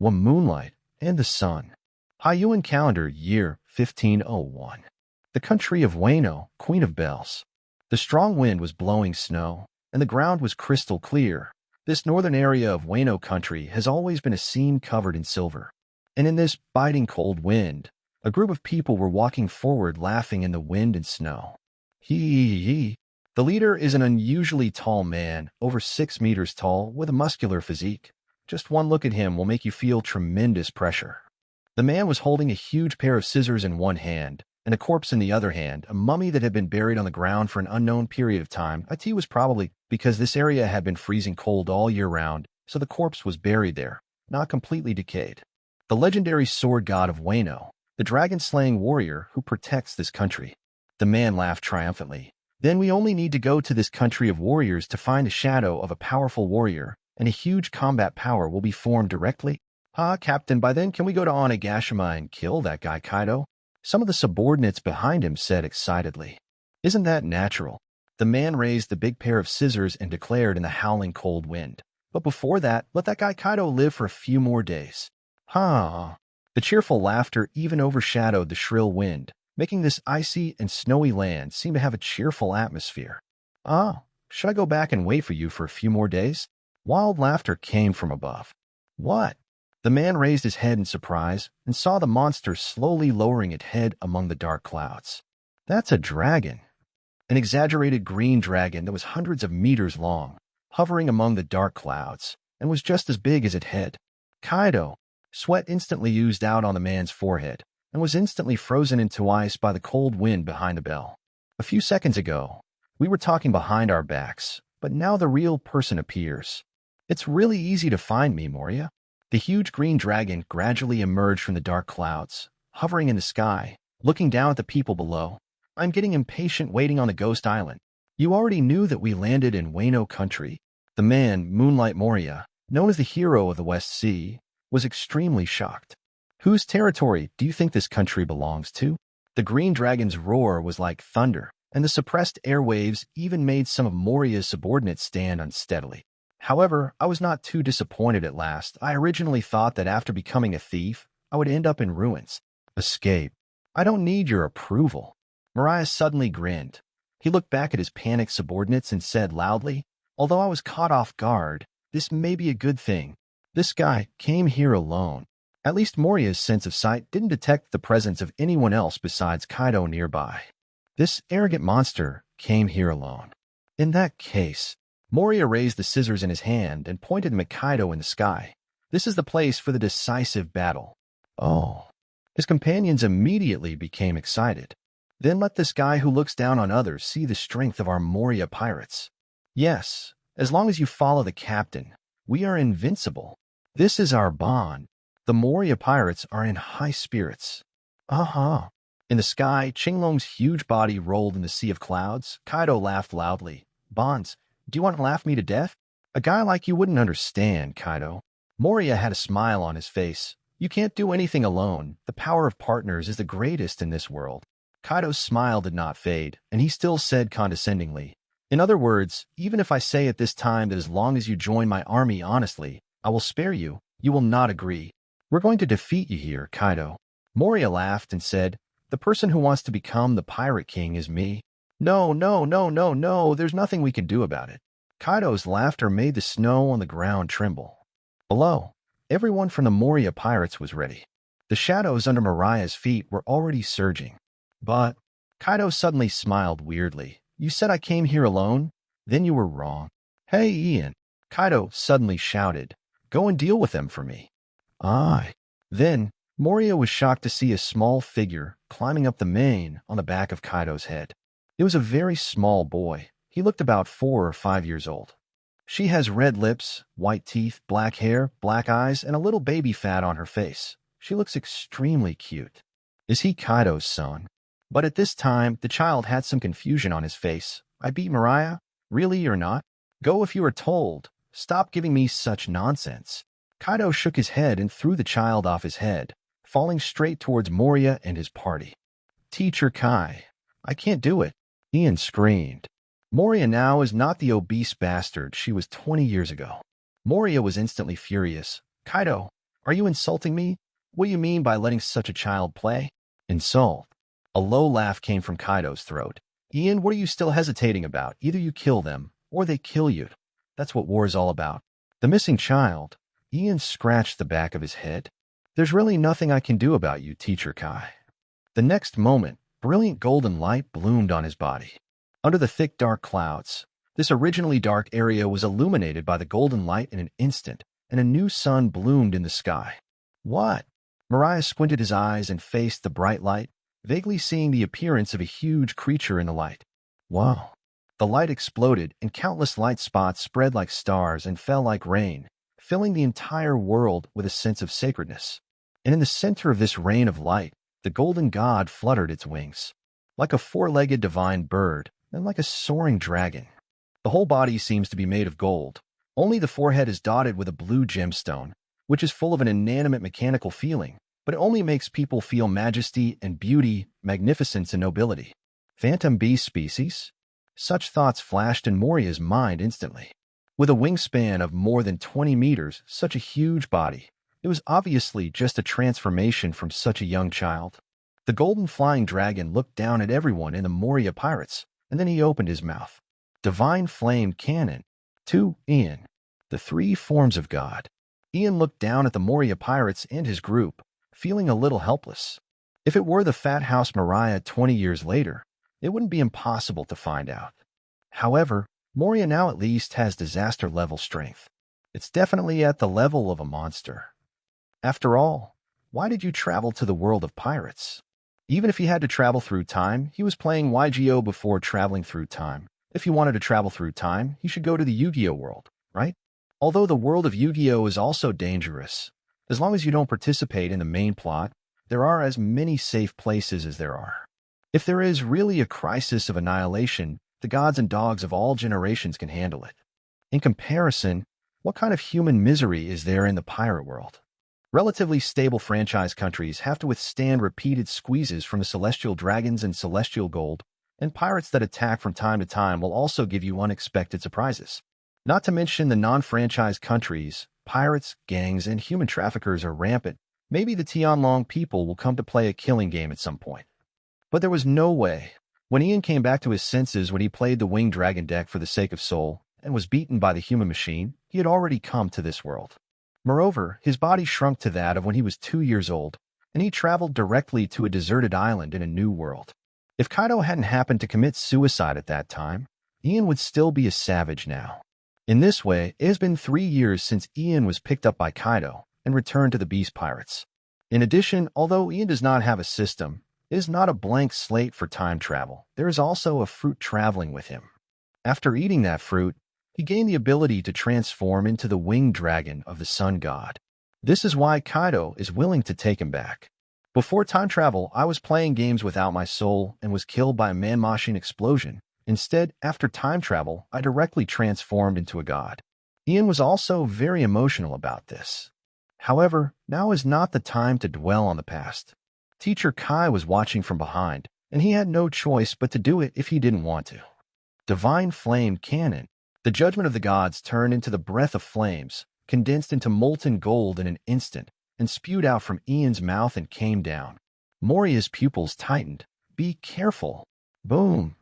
one moonlight, and the sun. Hyuan calendar year 1501. The country of Weno, Queen of Bells. The strong wind was blowing snow, and the ground was crystal clear. This northern area of Weno country has always been a scene covered in silver. And in this biting cold wind, a group of people were walking forward laughing in the wind and snow. Hee. The leader is an unusually tall man, over 6 meters tall, with a muscular physique. Just one look at him will make you feel tremendous pressure. The man was holding a huge pair of scissors in one hand, and a corpse in the other hand, a mummy that had been buried on the ground for an unknown period of time. It was probably because this area had been freezing cold all year round, so the corpse was buried there, not completely decayed. The legendary sword god of Weno, the dragon-slaying warrior who protects this country. The man laughed triumphantly. Then we only need to go to this country of warriors to find a shadow of a powerful warrior, and a huge combat power will be formed directly. Captain, by then can we go to Onigashima and kill that guy Kaido? Some of the subordinates behind him said excitedly. Isn't that natural? The man raised the big pair of scissors and declared in the howling cold wind. But before that, let that guy Kaido live for a few more days. The cheerful laughter even overshadowed the shrill wind, making this icy and snowy land seem to have a cheerful atmosphere. Should I go back and wait for you for a few more days? Wild laughter came from above. What? The man raised his head in surprise and saw the monster slowly lowering its head among the dark clouds. That's a dragon. An exaggerated green dragon that was hundreds of meters long, hovering among the dark clouds, and was just as big as its head. Kaido. Sweat instantly oozed out on the man's forehead, and was instantly frozen into ice by the cold wind behind the bell. A few seconds ago, we were talking behind our backs, but now the real person appears. It's really easy to find me, Moria. The huge green dragon gradually emerged from the dark clouds, hovering in the sky, looking down at the people below. I'm getting impatient waiting on the ghost island. You already knew that we landed in Weno country. The man, Moonlight Moria, known as the hero of the West Sea, was extremely shocked. Whose territory do you think this country belongs to? The green dragon's roar was like thunder, and the suppressed airwaves even made some of Moria's subordinates stand unsteadily. However, I was not too disappointed at last. I originally thought that after becoming a thief, I would end up in ruins. Escape. I don't need your approval. Moria suddenly grinned. He looked back at his panicked subordinates and said loudly, although I was caught off guard, this may be a good thing. This guy came here alone. At least Moria's sense of sight didn't detect the presence of anyone else besides Kaido nearby. This arrogant monster came here alone. In that case, Moria raised the scissors in his hand and pointed them at Kaido in the sky. This is the place for the decisive battle. Oh. His companions immediately became excited. Then let this guy who looks down on others see the strength of our Moria pirates. Yes, as long as you follow the captain, we are invincible. This is our bond. The Moria pirates are in high spirits. In the sky, Qinglong's huge body rolled in the sea of clouds. Kaido laughed loudly. Bonds, do you want to laugh me to death? A guy like you wouldn't understand, Kaido. Moria had a smile on his face. You can't do anything alone. The power of partners is the greatest in this world. Kaido's smile did not fade, and he still said condescendingly, in other words, even if I say at this time that as long as you join my army honestly, I will spare you, you will not agree. We're going to defeat you here, Kaido. Moria laughed and said, the person who wants to become the pirate king is me. No, there's nothing we can do about it. Kaido's laughter made the snow on the ground tremble. Below, everyone from the Moria pirates was ready. The shadows under Mariah's feet were already surging. But Kaido suddenly smiled weirdly. You said I came here alone? Then you were wrong. Hey, Ian, Kaido suddenly shouted. Go and deal with them for me. Aye. Then, Moria was shocked to see a small figure climbing up the mane on the back of Kaido's head. It was a very small boy. He looked about 4 or 5 years old. She has red lips, white teeth, black hair, black eyes, and a little baby fat on her face. She looks extremely cute. Is he Kaido's son? But at this time, the child had some confusion on his face. I beat Mariah? Really or not? Go if you are told. Stop giving me such nonsense. Kaido shook his head and threw the child off his head, falling straight towards Moria and his party. Teacher Kai, I can't do it. Ian screamed. Moria now is not the obese bastard she was 20 years ago. Moria was instantly furious. Kaido, Are you insulting me? What do you mean by letting such a child play? Insult. A low laugh came from Kaido's throat. Ian, what are you still hesitating about? Either you kill them, or they kill you. That's what war is all about. The missing child. Ian scratched the back of his head. There's really nothing I can do about you, Teacher Kai. The next moment, brilliant golden light bloomed on his body. Under the thick dark clouds, this originally dark area was illuminated by the golden light in an instant, and a new sun bloomed in the sky. What? Moria squinted his eyes and faced the bright light, vaguely seeing the appearance of a huge creature in the light. Wow. The light exploded, and countless light spots spread like stars and fell like rain, filling the entire world with a sense of sacredness. And in the center of this rain of light, the golden god fluttered its wings, like a four-legged divine bird and like a soaring dragon. The whole body seems to be made of gold. Only the forehead is dotted with a blue gemstone, which is full of an inanimate mechanical feeling, but it only makes people feel majesty and beauty, magnificence and nobility. Phantom beast species? Such thoughts flashed in Moria's mind instantly. With a wingspan of more than 20 meters, such a huge body, it was obviously just a transformation from such a young child. The golden flying dragon looked down at everyone in the Moria pirates, and then he opened his mouth. Divine Flame Cannon. To Ian. The three forms of God. Ian looked down at the Moria pirates and his group, feeling a little helpless. If it were the Fat House Moria 20 years later, it wouldn't be impossible to find out. However, Moria now at least has disaster-level strength. It's definitely at the level of a monster. After all, why did you travel to the world of pirates? Even if he had to travel through time, he was playing YGO before traveling through time. If he wanted to travel through time, he should go to the Yu-Gi-Oh world, right? Although the world of Yu-Gi-Oh is also dangerous, as long as you don't participate in the main plot, there are as many safe places as there are. If there is really a crisis of annihilation, the gods and dogs of all generations can handle it. In comparison, what kind of human misery is there in the pirate world? Relatively stable franchise countries have to withstand repeated squeezes from the celestial dragons and celestial gold, and pirates that attack from time to time will also give you unexpected surprises. Not to mention the non-franchise countries, pirates, gangs, and human traffickers are rampant. Maybe the Tianlong people will come to play a killing game at some point. But there was no way. When Ian came back to his senses when he played the Winged Dragon deck for the sake of Soul and was beaten by the human machine, he had already come to this world. Moreover, his body shrunk to that of when he was 2 years old, and he traveled directly to a deserted island in a new world. If Kaido hadn't happened to commit suicide at that time, Ian would still be a savage now. In this way, it has been 3 years since Ian was picked up by Kaido and returned to the Beast Pirates. In addition, although Ian does not have a system, it is not a blank slate for time travel. There is also a fruit traveling with him. After eating that fruit, he gained the ability to transform into the winged dragon of the sun god. This is why Kaido is willing to take him back. Before time travel, I was playing games without my soul and was killed by a man-machine explosion. Instead, after time travel, I directly transformed into a god. Ian was also very emotional about this. However, now is not the time to dwell on the past. Teacher Kai was watching from behind, and he had no choice but to do it if he didn't want to. Divine Flame Cannon. The judgment of the gods turned into the breath of flames, condensed into molten gold in an instant, and spewed out from Ian's mouth and came down. Moria's pupils tightened. Be careful. Boom.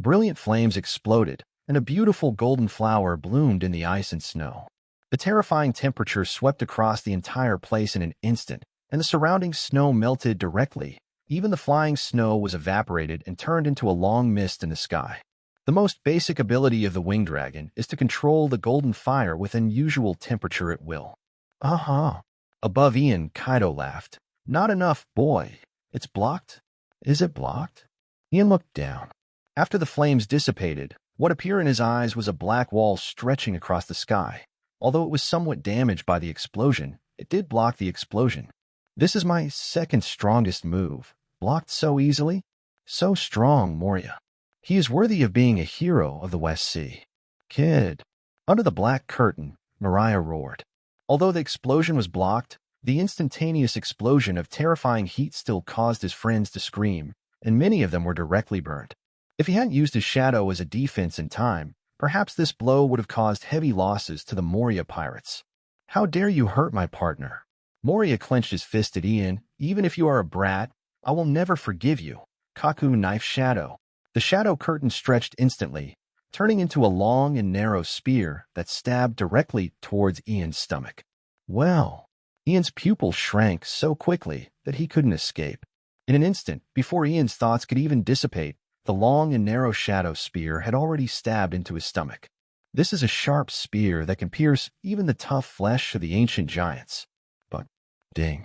Brilliant flames exploded, and a beautiful golden flower bloomed in the ice and snow. The terrifying temperature swept across the entire place in an instant, and the surrounding snow melted directly. Even the flying snow was evaporated and turned into a long mist in the sky. The most basic ability of the Winged Dragon is to control the golden fire with unusual temperature at will. Uh-huh. Above Ian, Kaido laughed. Not enough, boy. It's blocked? Is it blocked? Ian looked down. After the flames dissipated, what appeared in his eyes was a black wall stretching across the sky. Although it was somewhat damaged by the explosion, it did block the explosion. This is my second strongest move. Blocked so easily? So strong, Moria. He is worthy of being a hero of the West Sea. Kid. Under the black curtain, Moria roared. Although the explosion was blocked, the instantaneous explosion of terrifying heat still caused his friends to scream, and many of them were directly burned. If he hadn't used his shadow as a defense in time, perhaps this blow would have caused heavy losses to the Moria pirates. How dare you hurt my partner? Moria clenched his fist at Ian. Even if you are a brat, I will never forgive you. Kaku knife shadow. The shadow curtain stretched instantly, turning into a long and narrow spear that stabbed directly towards Ian's stomach. Well, Ian's pupils shrank so quickly that he couldn't escape. In an instant, before Ian's thoughts could even dissipate, the long and narrow shadow spear had already stabbed into his stomach. This is a sharp spear that can pierce even the tough flesh of the ancient giants. But, ding.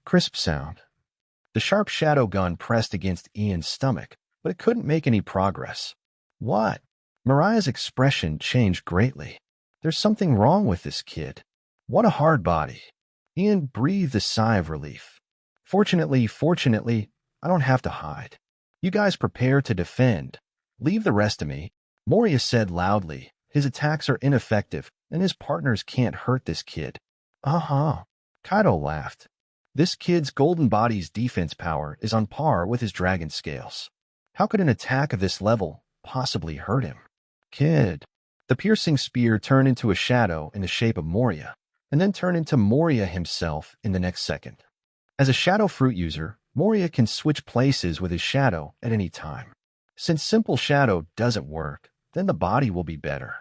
Crisp sound. The sharp shadow gun pressed against Ian's stomach, but it couldn't make any progress. What? Mariah's expression changed greatly. There's something wrong with this kid. What a hard body. Ian breathed a sigh of relief. Fortunately, I don't have to hide. You guys prepare to defend. Leave the rest to me. Moria said loudly. His attacks are ineffective, and his partners can't hurt this kid. Uh-huh. Kaido laughed. This kid's golden body's defense power is on par with his dragon scales. How could an attack of this level possibly hurt him? Kid. The piercing spear turned into a shadow in the shape of Moria, and then turned into Moria himself in the next second. As a shadow fruit user, Moria can switch places with his shadow at any time. Since simple shadow doesn't work, then the body will be better.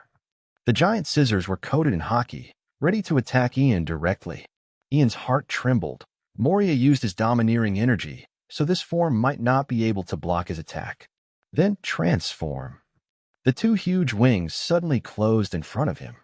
The giant scissors were coated in haki, ready to attack Ian directly. Ian's heart trembled. Moria used his domineering energy, so this form might not be able to block his attack. Then transform. The two huge wings suddenly closed in front of him.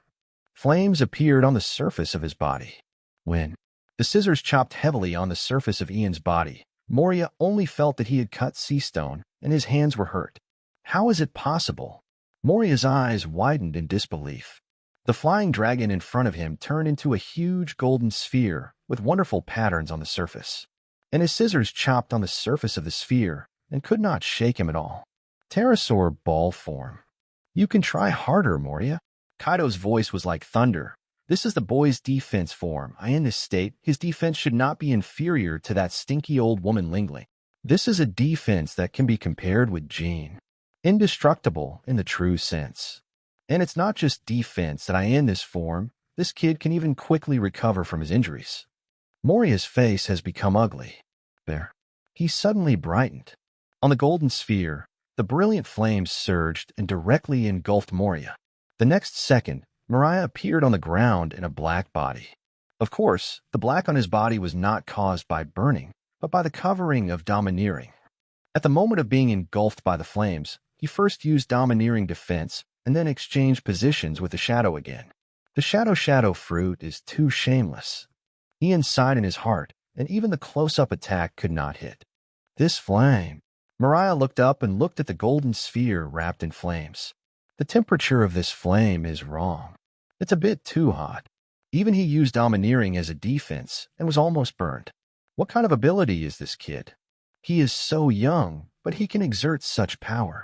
Flames appeared on the surface of his body. When the scissors chopped heavily on the surface of Ian's body, Moria only felt that he had cut sea stone, and his hands were hurt. How is it possible? Moria's eyes widened in disbelief. The flying dragon in front of him turned into a huge golden sphere with wonderful patterns on the surface, and his scissors chopped on the surface of the sphere and could not shake him at all. Pterosaur ball form. You can try harder, Moria. Kaido's voice was like thunder. This is the boy's defense form. In this state, his defense should not be inferior to that stinky old woman Lingling. This is a defense that can be compared with Jean. Indestructible in the true sense. And it's not just defense that in this form, this kid can even quickly recover from his injuries. Moria's face has become ugly. There. He suddenly brightened. On the golden sphere, the brilliant flames surged and directly engulfed Moria. The next second, Moria appeared on the ground in a black body. Of course, the black on his body was not caused by burning, but by the covering of domineering. At the moment of being engulfed by the flames, he first used domineering defense and then exchanged positions with the shadow again. The shadow fruit is too shameless. Ian sighed in his heart, and even the close-up attack could not hit. This flame. Moria looked up and looked at the golden sphere wrapped in flames. The temperature of this flame is wrong. It's a bit too hot. Even he used domineering as a defense and was almost burned. What kind of ability is this kid? He is so young, but he can exert such power.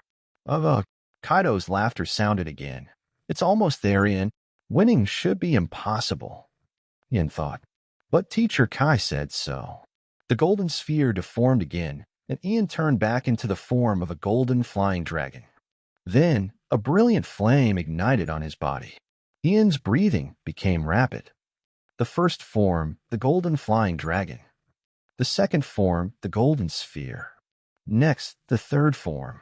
Kaido's laughter sounded again. It's almost there, Ian. Winning should be impossible, Ian thought. But Teacher Kai said so. The golden sphere deformed again, and Ian turned back into the form of a golden flying dragon. Then, a brilliant flame ignited on his body. Ian's breathing became rapid. The first form, the golden flying dragon. The second form, the golden sphere. Next, the third form.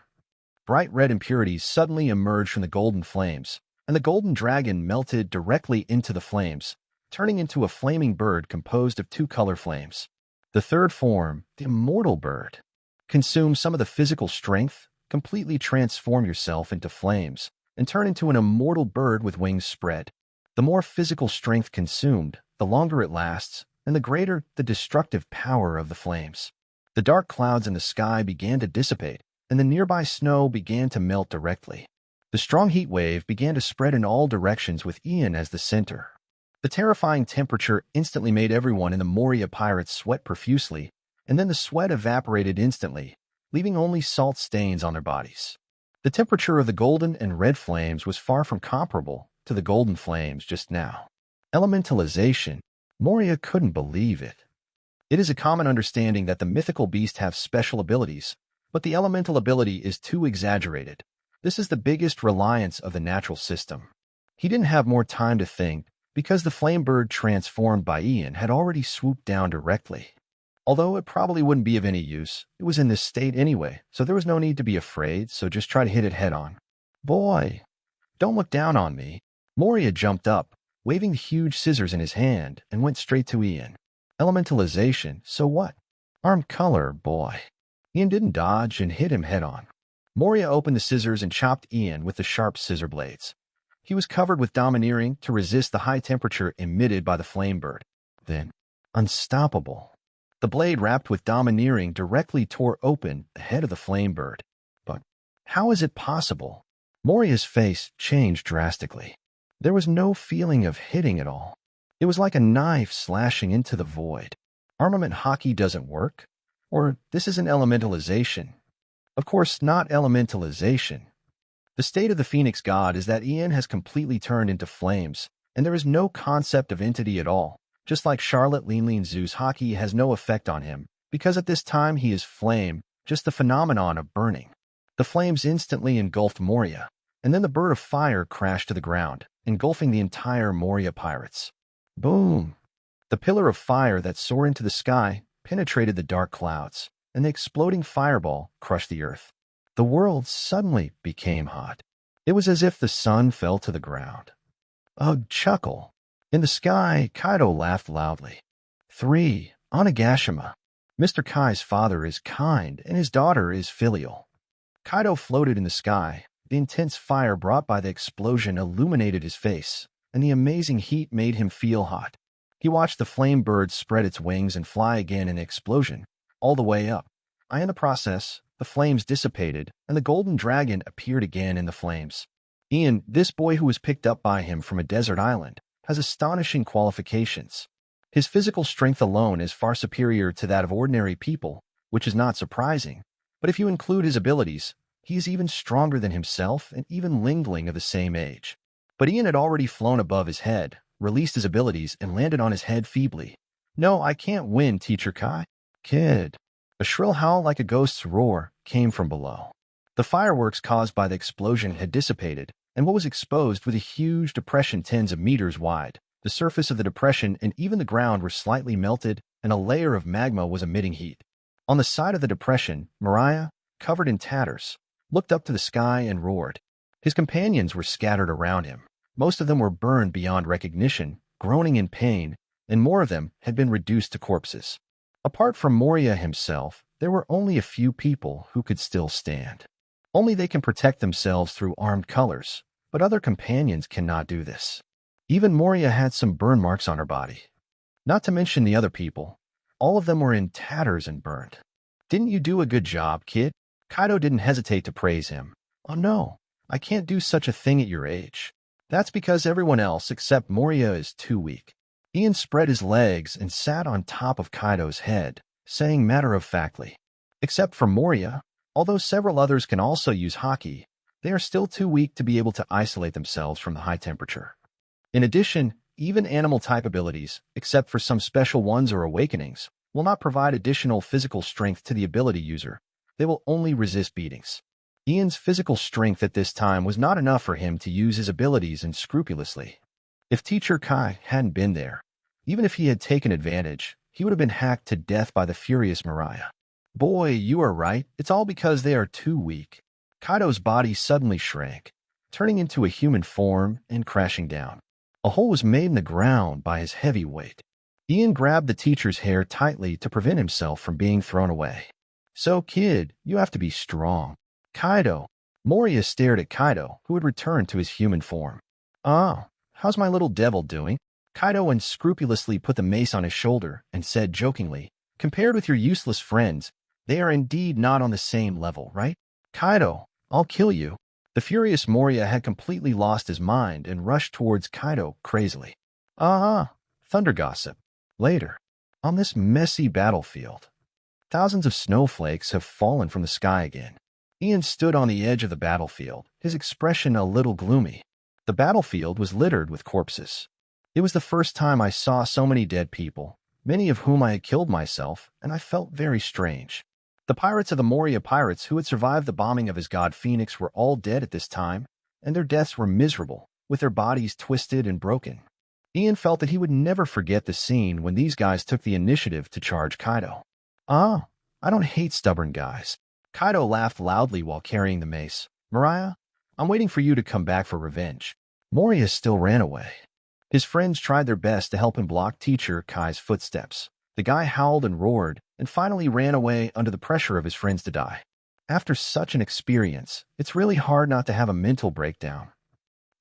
Bright red impurities suddenly emerged from the golden flames, and the golden dragon melted directly into the flames, turning into a flaming bird composed of two color flames. The third form, the immortal bird. Consume some of the physical strength, completely transform yourself into flames, and turn into an immortal bird with wings spread. The more physical strength consumed, the longer it lasts, and the greater the destructive power of the flames. The dark clouds in the sky began to dissipate, and the nearby snow began to melt directly. The strong heat wave began to spread in all directions with Ian as the center. The terrifying temperature instantly made everyone in the Moria pirates sweat profusely, and then the sweat evaporated instantly, leaving only salt stains on their bodies. The temperature of the golden and red flames was far from comparable to the golden flames just now. Elementalization. Moria couldn't believe it. It is a common understanding that the mythical beasts have special abilities, but the elemental ability is too exaggerated. This is the biggest reliance of the natural system. He didn't have more time to think, because the flame bird transformed by Ian had already swooped down directly. Although it probably wouldn't be of any use, it was in this state anyway, so there was no need to be afraid, so just try to hit it head on. Boy, don't look down on me. Moria jumped up, waving the huge scissors in his hand, and went straight to Ian. Elementalization, so what? Arm color, boy. Ian didn't dodge and hit him head on. Moria opened the scissors and chopped Ian with the sharp scissor blades. He was covered with domineering to resist the high temperature emitted by the flame bird. Then, unstoppable. The blade wrapped with domineering directly tore open the head of the flame bird. But how is it possible? Moria's face changed drastically. There was no feeling of hitting at all. It was like a knife slashing into the void. Armament hockey doesn't work? Or this is an elementalization? Of course, not elementalization. The state of the Phoenix God is that Ian has completely turned into flames, and there is no concept of entity at all, just like Charlotte Lean Zeus hockey has no effect on him, because at this time he is flame, just the phenomenon of burning. The flames instantly engulfed Moria, and then the bird of fire crashed to the ground, engulfing the entire Moria pirates. Boom! The pillar of fire that soared into the sky penetrated the dark clouds, and the exploding fireball crushed the earth. The world suddenly became hot. It was as if the sun fell to the ground. A chuckle. In the sky, Kaido laughed loudly. 3. Onigashima. Mr. Kai's father is kind, and his daughter is filial. Kaido floated in the sky. The intense fire brought by the explosion illuminated his face, and the amazing heat made him feel hot. He watched the flame bird spread its wings and fly again in an explosion, all the way up. In the process, the flames dissipated, and the golden dragon appeared again in the flames. Ian, this boy who was picked up by him from a desert island, has astonishing qualifications. His physical strength alone is far superior to that of ordinary people, which is not surprising. But if you include his abilities, he is even stronger than himself and even Lingling of the same age. But Ian had already flown above his head, released his abilities, and landed on his head feebly. No, I can't win, Teacher Kai. Kid. A shrill howl like a ghost's roar came from below. The fireworks caused by the explosion had dissipated, and what was exposed was a huge depression tens of meters wide. The surface of the depression and even the ground were slightly melted, and a layer of magma was emitting heat. On the side of the depression, Moria, covered in tatters, looked up to the sky and roared. His companions were scattered around him. Most of them were burned beyond recognition, groaning in pain, and more of them had been reduced to corpses. Apart from Moria himself, there were only a few people who could still stand. Only they can protect themselves through armed colors, but other companions cannot do this. Even Moria had some burn marks on her body. Not to mention the other people. All of them were in tatters and burned. Didn't you do a good job, kid? Kaido didn't hesitate to praise him. Oh no, I can't do such a thing at your age. That's because everyone else except Moria is too weak. Ian spread his legs and sat on top of Kaido's head, saying matter-of-factly, except for Moria, although several others can also use haki, they are still too weak to be able to isolate themselves from the high temperature. In addition, even animal-type abilities, except for some special ones or awakenings, will not provide additional physical strength to the ability user. They will only resist beatings. Ian's physical strength at this time was not enough for him to use his abilities unscrupulously. If Teacher Kai hadn't been there, even if he had taken advantage, he would have been hacked to death by the furious Moria. Boy, you are right. It's all because they are too weak. Kaido's body suddenly shrank, turning into a human form and crashing down. A hole was made in the ground by his heavy weight. Ian grabbed the teacher's hair tightly to prevent himself from being thrown away. So, kid, you have to be strong. Kaido. Moria stared at Kaido, who had returned to his human form. Oh, how's my little devil doing? Kaido unscrupulously put the mace on his shoulder and said jokingly, compared with your useless friends, they are indeed not on the same level, right? Kaido, I'll kill you. The furious Moria had completely lost his mind and rushed towards Kaido crazily. Thunder gossip. Later, on this messy battlefield, thousands of snowflakes have fallen from the sky again. Ian stood on the edge of the battlefield, his expression a little gloomy. The battlefield was littered with corpses. It was the first time I saw so many dead people, many of whom I had killed myself, and I felt very strange. The pirates of the Moria pirates who had survived the bombing of his god Phoenix were all dead at this time, and their deaths were miserable, with their bodies twisted and broken. Ian felt that he would never forget the scene when these guys took the initiative to charge Kaido. "Ah, I don't hate stubborn guys." Kaido laughed loudly while carrying the mace. "Mariah, I'm waiting for you to come back for revenge." Moria still ran away. His friends tried their best to help him block Teacher Kai's footsteps. The guy howled and roared, and finally ran away under the pressure of his friends to die. After such an experience, it's really hard not to have a mental breakdown.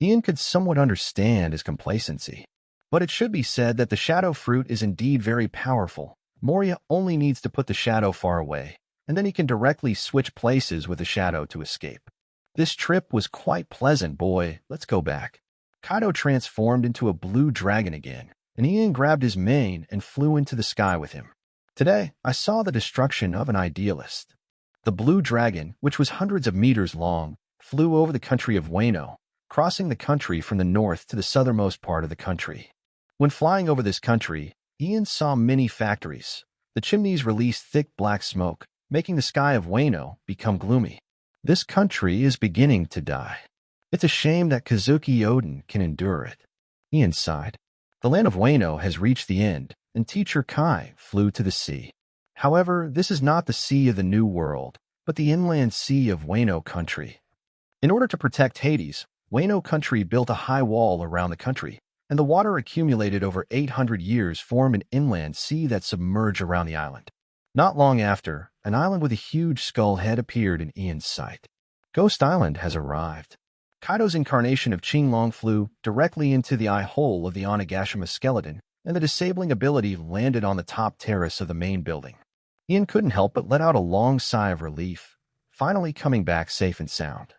Ian could somewhat understand his complacency. But it should be said that the shadow fruit is indeed very powerful. Moria only needs to put the shadow far away, and then he can directly switch places with the shadow to escape. This trip was quite pleasant, boy. Let's go back. Kaido transformed into a blue dragon again, and Ian grabbed his mane and flew into the sky with him. Today, I saw the destruction of an idealist. The blue dragon, which was hundreds of meters long, flew over the country of Weno, crossing the country from the north to the southernmost part of the country. When flying over this country, Ian saw many factories. The chimneys released thick black smoke, making the sky of Weno become gloomy. This country is beginning to die. It's a shame that Kazuki Odin can endure it. Ian sighed. The land of Weno has reached the end, and Teacher Kai flew to the sea. However, this is not the sea of the New World, but the inland sea of Weno country. In order to protect Hades, Weno country built a high wall around the country, and the water accumulated over 800 years formed an inland sea that submerged around the island. Not long after, an island with a huge skull head appeared in Ian's sight. Ghost Island has arrived. Kaido's incarnation of Qinglong flew directly into the eye hole of the Onigashima skeleton, and the disabling ability landed on the top terrace of the main building. Ian couldn't help but let out a long sigh of relief, finally coming back safe and sound.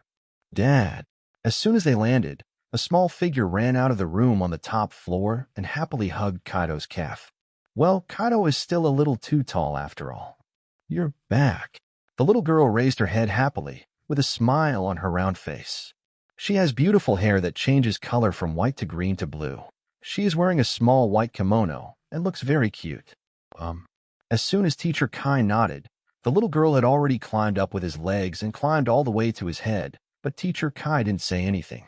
"Dad." As soon as they landed, a small figure ran out of the room on the top floor and happily hugged Kaido's calf. Well, Kaido is still a little too tall after all. "You're back." The little girl raised her head happily, with a smile on her round face. She has beautiful hair that changes color from white to green to blue. She is wearing a small white kimono and looks very cute. As soon as Teacher Kai nodded, the little girl had already climbed up with his legs and climbed all the way to his head, but Teacher Kai didn't say anything.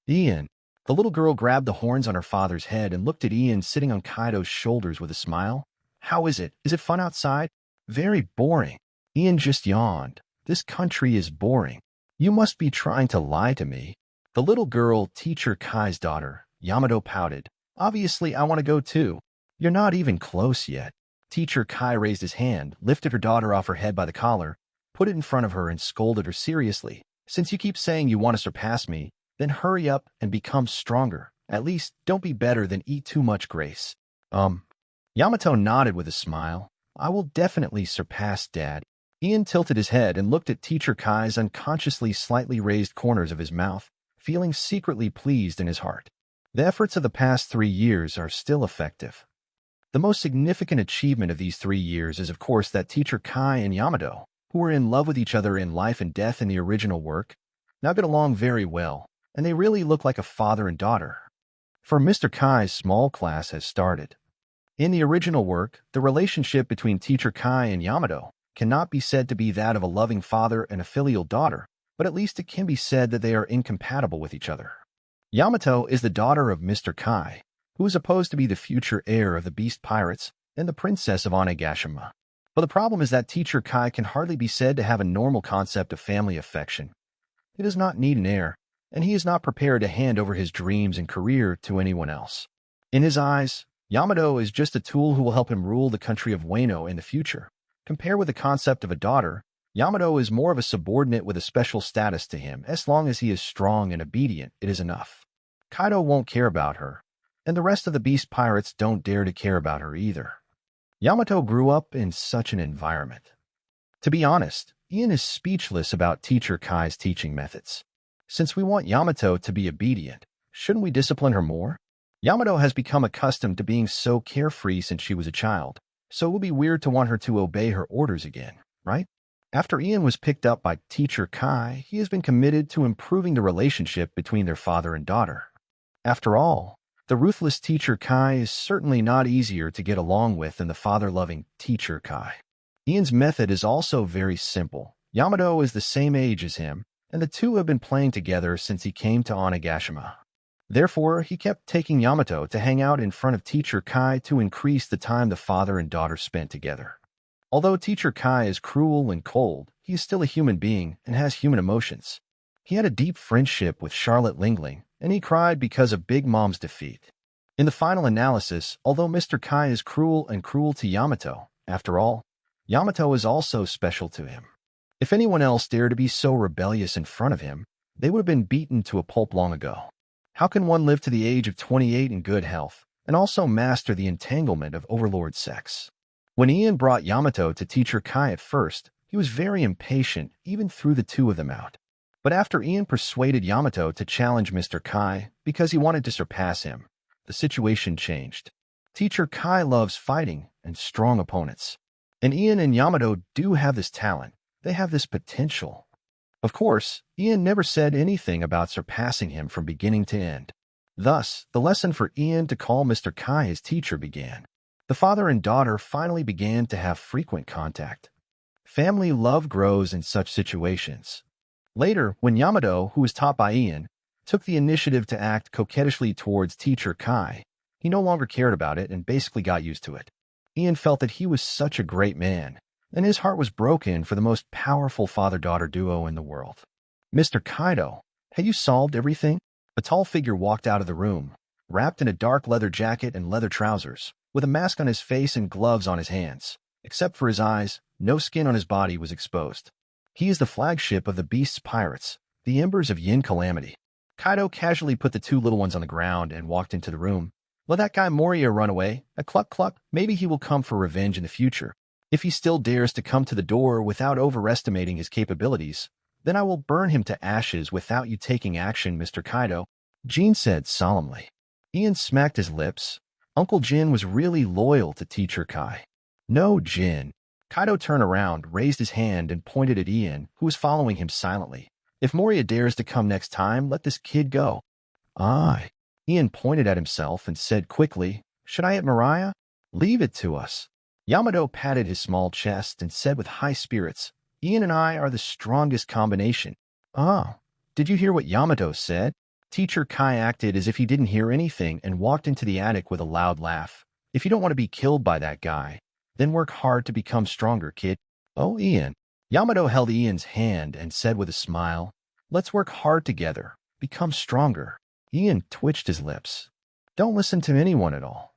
"Ian." The little girl grabbed the horns on her father's head and looked at Ian sitting on Kaido's shoulders with a smile. "How is it? Is it fun outside?" "Very boring." Ian just yawned. "This country is boring. You must be trying to lie to me." The little girl, Teacher Kai's daughter, Yamato, pouted. "Obviously, I want to go too." "You're not even close yet." Teacher Kai raised his hand, lifted her daughter off her head by the collar, put it in front of her and scolded her seriously. "Since you keep saying you want to surpass me, then hurry up and become stronger. At least, don't be better than eat too much grace." Yamato nodded with a smile. "I will definitely surpass Dad." Ian tilted his head and looked at Teacher Kai's unconsciously slightly raised corners of his mouth, feeling secretly pleased in his heart. The efforts of the past 3 years are still effective. The most significant achievement of these 3 years is, of course, that Teacher Kai and Yamato, who were in love with each other in life and death in the original work, now get along very well, and they really look like a father and daughter. For Mr. Kai's small class has started. In the original work, the relationship between Teacher Kai and Yamato cannot be said to be that of a loving father and a filial daughter, but at least it can be said that they are incompatible with each other. Yamato is the daughter of Mr. Kai, who is supposed to be the future heir of the Beast Pirates and the Princess of Onigashima. But the problem is that Teacher Kai can hardly be said to have a normal concept of family affection. He does not need an heir, and he is not prepared to hand over his dreams and career to anyone else. In his eyes, Yamato is just a tool who will help him rule the country of Weno in the future. Compared with the concept of a daughter, Yamato is more of a subordinate with a special status to him. As long as he is strong and obedient, it is enough. Kaido won't care about her, and the rest of the Beast Pirates don't dare to care about her either. Yamato grew up in such an environment. To be honest, Ian is speechless about Teacher Kai's teaching methods. Since we want Yamato to be obedient, shouldn't we discipline her more? Yamato has become accustomed to being so carefree since she was a child, so it would be weird to want her to obey her orders again, right? After Ian was picked up by Teacher Kai, he has been committed to improving the relationship between their father and daughter. After all, the ruthless Teacher Kai is certainly not easier to get along with than the father-loving Teacher Kai. Ian's method is also very simple. Yamato is the same age as him, and the two have been playing together since he came to Onigashima. Therefore, he kept taking Yamato to hang out in front of Teacher Kai to increase the time the father and daughter spent together. Although Teacher Kai is cruel and cold, he is still a human being and has human emotions. He had a deep friendship with Charlotte Lingling, and he cried because of Big Mom's defeat. In the final analysis, although Mr. Kai is cruel to Yamato, after all, Yamato is also special to him. If anyone else dared to be so rebellious in front of him, they would have been beaten to a pulp long ago. How can one live to the age of 28 in good health and also master the entanglement of overlord sex? When Ian brought Yamato to Teacher Kai at first, he was very impatient, even threw the two of them out. But after Ian persuaded Yamato to challenge Mr. Kai because he wanted to surpass him, the situation changed. Teacher Kai loves fighting and strong opponents. And Ian and Yamato do have this talent. They have this potential. Of course, Ian never said anything about surpassing him from beginning to end. Thus, the lesson for Ian to call Mr. Kai his teacher began. The father and daughter finally began to have frequent contact. Family love grows in such situations. Later, when Yamato, who was taught by Ian, took the initiative to act coquettishly towards Teacher Kai, he no longer cared about it and basically got used to it. Ian felt that he was such a great man, and his heart was broken for the most powerful father-daughter duo in the world. Mr. Kaido, had you solved everything? A tall figure walked out of the room, wrapped in a dark leather jacket and leather trousers, with a mask on his face and gloves on his hands. Except for his eyes, no skin on his body was exposed. He is the flagship of the Beast's pirates, the Embers of Yin Calamity. Kaido casually put the two little ones on the ground and walked into the room. Let that guy Moria run away. A cluck cluck. Maybe he will come for revenge in the future. If he still dares to come to the door without overestimating his capabilities, then I will burn him to ashes without you taking action, Mr. Kaido, Jin said solemnly. Ian smacked his lips. Uncle Jin was really loyal to Teacher Kai. No, Jin. Kaido turned around, raised his hand, and pointed at Ian, who was following him silently. If Moria dares to come next time, let this kid go. Aye. Ian pointed at himself and said quickly, should I hit Mariah? Leave it to us. Yamato patted his small chest and said with high spirits, Ian and I are the strongest combination. Oh, did you hear what Yamato said? Teacher Kai acted as if he didn't hear anything and walked into the attic with a loud laugh. If you don't want to be killed by that guy, then work hard to become stronger, kid. Oh, Ian. Yamato held Ian's hand and said with a smile, let's work hard together, become stronger. Ian twitched his lips. Don't listen to anyone at all.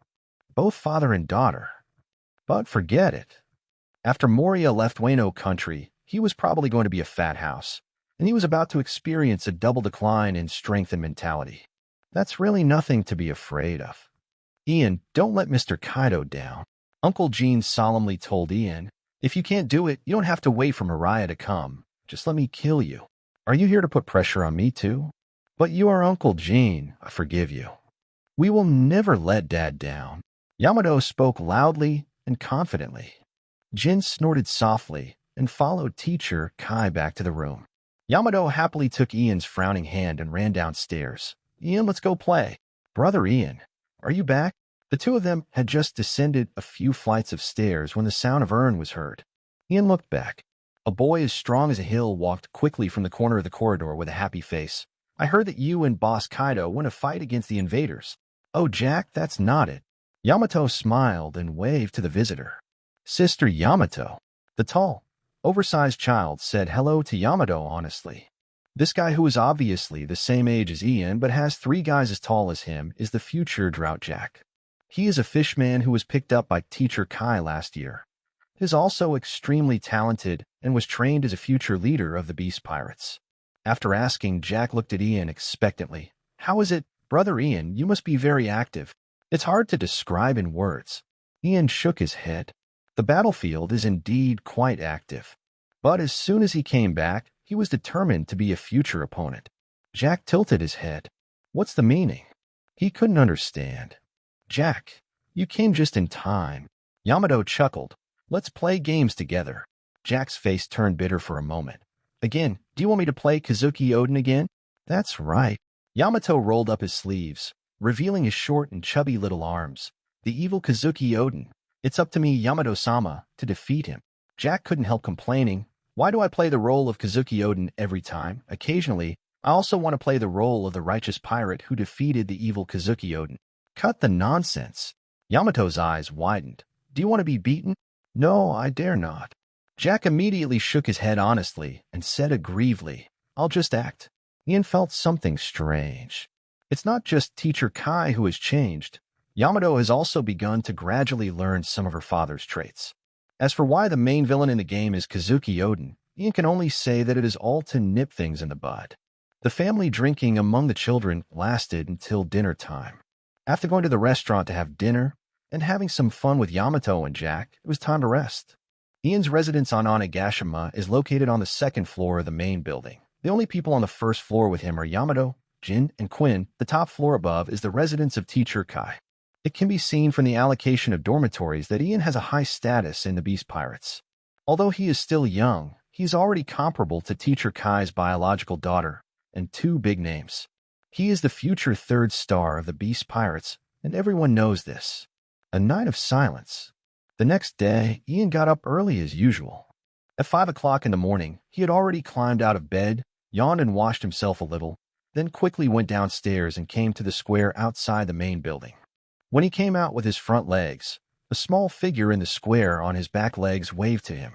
Both father and daughter. But forget it. After Moria left Weno country, he was probably going to be a fat house, and he was about to experience a double decline in strength and mentality. That's really nothing to be afraid of. Ian, don't let Mr. Kaido down. Uncle Gene solemnly told Ian, if you can't do it, you don't have to wait for Mariah to come. Just let me kill you. Are you here to put pressure on me too? But you are Uncle Gene. I forgive you. We will never let Dad down. Yamato spoke loudly and confidently. Jin snorted softly and followed Teacher Kai back to the room. Yamato happily took Ian's frowning hand and ran downstairs. Ian, let's go play. Brother Ian, are you back? The two of them had just descended a few flights of stairs when the sound of urn was heard. Ian looked back. A boy as strong as a hill walked quickly from the corner of the corridor with a happy face. I heard that you and Boss Kaido won a fight against the invaders. Oh, Jack, that's not it. Yamato smiled and waved to the visitor. Sister Yamato. The tall, oversized child said hello to Yamato honestly. This guy, who is obviously the same age as Ian but has 3 guys as tall as him, is the future Drought Jack. He is a fishman who was picked up by Teacher Kai last year. He is also extremely talented and was trained as a future leader of the Beast Pirates. After asking, Jack looked at Ian expectantly. How is it, Brother Ian? You must be very active. It's hard to describe in words. Ian shook his head. The battlefield is indeed quite active. But as soon as he came back, he was determined to be a future opponent. Jack tilted his head. What's the meaning? He couldn't understand. Jack, you came just in time. Yamato chuckled. Let's play games together. Jack's face turned bitter for a moment. Again, do you want me to play Kazuki Odin again? That's right. Yamato rolled up his sleeves, revealing his short and chubby little arms. The evil Kazuki Odin. It's up to me, Yamato-sama, to defeat him. Jack couldn't help complaining. Why do I play the role of Kazuki Odin every time? Occasionally, I also want to play the role of the righteous pirate who defeated the evil Kazuki Odin. Cut the nonsense. Yamato's eyes widened. Do you want to be beaten? No, I dare not. Jack immediately shook his head honestly and said aggrievedly, I'll just act. Ian felt something strange. It's not just Teacher Kai who has changed. Yamato has also begun to gradually learn some of her father's traits. As for why the main villain in the game is Kazuki Odin, Ian can only say that it is all to nip things in the bud. The family drinking among the children lasted until dinner time. After going to the restaurant to have dinner and having some fun with Yamato and Jack, it was time to rest. Ian's residence on Onigashima is located on the second floor of the main building. The only people on the first floor with him are Yamato, Jin, and Quinn. The top floor above is the residence of Teacher Kai. It can be seen from the allocation of dormitories that Ian has a high status in the Beast Pirates. Although he is still young, he is already comparable to Teacher Kai's biological daughter and two big names. He is the future third star of the Beast Pirates, and everyone knows this. A night of silence. The next day, Ian got up early as usual. At 5 o'clock in the morning, he had already climbed out of bed, yawned and washed himself a little, then quickly went downstairs and came to the square outside the main building. When he came out with his front legs, a small figure in the square on his back legs waved to him.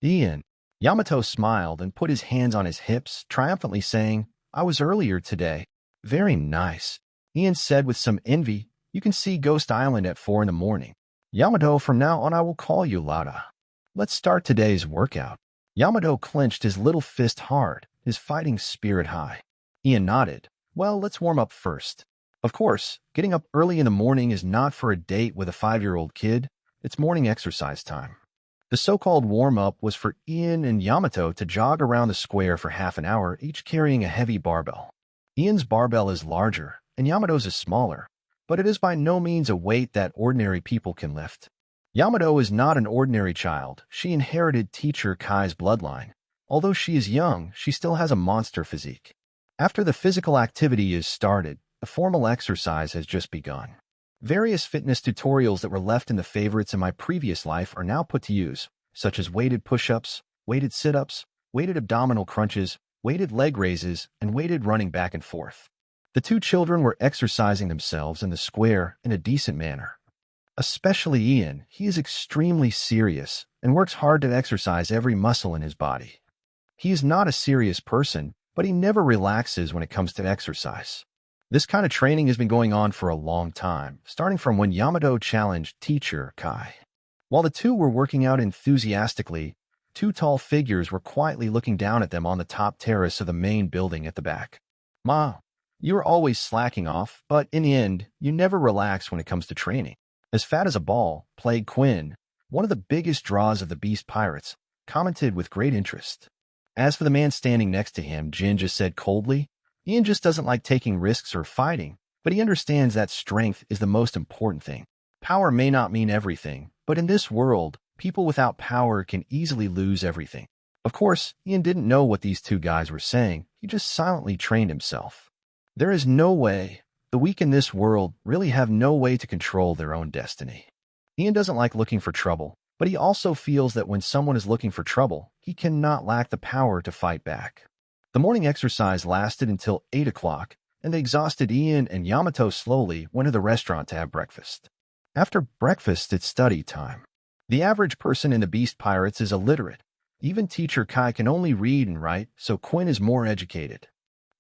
Ian. Yamato smiled and put his hands on his hips, triumphantly saying, I was earlier today. Very nice. Ian said with some envy, you can see Ghost Island at 4 in the morning. Yamato, from now on I will call you Lada. Let's start today's workout. Yamato clenched his little fist hard, his fighting spirit high. Ian nodded. Well, let's warm up first. Of course, getting up early in the morning is not for a date with a 5-year-old kid. It's morning exercise time. The so-called warm-up was for Ian and Yamato to jog around the square for half an hour, each carrying a heavy barbell. Ian's barbell is larger, and Yamato's is smaller, but it is by no means a weight that ordinary people can lift. Yamato is not an ordinary child. She inherited Teacher Kai's bloodline. Although she is young, she still has a monster physique. After the physical activity is started, the formal exercise has just begun. Various fitness tutorials that were left in the favorites in my previous life are now put to use, such as weighted push-ups, weighted sit-ups, weighted abdominal crunches, weighted leg raises, and weighted running back and forth. The two children were exercising themselves in the square in a decent manner. Especially Ian, he is extremely serious and works hard to exercise every muscle in his body. He is not a serious person, but he never relaxes when it comes to exercise. This kind of training has been going on for a long time, starting from when Yamato challenged Teacher Kai. While the two were working out enthusiastically, two tall figures were quietly looking down at them on the top terrace of the main building at the back. Ma, you are always slacking off, but in the end, you never relax when it comes to training. As fat as a ball, plagued Quinn, one of the biggest draws of the Beast Pirates, commented with great interest. As for the man standing next to him, Jin just said coldly, Ian just doesn't like taking risks or fighting, but he understands that strength is the most important thing. Power may not mean everything, but in this world, people without power can easily lose everything. Of course, Ian didn't know what these two guys were saying. He just silently trained himself. There is no way. The weak in this world really have no way to control their own destiny. Ian doesn't like looking for trouble, but he also feels that when someone is looking for trouble, he cannot lack the power to fight back. The morning exercise lasted until 8 o'clock, and the exhausted Ian and Yamato slowly went to the restaurant to have breakfast. After breakfast, it's study time. The average person in the Beast Pirates is illiterate. Even Teacher Kai can only read and write, so Quinn is more educated.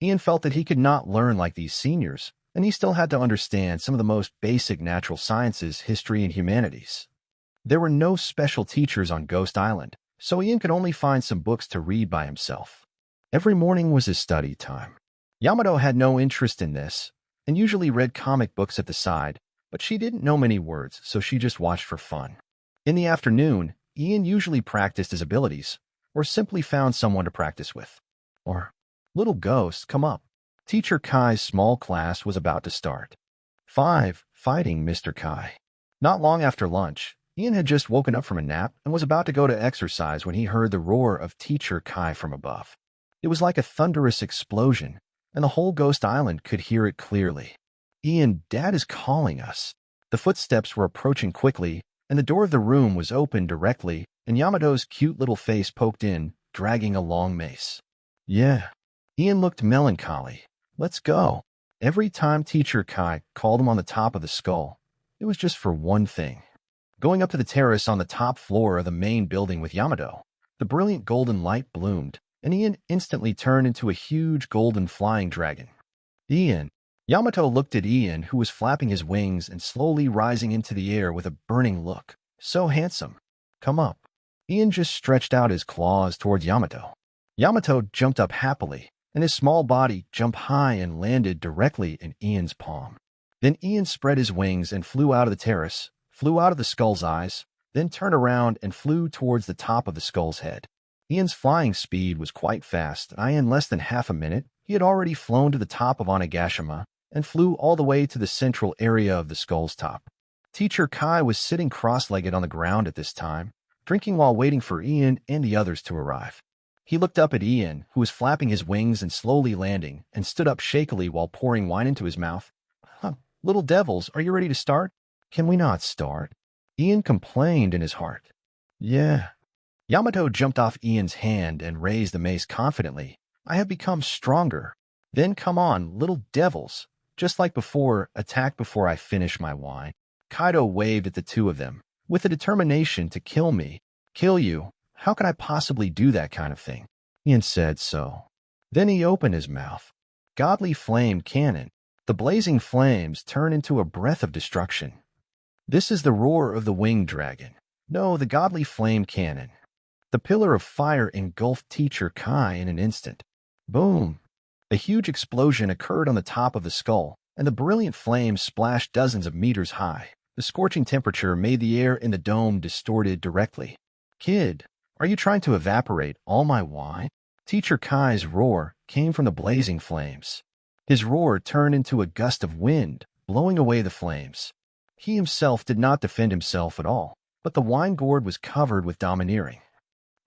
Ian felt that he could not learn like these seniors, and he still had to understand some of the most basic natural sciences, history, and humanities. There were no special teachers on Ghost Island, so Ian could only find some books to read by himself. Every morning was his study time. Yamato had no interest in this, and usually read comic books at the side, but she didn't know many words, so she just watched for fun. In the afternoon, Ian usually practiced his abilities, or simply found someone to practice with. Or, little ghost, come up. Teacher Kai's small class was about to start. 5. Fighting Mr. Kai. Not long after lunch, Ian had just woken up from a nap and was about to go to exercise when he heard the roar of Teacher Kai from above. It was like a thunderous explosion, and the whole Ghost Island could hear it clearly. Ian, Dad is calling us. The footsteps were approaching quickly, and the door of the room was opened directly, and Yamato's cute little face poked in, dragging a long mace. Yeah. Ian looked melancholy. Let's go. Every time Teacher Kai called him on the top of the skull, it was just for one thing. Going up to the terrace on the top floor of the main building with Yamato, the brilliant golden light bloomed, and Ian instantly turned into a huge golden flying dragon. Ian. Yamato looked at Ian, who was flapping his wings and slowly rising into the air with a burning look. So handsome. Come up. Ian just stretched out his claws towards Yamato. Yamato jumped up happily, and his small body jumped high and landed directly in Ian's palm. Then Ian spread his wings and flew out of the terrace, flew out of the skull's eyes, then turned around and flew towards the top of the skull's head. Ian's flying speed was quite fast, and in less than half a minute, he had already flown to the top of Onigashima and flew all the way to the central area of the skull's top. Teacher Kai was sitting cross-legged on the ground at this time, drinking while waiting for Ian and the others to arrive. He looked up at Ian, who was flapping his wings and slowly landing, and stood up shakily while pouring wine into his mouth. Little devils, are you ready to start? Can we not start? Ian complained in his heart. Yeah. Yamato jumped off Ian's hand and raised the mace confidently. I have become stronger. Then come on, little devils. Just like before, attack before I finish my wine. Kaido waved at the two of them, with a determination to kill me. Kill you? How could I possibly do that kind of thing? Ian said so. Then he opened his mouth. Godly flame cannon. The blazing flames turn into a breath of destruction. This is the roar of the winged dragon. No, the godly flame cannon. The pillar of fire engulfed Teacher Kai in an instant. Boom! A huge explosion occurred on the top of the skull, and the brilliant flames splashed dozens of meters high. The scorching temperature made the air in the dome distorted directly. Kid, are you trying to evaporate all my wine? Teacher Kai's roar came from the blazing flames. His roar turned into a gust of wind, blowing away the flames. He himself did not defend himself at all, but the wine gourd was covered with domineering.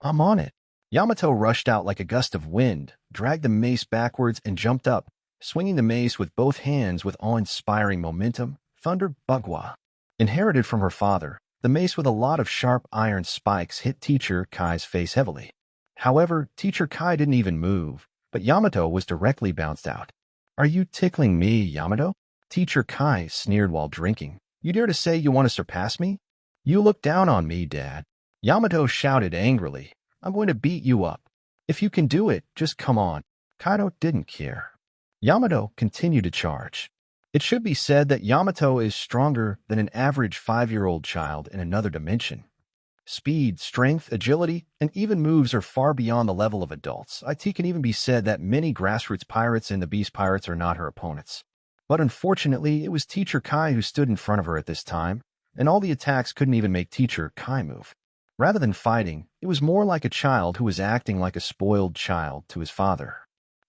I'm on it. Yamato rushed out like a gust of wind, dragged the mace backwards and jumped up, swinging the mace with both hands with awe-inspiring momentum. Thunder Bagua. Inherited from her father, the mace with a lot of sharp iron spikes hit Teacher Kai's face heavily. However, Teacher Kai didn't even move, but Yamato was directly bounced out. Are you tickling me, Yamato? Teacher Kai sneered while drinking. You dare to say you want to surpass me? You look down on me, Dad. Yamato shouted angrily. I'm going to beat you up. If you can do it, just come on. Kaido didn't care. Yamato continued to charge. It should be said that Yamato is stronger than an average 5-year-old child in another dimension. Speed, strength, agility, and even moves are far beyond the level of adults. It can even be said that many grassroots pirates and the beast pirates are not her opponents. But unfortunately, it was Teacher Kai who stood in front of her at this time, and all the attacks couldn't even make Teacher Kai move. Rather than fighting, it was more like a child who was acting like a spoiled child to his father.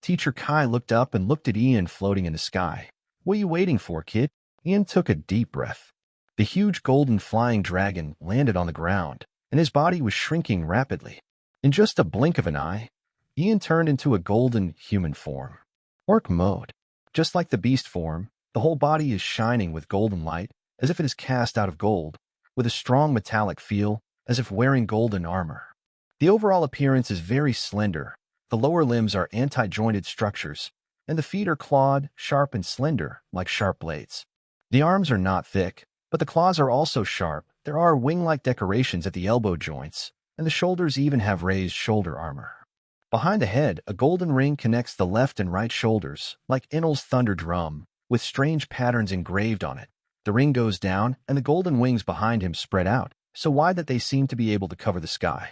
Teacher Kai looked up and looked at Ian floating in the sky. What are you waiting for, kid? Ian took a deep breath. The huge golden flying dragon landed on the ground, and his body was shrinking rapidly. In just a blink of an eye, Ian turned into a golden human form. Orc mode. Just like the beast form, the whole body is shining with golden light, as if it is cast out of gold, with a strong metallic feel, as if wearing golden armor. The overall appearance is very slender. The lower limbs are anti-jointed structures, and the feet are clawed, sharp and slender, like sharp blades. The arms are not thick, but the claws are also sharp. There are wing-like decorations at the elbow joints, and the shoulders even have raised shoulder armor. Behind the head, a golden ring connects the left and right shoulders, like Enel's thunder drum, with strange patterns engraved on it. The ring goes down, and the golden wings behind him spread out, so wide that they seem to be able to cover the sky.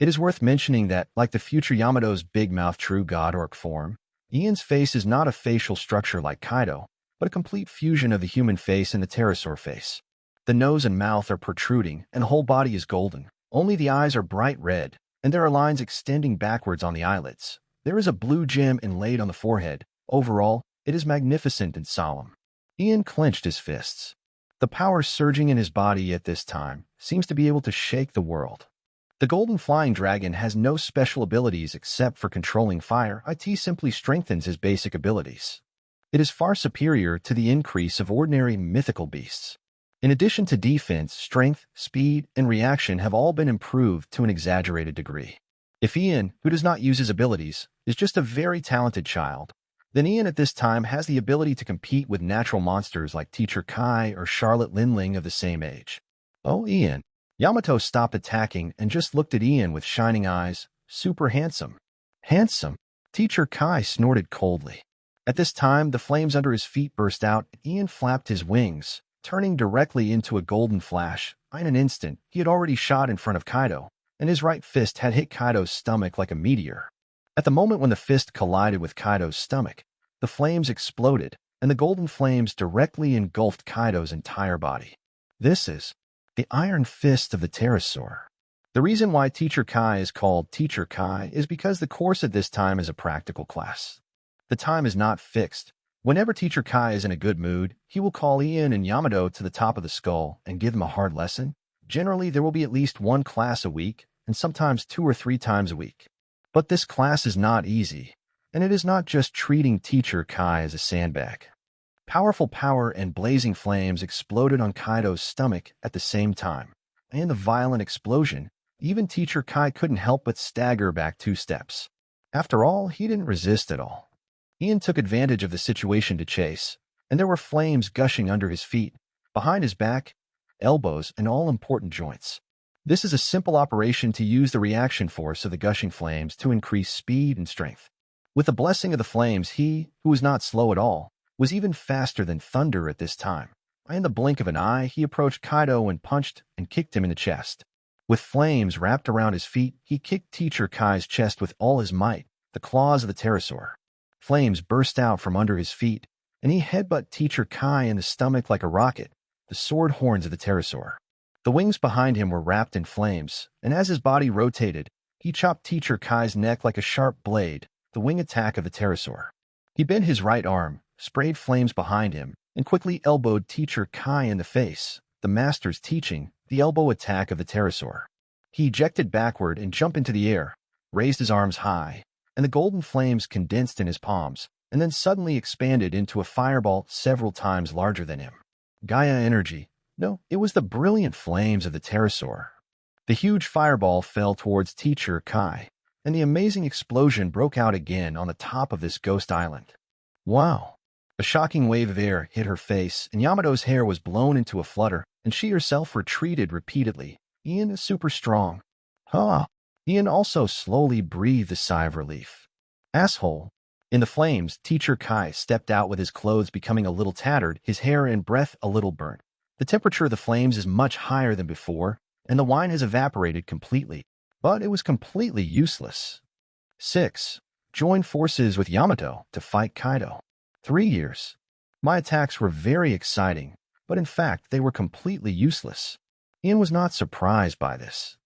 It is worth mentioning that, like the future Yamato's big-mouthed true god orc form, Ian's face is not a facial structure like Kaido, but a complete fusion of the human face and the pterosaur face. The nose and mouth are protruding, and the whole body is golden. Only the eyes are bright red, and there are lines extending backwards on the eyelids. There is a blue gem inlaid on the forehead. Overall, it is magnificent and solemn. Ian clenched his fists. The power surging in his body at this time seems to be able to shake the world. The golden flying dragon has no special abilities except for controlling fire. It simply strengthens his basic abilities. It is far superior to the increase of ordinary mythical beasts. In addition to defense, strength, speed, and reaction have all been improved to an exaggerated degree. If Ian, who does not use his abilities, is just a very talented child, then Ian at this time has the ability to compete with natural monsters like Teacher Kai or Charlotte Linling of the same age. Oh, Ian. Yamato stopped attacking and just looked at Ian with shining eyes. Super handsome. Handsome? Teacher Kai snorted coldly. At this time, the flames under his feet burst out, and Ian flapped his wings, turning directly into a golden flash. In an instant, he had already shot in front of Kaido, and his right fist had hit Kaido's stomach like a meteor. At the moment when the fist collided with Kaido's stomach, the flames exploded, and the golden flames directly engulfed Kaido's entire body. This is the Iron Fist of the Pterosaur. The reason why Teacher Kai is called Teacher Kai is because the course at this time is a practical class. The time is not fixed. Whenever Teacher Kai is in a good mood, he will call Ian and Yamato to the top of the skull and give them a hard lesson. Generally, there will be at least one class a week, and sometimes 2 or 3 times a week. But this class is not easy, and it is not just treating Teacher Kai as a sandbag. Powerful power and blazing flames exploded on Kaido's stomach at the same time. In the violent explosion, even Teacher Kai couldn't help but stagger back 2 steps. After all, he didn't resist at all. Ian took advantage of the situation to chase, and there were flames gushing under his feet, behind his back, elbows, and all important joints. This is a simple operation to use the reaction force of the gushing flames to increase speed and strength. With the blessing of the flames, he, who was not slow at all, was even faster than thunder at this time. In the blink of an eye, he approached Kaido and punched and kicked him in the chest. With flames wrapped around his feet, he kicked Teacher Kai's chest with all his might, the claws of the pterosaur. Flames burst out from under his feet, and he headbutted Teacher Kai in the stomach like a rocket, the sword horns of the pterosaur. The wings behind him were wrapped in flames, and as his body rotated, he chopped Teacher Kai's neck like a sharp blade, the wing attack of the pterosaur. He bent his right arm, sprayed flames behind him, and quickly elbowed Teacher Kai in the face, the master's teaching, the elbow attack of the pterosaur. He ejected backward and jumped into the air, raised his arms high, and the golden flames condensed in his palms, and then suddenly expanded into a fireball several times larger than him. Gaia energy. No, it was the brilliant flames of the pterosaur. The huge fireball fell towards Teacher Kai, and the amazing explosion broke out again on the top of this ghost island. Wow! A shocking wave of air hit her face, and Yamato's hair was blown into a flutter, and she herself retreated repeatedly. Ian is super strong. Huh! Ian also slowly breathed a sigh of relief. Asshole! In the flames, Teacher Kai stepped out with his clothes becoming a little tattered, his hair and breath a little burnt. The temperature of the flames is much higher than before, and the wine has evaporated completely. But it was completely useless. 6. Join forces with Yamato to fight Kaido. 3 years. My attacks were very exciting, but in fact they were completely useless. Ian was not surprised by this.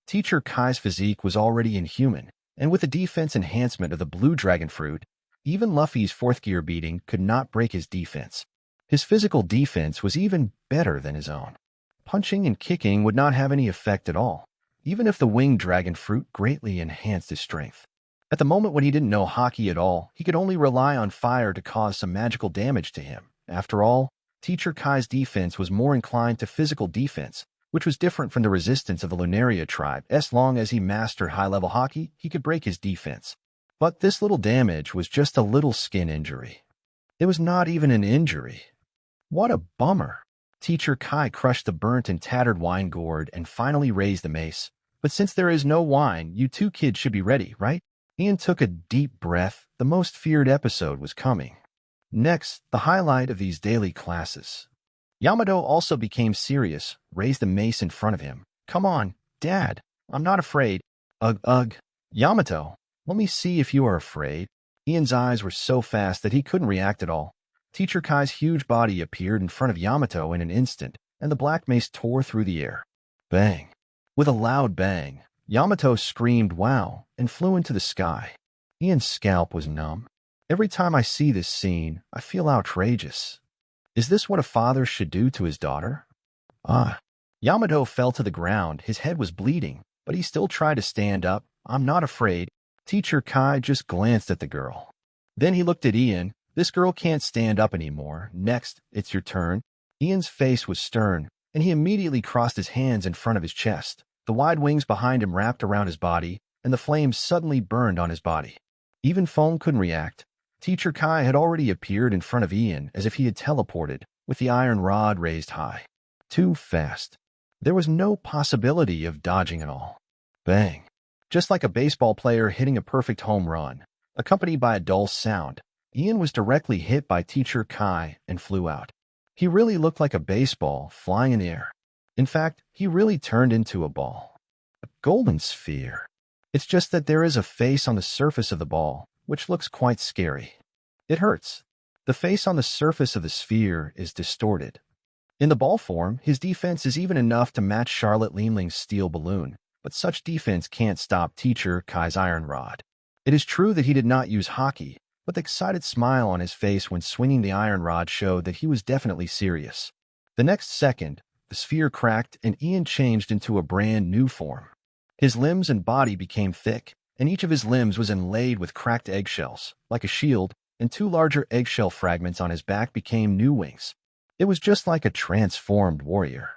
Teacher Kai's physique was already inhuman, and with the defense enhancement of the blue dragon fruit, even Luffy's 4th gear beating could not break his defense. His physical defense was even better than his own. Punching and kicking would not have any effect at all, even if the winged dragon fruit greatly enhanced his strength. At the moment when he didn't know hockey at all, he could only rely on fire to cause some magical damage to him. After all, Teacher Kai's defense was more inclined to physical defense, which was different from the resistance of the Lunaria tribe. As long as he mastered high-level hockey, he could break his defense. But this little damage was just a little skin injury. It was not even an injury. What a bummer. Teacher Kai crushed the burnt and tattered wine gourd and finally raised the mace. But since there is no wine, you 2 kids should be ready, right? Ian took a deep breath. The most feared episode was coming. Next, the highlight of these daily classes. Yamato also became serious, raised the mace in front of him. Come on, Dad. I'm not afraid. Ugh. Yamato, let me see if you are afraid. Ian's eyes were so fast that he couldn't react at all. Teacher Kai's huge body appeared in front of Yamato in an instant, and the black mace tore through the air. Bang. With a loud bang, Yamato screamed wow and flew into the sky. Ian's scalp was numb. Every time I see this scene, I feel outrageous. Is this what a father should do to his daughter? Yamato fell to the ground. His head was bleeding, but he still tried to stand up. I'm not afraid. Teacher Kai just glanced at the girl. Then he looked at Ian. This girl can't stand up anymore. Next, it's your turn. Ian's face was stern, and he immediately crossed his hands in front of his chest. The wide wings behind him wrapped around his body, and the flames suddenly burned on his body. Even foam couldn't react. Teacher Kai had already appeared in front of Ian as if he had teleported, with the iron rod raised high. Too fast. There was no possibility of dodging at all. Bang. Just like a baseball player hitting a perfect home run, accompanied by a dull sound, Ian was directly hit by Teacher Kai and flew out. He really looked like a baseball flying in the air. In fact, he really turned into a ball. A golden sphere. It's just that there is a face on the surface of the ball, which looks quite scary. It hurts. The face on the surface of the sphere is distorted. In the ball form, his defense is even enough to match Charlotte Leemling's steel balloon, but such defense can't stop Teacher Kai's iron rod. It is true that he did not use hockey, but the excited smile on his face when swinging the iron rod showed that he was definitely serious. The next second, the sphere cracked and Ian changed into a brand new form. His limbs and body became thick, and each of his limbs was inlaid with cracked eggshells, like a shield, and 2 larger eggshell fragments on his back became new wings. It was just like a transformed warrior.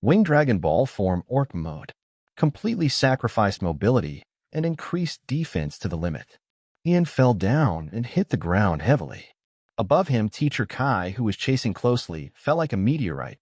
Wing Dragon Ball form Orc mode. Completely sacrificed mobility and increased defense to the limit. Ian fell down and hit the ground heavily. Above him, Teacher Kai, who was chasing closely, fell like a meteorite.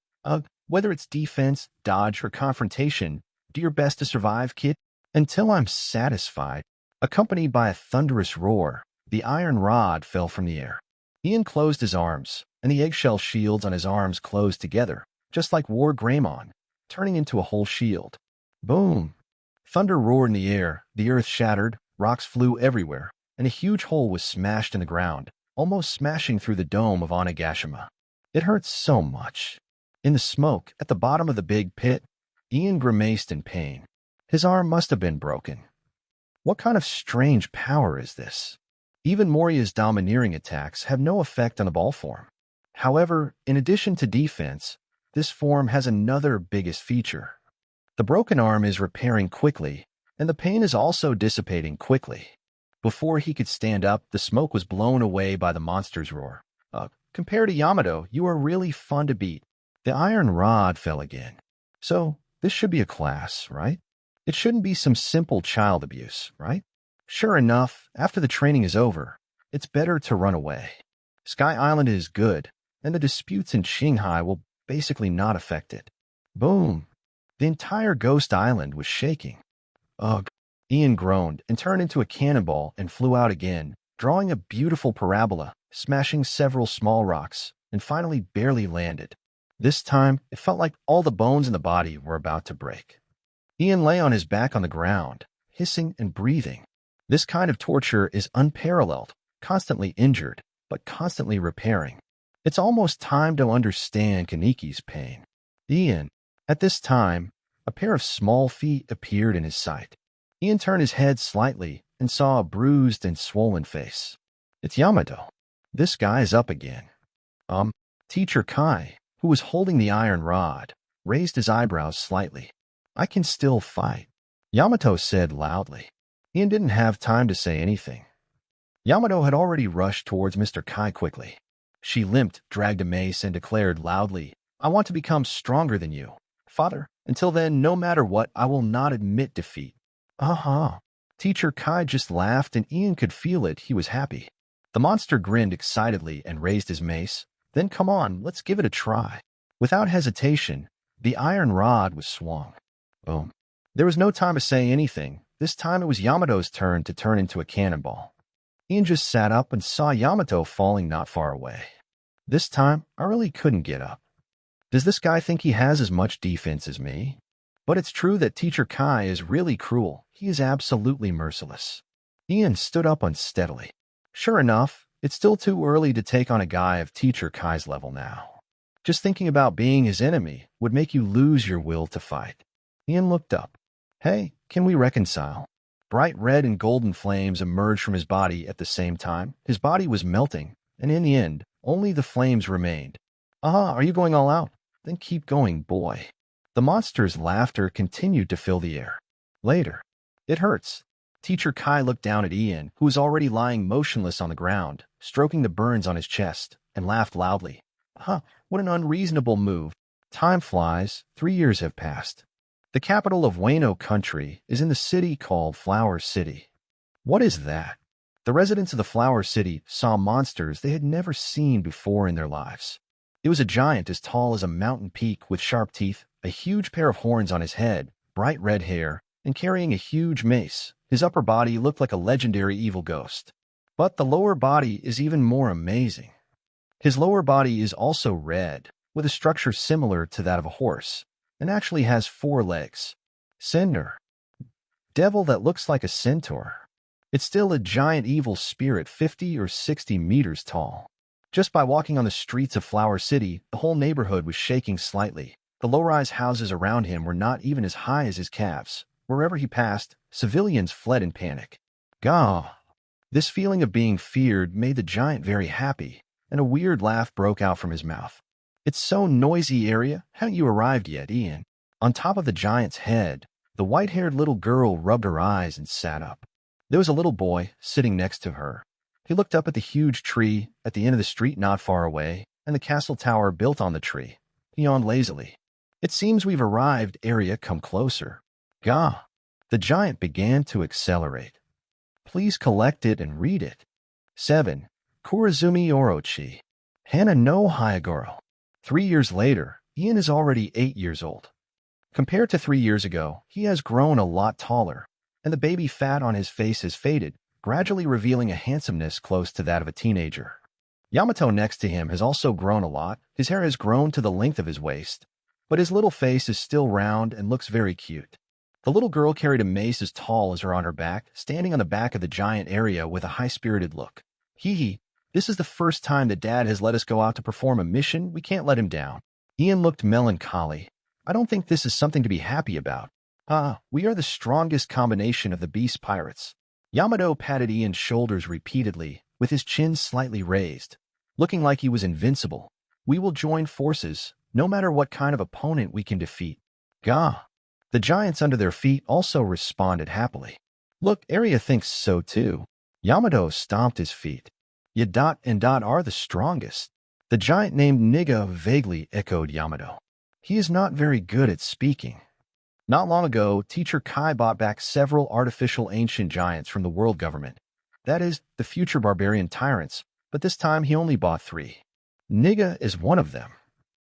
Whether it's defense, dodge, or confrontation, do your best to survive, kid. Until I'm satisfied. Accompanied by a thunderous roar, the iron rod fell from the air. Ian closed his arms, and the eggshell shields on his arms closed together, just like War Greymon, turning into a whole shield. Boom! Thunder roared in the air, the earth shattered, rocks flew everywhere, and a huge hole was smashed in the ground, almost smashing through the dome of Onigashima. It hurt so much. In the smoke, at the bottom of the big pit, Ian grimaced in pain. His arm must have been broken. What kind of strange power is this? Even Moria's domineering attacks have no effect on the ball form. However, in addition to defense, this form has another biggest feature. The broken arm is repairing quickly, and the pain is also dissipating quickly. Before he could stand up, the smoke was blown away by the monster's roar. Compared to Yamato, you are really fun to beat. The iron rod fell again. So, this should be a class, right? It shouldn't be some simple child abuse, right? Sure enough, after the training is over, it's better to run away. Sky Island is good, and the disputes in Shanghai will basically not affect it. Boom! The entire Ghost Island was shaking. Ugh! Ian groaned and turned into a cannonball and flew out again, drawing a beautiful parabola, smashing several small rocks, and finally barely landed. This time, it felt like all the bones in the body were about to break. Ian lay on his back on the ground, hissing and breathing. This kind of torture is unparalleled, constantly injured, but constantly repairing. It's almost time to understand Kaniki's pain. Ian. At this time, a pair of small feet appeared in his sight. Ian turned his head slightly and saw a bruised and swollen face. It's Yamato. This guy is up again. Teacher Kai, who was holding the iron rod, raised his eyebrows slightly. I can still fight, Yamato said loudly. Ian didn't have time to say anything. Yamato had already rushed towards Mr. Kai quickly. She limped, dragged a mace, and declared loudly, I want to become stronger than you. Father, until then, no matter what, I will not admit defeat. Teacher Kai just laughed, and Ian could feel it. He was happy. The monster grinned excitedly and raised his mace. Then come on, let's give it a try. Without hesitation, the iron rod was swung. Boom. There was no time to say anything. This time it was Yamato's turn to turn into a cannonball. Ian just sat up and saw Yamato falling not far away. This time, I really couldn't get up. Does this guy think he has as much defense as me? But it's true that Teacher Kai is really cruel. He is absolutely merciless. Ian stood up unsteadily. Sure enough, it's still too early to take on a guy of Teacher Kai's level now. Just thinking about being his enemy would make you lose your will to fight. Ian looked up. Hey, can we reconcile? Bright red and golden flames emerged from his body at the same time. His body was melting, and in the end, only the flames remained. Are you going all out? Then keep going, boy. The monster's laughter continued to fill the air. Later. It hurts. Teacher Kai looked down at Ian, who was already lying motionless on the ground, stroking the burns on his chest, and laughed loudly. What an unreasonable move. Time flies. 3 years have passed. The capital of Weno country is in the city called Flower City. What is that? The residents of the Flower City saw monsters they had never seen before in their lives. It was a giant as tall as a mountain peak with sharp teeth, a huge pair of horns on his head, bright red hair, and carrying a huge mace. His upper body looked like a legendary evil ghost. But the lower body is even more amazing. His lower body is also red, with a structure similar to that of a horse, and actually has 4 legs. Cinder. Devil that looks like a centaur. It's still a giant evil spirit 50 or 60 meters tall. Just by walking on the streets of Flower City, the whole neighborhood was shaking slightly. The low-rise houses around him were not even as high as his calves. Wherever he passed, civilians fled in panic. Gah! This feeling of being feared made the giant very happy, and a weird laugh broke out from his mouth. It's so noisy, area. Haven't you arrived yet, Ian? On top of the giant's head, the white-haired little girl rubbed her eyes and sat up. There was a little boy sitting next to her. He looked up at the huge tree at the end of the street not far away, and the castle tower built on the tree. He yawned lazily. It seems we've arrived, area. Come closer. Gah! The giant began to accelerate. Please collect it and read it. 7. Kurazumi Orochi. Hana no Hyagoro. 3 years later, Ian is already 8 years old. Compared to 3 years ago, he has grown a lot taller, and the baby fat on his face has faded, gradually revealing a handsomeness close to that of a teenager. Yamato next to him has also grown a lot. His hair has grown to the length of his waist, but his little face is still round and looks very cute. The little girl carried a mace as tall as her on her back, standing on the back of the giant area with a high-spirited look. Hee, this is the first time that Dad has let us go out to perform a mission. We can't let him down. Ian looked melancholy. I don't think this is something to be happy about. We are the strongest combination of the beast pirates. Yamato patted Ian's shoulders repeatedly, with his chin slightly raised, looking like he was invincible. We will join forces, no matter what kind of opponent we can defeat. Gah! The giants under their feet also responded happily. Look, Area thinks so too. Yamato stomped his feet. You are the strongest. The giant named Nika vaguely echoed Yamato. He is not very good at speaking. Not long ago, Teacher Kai bought back several artificial ancient giants from the world government. That is, the future barbarian tyrants, but this time he only bought 3. Nika is one of them.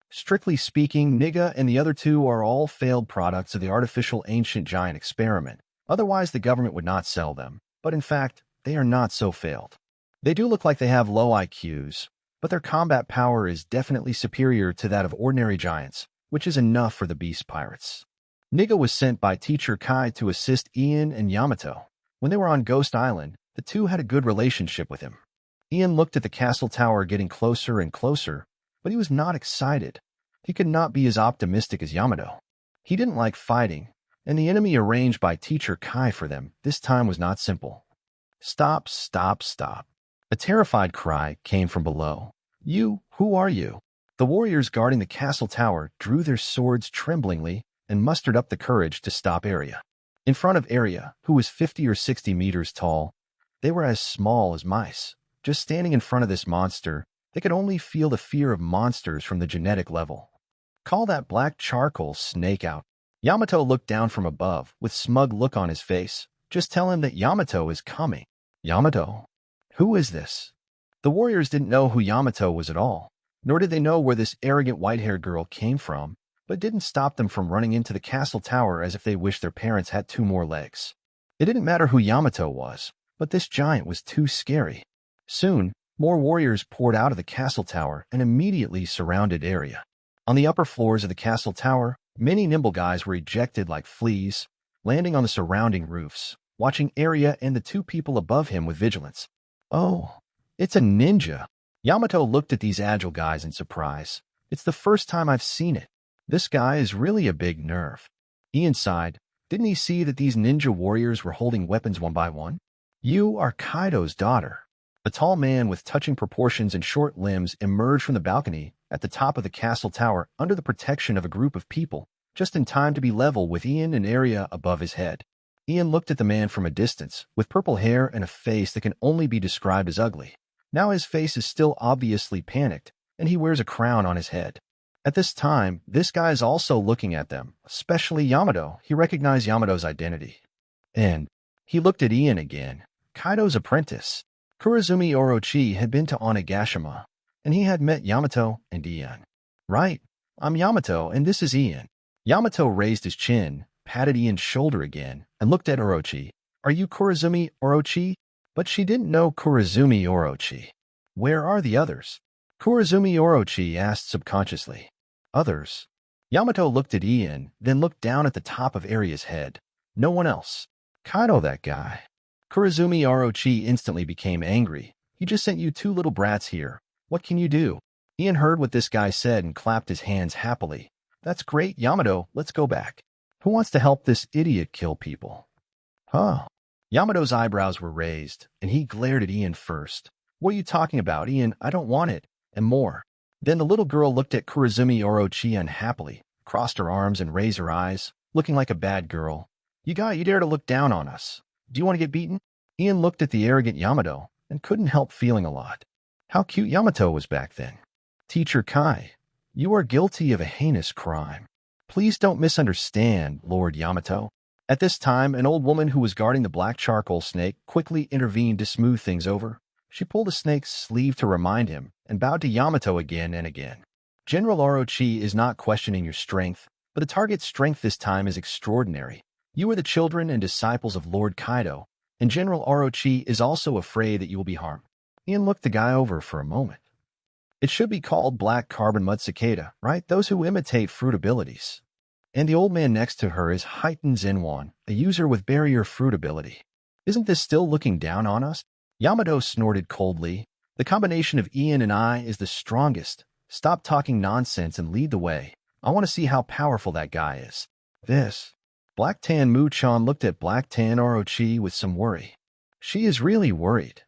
Strictly speaking, Nika and the other 2 are all failed products of the artificial ancient giant experiment. Otherwise, the government would not sell them. But in fact, they are not so failed. They do look like they have low IQs, but their combat power is definitely superior to that of ordinary giants, which is enough for the beast pirates. Nika was sent by Teacher Kai to assist Ian and Yamato. When they were on Ghost Island, the 2 had a good relationship with him. Ian looked at the castle tower getting closer and closer, but he was not excited. He could not be as optimistic as Yamato. He didn't like fighting, and the enemy arranged by Teacher Kai for them this time was not simple. Stop, stop, stop. A terrified cry came from below. Who are you? The warriors guarding the castle tower drew their swords tremblingly and mustered up the courage to stop Area. In front of Area, who was 50 or 60 meters tall, they were as small as mice. Just standing in front of this monster, they could only feel the fear of monsters from the genetic level. Call that black charcoal snake out. Yamato looked down from above with smug look on his face. Just tell him that Yamato is coming. Yamato? Who is this? The warriors didn't know who Yamato was at all, nor did they know where this arrogant white-haired girl came from, but didn't stop them from running into the castle tower as if they wished their parents had 2 more legs. It didn't matter who Yamato was, but this giant was too scary. Soon, more warriors poured out of the castle tower and immediately surrounded Area. On the upper floors of the castle tower, many nimble guys were ejected like fleas, landing on the surrounding roofs, watching Area and the 2 people above him with vigilance. Oh, it's a ninja. Yamato looked at these agile guys in surprise. It's the first time I've seen it. This guy is really a big nerve. Ian sighed. Didn't he see that these ninja warriors were holding weapons one by one? You are Kaido's daughter. A tall man with touching proportions and short limbs emerged from the balcony at the top of the castle tower under the protection of a group of people, just in time to be level with Ian and Area above his head. Ian looked at the man from a distance, with purple hair and a face that can only be described as ugly. Now his face is still obviously panicked, and he wears a crown on his head. At this time, this guy is also looking at them, especially Yamato. He recognized Yamato's identity. And he looked at Ian again. Kaido's apprentice. Kurazumi Orochi had been to Onigashima, and he had met Yamato and Ian. Right, I'm Yamato, and this is Ian. Yamato raised his chin, patted Ian's shoulder again, and looked at Orochi. Are you Kurazumi Orochi? But she didn't know Kurazumi Orochi. Where are the others? Kurazumi Orochi asked subconsciously. Others? Yamato looked at Ian, then looked down at the top of Aria's head. No one else. Kaido, that guy. Kurazumi Orochi instantly became angry. He just sent you two little brats here. What can you do? Ian heard what this guy said and clapped his hands happily. That's great, Yamato. Let's go back. Who wants to help this idiot kill people? Huh? Yamato's eyebrows were raised, and he glared at Ian first. What are you talking about, Ian? I don't want it. And more. Then the little girl looked at Kurazumi Orochi unhappily, crossed her arms and raised her eyes, looking like a bad girl. You dare to look down on us. Do you want to get beaten? Ian looked at the arrogant Yamato and couldn't help feeling a lot. How cute Yamato was back then. Teacher Kai, you are guilty of a heinous crime. Please don't misunderstand, Lord Yamato. At this time, an old woman who was guarding the black charcoal snake quickly intervened to smooth things over. She pulled the snake's sleeve to remind him and bowed to Yamato again and again. General Orochi is not questioning your strength, but the target's strength this time is extraordinary. You are the children and disciples of Lord Kaido, and General Orochi is also afraid that you will be harmed. Ian looked the guy over for a moment. It should be called black carbon mud cicada, right? Those who imitate fruit abilities. And the old man next to her is Heighten Zenwan, a user with barrier fruit ability. Isn't this still looking down on us? Yamato snorted coldly. The combination of Ian and I is the strongest. Stop talking nonsense and lead the way. I want to see how powerful that guy is. This. Black Tan Mu-chan looked at Black Tan Orochi with some worry. She is really worried.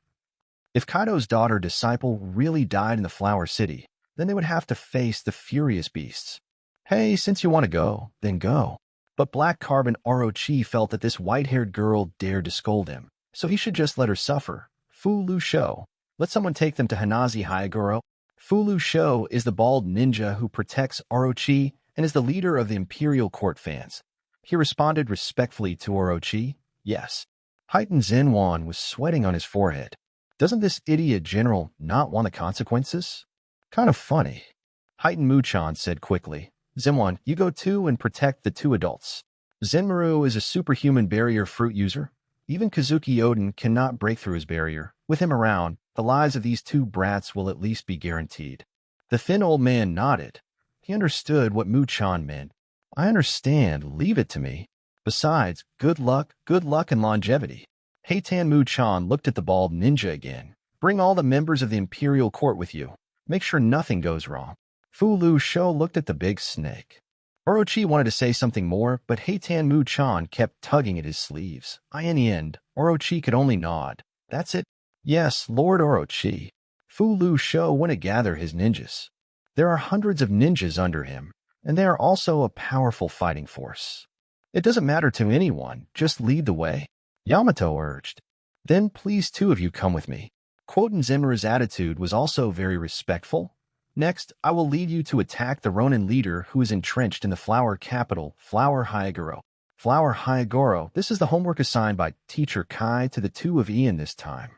If Kaido's daughter disciple really died in the Flower City, then they would have to face the furious beasts. Hey, since you want to go, then go. But Black Carbon Orochi felt that this white-haired girl dared to scold him, so he should just let her suffer. Fu Lu Shou. Let someone take them to Hanazi Hyagoro. Fu Lu Shou is the bald ninja who protects Orochi and is the leader of the Imperial Court fans. He responded respectfully to Orochi. Yes. Heighten Zenwan was sweating on his forehead. Doesn't this idiot general not want the consequences? Kind of funny. Heighten Mu-chan said quickly. Zenwan, you go too and protect the two adults. Zenmaru is a superhuman barrier fruit user. Even Kazuki Odin cannot break through his barrier. With him around, the lives of these two brats will at least be guaranteed. The thin old man nodded. He understood what Mu-chan meant. I understand. Leave it to me. Besides, good luck and longevity. Heitan Mu-chan looked at the bald ninja again. Bring all the members of the Imperial Court with you. Make sure nothing goes wrong. Fu Lu Shou looked at the big snake. Orochi wanted to say something more, but Heitan Mu-chan kept tugging at his sleeves. In the end, Orochi could only nod. That's it? Yes, Lord Orochi. Fu Lu Shou went to gather his ninjas. There are hundreds of ninjas under him, and they are also a powerful fighting force. It doesn't matter to anyone, just lead the way. Yamato urged. Then please two of you come with me. Quoten Zenmaru's attitude was also very respectful. Next, I will lead you to attack the Ronin leader who is entrenched in the flower capital, Flower Hyagoro. Flower Hyagoro, this is the homework assigned by Teacher Kai to the two of Ian this time.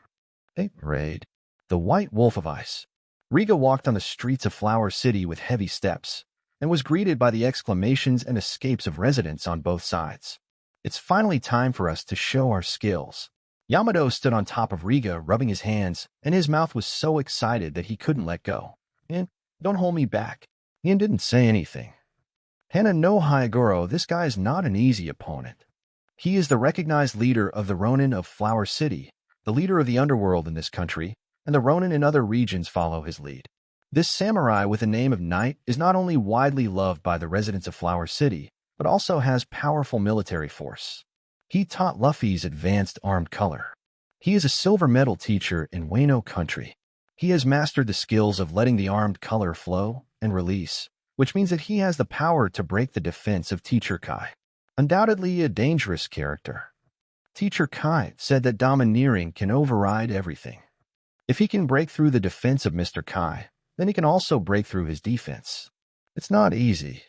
Hey, raid. The White Wolf of Ice. Riga walked on the streets of Flower City with heavy steps, and was greeted by the exclamations and escapes of residents on both sides. It's finally time for us to show our skills. Yamato stood on top of Riga, rubbing his hands, and his mouth was so excited that he couldn't let go. And don't hold me back. Ian didn't say anything. Hana no Hyagoro, this guy is not an easy opponent. He is the recognized leader of the Ronin of Flower City, the leader of the underworld in this country, and the Ronin in other regions follow his lead. This samurai with the name of Knight is not only widely loved by the residents of Flower City, but also has powerful military force. He taught Luffy's advanced armed color. He is a silver medal teacher in Weno country. He has mastered the skills of letting the armed color flow and release, which means that he has the power to break the defense of Teacher Kai. Undoubtedly a dangerous character. Teacher Kai said that domineering can override everything. If he can break through the defense of Mr. Kai, then he can also break through his defense. It's not easy.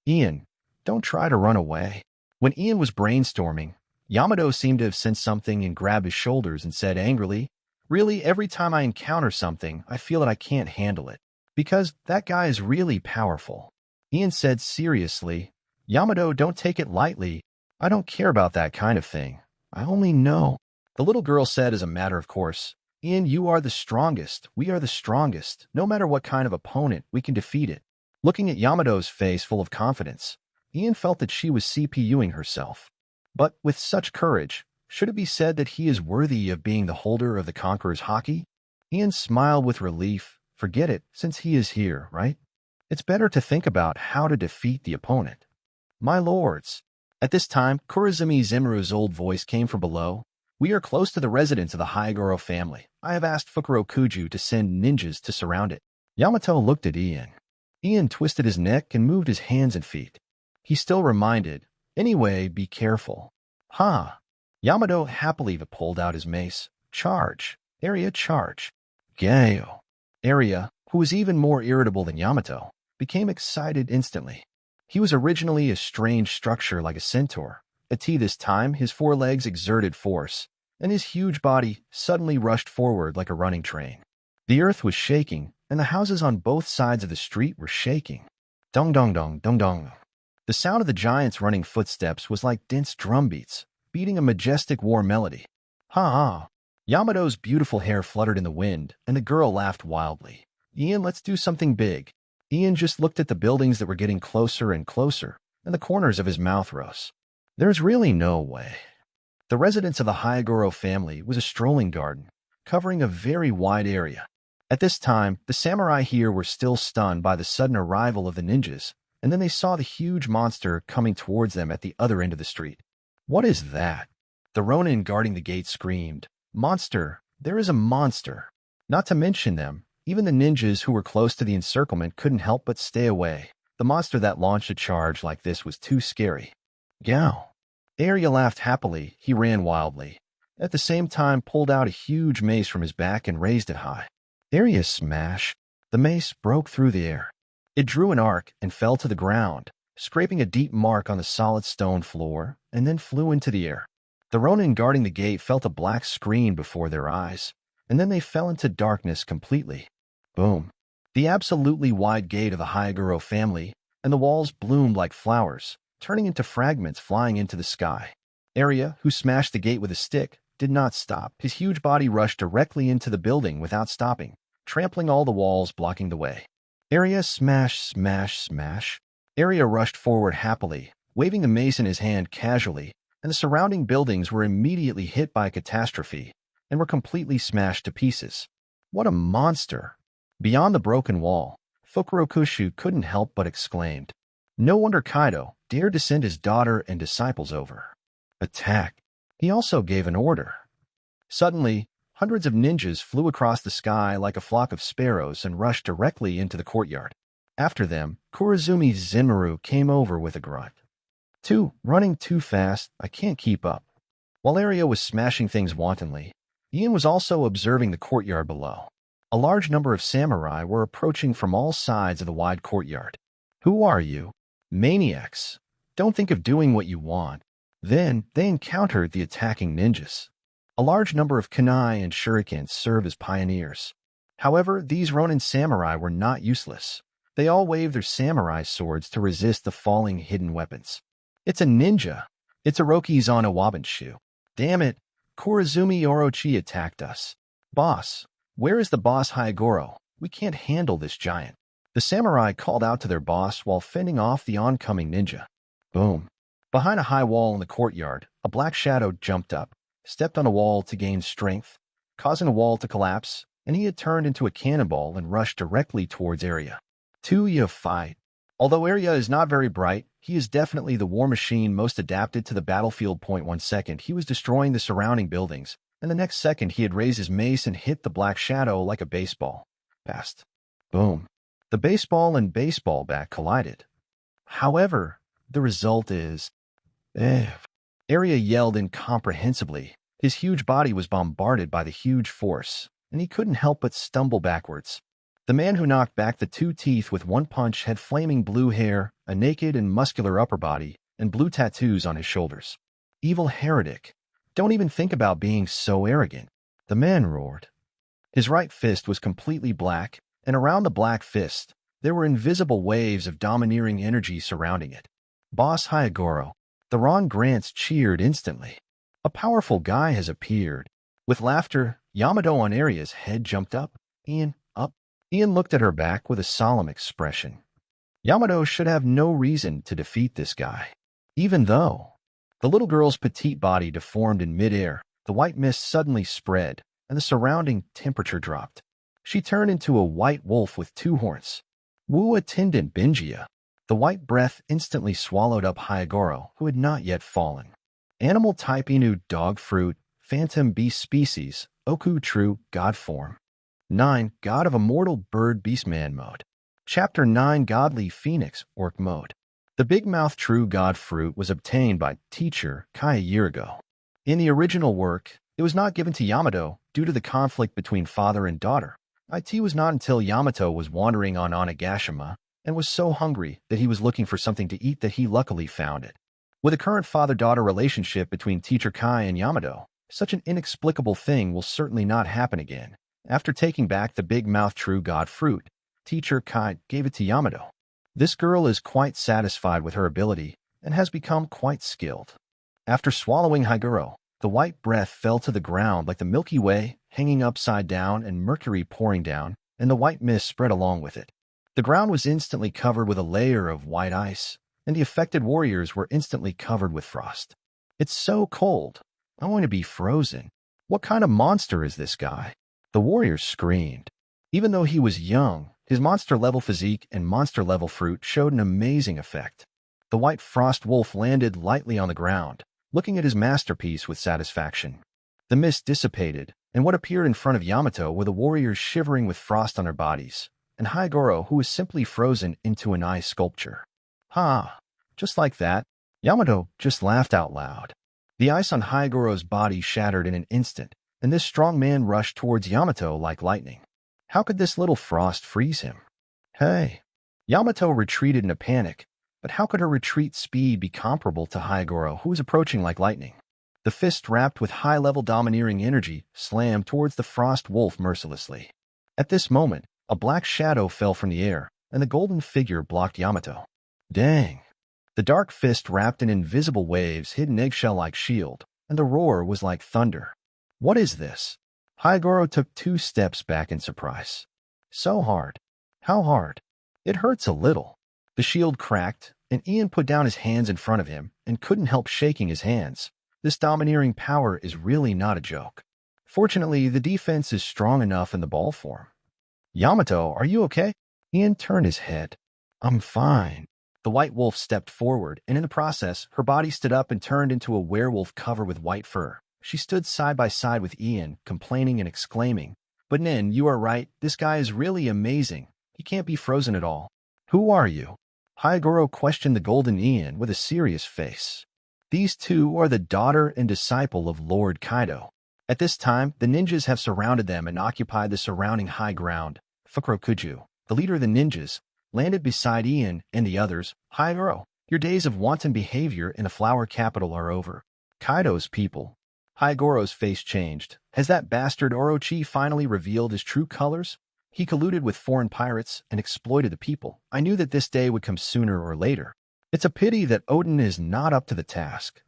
Ian, don't try to run away. When Ian was brainstorming, Yamato seemed to have sensed something and grabbed his shoulders and said angrily, "Really, every time I encounter something, I feel that I can't handle it. Because that guy is really powerful." Ian said seriously, "Yamato, don't take it lightly. I don't care about that kind of thing. I only know." The little girl said as a matter of course, "Ian, you are the strongest. We are the strongest. No matter what kind of opponent, we can defeat it." Looking at Yamato's face full of confidence, Ian felt that she was CPUing herself. But with such courage, should it be said that he is worthy of being the holder of the Conqueror's haki? Ian smiled with relief. Forget it, since he is here, right? It's better to think about how to defeat the opponent. "My lords." At this time, Kurazumi Zimiru's old voice came from below. "We are close to the residence of the Hyagoro family. I have asked Fukurokuju to send ninjas to surround it." Yamato looked at Ian. Ian twisted his neck and moved his hands and feet. He still reminded, "Anyway, be careful." "Huh." Yamato happily pulled out his mace. "Charge. Area, charge." Gaio. Area, who was even more irritable than Yamato, became excited instantly. He was originally a strange structure like a centaur. At this time, his forelegs exerted force, and his huge body suddenly rushed forward like a running train. The earth was shaking, and the houses on both sides of the street were shaking. Dong dong dong dong dong. The sound of the giant's running footsteps was like dense drum beats, beating a majestic war melody. Ha! Yamato's beautiful hair fluttered in the wind, and the girl laughed wildly. "Ian, let's do something big." Ian just looked at the buildings that were getting closer and closer, and the corners of his mouth rose. There's really no way. The residence of the Hyagoro family was a strolling garden, covering a very wide area. At this time, the samurai here were still stunned by the sudden arrival of the ninjas, and then they saw the huge monster coming towards them at the other end of the street. "What is that?" The Ronin guarding the gate screamed, "Monster! There is a monster!" Not to mention them, even the ninjas who were close to the encirclement couldn't help but stay away. The monster that launched a charge like this was too scary. Gao. Arya laughed happily. He ran wildly. At the same time, pulled out a huge mace from his back and raised it high. Arya smash. The mace broke through the air. It drew an arc and fell to the ground, scraping a deep mark on the solid stone floor, and then flew into the air. The Ronin guarding the gate felt a black screen before their eyes, and then they fell into darkness completely. Boom. The absolutely wide gate of the Hyagoro family, and the walls bloomed like flowers, turning into fragments flying into the sky. Arya, who smashed the gate with a stick, did not stop. His huge body rushed directly into the building without stopping, trampling all the walls blocking the way. Arya smash, smash, smash. Arya rushed forward happily, waving the mace in his hand casually, and the surrounding buildings were immediately hit by a catastrophe and were completely smashed to pieces. What a monster! Beyond the broken wall, Fukurokushu couldn't help but exclaimed. No wonder Kaido dared to send his daughter and disciples over. Attack! He also gave an order. Suddenly, hundreds of ninjas flew across the sky like a flock of sparrows and rushed directly into the courtyard. After them, Kurazumi Zenmaru came over with a grunt. Running too fast, I can't keep up." While Arya was smashing things wantonly, Ian was also observing the courtyard below. A large number of samurai were approaching from all sides of the wide courtyard. "Who are you?" "Maniacs. Don't think of doing what you want." Then they encountered the attacking ninjas. A large number of kunai and shurikens served as pioneers. However, these Ronin samurai were not useless. They all waved their samurai swords to resist the falling hidden weapons. "It's a ninja. It's Orochi's on a Wabanshu. Damn it, Kurazumi Orochi attacked us. Boss, where is the boss Hyagoro? We can't handle this giant." The samurai called out to their boss while fending off the oncoming ninja. Boom. Behind a high wall in the courtyard, a black shadow jumped up, stepped on a wall to gain strength, causing the wall to collapse, and he had turned into a cannonball and rushed directly towards Arya. You fight. Although Arya is not very bright, he is definitely the war machine most adapted to the battlefield. 1 second, he was destroying the surrounding buildings, and the next second he had raised his mace and hit the black shadow like a baseball. Passed. Boom. The baseball and baseball bat collided. However, the result is... Arya yelled incomprehensibly. His huge body was bombarded by the huge force, and he couldn't help but stumble backwards. The man who knocked back the two teeth with one punch had flaming blue hair, a naked and muscular upper body, and blue tattoos on his shoulders. Evil heretic. Don't even think about being so arrogant. The man roared. His right fist was completely black, and around the black fist, there were invisible waves of domineering energy surrounding it. Boss Hyagoro. The Ron Grants cheered instantly. A powerful guy has appeared. With laughter, Yamato on Aria's head jumped up. Ian, up. Ian looked at her back with a solemn expression. Yamato should have no reason to defeat this guy. Even though the little girl's petite body deformed in midair, the white mist suddenly spread, and the surrounding temperature dropped. She turned into a white wolf with two horns. Wu attendant Binjia. The white breath instantly swallowed up Hyagoro, who had not yet fallen. Animal type Inu dog fruit, phantom beast species, Oku true god form. 9. God of immortal bird beast man mode. Chapter 9 Godly Phoenix Orc mode. The big mouth true god fruit was obtained by teacher Kai a year ago. In the original work, it was not given to Yamato due to the conflict between father and daughter. It was not until Yamato was wandering on Onigashima and was so hungry that he was looking for something to eat that he luckily found it. With a current father-daughter relationship between teacher Kai and Yamato, such an inexplicable thing will certainly not happen again. After taking back the big mouth true god fruit, teacher Kai gave it to Yamato. This girl is quite satisfied with her ability and has become quite skilled. After swallowing Hyagoro, the white breath fell to the ground like the Milky Way, hanging upside down and mercury pouring down, and the white mist spread along with it. The ground was instantly covered with a layer of white ice, and the affected warriors were instantly covered with frost. It's so cold. I'm going to be frozen. What kind of monster is this guy? The warriors screamed. Even though he was young, his monster-level physique and monster-level fruit showed an amazing effect. The white frost wolf landed lightly on the ground, looking at his masterpiece with satisfaction. The mist dissipated, and what appeared in front of Yamato were the warriors shivering with frost on their bodies, and Hyagoro, who was simply frozen into an ice sculpture. Ha! Just like that, Yamato just laughed out loud. The ice on Hyagoro's body shattered in an instant, and this strong man rushed towards Yamato like lightning. How could this little frost freeze him? Hey! Yamato retreated in a panic, but how could her retreat speed be comparable to Hyagoro, who was approaching like lightning? The fist wrapped with high-level domineering energy slammed towards the frost wolf mercilessly. At this moment, a black shadow fell from the air, and the golden figure blocked Yamato. Dang! The dark fist wrapped in invisible waves hid an eggshell-like shield, and the roar was like thunder. What is this? Hyagoro took 2 steps back in surprise. So hard. How hard? It hurts a little. The shield cracked, and Ian put down his hands in front of him and couldn't help shaking his hands. This domineering power is really not a joke. Fortunately, the defense is strong enough in the ball form. Yamato, are you okay? Ian turned his head. I'm fine. The white wolf stepped forward, and in the process, her body stood up and turned into a werewolf covered with white fur. She stood side by side with Ian, complaining and exclaiming, "But Nin, you are right. This guy is really amazing. He can't be frozen at all." Who are you? Hyagoro questioned the golden Ian with a serious face. These two are the daughter and disciple of Lord Kaido. At this time, the ninjas have surrounded them and occupied the surrounding high ground. Fukurokuju, the leader of the ninjas, landed beside Ian and the others. Hyagoro, your days of wanton behavior in the flower capital are over. Kaido's people. Hyagoro's face changed. Has that bastard Orochi finally revealed his true colors? He colluded with foreign pirates and exploited the people. I knew that this day would come sooner or later. It's a pity that Odin is not up to the task.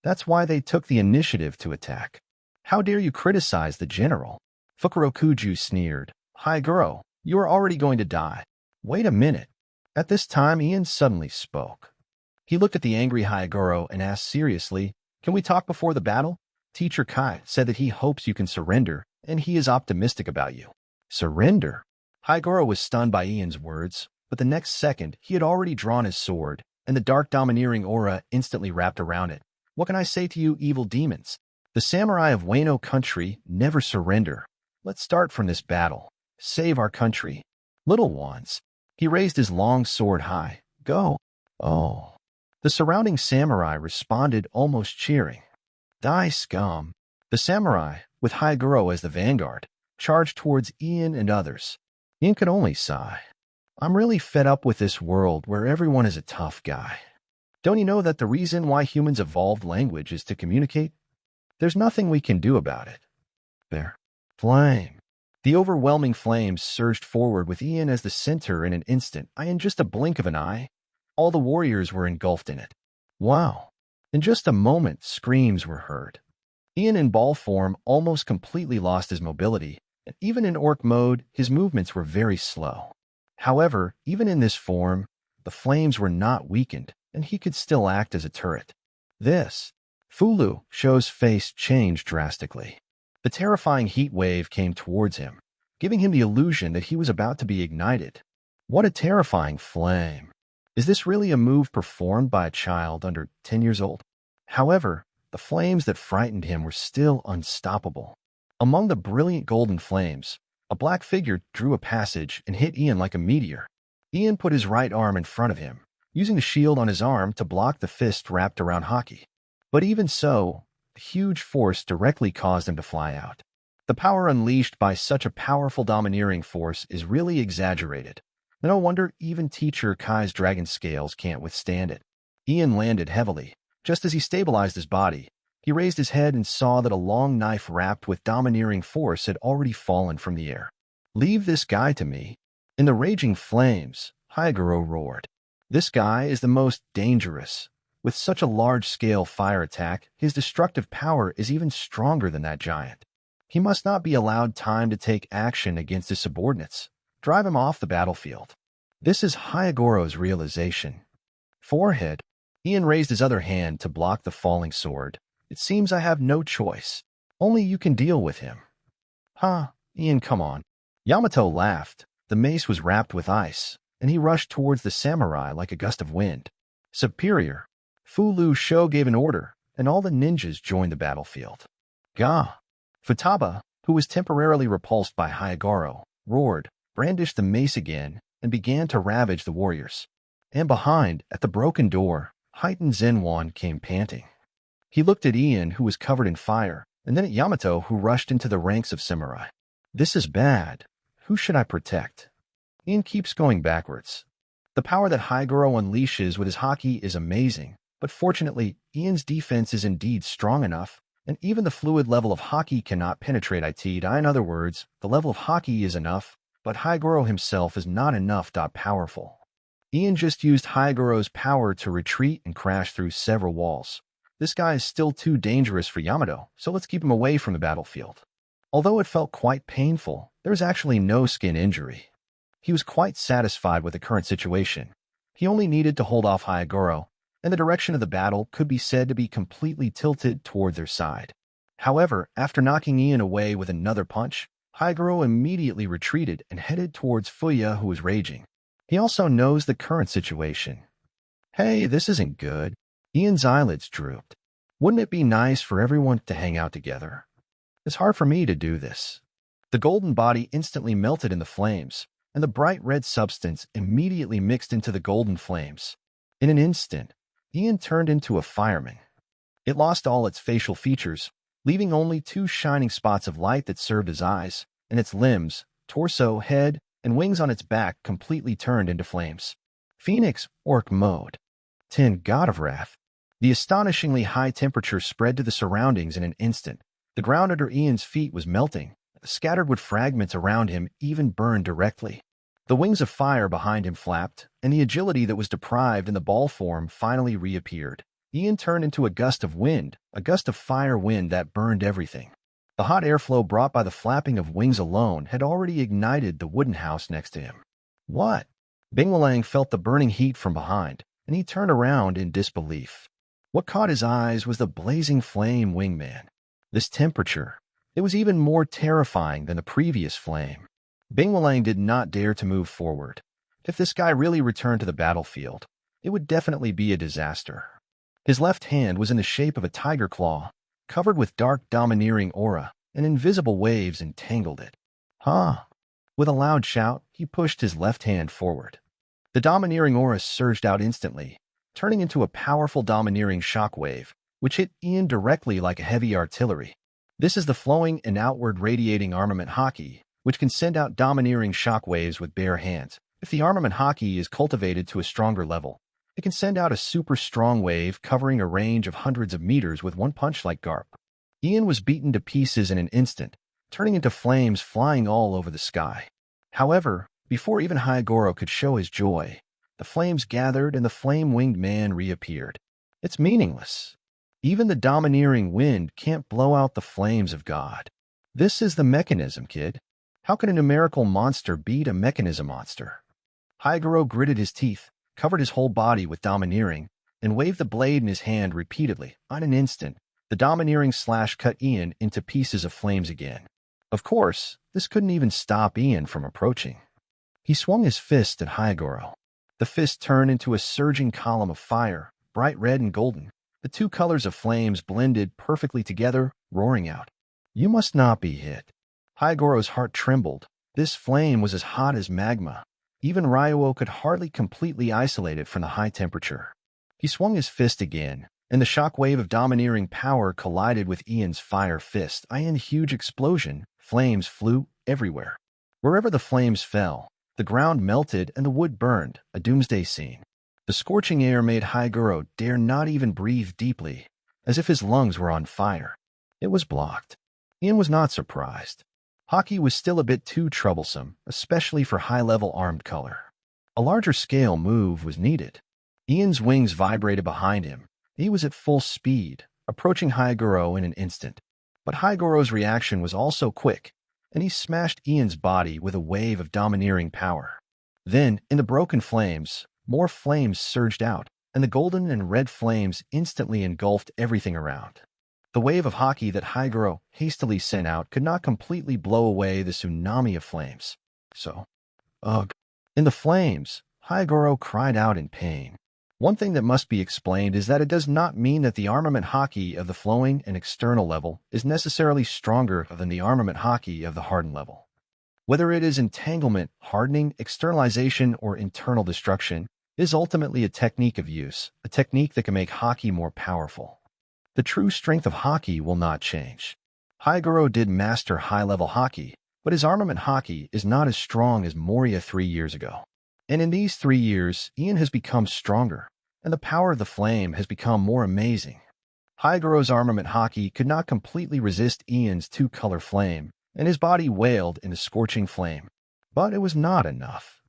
That's why they took the initiative to attack. How dare you criticize the general? Fukurokuju sneered. Hyagoro, you are already going to die. Wait a minute. At this time, Ian suddenly spoke. He looked at the angry Hyagoro and asked seriously, "Can we talk before the battle?" Teacher Kai said that he hopes you can surrender, and he is optimistic about you. Surrender? Hyagoro was stunned by Ian's words, but the next second he had already drawn his sword, and the dark domineering aura instantly wrapped around it. What can I say to you, evil demons? The samurai of Weno country never surrender. Let's start from this battle. Save our country. Little ones. He raised his long sword high. Go. Oh. The surrounding samurai responded, almost cheering. Die, scum. The samurai, with Hyagoro as the vanguard, charged towards Ian and others. Ian could only sigh. I'm really fed up with this world where everyone is a tough guy. Don't you know that the reason why humans evolved language is to communicate? There's nothing we can do about it. There. Flame. The overwhelming flames surged forward with Ian as the center in an instant. In just a blink of an eye, all the warriors were engulfed in it. Wow. In just a moment, screams were heard. Ian in ball form almost completely lost his mobility, and even in orc mode, his movements were very slow. However, even in this form, the flames were not weakened, and he could still act as a turret. Fulu Shou's face changed drastically. The terrifying heat wave came towards him, giving him the illusion that he was about to be ignited. What a terrifying flame! Is this really a move performed by a child under 10 years old? However, the flames that frightened him were still unstoppable. Among the brilliant golden flames, a black figure drew a passage and hit Ian like a meteor. Ian put his right arm in front of him, using the shield on his arm to block the fist wrapped around Haki. But even so, the huge force directly caused him to fly out. The power unleashed by such a powerful domineering force is really exaggerated. No wonder even teacher Kai's dragon scales can't withstand it. Ian landed heavily. Just as he stabilized his body, he raised his head and saw that a long knife wrapped with domineering force had already fallen from the air. "Leave this guy to me." In the raging flames, Hyagoro roared. "This guy is the most dangerous. With such a large-scale fire attack, his destructive power is even stronger than that giant. He must not be allowed time to take action against his subordinates. Drive him off the battlefield." This is Hyagoro's realization. Forehead. Ian raised his other hand to block the falling sword. "It seems I have no choice. Only you can deal with him." Ian, come on." Yamato laughed. The mace was wrapped with ice, and he rushed towards the samurai like a gust of wind. "Superior." Fulu Shou gave an order, and all the ninjas joined the battlefield. "Gah!" Futaba, who was temporarily repulsed by Hyagoro, roared, brandished the mace again, and began to ravage the warriors. And behind, at the broken door, heightened Zenwan came panting. He looked at Ian, who was covered in fire, and then at Yamato, who rushed into the ranks of samurai. "This is bad. Who should I protect?" Ian keeps going backwards. The power that Hyagoro unleashes with his Haki is amazing, but fortunately, Ian's defense is indeed strong enough, and even the fluid level of Haki cannot penetrate it. In other words, the level of Haki is enough, but Hyagoro himself is not enough. Powerful. Ian just used Hyagoro's power to retreat and crash through several walls. This guy is still too dangerous for Yamato, so let's keep him away from the battlefield. Although it felt quite painful, there was actually no skin injury. He was quite satisfied with the current situation. He only needed to hold off Hyagoro, and the direction of the battle could be said to be completely tilted toward their side. However, after knocking Ian away with another punch, Hyagoro immediately retreated and headed towards Fuya, who was raging. He also knows the current situation. "Hey, this isn't good." Ian's eyelids drooped. "Wouldn't it be nice for everyone to hang out together? It's hard for me to do this." The golden body instantly melted in the flames, and the bright red substance immediately mixed into the golden flames. In an instant, Ian turned into a fireman. It lost all its facial features, leaving only two shining spots of light that served as eyes, and its limbs, torso, head, and wings on its back completely turned into flames. Phoenix Orc Mode. 10 God of Wrath. The astonishingly high temperature spread to the surroundings in an instant. The ground under Ian's feet was melting. The scattered wood fragments around him even burned directly. The wings of fire behind him flapped, and the agility that was deprived in the ball form finally reappeared. Ian turned into a gust of wind, a gust of fire wind that burned everything. The hot airflow brought by the flapping of wings alone had already ignited the wooden house next to him. What? Bingwalang felt the burning heat from behind, and he turned around in disbelief. What caught his eyes was the blazing flame wingman. This temperature, it was even more terrifying than the previous flame. Bingwalang did not dare to move forward. If this guy really returned to the battlefield, it would definitely be a disaster. His left hand was in the shape of a tiger claw, covered with dark domineering aura, and invisible waves entangled it. With a loud shout, he pushed his left hand forward. The domineering aura surged out instantly, turning into a powerful domineering shockwave, which hit Ian directly like a heavy artillery. This is the flowing and outward radiating armament Haki, which can send out domineering shockwaves with bare hands. If the armament Haki is cultivated to a stronger level, It can send out a super strong wave covering a range of hundreds of meters with one punch like Garp. Ian was beaten to pieces in an instant, turning into flames flying all over the sky. However, before even Hyagoro could show his joy, the flames gathered and the flame-winged man reappeared. It's meaningless. Even the domineering wind can't blow out the flames of God. This is the mechanism, kid. How can a numerical monster beat a mechanism monster? Hyagoro gritted his teeth, covered his whole body with domineering, and waved the blade in his hand repeatedly. On an instant, the domineering slash cut Ian into pieces of flames again. Of course, this couldn't even stop Ian from approaching. He swung his fist at Hyagoro. The fist turned into a surging column of fire, bright red and golden. The two colors of flames blended perfectly together, roaring out. You must not be hit. Hyagoro's heart trembled. This flame was as hot as magma. Even Ryuo could hardly completely isolate it from the high temperature. He swung his fist again, and the shock wave of domineering power collided with Ian's fire fist. In a huge explosion, flames flew everywhere. Wherever the flames fell, the ground melted and the wood burned, a doomsday scene. The scorching air made Hyagoro dare not even breathe deeply, as if his lungs were on fire. It was blocked. Ian was not surprised. Haki was still a bit too troublesome, especially for high-level armed color. A larger-scale move was needed. Ian's wings vibrated behind him. He was at full speed, approaching Hyagoro in an instant. But Hyagoro's reaction was also quick, and he smashed Ian's body with a wave of domineering power. Then, in the broken flames, more flames surged out, and the golden and red flames instantly engulfed everything around. The wave of Haki that Hyagoro hastily sent out could not completely blow away the tsunami of flames. So, ugh. In the flames, Hyagoro cried out in pain. One thing that must be explained is that it does not mean that the armament Haki of the flowing and external level is necessarily stronger than the armament Haki of the hardened level. Whether it is entanglement, hardening, externalization, or internal destruction, is ultimately a technique of use, a technique that can make Haki more powerful. The true strength of Haki will not change. Hyagoro did master high-level Haki, but his armament Haki is not as strong as Moria 3 years ago. And in these 3 years, Ian has become stronger, and the power of the flame has become more amazing. Hyagoro's armament Haki could not completely resist Ian's two-color flame, and his body wailed in the scorching flame. But it was not enough.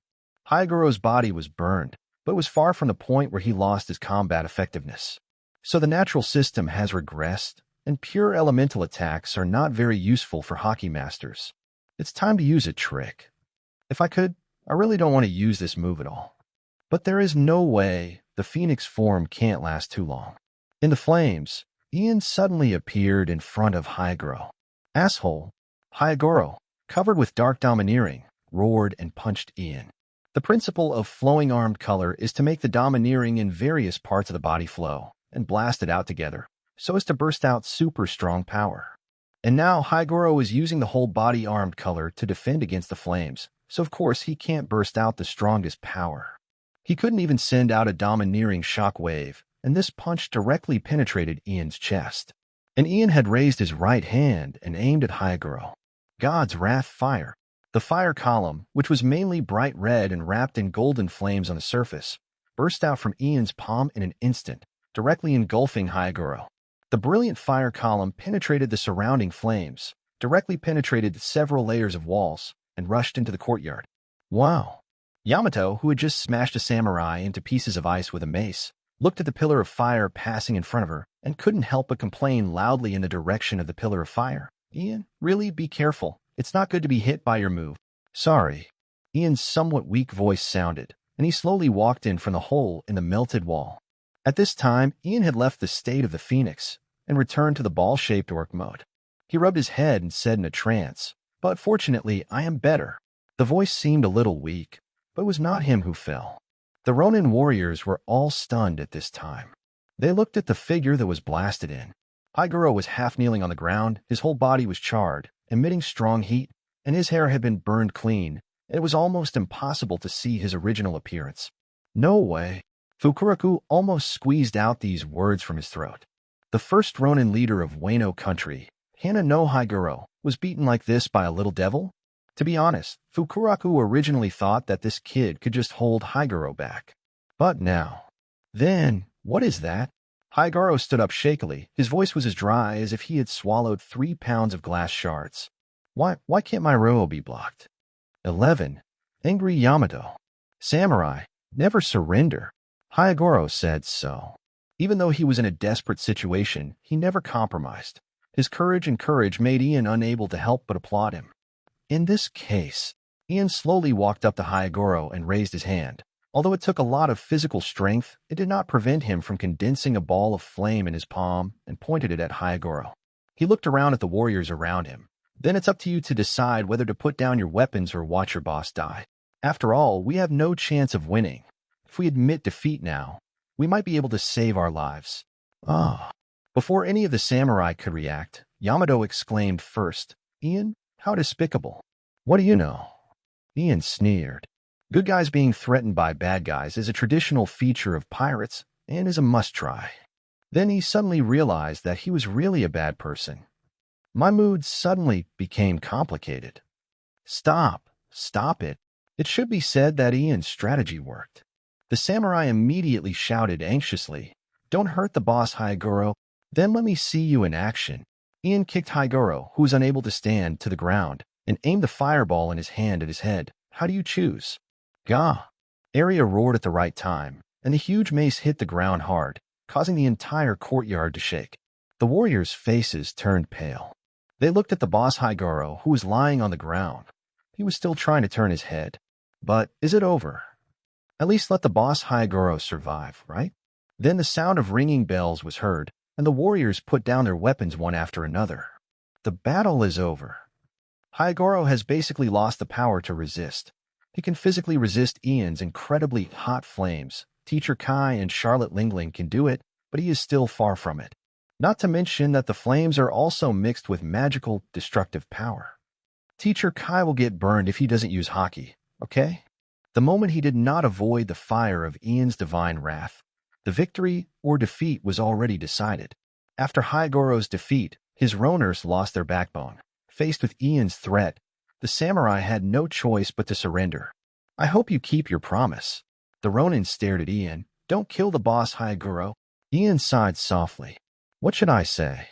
Hyagoro's body was burned, but was far from the point where he lost his combat effectiveness. So the natural system has regressed, and pure elemental attacks are not very useful for Haki masters. It's time to use a trick. If I could, I really don't want to use this move at all. But there is no way. The phoenix form can't last too long. In the flames, Ian suddenly appeared in front of Hyagoro. Asshole! Hyagoro, covered with dark domineering, roared and punched Ian. The principle of flowing armed color is to make the domineering in various parts of the body flow and blast it out together, so as to burst out super strong power. And now Hyagoro is using the whole body armed color to defend against the flames, so of course he can't burst out the strongest power. He couldn't even send out a domineering shock wave, and this punch directly penetrated Ian's chest. And Ian had raised his right hand and aimed at Hyagoro. God's wrath fire. The fire column, which was mainly bright red and wrapped in golden flames on the surface, burst out from Ian's palm in an instant, directly engulfing Hyagoro. The brilliant fire column penetrated the surrounding flames, directly penetrated several layers of walls, and rushed into the courtyard. Wow! Yamato, who had just smashed a samurai into pieces of ice with a mace, looked at the pillar of fire passing in front of her and couldn't help but complain loudly in the direction of the pillar of fire. Ian, really be careful. It's not good to be hit by your move. Sorry. Ian's somewhat weak voice sounded, and he slowly walked in from the hole in the melted wall. At this time, Ian had left the state of the phoenix and returned to the ball-shaped orc mode. He rubbed his head and said in a trance, "But fortunately, I am better." The voice seemed a little weak, but it was not him who fell. The Ronin warriors were all stunned at this time. They looked at the figure that was blasted in. Hyagoro was half kneeling on the ground, his whole body was charred, emitting strong heat, and his hair had been burned clean, and it was almost impossible to see his original appearance. No way. Fukuraku almost squeezed out these words from his throat. The first Ronin leader of Weno country, Hana no Hyagoro, was beaten like this by a little devil? To be honest, Fukuraku originally thought that this kid could just hold Hyagoro back. But now, Then, what is that? Hyagoro stood up shakily. His voice was as dry as if he had swallowed 3 pounds of glass shards. Why can't my row be blocked? 11. Angry Yamato. Samurai, never surrender. Hyagoro said so. Even though he was in a desperate situation, he never compromised. His courage and courage made Ian unable to help but applaud him. In this case, Ian slowly walked up to Hyagoro and raised his hand. Although it took a lot of physical strength, it did not prevent him from condensing a ball of flame in his palm and pointed it at Hyagoro. He looked around at the warriors around him. Then it's up to you to decide whether to put down your weapons or watch your boss die. After all, we have no chance of winning. If we admit defeat now, we might be able to save our lives. Ah. Before any of the samurai could react, Yamato exclaimed first, Ian, how despicable. What do you know? Ian sneered. Good guys being threatened by bad guys is a traditional feature of pirates and is a must-try. Then he suddenly realized that he was really a bad person. My mood suddenly became complicated. Stop it. It should be said that Ian's strategy worked. The samurai immediately shouted anxiously, Don't hurt the boss, Hyagoro. Then let me see you in action. Ian kicked Hyagoro, who was unable to stand, to the ground, and aimed the fireball in his hand at his head. How do you choose? Gah! Arya roared at the right time, and the huge mace hit the ground hard, causing the entire courtyard to shake. The warriors' faces turned pale. They looked at the boss Hyagoro, who was lying on the ground. He was still trying to turn his head. But is it over? At least let the boss Hyagoro survive, right? Then the sound of ringing bells was heard, and the warriors put down their weapons one after another. The battle is over. Hyagoro has basically lost the power to resist. He can physically resist Ian's incredibly hot flames. Teacher Kai and Charlotte Lingling can do it, but he is still far from it. Not to mention that the flames are also mixed with magical, destructive power. Teacher Kai will get burned if he doesn't use haki, okay? The moment he did not avoid the fire of Ian's divine wrath, the victory or defeat was already decided. After Hyagoro's defeat, his Roners lost their backbone. Faced with Ian's threat, the samurai had no choice but to surrender. I hope you keep your promise. The Ronin stared at Ian. Don't kill the boss, Hyagoro. Ian sighed softly. What should I say?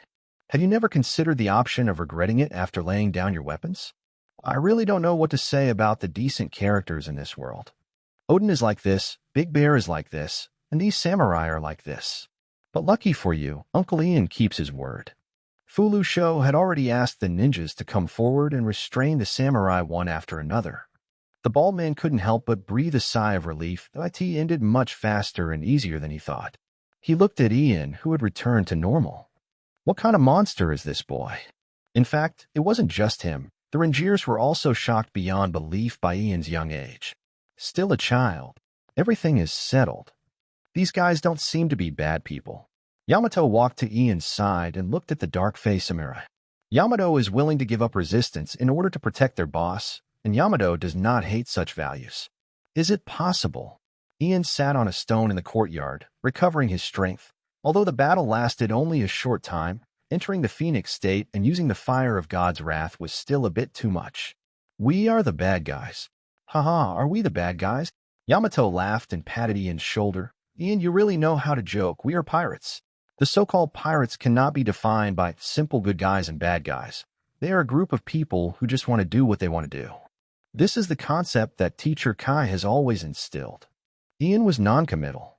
Have you never considered the option of regretting it after laying down your weapons? I really don't know what to say about the decent characters in this world. Odin is like this, Big Bear is like this, and these samurai are like this. But lucky for you, Uncle Ian keeps his word. Fulu Sho had already asked the ninjas to come forward and restrain the samurai one after another. The bald man couldn't help but breathe a sigh of relief. The IT ended much faster and easier than he thought. He looked at Ian, who had returned to normal. What kind of monster is this boy? In fact, it wasn't just him. The Rangiers were also shocked beyond belief by Ian's young age. Still a child. Everything is settled. These guys don't seem to be bad people. Yamato walked to Ian's side and looked at the dark-faced samurai. Yamato is willing to give up resistance in order to protect their boss, and Yamato does not hate such values. Is it possible? Ian sat on a stone in the courtyard, recovering his strength. Although the battle lasted only a short time, entering the Phoenix state and using the fire of God's wrath was still a bit too much. We are the bad guys. Haha, are we the bad guys? Yamato laughed and patted Ian's shoulder. Ian, you really know how to joke. We are pirates. The so-called pirates cannot be defined by simple good guys and bad guys. They are a group of people who just want to do what they want to do. This is the concept that Teacher Kai has always instilled. Ian was non-committal.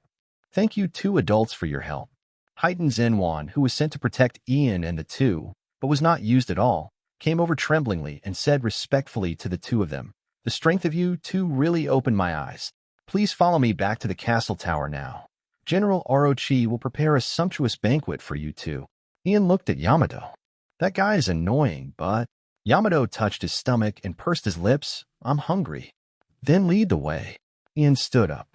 Thank you two adults for your help. Heightened Zenwan, who was sent to protect Ian and the two, but was not used at all, came over tremblingly and said respectfully to the two of them, The strength of you two really opened my eyes. Please follow me back to the castle tower now. General Orochi will prepare a sumptuous banquet for you two. Ian looked at Yamato. That guy is annoying, but... Yamato touched his stomach and pursed his lips. I'm hungry. Then lead the way. Ian stood up.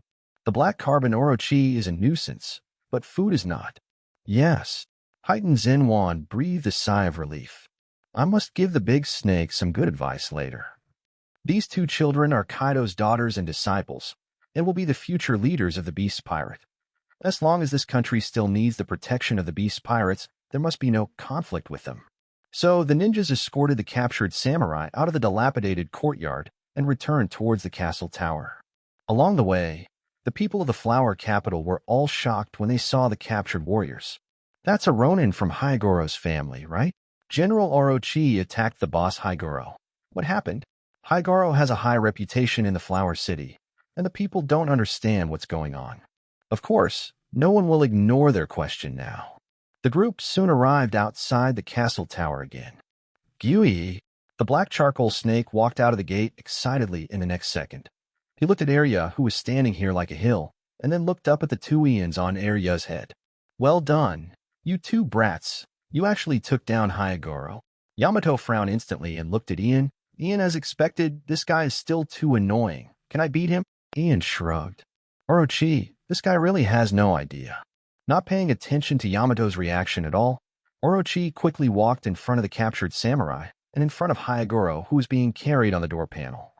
The black carbon Orochi is a nuisance, but food is not. Yes. Heightened Zenwan breathed a sigh of relief. I must give the big snake some good advice later. These two children are Kaido's daughters and disciples, and will be the future leaders of the Beast Pirate. As long as this country still needs the protection of the Beast Pirates, there must be no conflict with them. So the ninjas escorted the captured samurai out of the dilapidated courtyard and returned towards the castle tower. Along the way, The people of the flower capital were all shocked when they saw the captured warriors. That's a Ronin from Hyagoro's family, right? General Orochi attacked the boss Hyagoro. What happened? Hyagoro has a high reputation in the flower city, and the people don't understand what's going on. Of course, no one will ignore their question now. The group soon arrived outside the castle tower again. Gyui, the black charcoal snake, walked out of the gate excitedly in the next second. He looked at Arya, who was standing here like a hill, and then looked up at the two Ians on Arya's head. Well done, you two brats. You actually took down Hyagoro. Yamato frowned instantly and looked at Ian. Ian, as expected, this guy is still too annoying. Can I beat him? Ian shrugged. Orochi, this guy really has no idea. Not paying attention to Yamato's reaction at all, Orochi quickly walked in front of the captured samurai and in front of Hyagoro, who was being carried on the door panel.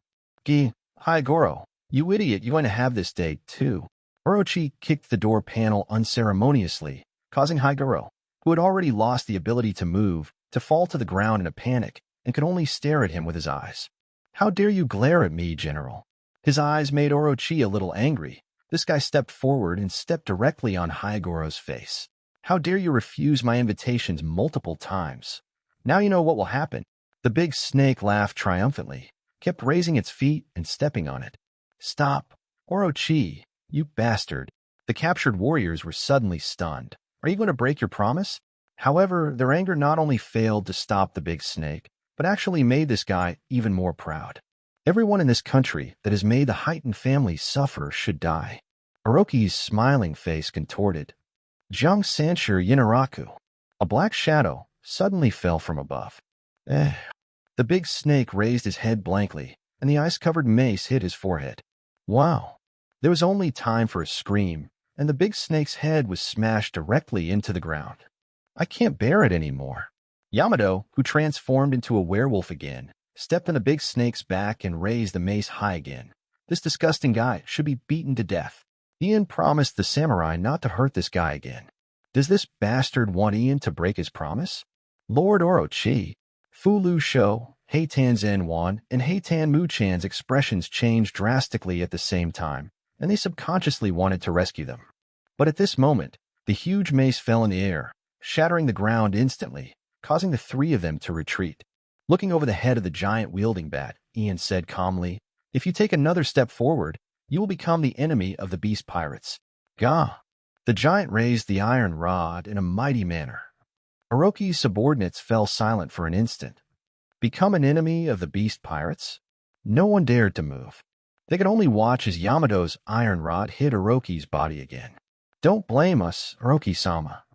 Hyagoro, you idiot, you're going to have this day too. Orochi kicked the door panel unceremoniously, causing Hyagoro, who had already lost the ability to move, to fall to the ground in a panic and could only stare at him with his eyes. How dare you glare at me, General? His eyes made Orochi a little angry. This guy stepped forward and stepped directly on Hyagoro's face. How dare you refuse my invitations multiple times? Now you know what will happen. The big snake laughed triumphantly, kept raising its feet and stepping on it. Stop. Orochi, you bastard. The captured warriors were suddenly stunned. Are you going to break your promise? However, their anger not only failed to stop the big snake, but actually made this guy even more proud. Everyone in this country that has made the Heighten family suffer should die. Orochi's smiling face contorted. Jung Sanshir Yinaraku, a black shadow, suddenly fell from above. The big snake raised his head blankly, and the ice-covered mace hit his forehead. Wow. There was only time for a scream, and the big snake's head was smashed directly into the ground. I can't bear it anymore. Yamato, who transformed into a werewolf again, stepped on the big snake's back and raised the mace high again. This disgusting guy should be beaten to death. Ian promised the samurai not to hurt this guy again. Does this bastard want Ian to break his promise? Lord Orochi, Fu Lu Shou, Heitan Zenwan, and Heitan Muchan's expressions changed drastically at the same time, and they subconsciously wanted to rescue them. But at this moment, the huge mace fell in the air, shattering the ground instantly, causing the three of them to retreat. Looking over the head of the giant wielding bat, Ian said calmly, "If you take another step forward, you will become the enemy of the beast pirates." Gah! The giant raised the iron rod in a mighty manner. Orochi's subordinates fell silent for an instant. Become an enemy of the beast pirates? No one dared to move. They could only watch as Yamato's iron rod hit Orochi's body again. Don't blame us, Orochi-sama.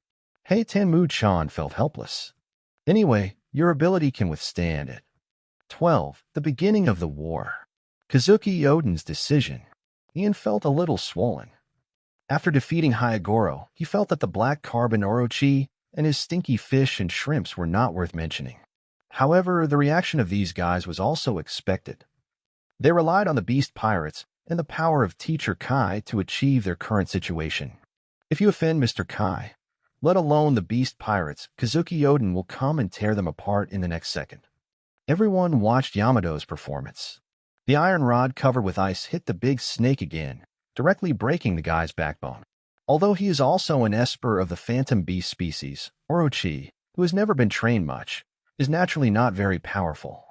Heitan Mu-chan felt helpless. Anyway, your ability can withstand it. 12. The beginning of the war. Kazuki Odin's decision. Ian felt a little swollen. After defeating Hyagoro, he felt that the black carbon Orochi and his stinky fish and shrimps were not worth mentioning. However, the reaction of these guys was also expected. They relied on the beast pirates and the power of Teacher Kai to achieve their current situation. If you offend Mr. Kai, let alone the beast pirates, Kazuki Odin will come and tear them apart in the next second. Everyone watched Yamato's performance. The iron rod covered with ice hit the big snake again, directly breaking the guy's backbone. Although he is also an esper of the phantom beast species, Orochi, who has never been trained much, is naturally not very powerful.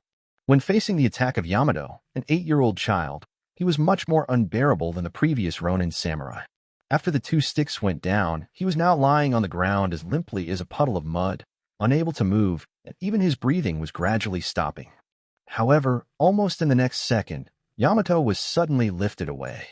When facing the attack of Yamato, an 8-year-old child, he was much more unbearable than the previous Ronin samurai. After the two sticks went down, he was now lying on the ground as limply as a puddle of mud, unable to move, and even his breathing was gradually stopping. However, almost in the next second, Yamato was suddenly lifted away.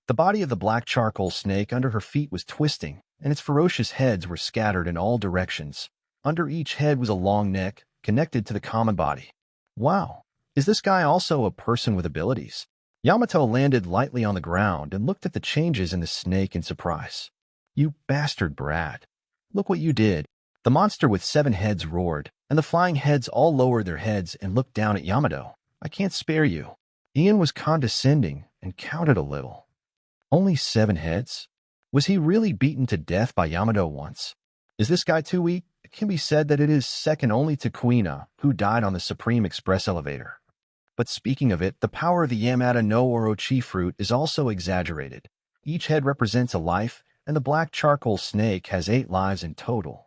The body of the black charcoal snake under her feet was twisting, and its ferocious heads were scattered in all directions. Under each head was a long neck, connected to the common body. Wow, is this guy also a person with abilities? Yamato landed lightly on the ground and looked at the changes in the snake in surprise. You bastard brat. Look what you did. The monster with 7 heads roared, and the flying heads all lowered their heads and looked down at Yamato. I can't spare you. Ian was condescending and counted a little. Only 7 heads? Was he really beaten to death by Yamato once? Is this guy too weak? It can be said that it is second only to Kuina, who died on the Supreme Express elevator. But speaking of it, the power of the Yamato no Orochi fruit is also exaggerated. Each head represents a life, and the black charcoal snake has 8 lives in total.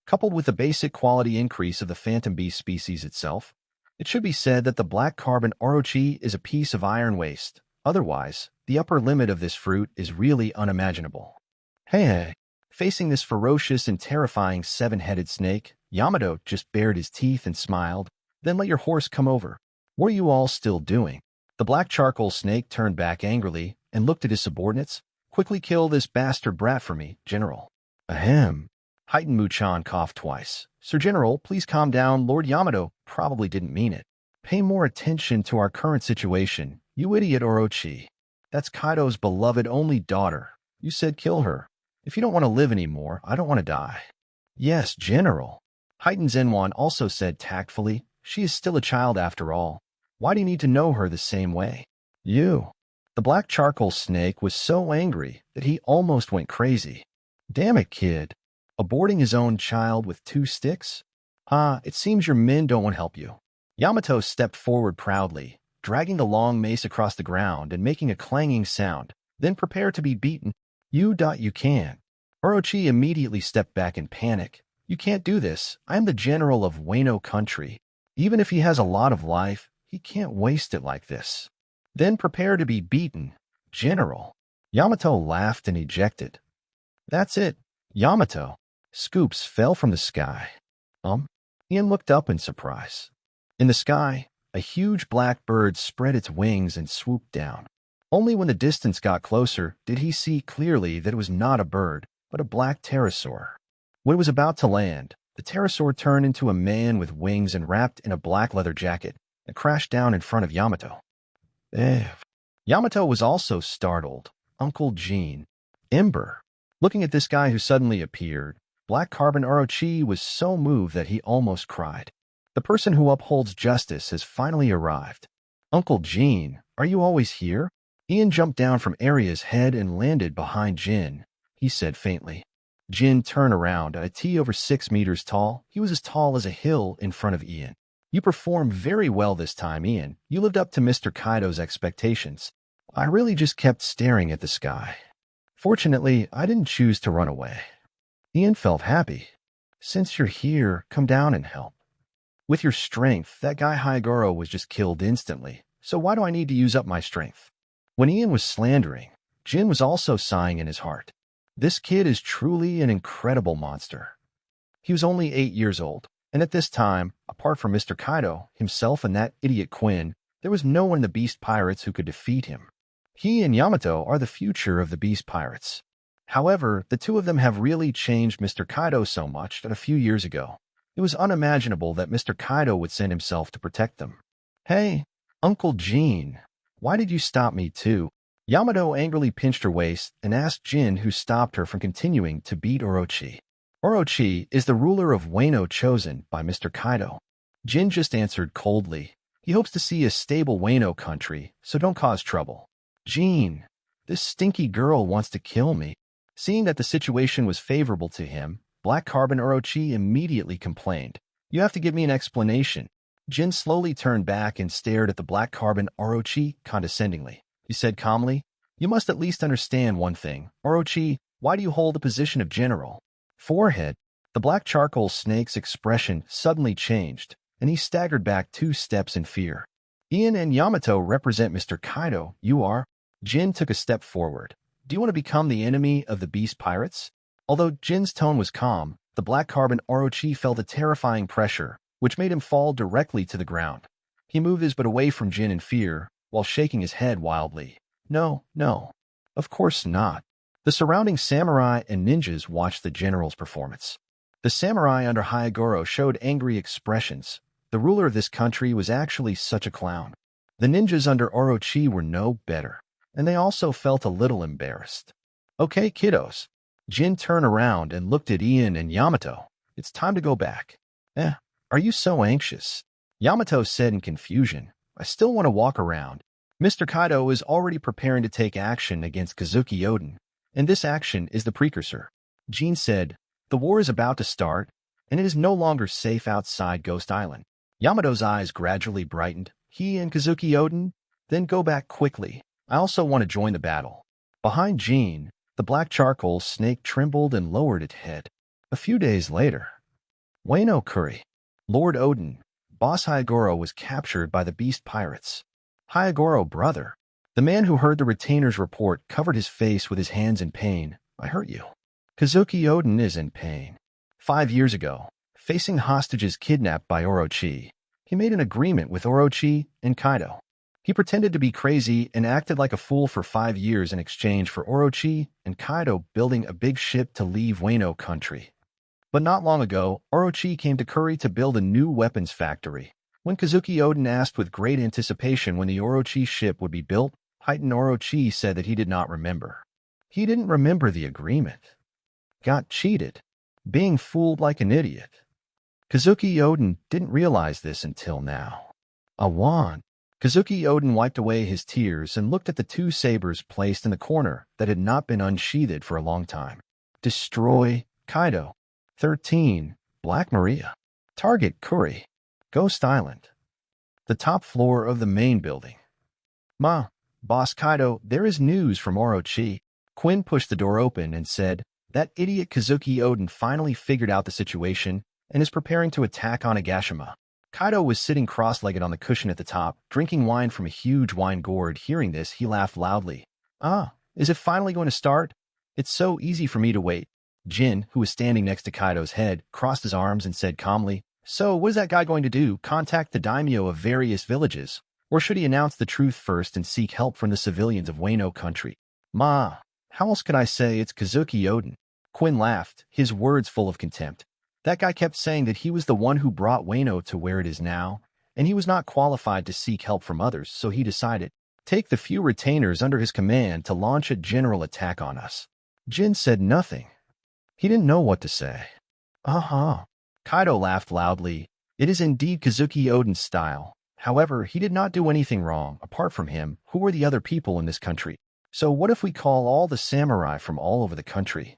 Coupled with the basic quality increase of the phantom beast species itself, it should be said that the black carbon Orochi is a piece of iron waste. Otherwise, the upper limit of this fruit is really unimaginable. Hey, facing this ferocious and terrifying 7-headed snake, Yamato just bared his teeth and smiled. Then let your horse come over. What are you all still doing? The black charcoal snake turned back angrily and looked at his subordinates. Quickly kill this bastard brat for me, General. Ahem. Heightened Muchan coughed twice. Sir General, please calm down. Lord Yamato probably didn't mean it. Pay more attention to our current situation. You idiot Orochi. That's Kaido's beloved only daughter. You said kill her. If you don't want to live anymore, I don't want to die. Yes, General. Heightened Zenwan also said tactfully, she is still a child after all. Why do you need to know her the same way? You. The black charcoal snake was so angry that he almost went crazy. Damn it, kid. Aborting his own child with 2 sticks? It seems your men don't want to help you. Yamato stepped forward proudly, dragging the long mace across the ground and making a clanging sound, then prepare to be beaten. You can. Orochi immediately stepped back in panic. You can't do this. I am the general of Weno country. Even if he has a lot of life, he can't waste it like this. Then prepare to be beaten, General. Yamato laughed and ejected. That's it, Yamato. Scoops fell from the sky. Ian looked up in surprise. In the sky, a huge black bird spread its wings and swooped down. Only when the distance got closer did he see clearly that it was not a bird, but a black pterosaur. When it was about to land, the pterosaur turned into a man with wings and wrapped in a black leather jacket and crashed down in front of Yamato. Yamato was also startled. Uncle Jean. Ember. Looking at this guy who suddenly appeared, Black Carbon Orochi was so moved that he almost cried. The person who upholds justice has finally arrived. Uncle Jean, are you always here? Ian jumped down from Aria's head and landed behind Jin. He said faintly. Jin turned around at a T over 6 meters tall. He was as tall as a hill in front of Ian. You performed very well this time, Ian. You lived up to Mr. Kaido's expectations. I really just kept staring at the sky. Fortunately, I didn't choose to run away. Ian felt happy. Since you're here, come down and help. With your strength, that guy Hyagoro was just killed instantly. So why do I need to use up my strength? When Ian was slandering, Jin was also sighing in his heart. This kid is truly an incredible monster. He was only 8 years old, and at this time, apart from Mr. Kaido, himself and that idiot Quinn, there was no one in the Beast Pirates who could defeat him. He and Yamato are the future of the Beast Pirates. However, the two of them have really changed Mr. Kaido so much that a few years ago, it was unimaginable that Mr. Kaido would send himself to protect them. Hey, Uncle Jean, why did you stop me too? Yamato angrily pinched her waist and asked Jin who stopped her from continuing to beat Orochi. Orochi is the ruler of Weno chosen by Mr. Kaido. Jin just answered coldly. He hopes to see a stable Weno country, so don't cause trouble. Jean, this stinky girl wants to kill me. Seeing that the situation was favorable to him, Black Carbon Orochi immediately complained. You have to give me an explanation. Jin slowly turned back and stared at the Black Carbon Orochi condescendingly. He said calmly, you must at least understand one thing. Orochi, why do you hold the position of general? Forehead. The black charcoal snake's expression suddenly changed, and he staggered back 2 steps in fear. Ian and Yamato represent Mr. Kaido. You are. Jin took a step forward. Do you want to become the enemy of the Beast Pirates? Although Jin's tone was calm, the Black Carbon Orochi felt a terrifying pressure, which made him fall directly to the ground. He moved his butt away from Jin in fear, while shaking his head wildly. No, of course not. The surrounding samurai and ninjas watched the general's performance. The samurai under Hyagoro showed angry expressions. The ruler of this country was actually such a clown. The ninjas under Orochi were no better, and they also felt a little embarrassed. Okay, kiddos. Jin turned around and looked at Ian and Yamato. It's time to go back. Are you so anxious? Yamato said in confusion. I still want to walk around. Mr. Kaido is already preparing to take action against Kazuki Odin, and this action is the precursor. Jin said, the war is about to start, and it is no longer safe outside Ghost Island. Yamato's eyes gradually brightened. He and Kazuki Odin? Then go back quickly. I also want to join the battle. Behind Jean, the black charcoal snake trembled and lowered its head. A few days later, Weno Curry, Lord Odin, boss Hyagoro was captured by the beast pirates. Hyagoro, brother, the man who heard the retainer's report, covered his face with his hands in pain. I hurt you. Kazuki Odin is in pain. 5 years ago, facing hostages kidnapped by Orochi, he made an agreement with Orochi and Kaido. He pretended to be crazy and acted like a fool for 5 years in exchange for Orochi and Kaido building a big ship to leave Weno country. But not long ago, Orochi came to Curry to build a new weapons factory. When Kazuki Odin asked with great anticipation when the Orochi ship would be built, heightened Orochi said that he did not remember. He didn't remember the agreement. Got cheated. Being fooled like an idiot. Kazuki Odin didn't realize this until now. A wand. Kazuki Odin wiped away his tears and looked at the 2 sabers placed in the corner that had not been unsheathed for a long time. Destroy Kaido. 13. Black Maria. Target Curry. Ghost Island. The top floor of the main building. Boss Kaido, there is news from Orochi. Quinn pushed the door open and said, that idiot Kazuki Odin finally figured out the situation and is preparing to attack Onigashima. Kaido was sitting cross-legged on the cushion at the top, drinking wine from a huge wine gourd. Hearing this, he laughed loudly. Is it finally going to start? It's so easy for me to wait. Jin, who was standing next to Kaido's head, crossed his arms and said calmly, so what is that guy going to do, contact the daimyo of various villages? Or should he announce the truth first and seek help from the civilians of Weno country? How else could I say it's Kazuki Odin? Quinn laughed, his words full of contempt. That guy kept saying that he was the one who brought Weno to where it is now, and he was not qualified to seek help from others, so he decided, take the few retainers under his command to launch a general attack on us. Jin said nothing. He didn't know what to say. Kaido laughed loudly. It is indeed Kazuki Odin's style. However, he did not do anything wrong. Apart from him, who were the other people in this country? So what if we call all the samurai from all over the country?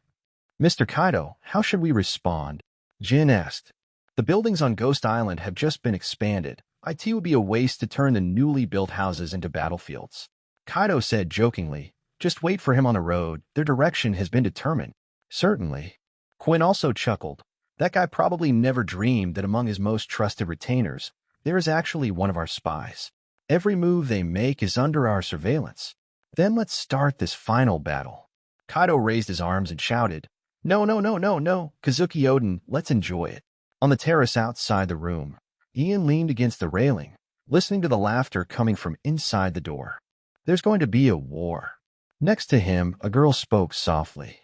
Mr. Kaido, how should we respond? Jin asked. The buildings on Ghost Island have just been expanded. It would be a waste to turn the newly built houses into battlefields. Kaido said jokingly, just wait for him on the road. Their direction has been determined. Certainly. Quinn also chuckled. That guy probably never dreamed that among his most trusted retainers, there is actually one of our spies. Every move they make is under our surveillance. Then let's start this final battle. Kaido raised his arms and shouted, no, Kazuki Odin, let's enjoy it. On the terrace outside the room, Ian leaned against the railing, listening to the laughter coming from inside the door. There's going to be a war. Next to him, a girl spoke softly.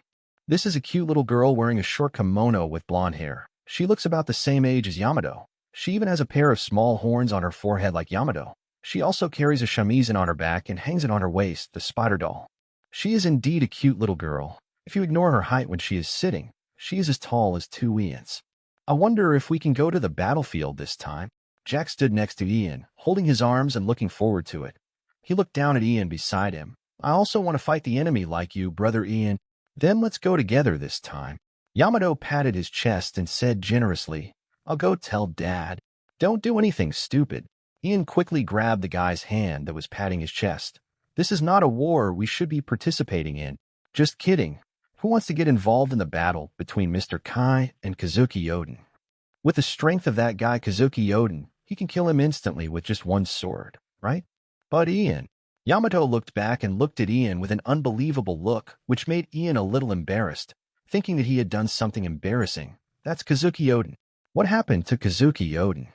This is a cute little girl wearing a short kimono with blonde hair. She looks about the same age as Yamato. She even has a pair of small horns on her forehead like Yamato. She also carries a shamisen on her back and hangs it on her waist, the spider doll. She is indeed a cute little girl. If you ignore her height when she is sitting, she is as tall as 2 Ians. I wonder if we can go to the battlefield this time. Jack stood next to Ian, holding his arms and looking forward to it. He looked down at Ian beside him. I also want to fight the enemy like you, brother Ian. Then let's go together this time. Yamato patted his chest and said generously, I'll go tell Dad. Don't do anything stupid. Ian quickly grabbed the guy's hand that was patting his chest. This is not a war we should be participating in. Just kidding. Who wants to get involved in the battle between Mr. Kai and Kazuki Odin? With the strength of that guy Kazuki Odin, he can kill him instantly with just one sword, right? But Ian. Yamato looked back and looked at Ian with an unbelievable look, which made Ian a little embarrassed, thinking that he had done something embarrassing. That's Kazuki Odin. What happened to Kazuki Odin?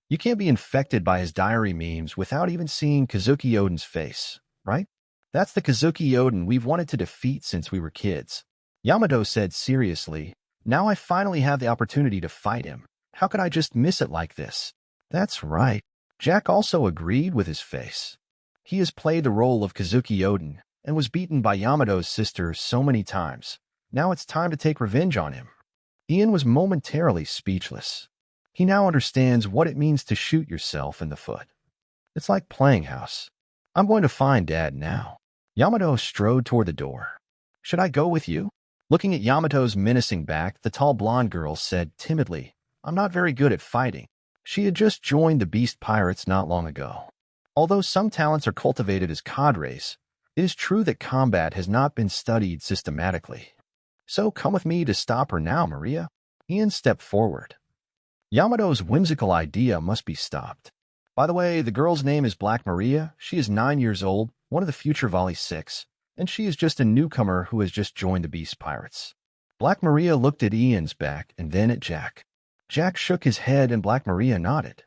You can't be infected by his diary memes without even seeing Kazuki Odin's face, right? That's the Kazuki Odin we've wanted to defeat since we were kids. Yamato said seriously, now I finally have the opportunity to fight him. How could I just miss it like this? That's right. Jack also agreed with his face. He has played the role of Kazuki Odin and was beaten by Yamato's sister so many times. Now it's time to take revenge on him. Ian was momentarily speechless. He now understands what it means to shoot yourself in the foot. It's like playing house. I'm going to find Dad now. Yamato strode toward the door. Should I go with you? Looking at Yamato's menacing back, the tall blonde girl said timidly, I'm not very good at fighting. She had just joined the Beast Pirates not long ago. Although some talents are cultivated as cadres, It is true that combat has not been studied systematically. So come with me to stop her now, Maria. Ian stepped forward. Yamato's whimsical idea must be stopped. By the way, the girl's name is Black Maria. She is 9 years old, one of the future Volley 6, and she is just a newcomer who has just joined the Beast Pirates. Black Maria looked at Ian's back and then at Jack. Jack shook his head and Black Maria nodded.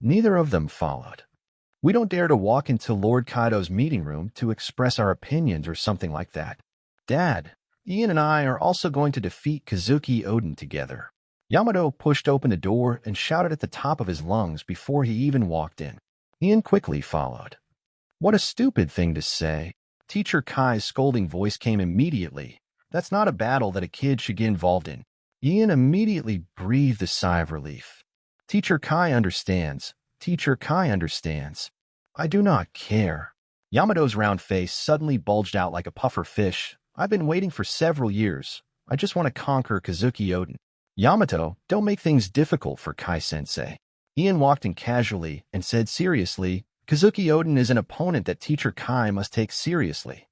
Neither of them followed. We don't dare to walk into Lord Kaido's meeting room to express our opinions or something like that. Dad, Ian and I are also going to defeat Kazuki Odin together. Yamato pushed open the door and shouted at the top of his lungs before he even walked in. Ian quickly followed. What a stupid thing to say. Teacher Kai's scolding voice came immediately. That's not a battle that a kid should get involved in. Ian immediately breathed a sigh of relief. Teacher Kai understands. Teacher Kai understands. I do not care. Yamato's round face suddenly bulged out like a puffer fish. I've been waiting for several years. I just want to conquer Kazuki Odin. Yamato, don't make things difficult for Kai-sensei. Ian walked in casually and said seriously, Kazuki Odin is an opponent that Teacher Kai must take seriously.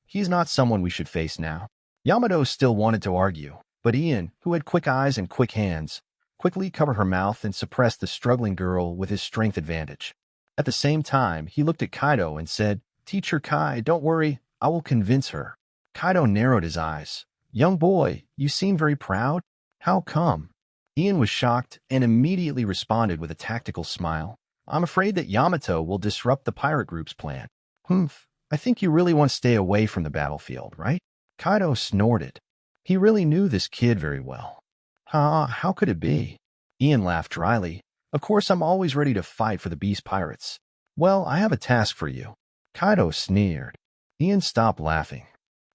He's not someone we should face now. Yamato still wanted to argue, but Ian, who had quick eyes and quick hands, quickly covered her mouth and suppressed the struggling girl with his strength advantage. At the same time, he looked at Kaido and said, Teacher Kai, don't worry, I will convince her. Kaido narrowed his eyes. Young boy, you seem very proud. How come? Ian was shocked and immediately responded with a tactical smile. I'm afraid that Yamato will disrupt the pirate group's plan. I think you really want to stay away from the battlefield, right? Kaido snorted. He really knew this kid very well. How could it be? Ian laughed dryly. Of course, I'm always ready to fight for the Beast Pirates. Well, I have a task for you. Kaido sneered. Ian stopped laughing.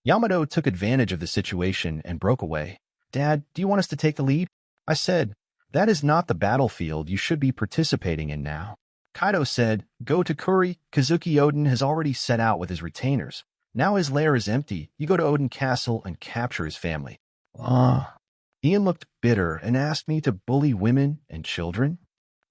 Yamato took advantage of the situation and broke away. Dad, do you want us to take the lead? I said, that is not the battlefield you should be participating in now. Kaido said, go to Kuri. Kazuki Odin has already set out with his retainers. Now his lair is empty. You go to Odin Castle and capture his family. Ian looked bitter and asked me to bully women and children.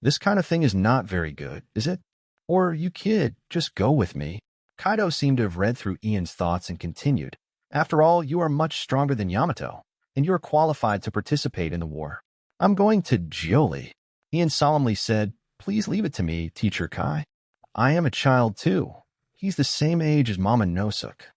This kind of thing is not very good, is it? Or, you kid, just go with me. Kaido seemed to have read through Ian's thoughts and continued. After all, you are much stronger than Yamato, and you are qualified to participate in the war. I'm going to Jioli. Ian solemnly said, please leave it to me, Teacher Kai. I am a child too. He's the same age as Momonosuke.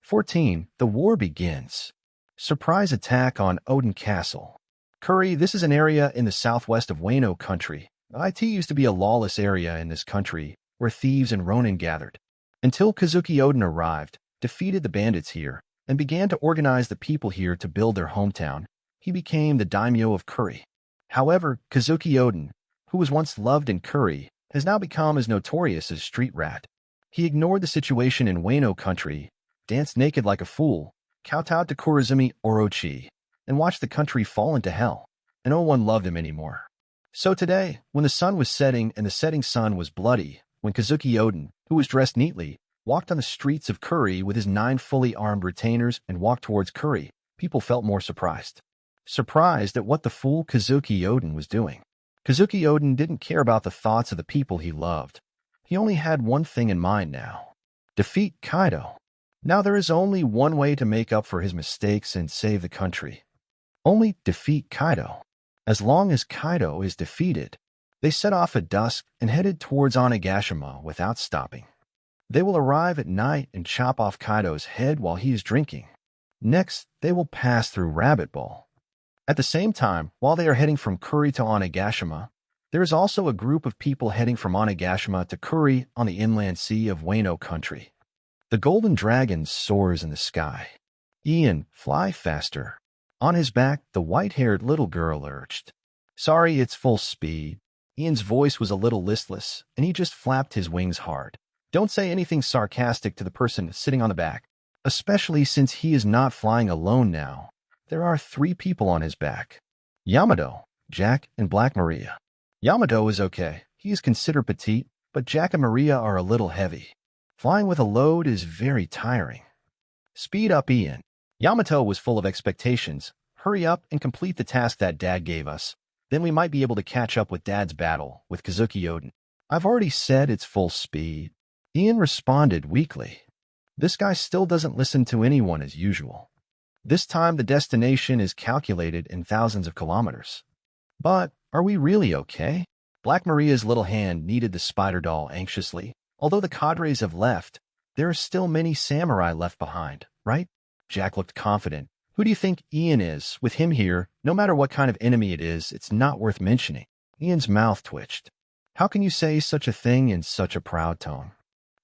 14. The war begins. Surprise attack on Odin Castle. Kuri, this is an area in the southwest of Weno country. IT used to be a lawless area in this country, where thieves and ronin gathered. Until Kazuki Odin arrived, defeated the bandits here, and began to organize the people here to build their hometown, he became the daimyo of Kuri. However, Kazuki Odin, who was once loved in Kuri, has now become as notorious as Street Rat. He ignored the situation in Weno country, danced naked like a fool, kowtowed to Kurizumi Orochi, and watched the country fall into hell, and no one loved him anymore. So today, when the sun was setting and the setting sun was bloody, when Kazuki Odin, who was dressed neatly, walked on the streets of Kuri with his 9 fully armed retainers and walked towards Kuri, people felt more surprised. Surprised at what the fool Kazuki Odin was doing. Kazuki Odin didn't care about the thoughts of the people he loved. He only had one thing in mind now. Defeat Kaido. Now there is only one way to make up for his mistakes and save the country. Only defeat Kaido. As long as Kaido is defeated, they set off at dusk and headed towards Onigashima without stopping. They will arrive at night and chop off Kaido's head while he is drinking. Next, they will pass through Rabbit Bowl. At the same time, while they are heading from Kuri to Onigashima, there is also a group of people heading from Onigashima to Kuri on the inland sea of Weno country. The golden dragon soars in the sky. Ian, fly faster. On his back, the white-haired little girl urged. Sorry, it's full speed. Ian's voice was a little listless, and he just flapped his wings hard. Don't say anything sarcastic to the person sitting on the back, especially since he is not flying alone now. There are 3 people on his back. Yamato, Jack, and Black Maria. Yamato is okay. He is considered petite, but Jack and Maria are a little heavy. Flying with a load is very tiring. Speed up, Ian. Yamato was full of expectations. Hurry up and complete the task that Dad gave us. Then we might be able to catch up with Dad's battle with Kazuki Odin. I've already said it's full speed. Ian responded weakly. This guy still doesn't listen to anyone as usual. This time the destination is calculated in thousands of kilometers. But are we really okay? Black Maria's little hand kneaded the spider doll anxiously. Although the cadres have left, there are still many samurai left behind, right? Jack looked confident. Who do you think Ian is? With him here, no matter what kind of enemy it is, it's not worth mentioning. Ian's mouth twitched. How can you say such a thing in such a proud tone?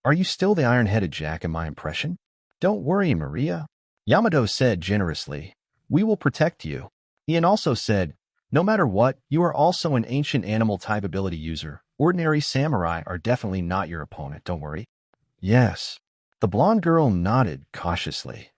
Are you still the iron-headed Jack in my impression? Don't worry, Maria. Yamato said generously. We will protect you. Ian also said, no matter what, you are also an ancient animal type ability user. Ordinary samurai are definitely not your opponent, don't worry. Yes. The blonde girl nodded cautiously.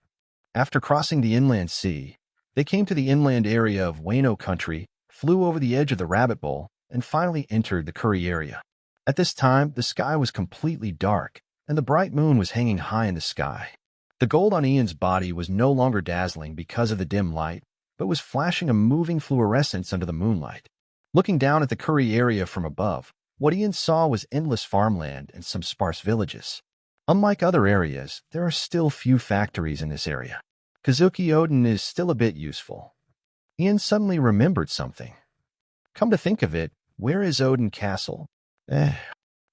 After crossing the inland sea, they came to the inland area of Weno country, flew over the edge of the rabbit bowl, and finally entered the curry area. At this time, the sky was completely dark, and the bright moon was hanging high in the sky. The gold on Ian's body was no longer dazzling because of the dim light, but was flashing a moving fluorescence under the moonlight. Looking down at the curry area from above, what Ian saw was endless farmland and some sparse villages. Unlike other areas, there are still few factories in this area. Kazuki Odin is still a bit useful. Ian suddenly remembered something. Come to think of it, where is Odin Castle?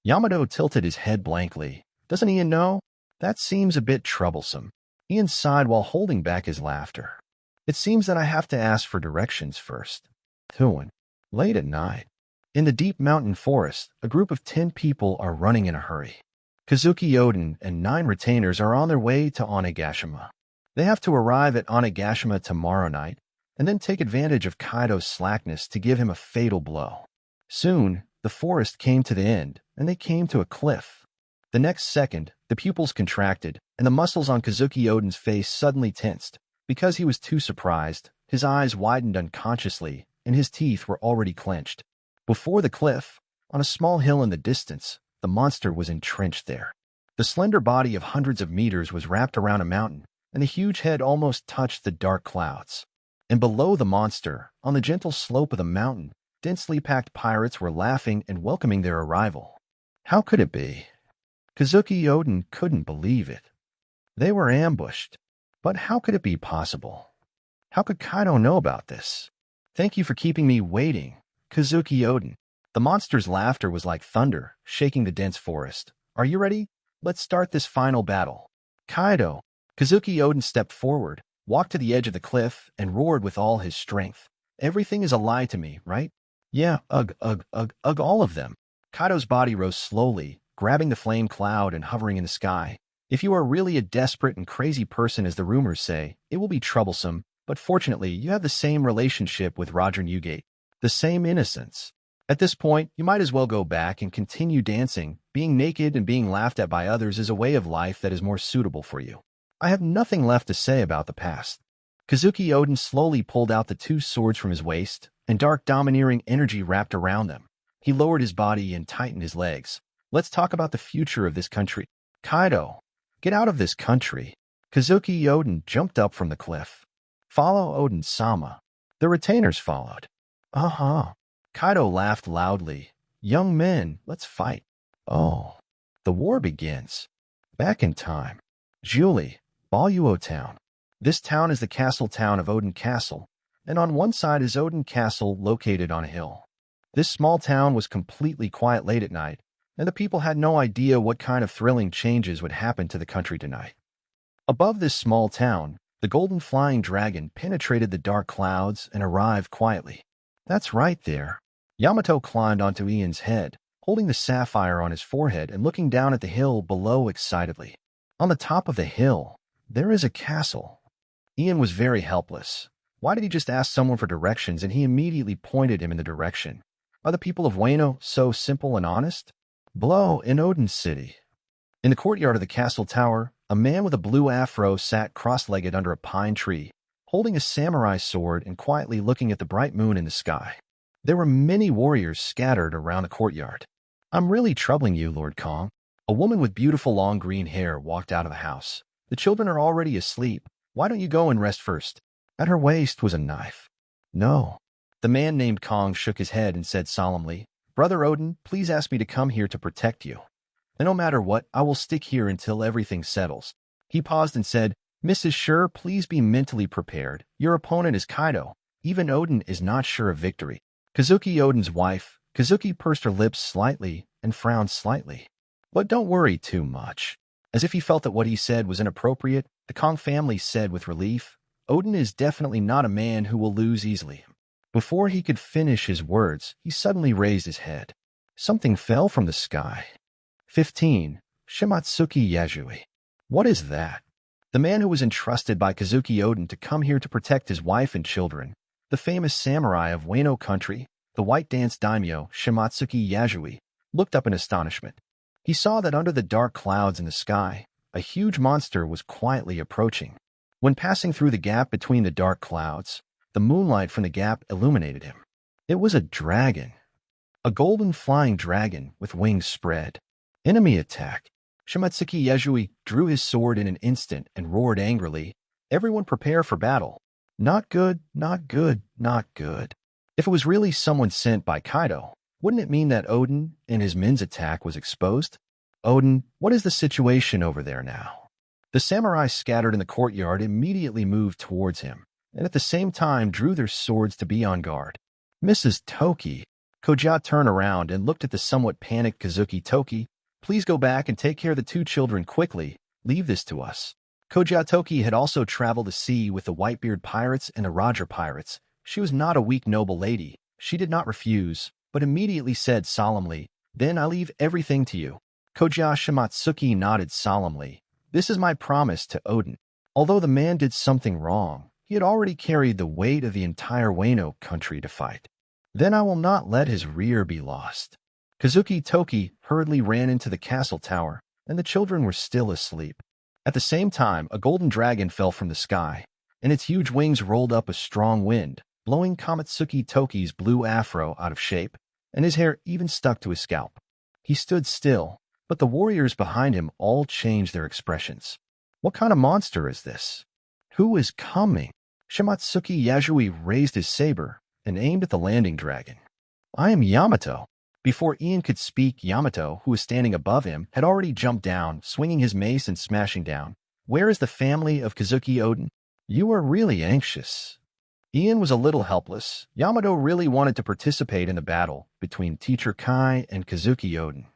Yamato tilted his head blankly. Doesn't Ian know? That seems a bit troublesome. Ian sighed while holding back his laughter. It seems that I have to ask for directions first. Tuin. Late at night. In the deep mountain forest, a group of 10 people are running in a hurry. Kazuki Odin and 9 retainers are on their way to Onigashima. They have to arrive at Onigashima tomorrow night, and then take advantage of Kaido's slackness to give him a fatal blow. Soon, the forest came to the end, and they came to a cliff. The next second, the pupils contracted, and the muscles on Kazuki Odin's face suddenly tensed. Because he was too surprised, his eyes widened unconsciously, and his teeth were already clenched. Before the cliff, on a small hill in the distance, the monster was entrenched there. The slender body of hundreds of meters was wrapped around a mountain, and the huge head almost touched the dark clouds. And below the monster, on the gentle slope of the mountain, densely packed pirates were laughing and welcoming their arrival. How could it be? Kazuki Odin couldn't believe it. They were ambushed. But how could it be possible? How could Kaido know about this? Thank you for keeping me waiting, Kazuki Odin. The monster's laughter was like thunder, shaking the dense forest. Are you ready? Let's start this final battle. Kaido. Kazuki Odin stepped forward, walked to the edge of the cliff, and roared with all his strength. Everything is a lie to me, right? Yeah, all of them. Kaido's body rose slowly, grabbing the flame cloud and hovering in the sky. If you are really a desperate and crazy person as the rumors say, it will be troublesome, but fortunately you have the same relationship with Roger Newgate, the same innocence. At this point, you might as well go back and continue dancing. Being naked and being laughed at by others is a way of life that is more suitable for you. I have nothing left to say about the past. Kazuki Odin slowly pulled out the 2 swords from his waist, and dark domineering energy wrapped around them. He lowered his body and tightened his legs. Let's talk about the future of this country. Kaido. Get out of this country. Kazuki Odin jumped up from the cliff. Follow Odin-sama. The retainers followed. Kaido laughed loudly. Young men, let's fight. Oh. The war begins. Back in time. Julie, Baluo town. This town is the castle town of Odin Castle, and on one side is Odin Castle located on a hill. This small town was completely quiet late at night, and the people had no idea what kind of thrilling changes would happen to the country tonight. Above this small town, the golden flying dragon penetrated the dark clouds and arrived quietly. That's right there. Yamato climbed onto Ian's head, holding the sapphire on his forehead and looking down at the hill below excitedly. On the top of the hill, there is a castle. Ian was very helpless. Why did he just ask someone for directions and he immediately pointed him in the direction? Are the people of Weno so simple and honest? Below, in Odin City. In the courtyard of the castle tower, a man with a blue afro sat cross-legged under a pine tree, holding a samurai sword and quietly looking at the bright moon in the sky. There were many warriors scattered around the courtyard. I'm really troubling you, Lord Kong. A woman with beautiful long green hair walked out of the house. The children are already asleep. Why don't you go and rest first? At her waist was a knife. No. The man named Kong shook his head and said solemnly, Brother Odin, please ask me to come here to protect you. And no matter what, I will stick here until everything settles. He paused and said, Mrs. Sure, please be mentally prepared. Your opponent is Kaido. Even Odin is not sure of victory. Kazuki, Odin's wife. Kazuki pursed her lips slightly and frowned slightly. But don't worry too much. As if he felt that what he said was inappropriate, the Kong family said with relief, Odin is definitely not a man who will lose easily. Before he could finish his words, he suddenly raised his head. Something fell from the sky. 15. Shimatsuki Yasui. What is that? The man who was entrusted by Kazuki Odin to come here to protect his wife and children, the famous samurai of Weno country, the white dance daimyo Shimatsuki Yasui, looked up in astonishment. He saw that under the dark clouds in the sky, a huge monster was quietly approaching. When passing through the gap between the dark clouds, the moonlight from the gap illuminated him. It was a dragon. A golden flying dragon with wings spread. Enemy attack. Shimatsuki Yasui drew his sword in an instant and roared angrily, Everyone prepare for battle. Not good, not good, not good. If it was really someone sent by Kaido, wouldn't it mean that Odin and his men's attack was exposed? Odin, what is the situation over there now? The samurai scattered in the courtyard immediately moved towards him, and at the same time drew their swords to be on guard. Mrs. Toki. Koja turned around and looked at the somewhat panicked Kazuki. Toki, please go back and take care of the two children quickly. Leave this to us. Koja Toki had also traveled the sea with the Whitebeard pirates and the Roger pirates. She was not a weak noble lady. She did not refuse, but immediately said solemnly, Then I leave everything to you. Koja Shimatsuki nodded solemnly. This is my promise to Odin. Although the man did something wrong, he had already carried the weight of the entire Weno country to fight. Then I will not let his rear be lost. Kazuki Toki hurriedly ran into the castle tower, and the children were still asleep. At the same time, a golden dragon fell from the sky, and its huge wings rolled up a strong wind, blowing Kamatsuki Toki's blue afro out of shape, and his hair even stuck to his scalp. He stood still, but the warriors behind him all changed their expressions. What kind of monster is this? Who is coming? Shimatsuki Yasui raised his saber and aimed at the landing dragon. I am Yamato. Before Ian could speak, Yamato, who was standing above him, had already jumped down, swinging his mace and smashing down. Where is the family of Kazuki Odin? You are really anxious. Ian was a little helpless. Yamato really wanted to participate in the battle between Teacher Kai and Kazuki Odin.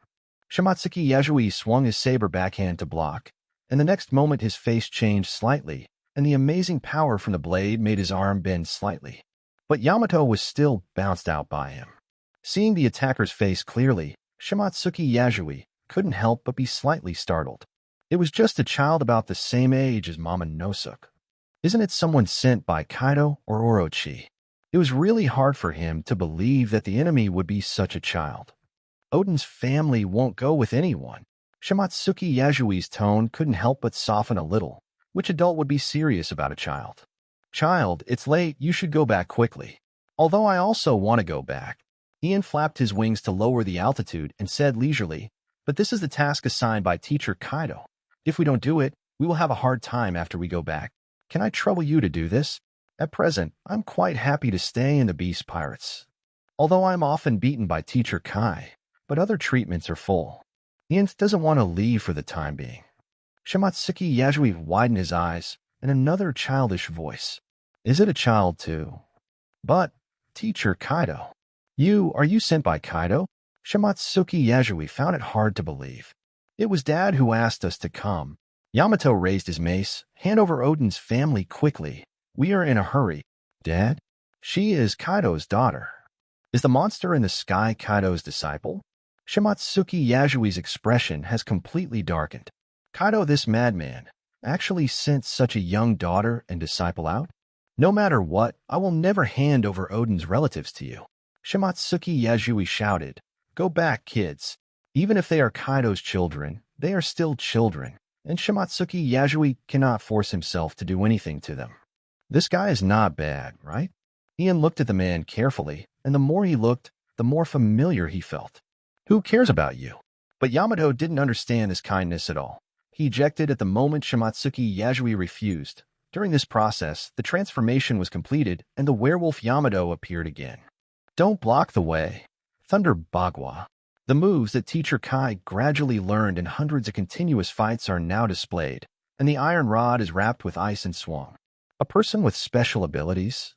Shimatsuki Yasui swung his saber backhand to block, and the next moment his face changed slightly, and the amazing power from the blade made his arm bend slightly. But Yamato was still bounced out by him. Seeing the attacker's face clearly, Shimatsuki Yasui couldn't help but be slightly startled. It was just a child about the same age as Momonosuke. Isn't it someone sent by Kaido or Orochi? It was really hard for him to believe that the enemy would be such a child. Odin's family won't go with anyone. Shimatsuki Yasui's tone couldn't help but soften a little. Which adult would be serious about a child? Child, it's late, you should go back quickly. Although I also want to go back. Ian flapped his wings to lower the altitude and said leisurely, But this is the task assigned by Teacher Kaido. If we don't do it, we will have a hard time after we go back. Can I trouble you to do this? At present, I'm quite happy to stay in the Beast Pirates. Although I'm often beaten by Teacher Kai, but other treatments are full. Ian doesn't want to leave for the time being. Shimatsuki Yasui widened his eyes in another childish voice. Is it a child too? But, Teacher Kaido. Are you sent by Kaido? Shimatsuki Yasui found it hard to believe. It was Dad who asked us to come. Yamato raised his mace. Hand over Odin's family quickly. We are in a hurry. Dad? She is Kaido's daughter. Is the monster in the sky Kaido's disciple? Shimatsuki Yasui's expression has completely darkened. Kaido, this madman, actually sent such a young daughter and disciple out? No matter what, I will never hand over Odin's relatives to you. Shimatsuki Yasui shouted, Go back, kids. Even if they are Kaido's children, they are still children, and Shimatsuki Yasui cannot force himself to do anything to them. This guy is not bad, right? Ian looked at the man carefully, and the more he looked, the more familiar he felt. Who cares about you? But Yamato didn't understand this kindness at all. He ejected at the moment Shimatsuki Yasui refused. During this process, the transformation was completed, and the werewolf Yamato appeared again. Don't block the way. Thunder Bagua. The moves that Teacher Kai gradually learned in hundreds of continuous fights are now displayed. and the iron rod is wrapped with ice and swung. A person with special abilities?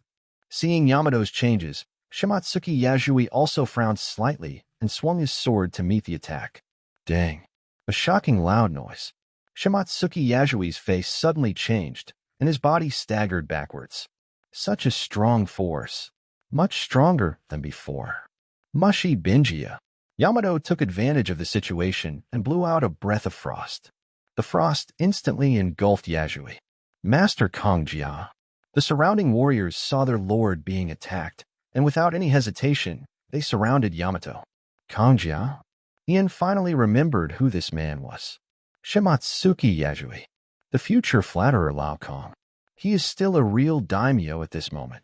Seeing Yamato's changes, Shimatsuki Yasui also frowned slightly and swung his sword to meet the attack. Dang. A shocking loud noise. Shimatsuki Yasui's face suddenly changed, and his body staggered backwards. Such a strong force. Much stronger than before. Mushi Binjia. Yamato took advantage of the situation and blew out a breath of frost. The frost instantly engulfed Yasui. Master Kongjia. The surrounding warriors saw their lord being attacked, and without any hesitation, they surrounded Yamato. Kongjia? Ian finally remembered who this man was. Shimatsuki Yasui. The future flatterer Lao Kong. He is still a real daimyo at this moment.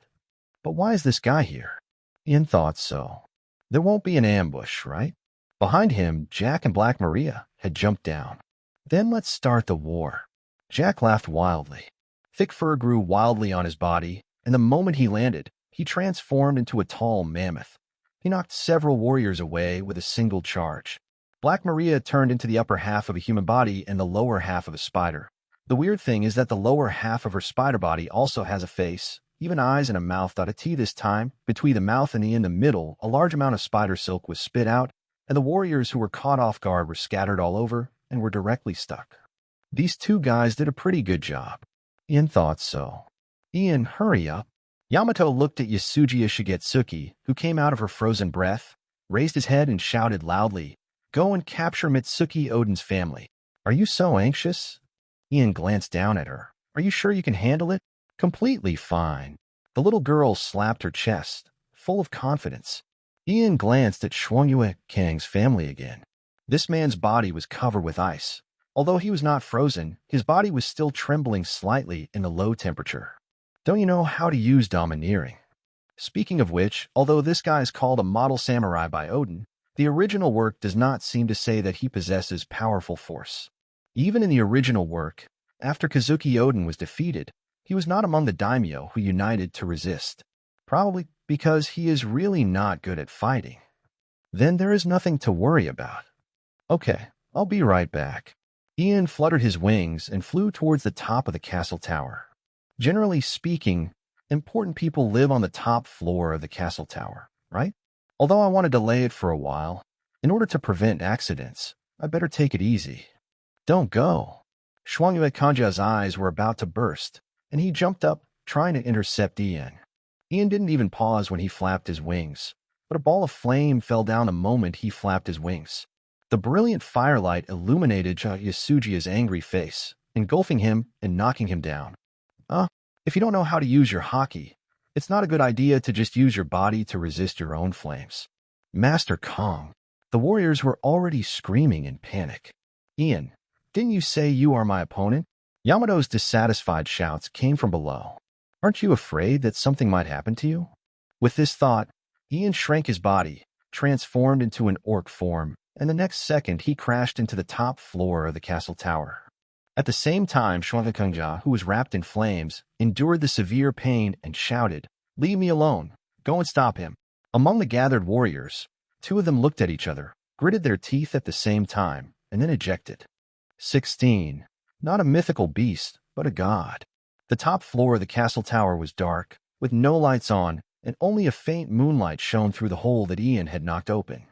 But why is this guy here? Ian thought so. There won't be an ambush, right? Behind him, Jack and Black Maria had jumped down. Then let's start the war. Jack laughed wildly. Thick fur grew wildly on his body, and the moment he landed, he transformed into a tall mammoth. He knocked several warriors away with a single charge. Black Maria turned into the upper half of a human body and the lower half of a spider. The weird thing is that the lower half of her spider body also has a face, even eyes and a mouth. A T this time, between the mouth and the in the middle, a large amount of spider silk was spit out, and the warriors who were caught off guard were scattered all over and were directly stuck. These two guys did a pretty good job. Ian thought so. Ian, hurry up. Yamato looked at Yasuji Shigetsuki, who came out of her frozen breath, raised his head and shouted loudly, "Go and capture Mitsuki Odin's family. Are you so anxious?" Ian glanced down at her. "Are you sure you can handle it?" "Completely fine." The little girl slapped her chest, full of confidence. Ian glanced at Shuangyue Kang's family again. This man's body was covered with ice. Although he was not frozen, his body was still trembling slightly in the low temperature. Don't you know how to use domineering? Speaking of which, although this guy is called a model samurai by Odin, the original work does not seem to say that he possesses powerful force. Even in the original work, after Kazuki Odin was defeated, he was not among the daimyo who united to resist. Probably because he is really not good at fighting. Then there is nothing to worry about. Okay, I'll be right back. Ian fluttered his wings and flew towards the top of the castle tower. Generally speaking, important people live on the top floor of the castle tower, right? Although I want to delay it for a while, in order to prevent accidents, I better take it easy. Don't go. Shuangyue Kanjia's eyes were about to burst, and he jumped up, trying to intercept Ian. Ian didn't even pause when he flapped his wings, but a ball of flame fell down the moment he flapped his wings. The brilliant firelight illuminated Yasuji's angry face, engulfing him and knocking him down. If you don't know how to use your haki, it's not a good idea to just use your body to resist your own flames. Master Kong. The warriors were already screaming in panic. Ian, didn't you say you are my opponent? Yamato's dissatisfied shouts came from below. Aren't you afraid that something might happen to you? With this thought, Ian shrank his body, transformed into an orc form, and the next second he crashed into the top floor of the castle tower. At the same time, Shuangakungja, who was wrapped in flames, endured the severe pain and shouted, "Leave me alone. Go and stop him." Among the gathered warriors, two of them looked at each other, gritted their teeth at the same time, and then ejected. 16. Not a mythical beast, but a god. The top floor of the castle tower was dark, with no lights on, and only a faint moonlight shone through the hole that Ian had knocked open.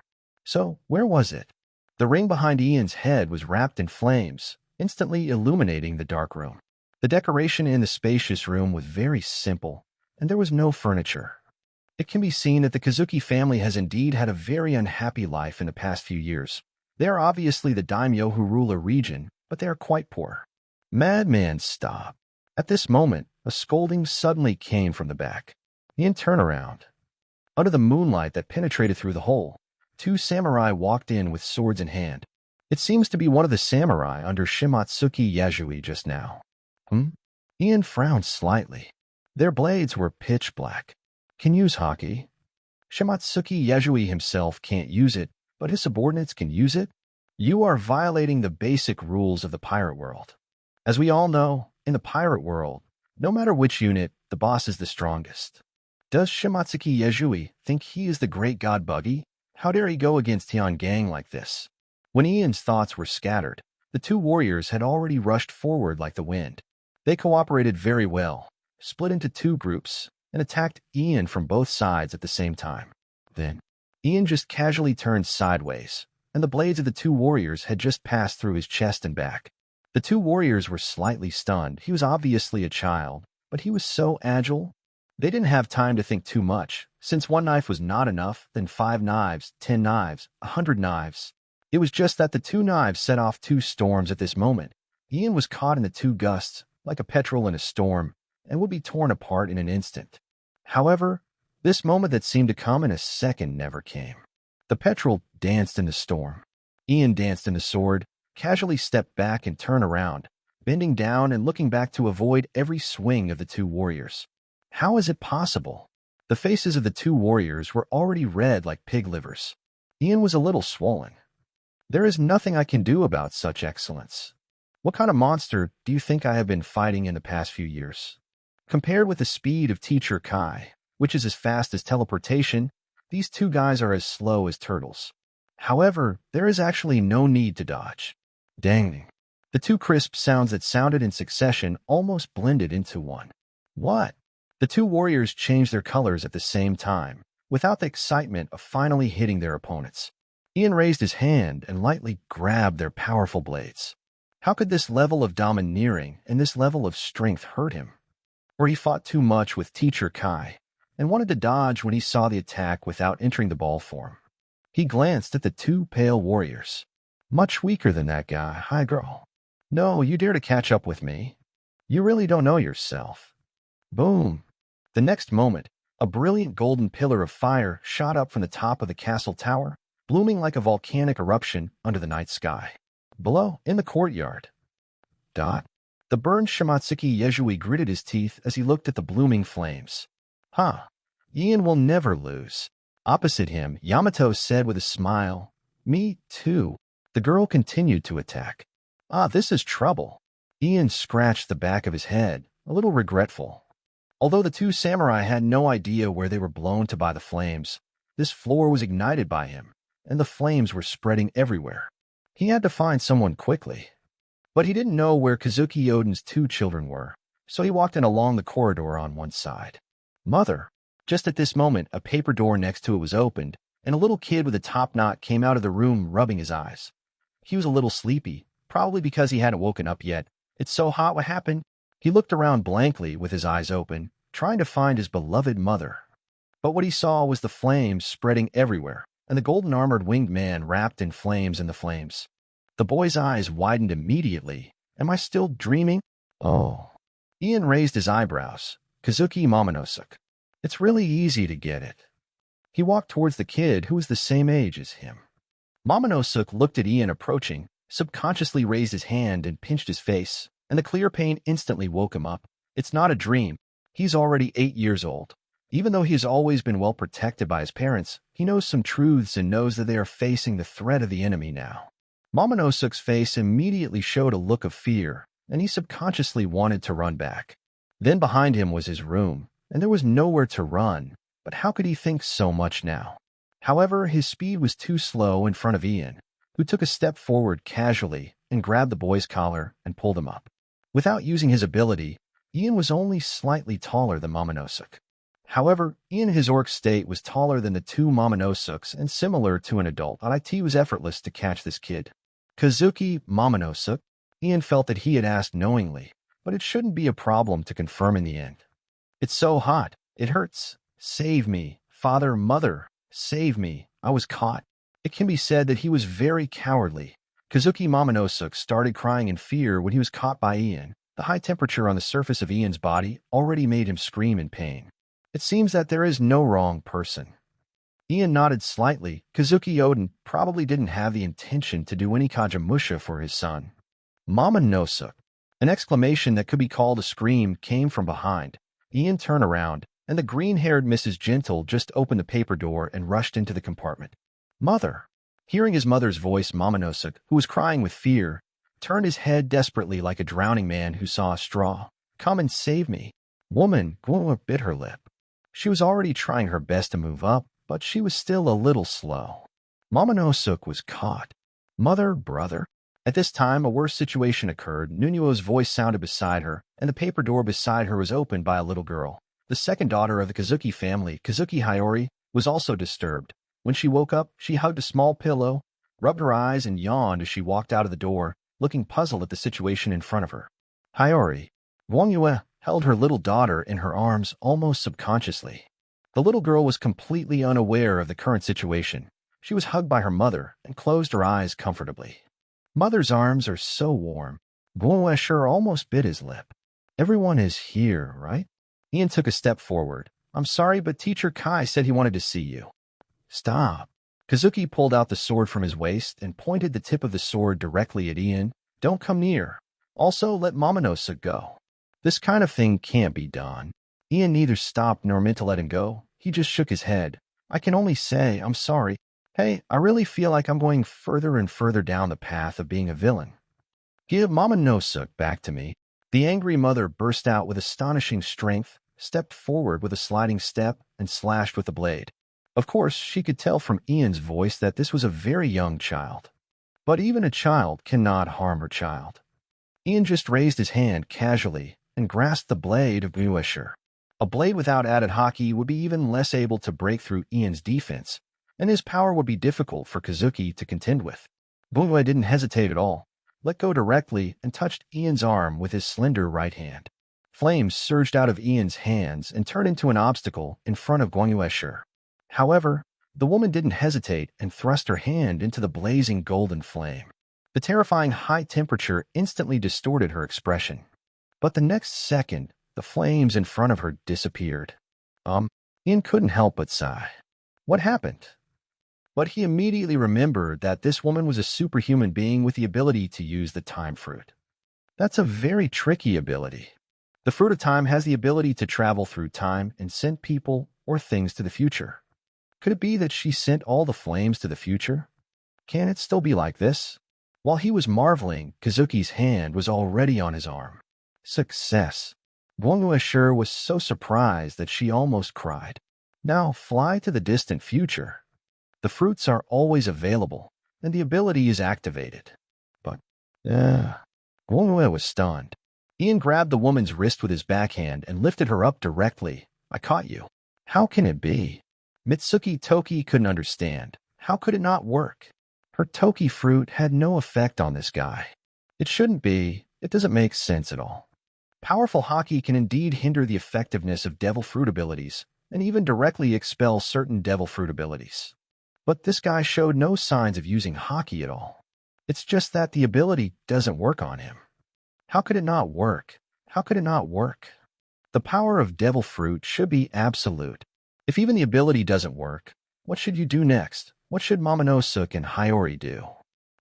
So, where was it? The ring behind Ian's head was wrapped in flames, instantly illuminating the dark room. The decoration in the spacious room was very simple, and there was no furniture. It can be seen that the Kazuki family has indeed had a very unhappy life in the past few years. They are obviously the daimyo who rule a region, but they are quite poor. Madman, stop. At this moment, a scolding suddenly came from the back. Ian turned around. Under the moonlight that penetrated through the hole, two samurai walked in with swords in hand. It seems to be one of the samurai under Shimatsuki Yasui just now. Ian frowned slightly. Their blades were pitch black. Can use haki. Shimatsuki Yasui himself can't use it, but his subordinates can use it? You are violating the basic rules of the pirate world. As we all know, in the pirate world, no matter which unit, the boss is the strongest. Does Shimatsuki Yasui think he is the great god Buggy? How dare he go against Tian Gang like this? When Ian's thoughts were scattered, The two warriors had already rushed forward like the wind. They cooperated very well, split into two groups, and attacked Ian from both sides at the same time. Then, Ian just casually turned sideways, and the blades of the two warriors had just passed through his chest and back. The two warriors were slightly stunned. He was obviously a child, but he was so agile. They didn't have time to think too much. Since one knife was not enough, then 5 knives, 10 knives, 100 knives. It was just that the two knives set off two storms at this moment. Ian was caught in the two gusts, like a petrel in a storm, and would be torn apart in an instant. However, this moment that seemed to come in a second never came. The petrel danced in the storm. Ian danced in the sword, casually stepped back and turned around, bending down and looking back to avoid every swing of the two warriors. How is it possible? The faces of the two warriors were already red like pig livers. Ian was a little swollen. There is nothing I can do about such excellence. What kind of monster do you think I have been fighting in the past few years? Compared with the speed of Teacher Kai, which is as fast as teleportation, these two guys are as slow as turtles. However, there is actually no need to dodge. Dang. The two crisp sounds that sounded in succession almost blended into one. What? The two warriors changed their colors at the same time, without the excitement of finally hitting their opponents. Ian raised his hand and lightly grabbed their powerful blades. How could this level of domineering and this level of strength hurt him? Or he fought too much with Teacher Kai and wanted to dodge when he saw the attack without entering the ball form. He glanced at the two pale warriors. Much weaker than that guy, Hyagoro. No, you dare to catch up with me? You really don't know yourself. Boom. The next moment, a brilliant golden pillar of fire shot up from the top of the castle tower, blooming like a volcanic eruption under the night sky. Below, in the courtyard. Dot. The burned Shimatsuki Yejui gritted his teeth as he looked at the blooming flames. Huh. Ian will never lose. Opposite him, Yamato said with a smile. Me too. The girl continued to attack. Ah, this is trouble. Ian scratched the back of his head, a little regretful. Although the two samurai had no idea where they were blown to by the flames, this floor was ignited by him, and the flames were spreading everywhere. He had to find someone quickly. But he didn't know where Kazuki Odin's two children were, so he walked in along the corridor on one side. Mother. Just at this moment, a paper door next to it was opened, and a little kid with a top knot came out of the room rubbing his eyes. He was a little sleepy, probably because he hadn't woken up yet. It's so hot, what happened? He looked around blankly with his eyes open, trying to find his beloved mother. But what he saw was the flames spreading everywhere, and the golden-armored winged man wrapped in flames in the flames. The boy's eyes widened immediately. Am I still dreaming? Oh. Ian raised his eyebrows. Kazuki Momonosuke. It's really easy to get it. He walked towards the kid who was the same age as him. Momonosuke looked at Ian approaching, subconsciously raised his hand and pinched his face, and the clear pain instantly woke him up. It's not a dream. He's already 8 years old. Even though he has always been well protected by his parents, he knows some truths and knows that they are facing the threat of the enemy now. Momonosuke's face immediately showed a look of fear, and he subconsciously wanted to run back. Then behind him was his room, and there was nowhere to run, but how could he think so much now? However, his speed was too slow in front of Ian, who took a step forward casually and grabbed the boy's collar and pulled him up. Without using his ability, Ian was only slightly taller than Momonosuke. However, Ian in his orc state was taller than the two Momonosukes and similar to an adult, but it was effortless to catch this kid. Kazuki Momonosuke. Ian felt that he had asked knowingly, but it shouldn't be a problem to confirm in the end. It's so hot. It hurts. Save me. Father, mother, save me. I was caught. It can be said that he was very cowardly. Kazuki Momonosuke started crying in fear when he was caught by Ian. The high temperature on the surface of Ian's body already made him scream in pain. It seems that there is no wrong person. Ian nodded slightly. Kazuki Odin probably didn't have the intention to do any kagemusha for his son. Momonosuke. An exclamation that could be called a scream came from behind. Ian turned around, and the green-haired Mrs. Gentle just opened the paper door and rushed into the compartment. Mother. Hearing his mother's voice, Momonosuke, who was crying with fear, turned his head desperately like a drowning man who saw a straw. Come and save me. Woman, Gwynwa bit her lip. She was already trying her best to move up, but she was still a little slow. Momonosuke was caught. Mother, brother. At this time, a worse situation occurred. Nunuo's voice sounded beside her, and the paper door beside her was opened by a little girl. The second daughter of the Kazuki family, Kazuki Hiyori, was also disturbed. When she woke up, she hugged a small pillow, rubbed her eyes, and yawned as she walked out of the door, looking puzzled at the situation in front of her. Hiyori, Wang Yue, held her little daughter in her arms almost subconsciously. The little girl was completely unaware of the current situation. She was hugged by her mother and closed her eyes comfortably. Mother's arms are so warm. Wang Yue sure almost bit his lip. Everyone is here, right? Ian took a step forward. I'm sorry, but Teacher Kai said he wanted to see you. Stop. Kazuki pulled out the sword from his waist and pointed the tip of the sword directly at Ian. Don't come near. Also, let Mamanosa go. This kind of thing can't be done. Ian neither stopped nor meant to let him go. He just shook his head. I can only say, I'm sorry. Hey, I really feel like I'm going further and further down the path of being a villain. Give Mamanosa back to me. The angry mother burst out with astonishing strength, stepped forward with a sliding step, and slashed with the blade. Of course, she could tell from Ian's voice that this was a very young child. But even a child cannot harm her child. Ian just raised his hand casually and grasped the blade of Guesher. A blade without added haki would be even less able to break through Ian's defense, and his power would be difficult for Kazuki to contend with. Bungue didn't hesitate at all, let go directly, and touched Ian's arm with his slender right hand. Flames surged out of Ian's hands and turned into an obstacle in front of Guangyuesher. However, the woman didn't hesitate and thrust her hand into the blazing golden flame. The terrifying high temperature instantly distorted her expression. But the next second, the flames in front of her disappeared. Ian couldn't help but sigh. What happened? But he immediately remembered that this woman was a superhuman being with the ability to use the time fruit. That's a very tricky ability. The fruit of time has the ability to travel through time and send people or things to the future. Could it be that she sent all the flames to the future? Can it still be like this? While he was marveling, Kazuki's hand was already on his arm. Success. Guangyuesher was so surprised that she almost cried. Now fly to the distant future. The fruits are always available, and the ability is activated. But, Guangyue was stunned. Ian grabbed the woman's wrist with his backhand and lifted her up directly. I caught you. How can it be? Mitsuki Toki couldn't understand. How could it not work? Her Toki fruit had no effect on this guy. It shouldn't be. It doesn't make sense at all. Powerful haki can indeed hinder the effectiveness of devil fruit abilities, and even directly expel certain devil fruit abilities. But this guy showed no signs of using haki at all. It's just that the ability doesn't work on him. How could it not work? How could it not work? The power of devil fruit should be absolute. If even the ability doesn't work, what should you do next? What should Momonosuke and Hiyori do?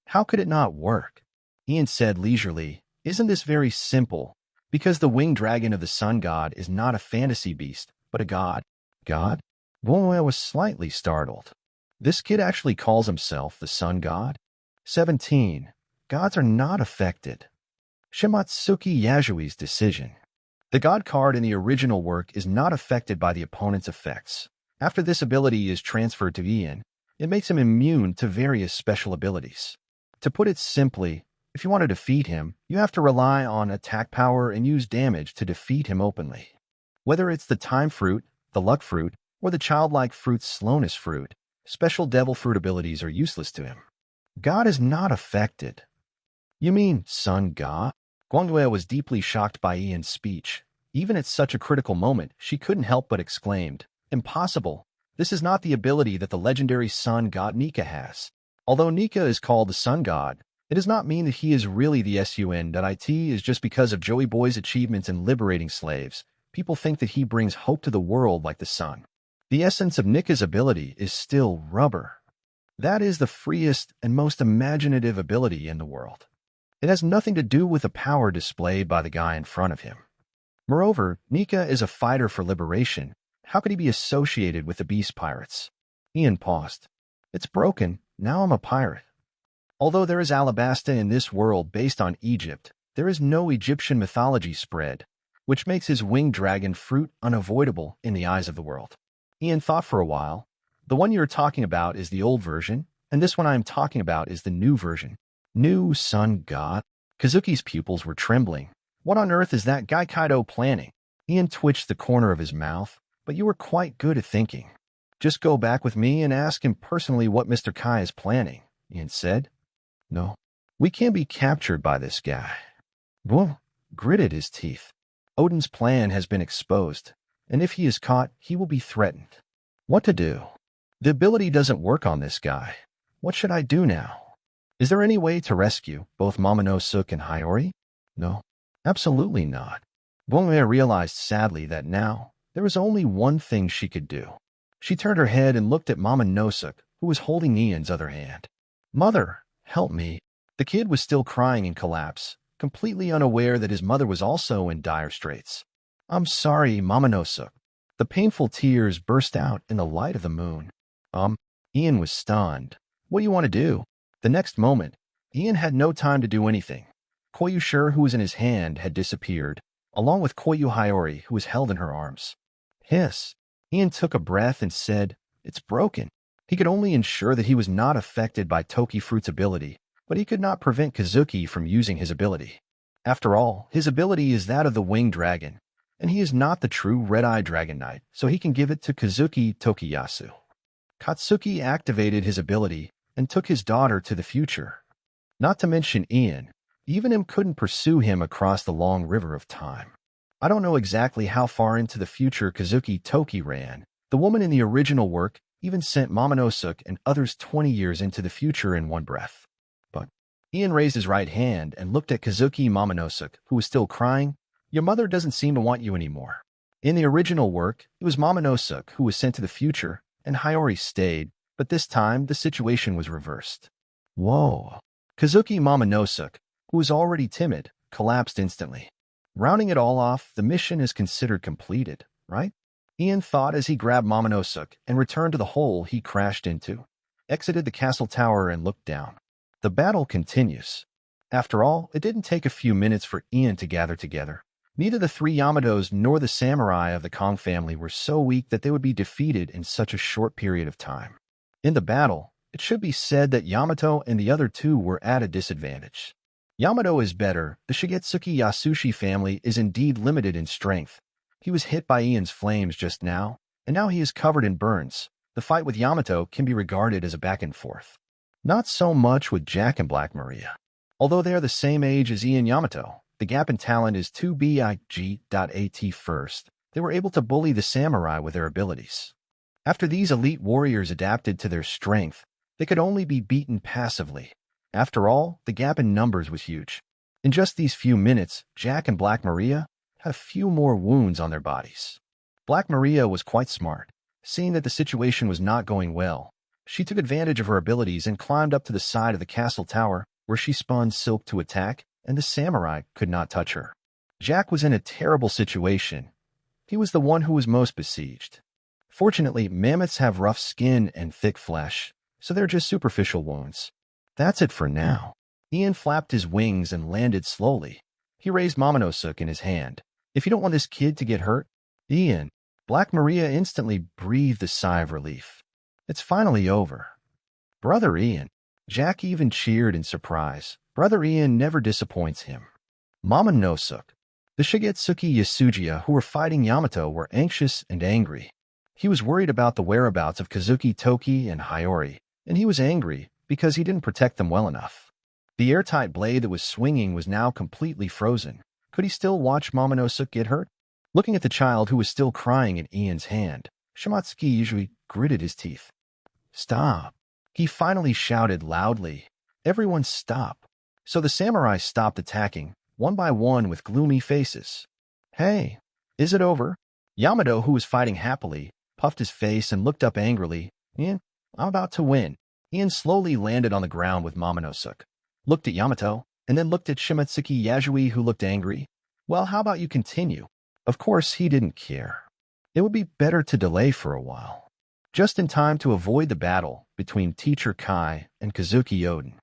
How could it not work? Ian said leisurely, Isn't this very simple? Because the winged dragon of the sun god is not a fantasy beast, but a god. God? Guangyue was slightly startled. This kid actually calls himself the sun god? 17. Gods are not affected. Shimatsuki Yasui's decision. The god card in the original work is not affected by the opponent's effects. After this ability is transferred to Ian, it makes him immune to various special abilities. To put it simply, if you want to defeat him, you have to rely on attack power and use damage to defeat him openly. Whether it's the time fruit, the luck fruit, or the childlike fruit's slowness fruit, special devil fruit abilities are useless to him. God is not affected. You mean sun god? Guangyue was deeply shocked by Ian's speech. Even at such a critical moment, she couldn't help but exclaimed, Impossible! This is not the ability that the legendary sun god Nika has. Although Nika is called the sun god, it does not mean that he is really the sun. It is just because of Joey Boy's achievements in liberating slaves. People think that he brings hope to the world like the sun. The essence of Nika's ability is still rubber. That is the freest and most imaginative ability in the world. It has nothing to do with the power displayed by the guy in front of him. Moreover, Nika is a fighter for liberation. How could he be associated with the beast pirates? Ian paused. It's broken. Now I'm a pirate. Although there is Alabasta in this world based on Egypt, there is no Egyptian mythology spread, which makes his winged dragon fruit unavoidable in the eyes of the world. Ian thought for a while. The one you're talking about is the old version, and this one I'm talking about is the new version. New sun god? Kazuki's pupils were trembling. What on earth is that guy Kaido planning? Ian twitched the corner of his mouth, but you were quite good at thinking. Just go back with me and ask him personally what Mr. Kai is planning, Ian said. No, we can't be captured by this guy. Well, gritted his teeth. Odin's plan has been exposed, and if he is caught, he will be threatened. What to do? The ability doesn't work on this guy. What should I do now? Is there any way to rescue both Momonosuke and Hiyori? No, absolutely not. Bonmei realized sadly that now there was only one thing she could do. She turned her head and looked at Momonosuke, who was holding Ian's other hand. Mother, help me. The kid was still crying in collapse, completely unaware that his mother was also in dire straits. I'm sorry, Momonosuke. The painful tears burst out in the light of the moon. Ian was stunned. What do you want to do? The next moment, Ian had no time to do anything. Koyushiro, who was in his hand, had disappeared, along with Koyu Hiyori, who was held in her arms. Hiss. Ian took a breath and said, It's broken. He could only ensure that he was not affected by Toki Fruit's ability, but he could not prevent Kazuki from using his ability. After all, his ability is that of the winged dragon, and he is not the true red-eye dragon knight, so he can give it to Kazuki Tokiyasu. Katsuki activated his ability and took his daughter to the future. Not to mention Ian, even him couldn't pursue him across the long river of time. I don't know exactly how far into the future Kazuki Toki ran. The woman in the original work even sent Momonosuke and others 20 years into the future in one breath. But Ian raised his right hand and looked at Kazuki Momonosuke, who was still crying. Your mother doesn't seem to want you anymore. In the original work, it was Momonosuke who was sent to the future, and Hiyori stayed, but this time the situation was reversed. Whoa. Kazuki Momonosuke, who was already timid, collapsed instantly. Rounding it all off, the mission is considered completed, right? Ian thought as he grabbed Momonosuke and returned to the hole he crashed into, exited the castle tower and looked down. The battle continues. After all, it didn't take a few minutes for Ian to gather together. Neither the three Yamatos nor the samurai of the Kong family were so weak that they would be defeated in such a short period of time. In the battle, it should be said that Yamato and the other two were at a disadvantage. Yamato is better. The Shigetsuki Yasushi family is indeed limited in strength. He was hit by Ian's flames just now, and now he is covered in burns. The fight with Yamato can be regarded as a back and forth. Not so much with Jack and Black Maria. Although they are the same age as Ian Yamato, the gap in talent is 2big.at first. They were able to bully the samurai with their abilities. After these elite warriors adapted to their strength, they could only be beaten passively. After all, the gap in numbers was huge. In just these few minutes, Jack and Black Maria had a few more wounds on their bodies. Black Maria was quite smart. Seeing that the situation was not going well, she took advantage of her abilities and climbed up to the side of the castle tower, where she spun Silk to attack, and the samurai could not touch her. Jack was in a terrible situation. He was the one who was most besieged. Fortunately, mammoths have rough skin and thick flesh, so they're just superficial wounds. That's it for now. Ian flapped his wings and landed slowly. He raised Momonosuke in his hand. If you don't want this kid to get hurt, Ian. Black Maria instantly breathed a sigh of relief. It's finally over. Brother Ian. Jack even cheered in surprise. Brother Ian never disappoints him. Momonosuke. The Shigetsuki Yasujiya who were fighting Yamato were anxious and angry. He was worried about the whereabouts of Kazuki Toki and Hiyori, and he was angry because he didn't protect them well enough. The airtight blade that was swinging was now completely frozen. Could he still watch Momonosuke get hurt? Looking at the child who was still crying in Ian's hand, Shimatsuki usually gritted his teeth. Stop. He finally shouted loudly. Everyone stop. So the samurai stopped attacking, one by one with gloomy faces. Hey, is it over? Yamato, who was fighting happily, puffed his face and looked up angrily. Ian, I'm about to win. Ian slowly landed on the ground with Momonosuke, looked at Yamato, and then looked at Shimatsuki Yasui, who looked angry. Well, how about you continue? Of course, he didn't care. It would be better to delay for a while. Just in time to avoid the battle between Teacher Kai and Kazuki Odin.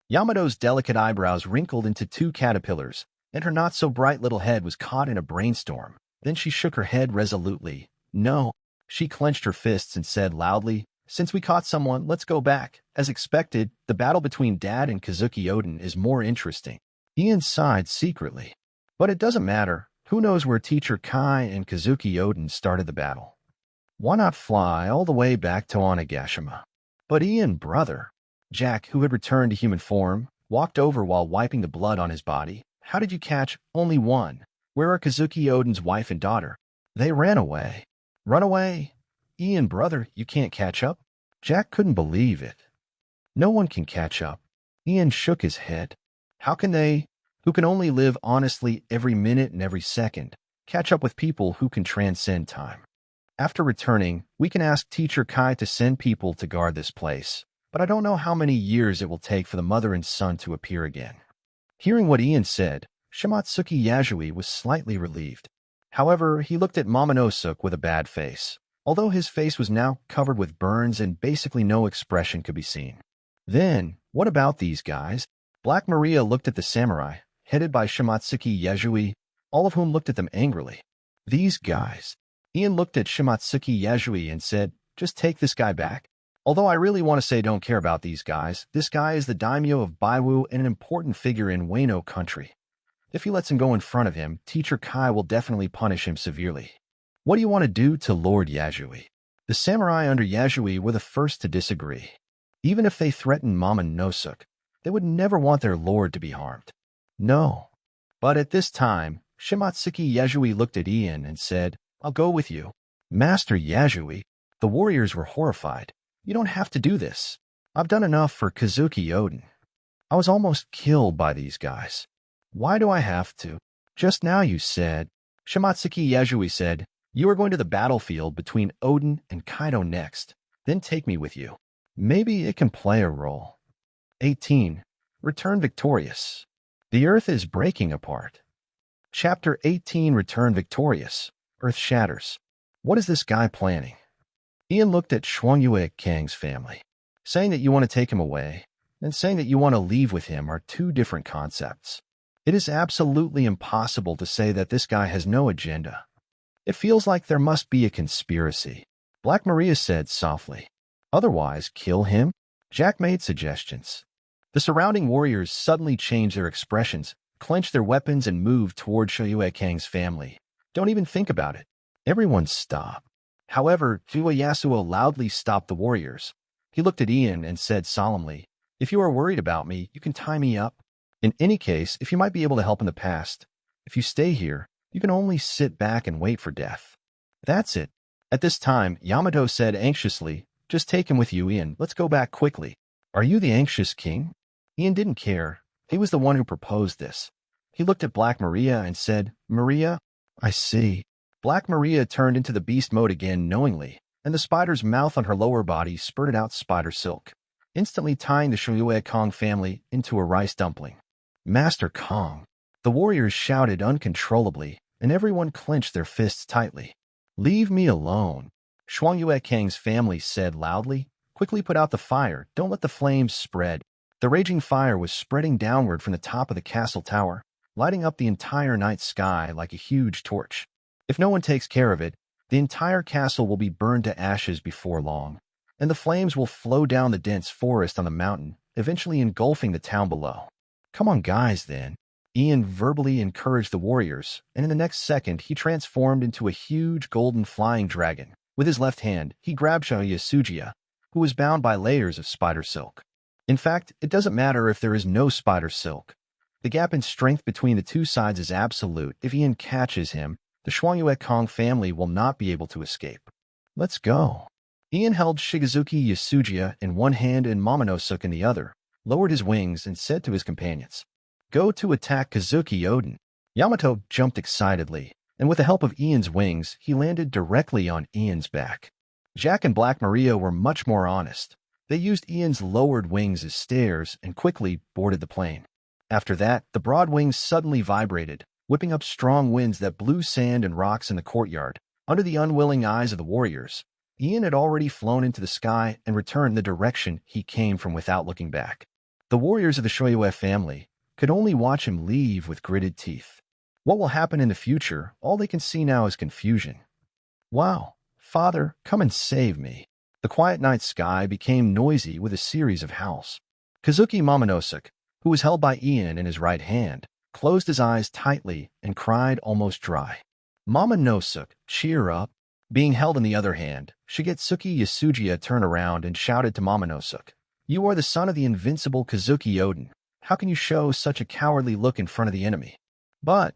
Yamato's delicate eyebrows wrinkled into two caterpillars, and her not-so-bright little head was caught in a brainstorm. Then she shook her head resolutely. No. She clenched her fists and said loudly, Since we caught someone, let's go back. As expected, the battle between Dad and Kazuki Odin is more interesting. Ian sighed secretly. But it doesn't matter. Who knows where Teacher Kai and Kazuki Odin started the battle? Why not fly all the way back to Onigashima? But Ian, brother. Jack, who had returned to human form, walked over while wiping the blood on his body. How did you catch only one? Where are Kazuki Odin's wife and daughter? They ran away. Run away? Ian, brother, you can't catch up? Jack couldn't believe it. No one can catch up. Ian shook his head. How can they, who can only live honestly every minute and every second, catch up with people who can transcend time? After returning, we can ask Teacher Kai to send people to guard this place, but I don't know how many years it will take for the mother and son to appear again. Hearing what Ian said, Shimatsuki Yasui was slightly relieved. However, he looked at Momonosuke with a bad face, although his face was now covered with burns and basically no expression could be seen. Then, what about these guys? Black Maria looked at the samurai, headed by Shimatsuki Yasui, all of whom looked at them angrily. These guys. Ian looked at Shimatsuki Yasui and said, just take this guy back. Although I really want to say don't care about these guys, this guy is the daimyo of Baiwu and an important figure in Weno country. If he lets him go in front of him, Teacher Kai will definitely punish him severely. What do you want to do to Lord Yasui? The samurai under Yasui were the first to disagree. Even if they threatened Momonosuke, they would never want their lord to be harmed. No. But at this time, Shimatsuki Yasui looked at Ian and said, I'll go with you. Master Yasui, the warriors were horrified. You don't have to do this. I've done enough for Kazuki Odin. I was almost killed by these guys. Why do I have to? Just now you said, Shimatsuki Yasui said, you are going to the battlefield between Odin and Kaido next. Then take me with you. Maybe it can play a role. 18. Return victorious. The earth is breaking apart. Chapter 18. Return victorious. Earth shatters. What is this guy planning? Ian looked at Shuangyue Kang's family. Saying that you want to take him away and saying that you want to leave with him are two different concepts. It is absolutely impossible to say that this guy has no agenda. It feels like there must be a conspiracy. Black Maria said softly. Otherwise, kill him? Jack made suggestions. The surrounding warriors suddenly changed their expressions, clenched their weapons, and moved toward Shuangyue Kang's family. Don't even think about it. Everyone stopped. However, Yasuo loudly stopped the warriors. He looked at Ian and said solemnly, if you are worried about me, you can tie me up. In any case, if you might be able to help in the past, if you stay here, you can only sit back and wait for death. That's it. At this time, Yamato said anxiously, just take him with you, Ian. Let's go back quickly. Are you the anxious king? Ian didn't care. He was the one who proposed this. He looked at Black Maria and said, Maria, I see. Black Maria turned into the beast mode again knowingly, and the spider's mouth on her lower body spurted out spider silk, instantly tying the Shuangyue Kang family into a rice dumpling. Master Kong. The warriors shouted uncontrollably, and everyone clenched their fists tightly. Leave me alone. Shuangyue Kang's family said loudly. Quickly put out the fire. Don't let the flames spread. The raging fire was spreading downward from the top of the castle tower, lighting up the entire night sky like a huge torch. If no one takes care of it, the entire castle will be burned to ashes before long, and the flames will flow down the dense forest on the mountain, eventually engulfing the town below. Come on, guys, then. Ian verbally encouraged the warriors, and in the next second, he transformed into a huge golden flying dragon. With his left hand, he grabbed Yasuji, who was bound by layers of spider silk. In fact, it doesn't matter if there is no spider silk. The gap in strength between the two sides is absolute. If Ian catches him, the Shuangyue Kang family will not be able to escape. Let's go. Ian held Shigezuki Yasuji in one hand and Momonosuke in the other, lowered his wings, and said to his companions, go to attack Kazuki Odin. Yamato jumped excitedly, and with the help of Ian's wings, he landed directly on Ian's back. Jack and Black Maria were much more honest. They used Ian's lowered wings as stairs and quickly boarded the plane. After that, the broad wings suddenly vibrated, whipping up strong winds that blew sand and rocks in the courtyard. Under the unwilling eyes of the warriors, Ian had already flown into the sky and returned the direction he came from without looking back. The warriors of the Shoyue family could only watch him leave with gritted teeth. What will happen in the future, all they can see now is confusion. Wow, Father, come and save me. The quiet night sky became noisy with a series of howls. Kazuki Momonosuke, who was held by Ian in his right hand, closed his eyes tightly and cried almost dry. Momonosuke, cheer up. Being held in the other hand, Shigetsuki Yasujiya turned around and shouted to Momonosuke, "You are the son of the invincible Kazuki Odin. How can you show such a cowardly look in front of the enemy?" But,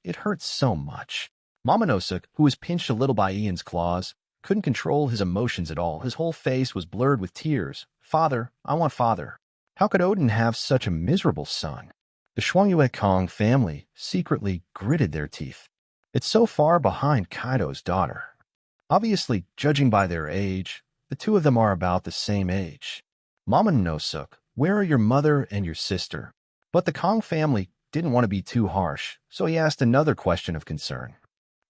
it hurts so much. Momonosuke, who was pinched a little by Ian's claws, couldn't control his emotions at all. His whole face was blurred with tears. "Father, I want father." How could Odin have such a miserable son? The Kong family secretly gritted their teeth. It's so far behind Kaido's daughter. Obviously, judging by their age, the two of them are about the same age. Momonosuke, where are your mother and your sister? But the Kong family didn't want to be too harsh, so he asked another question of concern.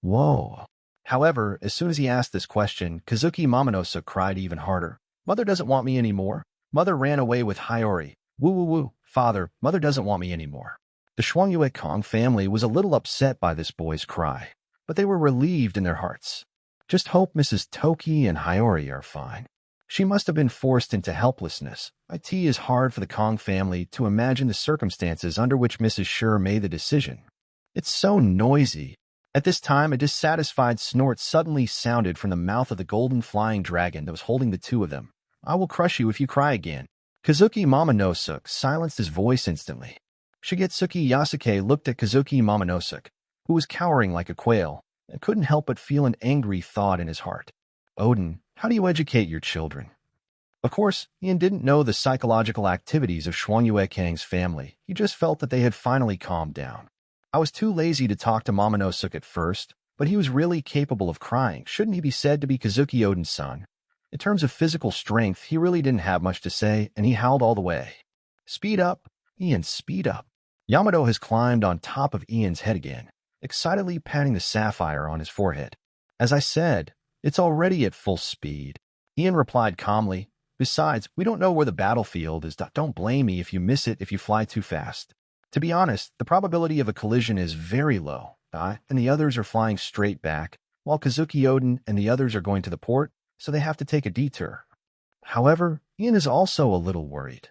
Whoa. However, as soon as he asked this question, Kazuki Momonosuke cried even harder. "Mother doesn't want me anymore. Mother ran away with Hyori. Woo woo woo. Father, mother doesn't want me anymore." The Kong family was a little upset by this boy's cry, but they were relieved in their hearts. Just hope Mrs. Toki and Hyori are fine. She must have been forced into helplessness. It is hard for the Kong family to imagine the circumstances under which Mrs. Schur made the decision. It's so noisy. At this time, a dissatisfied snort suddenly sounded from the mouth of the golden flying dragon that was holding the two of them. "I will crush you if you cry again." Kazuki Momonosuke silenced his voice instantly. Shigetsuki Yasuke looked at Kazuki Momonosuke, who was cowering like a quail, and couldn't help but feel an angry thought in his heart. "Odin, how do you educate your children?" Of course, Ian didn't know the psychological activities of Kang's family. He just felt that they had finally calmed down. "I was too lazy to talk to Momonosuke at first, but he was really capable of crying. Shouldn't he be said to be Kazuki Odin's son? In terms of physical strength, he really didn't have much to say, and he howled all the way. Speed up, Ian, speed up." Yamato has climbed on top of Ian's head again, excitedly patting the sapphire on his forehead. "As I said, it's already at full speed." Ian replied calmly, "Besides, we don't know where the battlefield is. Don't blame me if you miss it if you fly too fast. To be honest, the probability of a collision is very low, and the others are flying straight back, while Kazuki Odin and the others are going to the port, so they have to take a detour." However, Ian is also a little worried.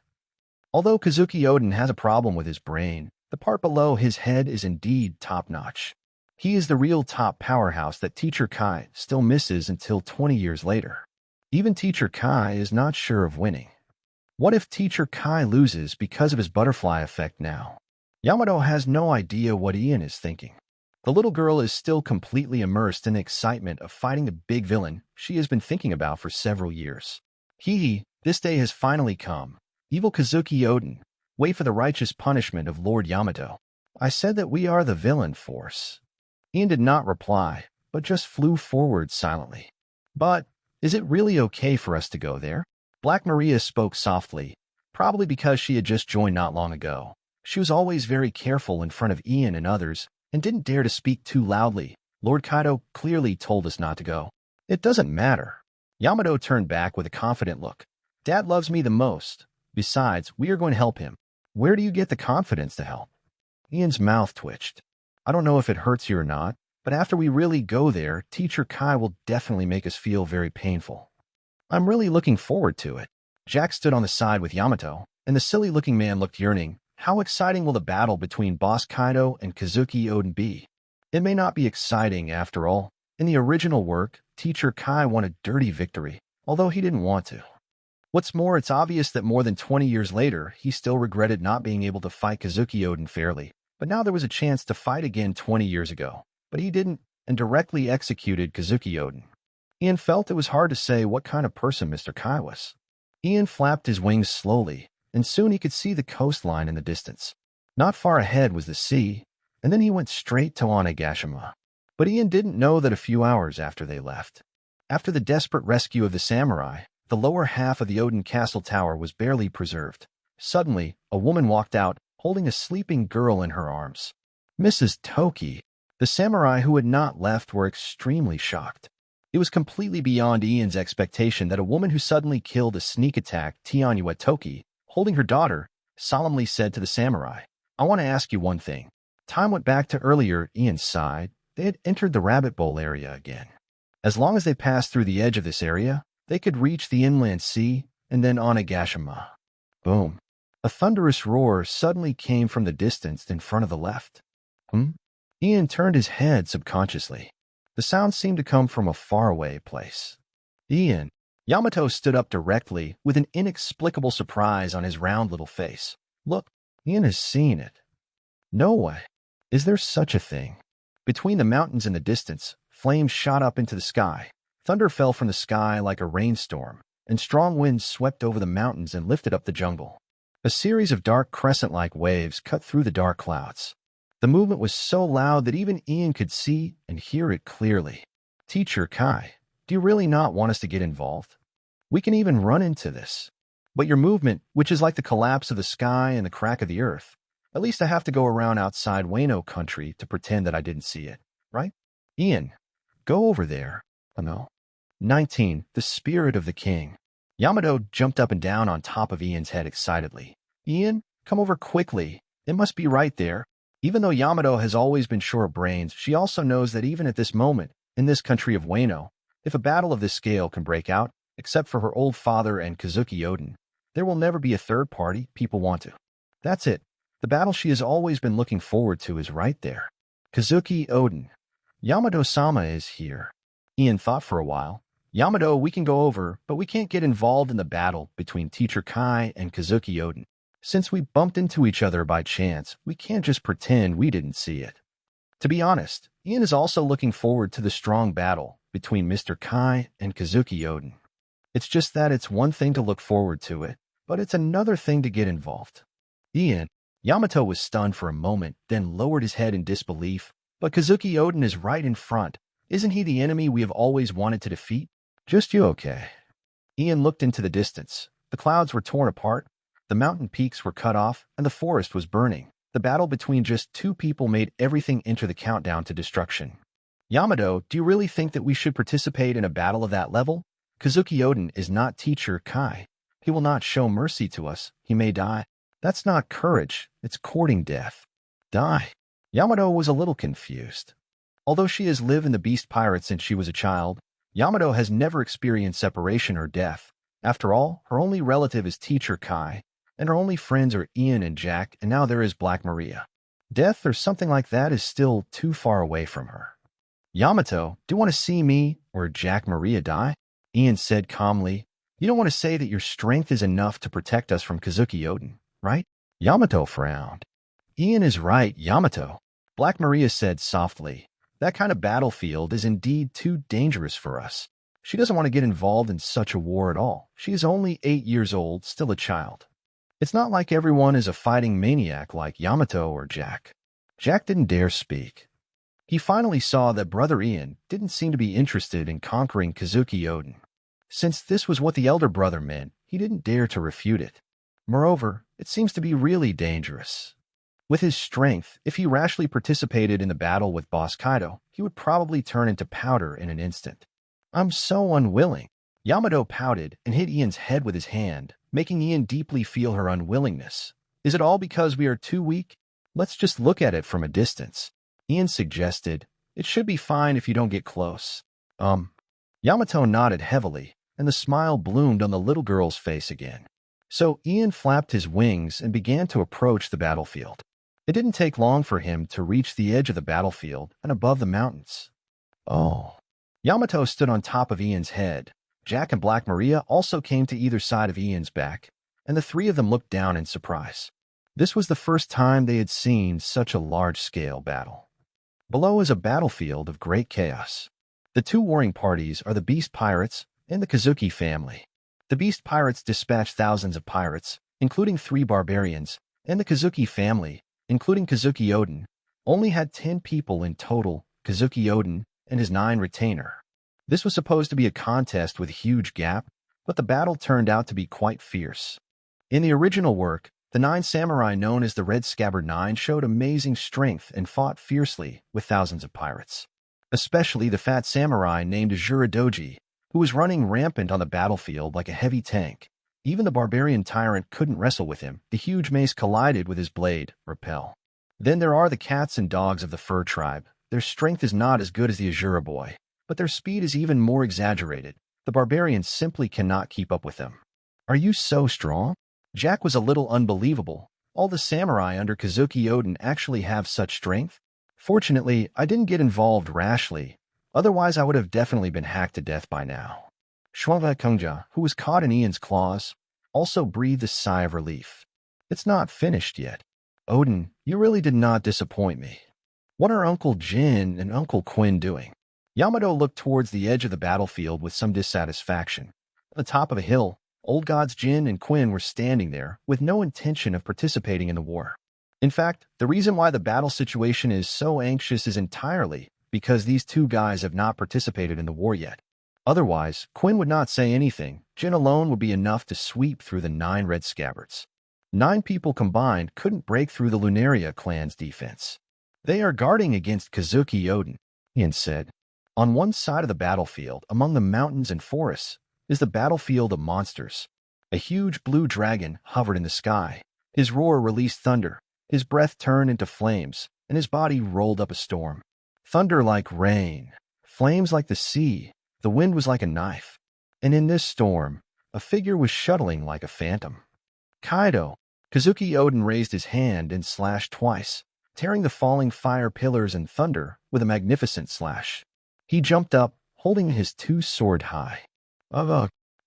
Although Kazuki Odin has a problem with his brain, the part below his head is indeed top-notch. He is the real top powerhouse that Teacher Kai still misses until 20 years later. Even Teacher Kai is not sure of winning. What if Teacher Kai loses because of his butterfly effect now? Yamato has no idea what Ian is thinking. The little girl is still completely immersed in the excitement of fighting the big villain she has been thinking about for several years. This day has finally come. Evil Kazuki Odin, wait for the righteous punishment of Lord Yamato. I said that we are the villain force. Ian did not reply, but just flew forward silently. But is it really okay for us to go there? Black Maria spoke softly, probably because she had just joined not long ago. She was always very careful in front of Ian and others, and didn't dare to speak too loudly. Lord Kaido clearly told us not to go. It doesn't matter. Yamato turned back with a confident look. Dad loves me the most. Besides, we are going to help him. Where do you get the confidence to help? Ian's mouth twitched. I don't know if it hurts you or not, but after we really go there, Teacher Kai will definitely make us feel very painful. I'm really looking forward to it. Jack stood on the side with Yamato, and the silly-looking man looked yearning. How exciting will the battle between Boss Kaido and Kazuki Odin be? It may not be exciting after all. In the original work, Teacher Kai won a dirty victory, although he didn't want to. What's more, it's obvious that more than 20 years later, he still regretted not being able to fight Kazuki Odin fairly. But now there was a chance to fight again 20 years ago. But he didn't, and directly executed Kazuki Odin. Ian felt it was hard to say what kind of person Mr. Kai was. Ian flapped his wings slowly, and soon he could see the coastline in the distance. Not far ahead was the sea, and then he went straight to Onigashima. But Ian didn't know that a few hours after they left. After the desperate rescue of the samurai, the lower half of the Odin Castle Tower was barely preserved. Suddenly, a woman walked out, holding a sleeping girl in her arms. Mrs. Toki. The samurai who had not left were extremely shocked. It was completely beyond Ian's expectation that a woman who suddenly killed a sneak attack Tianyue Toki, holding her daughter, solemnly said to the samurai, I want to ask you one thing. Time went back to earlier. Ian sighed. They had entered the rabbit bowl area again. As long as they passed through the edge of this area, They could reach the inland sea and then Onigashima. Boom. A thunderous roar suddenly came from the distance in front of the left. Ian turned his head subconsciously. The sound seemed to come from a faraway place. Ian. Yamato stood up directly with an inexplicable surprise on his round little face. Look, Ian has seen it. No way. Is there such a thing? Between the mountains in the distance, flames shot up into the sky. Thunder fell from the sky like a rainstorm, and strong winds swept over the mountains and lifted up the jungle. A series of dark crescent-like waves cut through the dark clouds. The movement was so loud that even Ian could see and hear it clearly. Teacher Kai, do you really not want us to get involved? We can even run into this. But your movement, which is like the collapse of the sky and the crack of the earth, at least I have to go around outside Weno country to pretend that I didn't see it, right? Ian, go over there. Oh no. 19. The Spirit of the King. Yamato jumped up and down on top of Ian's head excitedly. Ian, come over quickly. It must be right there. Even though Yamato has always been short of brains, she also knows that even at this moment, in this country of Weno, if a battle of this scale can break out, except for her old father and Kazuki Odin, there will never be a third party people want to. That's it. The battle she has always been looking forward to is right there. Kazuki Odin. Yamato-sama is here. Ian thought for a while. Yamato, we can go over, but we can't get involved in the battle between Teacher Kai and Kazuki Odin. Since we bumped into each other by chance, we can't just pretend we didn't see it. To be honest, Ian is also looking forward to the strong battle between Mr. Kai and Kazuki Odin. It's just that it's one thing to look forward to it, but it's another thing to get involved. Ian. Yamato was stunned for a moment, then lowered his head in disbelief. But Kazuki Odin is right in front. Isn't he the enemy we have always wanted to defeat? Just you okay? Ian looked into the distance. The clouds were torn apart, the mountain peaks were cut off, and the forest was burning. The battle between just two people made everything enter the countdown to destruction. Yamato, do you really think that we should participate in a battle of that level? Kazuki Odin is not Teacher Kai. He will not show mercy to us. He may die. That's not courage. It's courting death. Die. Yamato was a little confused. Although she has lived in the Beast Pirate since she was a child, Yamato has never experienced separation or death. After all, her only relative is Teacher Kai, and her only friends are Ian and Jack, and now there is Black Maria. Death or something like that is still too far away from her. Yamato, do you want to see me or Jack Maria die? Ian said calmly. You don't want to say that your strength is enough to protect us from Kazuki Odin, right? Yamato frowned. Ian is right, Yamato. Black Maria said softly. That kind of battlefield is indeed too dangerous for us. She doesn't want to get involved in such a war at all. She is only 8 years old, still a child. It's not like everyone is a fighting maniac like Yamato or Jack. Jack didn't dare speak. He finally saw that Brother Ian didn't seem to be interested in conquering Kazuki Odin. Since this was what the elder brother meant, he didn't dare to refute it. Moreover, it seems to be really dangerous. With his strength, if he rashly participated in the battle with Boss Kaido, he would probably turn into powder in an instant. I'm so unwilling. Yamato pouted and hit Ian's head with his hand, making Ian deeply feel her unwillingness. Is it all because we are too weak? Let's just look at it from a distance. Ian suggested, it should be fine if you don't get close. Yamato nodded heavily, and the smile bloomed on the little girl's face again. So Ian flapped his wings and began to approach the battlefield. It didn't take long for him to reach the edge of the battlefield and above the mountains. Oh. Yamato stood on top of Ian's head. Jack and Black Maria also came to either side of Ian's back, and the three of them looked down in surprise. This was the first time they had seen such a large-scale battle. Below is a battlefield of great chaos. The two warring parties are the Beast Pirates and the Kazuki family. The Beast Pirates dispatched thousands of pirates, including 3 barbarians, and the Kazuki family, including Kazuki Odin, only had 10 people in total, Kazuki Odin and his 9 retainer. This was supposed to be a contest with a huge gap, but the battle turned out to be quite fierce. In the original work, the 9 samurai known as the Red Scabbard 9 showed amazing strength and fought fiercely with thousands of pirates. Especially the fat samurai named Ajuradoji, who was running rampant on the battlefield like a heavy tank. Even the barbarian tyrant couldn't wrestle with him. The huge mace collided with his blade, repel. Then there are the cats and dogs of the fur tribe. Their strength is not as good as the Azura boy, but their speed is even more exaggerated. The barbarians simply cannot keep up with them. Are you so strong? Jack was a little unbelievable. All the samurai under Kazuki Odin actually have such strength? Fortunately, I didn't get involved rashly. Otherwise, I would have definitely been hacked to death by now. Shuava Kungja, who was caught in Ian's claws, also breathed a sigh of relief. It's not finished yet. Odin, you really did not disappoint me. What are Uncle Jin and Uncle Quinn doing? Yamato looked towards the edge of the battlefield with some dissatisfaction. At the top of a hill, old gods Jin and Quinn were standing there with no intention of participating in the war. In fact, the reason why the battle situation is so anxious is entirely because these two guys have not participated in the war yet. Otherwise, Quinn would not say anything. Jin alone would be enough to sweep through the 9 red scabbards. 9 people combined couldn't break through the Lunaria clan's defense. They are guarding against Kazuki Odin, Ian said. On one side of the battlefield, among the mountains and forests, is the battlefield of monsters. A huge blue dragon hovered in the sky. His roar released thunder. His breath turned into flames, and his body rolled up a storm. Thunder like rain, flames like the sea, the wind was like a knife. And in this storm, a figure was shuttling like a phantom. Kaido. Kazuki Odin raised his hand and slashed twice, tearing the falling fire pillars and thunder with a magnificent slash. He jumped up, holding his 2 sword high.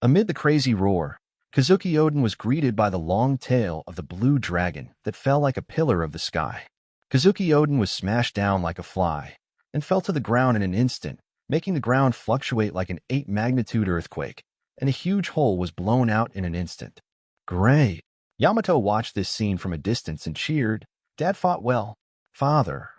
Amid the crazy roar, Kazuki Odin was greeted by the long tail of the blue dragon that fell like a pillar of the sky. Kazuki Odin was smashed down like a fly and fell to the ground in an instant, making the ground fluctuate like an 8-magnitude earthquake, and a huge hole was blown out in an instant. Great! Yamato watched this scene from a distance and cheered. Dad fought well. Father.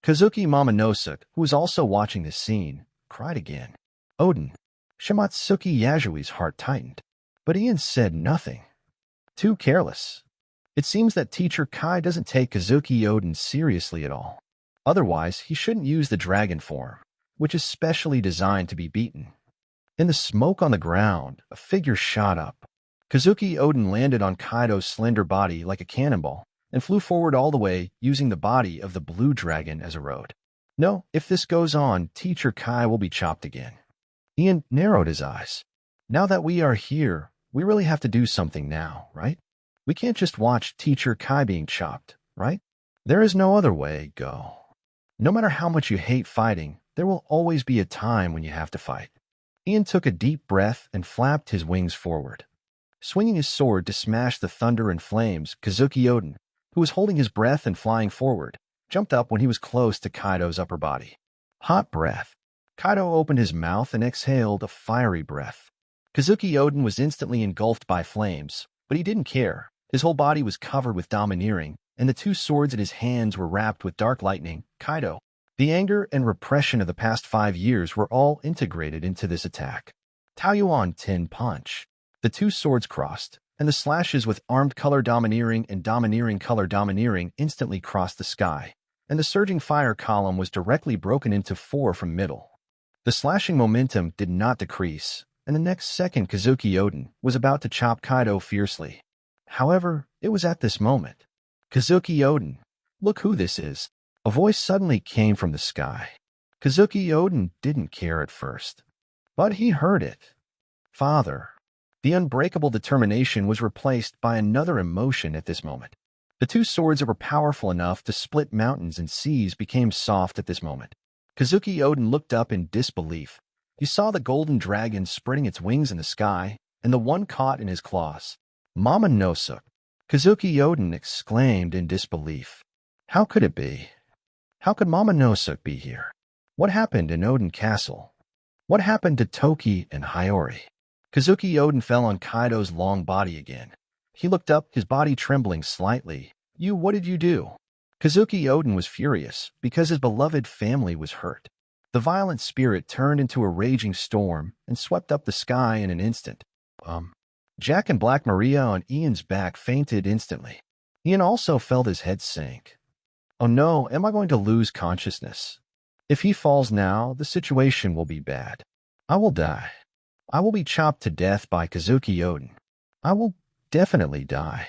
Kazuki Momonosuke, who was also watching this scene, cried again. Odin. Shimatsuki Yasui's heart tightened, but Ian said nothing. Too careless. It seems that Teacher Kai doesn't take Kazuki Odin seriously at all. Otherwise, he shouldn't use the dragon form, which is specially designed to be beaten. In the smoke on the ground, a figure shot up. Kazuki Odin landed on Kaido's slender body like a cannonball and flew forward all the way using the body of the blue dragon as a road. No, if this goes on, Teacher Kai will be chopped again. Ian narrowed his eyes. Now that we are here, we really have to do something now, right? We can't just watch Teacher Kai being chopped, right? There is no other way, go. No matter how much you hate fighting, there will always be a time when you have to fight. Ian took a deep breath and flapped his wings forward. Swinging his sword to smash the thunder and flames, Kazuki Odin, who was holding his breath and flying forward, jumped up when he was close to Kaido's upper body. Hot breath. Kaido opened his mouth and exhaled a fiery breath. Kazuki Odin was instantly engulfed by flames, but he didn't care. His whole body was covered with domineering, and the 2 swords in his hands were wrapped with dark lightning. Kaido. The anger and repression of the past 5 years were all integrated into this attack. Taoyuan Tin Punch. The 2 swords crossed, and the slashes with armed color domineering and domineering color domineering instantly crossed the sky, and the surging fire column was directly broken into 4 from middle. The slashing momentum did not decrease, and the next second Kazuki Odin was about to chop Kaido fiercely. However, it was at this moment. Kazuki Odin, look who this is. A voice suddenly came from the sky. Kazuki Odin didn't care at first, but he heard it. Father. The unbreakable determination was replaced by another emotion at this moment. The 2 swords that were powerful enough to split mountains and seas became soft at this moment. Kazuki Odin looked up in disbelief. He saw the golden dragon spreading its wings in the sky, and the one caught in his claws. Momonosuke. Kazuki Odin exclaimed in disbelief. How could it be? How could Momonosuke be here? What happened in Odin Castle? What happened to Toki and Hiyori? Kazuki Odin fell on Kaido's long body again. He looked up, his body trembling slightly. What did you do? Kazuki Odin was furious because his beloved family was hurt. The violent spirit turned into a raging storm and swept up the sky in an instant. Jack and Black Maria on Ian's back fainted instantly. Ian also felt his head sink. Oh no, am I going to lose consciousness? If he falls now, the situation will be bad. I will die. I will be chopped to death by Kazuki Odin. I will definitely die.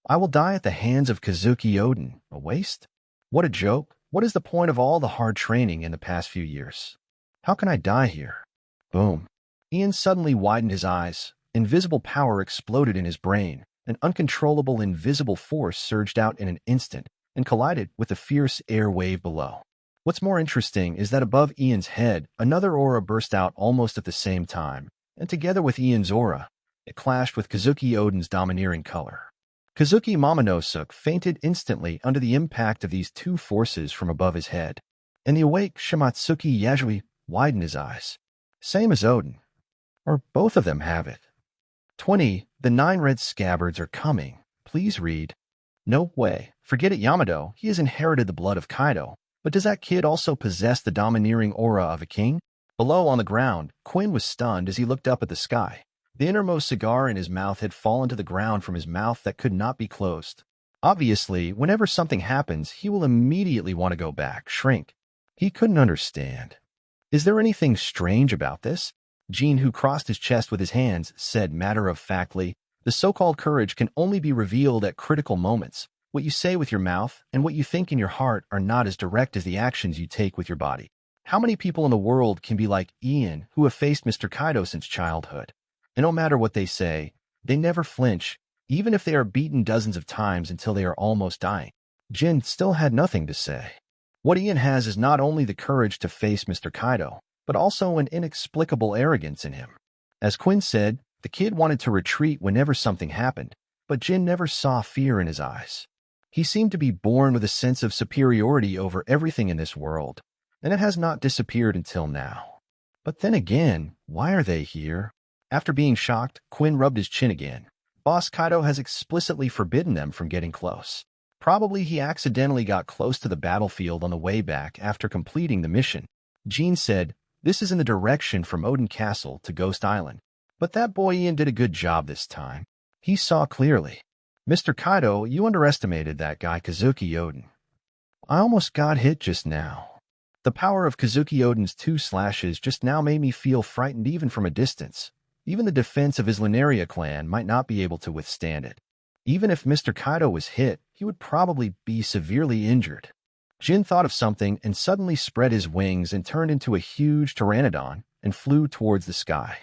I will die at the hands of Kazuki Odin. A waste? What a joke. What is the point of all the hard training in the past few years? How can I die here? Boom. Ian suddenly widened his eyes. Invisible power exploded in his brain. An uncontrollable invisible force surged out in an instant and collided with the fierce air wave below. What's more interesting is that above Ian's head, another aura burst out almost at the same time, and together with Ian's aura, it clashed with Kazuki Odin's domineering color. Kazuki Momonosuke fainted instantly under the impact of these two forces from above his head, and the awake Shimatsuki Yasui widened his eyes. Same as Odin. Or both of them have it. 20. The 9 red scabbards are coming. Please read. No way. Forget it, Yamato. He has inherited the blood of Kaido. But does that kid also possess the domineering aura of a king? Below on the ground, Quinn was stunned as he looked up at the sky. The innermost cigar in his mouth had fallen to the ground from his mouth that could not be closed. Obviously, whenever something happens, he will immediately want to go back, shrink. He couldn't understand. Is there anything strange about this? Jean, who crossed his chest with his hands, said matter-of-factly, the so-called courage can only be revealed at critical moments. What you say with your mouth and what you think in your heart are not as direct as the actions you take with your body. How many people in the world can be like Ian, who have faced Mr. Kaido since childhood? And no matter what they say, they never flinch, even if they are beaten dozens of times until they are almost dying. Jin still had nothing to say. What Ian has is not only the courage to face Mr. Kaido, but also an inexplicable arrogance in him. As Quinn said, the kid wanted to retreat whenever something happened, but Jin never saw fear in his eyes. He seemed to be born with a sense of superiority over everything in this world, and it has not disappeared until now. But then again, why are they here? After being shocked, Quinn rubbed his chin again. Boss Kaido has explicitly forbidden them from getting close. Probably he accidentally got close to the battlefield on the way back after completing the mission. Jean said, this is in the direction from Odin Castle to Ghost Island. But that boy Ian did a good job this time. He saw clearly. Mr. Kaido, you underestimated that guy Kazuki Odin. I almost got hit just now. The power of Kazuki Odin's 2 slashes just now made me feel frightened even from a distance. Even the defense of his Lunaria clan might not be able to withstand it. Even if Mr. Kaido was hit, he would probably be severely injured. Jin thought of something and suddenly spread his wings and turned into a huge pteranodon and flew towards the sky.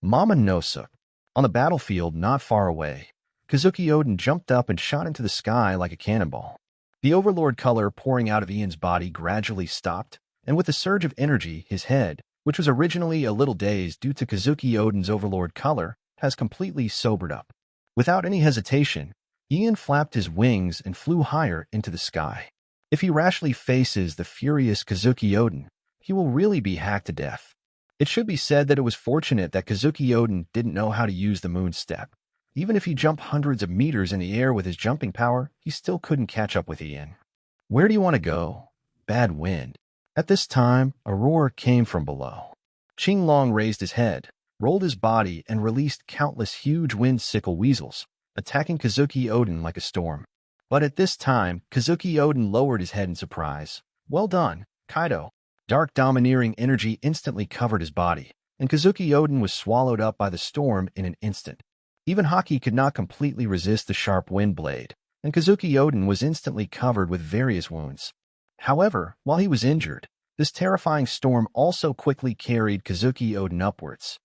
Momonosuke. On the battlefield not far away, Kazuki Odin jumped up and shot into the sky like a cannonball. The overlord color pouring out of Ian's body gradually stopped, and with a surge of energy, his head, which was originally a little dazed due to Kazuki Odin's overlord color, has completely sobered up. Without any hesitation, Ian flapped his wings and flew higher into the sky. If he rashly faces the furious Kazuki Odin, he will really be hacked to death. It should be said that it was fortunate that Kazuki Odin didn't know how to use the moon step. Even if he jumped hundreds of meters in the air with his jumping power, he still couldn't catch up with Ian. Where do you want to go? Bad wind. At this time, a roar came from below. Qinglong raised his head, rolled his body, and released countless huge wind sickle weasels, attacking Kazuki Odin like a storm. But at this time, Kazuki Odin lowered his head in surprise. Well done, Kaido. Dark domineering energy instantly covered his body, and Kazuki Odin was swallowed up by the storm in an instant. Even Haki could not completely resist the sharp wind blade, and Kazuki Odin was instantly covered with various wounds. However, while he was injured, this terrifying storm also quickly carried Kazuki Odin upwards.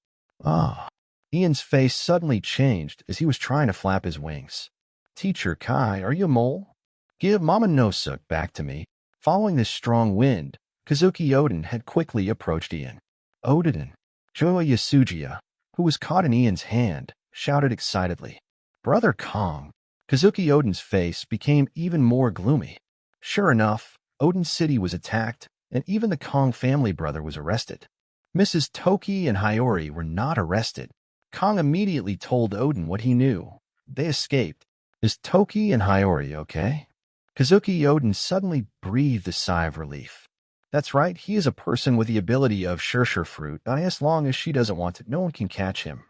Ian's face suddenly changed as he was trying to flap his wings. Teacher Kai, are you a mole? Give Momonosuke back to me. Following this strong wind, Kazuki Odin had quickly approached Ian. Odin, Joa Yasujiya, who was caught in Ian's hand, shouted excitedly. Brother Kong. Kazuki Odin's face became even more gloomy. Sure enough, Odin City was attacked, and even the Kong family brother was arrested. Mrs. Toki and Hiyori were not arrested. Kong immediately told Odin what he knew. They escaped. Is Toki and Hiyori okay? Kazuki Odin suddenly breathed a sigh of relief. That's right, he is a person with the ability of Shursher Fruit, but as long as she doesn't want it, no one can catch him.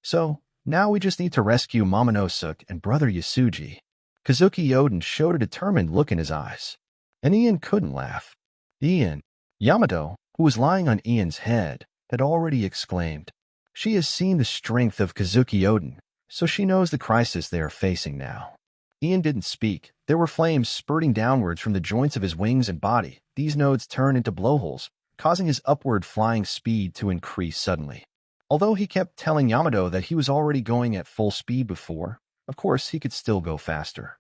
So, now we just need to rescue Momonosuke and Brother Yasuji. Kazuki Odin showed a determined look in his eyes. And Ian couldn't laugh. Ian, Yamato, who was lying on Ian's head, had already exclaimed. She has seen the strength of Kazuki Odin, so she knows the crisis they are facing now. Ian didn't speak. There were flames spurting downwards from the joints of his wings and body. These nodes turned into blowholes, causing his upward flying speed to increase suddenly. Although he kept telling Yamato that he was already going at full speed before, of course he could still go faster.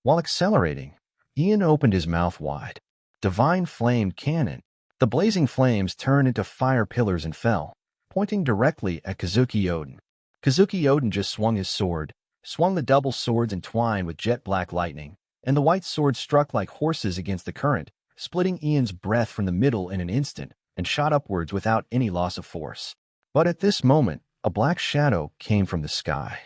While accelerating, Ian opened his mouth wide. Divine Flame Cannon. The blazing flames turned into fire pillars and fell, pointing directly at Kazuki Odin. Kazuki Odin just swung his sword, swung the double swords entwined with jet black lightning, and the white swords struck like horses against the current, splitting Ian's breath from the middle in an instant, and shot upwards without any loss of force. But at this moment, a black shadow came from the sky.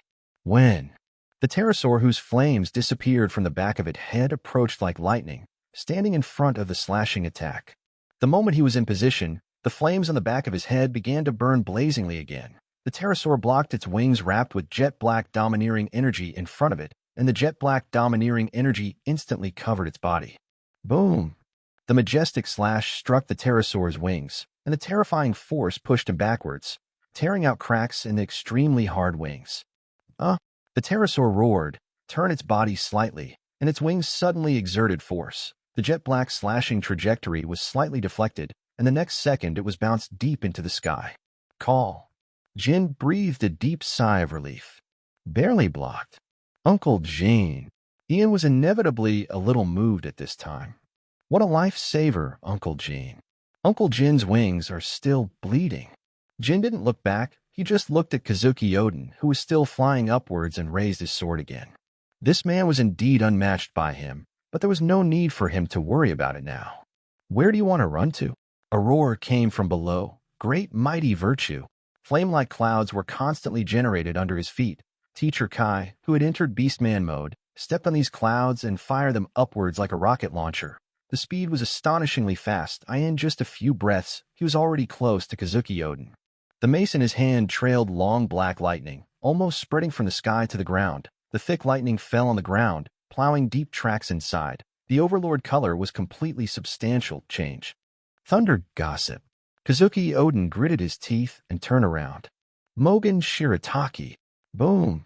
When the pterosaur, whose flames disappeared from the back of its head, approached like lightning, standing in front of the slashing attack. The moment he was in position, the flames on the back of his head began to burn blazingly again. The pterosaur blocked its wings wrapped with jet black domineering energy in front of it, and the jet black domineering energy instantly covered its body. Boom! The majestic slash struck the pterosaur's wings, and the terrifying force pushed him backwards, tearing out cracks in the extremely hard wings. The pterosaur roared, turned its body slightly, and its wings suddenly exerted force. The jet black slashing trajectory was slightly deflected, and the next second it was bounced deep into the sky. Call. Jin breathed a deep sigh of relief. Barely blocked. Uncle Jin. Ian was inevitably a little moved at this time. What a lifesaver, Uncle Jin. Uncle Jin's wings are still bleeding. Jin didn't look back. He just looked at Kazuki Odin, who was still flying upwards, and raised his sword again. This man was indeed unmatched by him, but there was no need for him to worry about it now. Where do you want to run to? A roar came from below. Great mighty virtue. Flame-like clouds were constantly generated under his feet. Teacher Kai, who had entered Beastman mode, stepped on these clouds and fired them upwards like a rocket launcher. The speed was astonishingly fast. In just a few breaths, he was already close to Kazuki Odin. The mace in his hand trailed long black lightning, almost spreading from the sky to the ground. The thick lightning fell on the ground, plowing deep tracks inside. The overlord color was completely substantial change. Thunder gossip. Kazuki Odin gritted his teeth and turned around. Mogen Shirataki. Boom.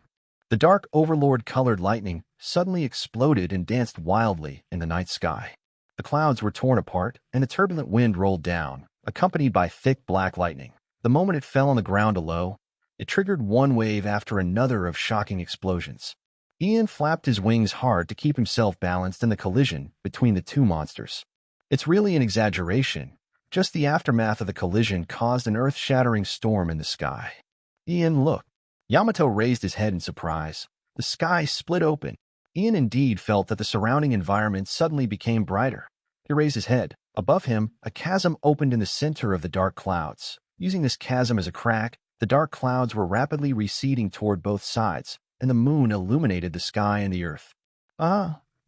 The dark overlord-colored lightning suddenly exploded and danced wildly in the night sky. The clouds were torn apart, and a turbulent wind rolled down, accompanied by thick black lightning. The moment it fell on the ground below, it triggered one wave after another of shocking explosions. Ian flapped his wings hard to keep himself balanced in the collision between the two monsters. It's really an exaggeration. Just the aftermath of the collision caused an earth-shattering storm in the sky. Ian looked. Yamato raised his head in surprise. The sky split open. Ian indeed felt that the surrounding environment suddenly became brighter. He raised his head. Above him, a chasm opened in the center of the dark clouds. Using this chasm as a crack, the dark clouds were rapidly receding toward both sides, and the moon illuminated the sky and the earth.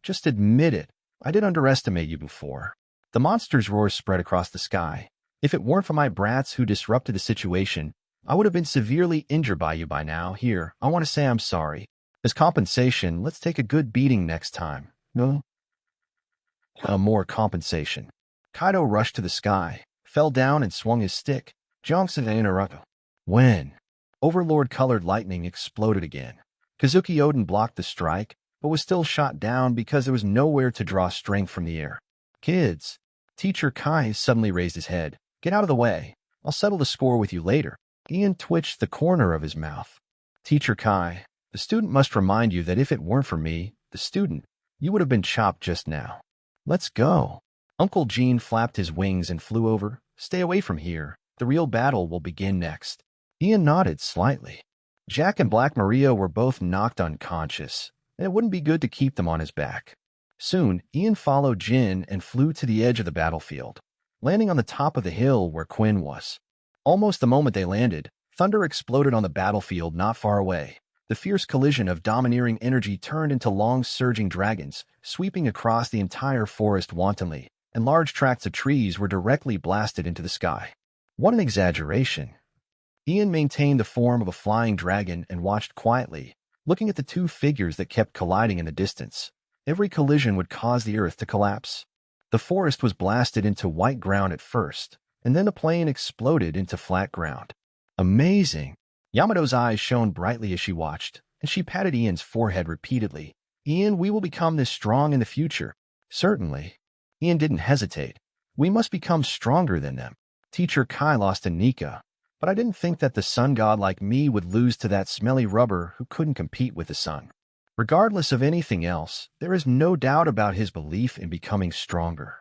Just admit it. I did underestimate you before. The monster's roar spread across the sky. If it weren't for my brats who disrupted the situation, I would have been severely injured by you by now. Here, I want to say I'm sorry. As compensation, let's take a good beating next time. No? More compensation. Kaido rushed to the sky, fell down and swung his stick. Johnson interrupted. When? Overlord-colored lightning exploded again. Kazuki Odin blocked the strike, but was still shot down because there was nowhere to draw strength from the air. Kids. Teacher Kai suddenly raised his head. Get out of the way. I'll settle the score with you later. Ian twitched the corner of his mouth. Teacher Kai, the student must remind you that if it weren't for me, the student, you would have been chopped just now. Let's go. Uncle Jin flapped his wings and flew over. Stay away from here. The real battle will begin next. Ian nodded slightly. Jack and Black Maria were both knocked unconscious, and it wouldn't be good to keep them on his back. Soon, Ian followed Jin and flew to the edge of the battlefield, landing on the top of the hill where Quinn was. Almost the moment they landed, thunder exploded on the battlefield not far away. The fierce collision of domineering energy turned into long surging dragons, sweeping across the entire forest wantonly, and large tracts of trees were directly blasted into the sky. What an exaggeration. Ian maintained the form of a flying dragon and watched quietly, looking at the two figures that kept colliding in the distance. Every collision would cause the earth to collapse. The forest was blasted into white ground at first, and then the plane exploded into flat ground. Amazing! Yamato's eyes shone brightly as she watched, and she patted Ian's forehead repeatedly. Ian, we will become this strong in the future. Certainly. Ian didn't hesitate. We must become stronger than them. Teacher Kai lost to Nika, but I didn't think that the sun god like me would lose to that smelly rubber who couldn't compete with the sun. Regardless of anything else, there is no doubt about his belief in becoming stronger.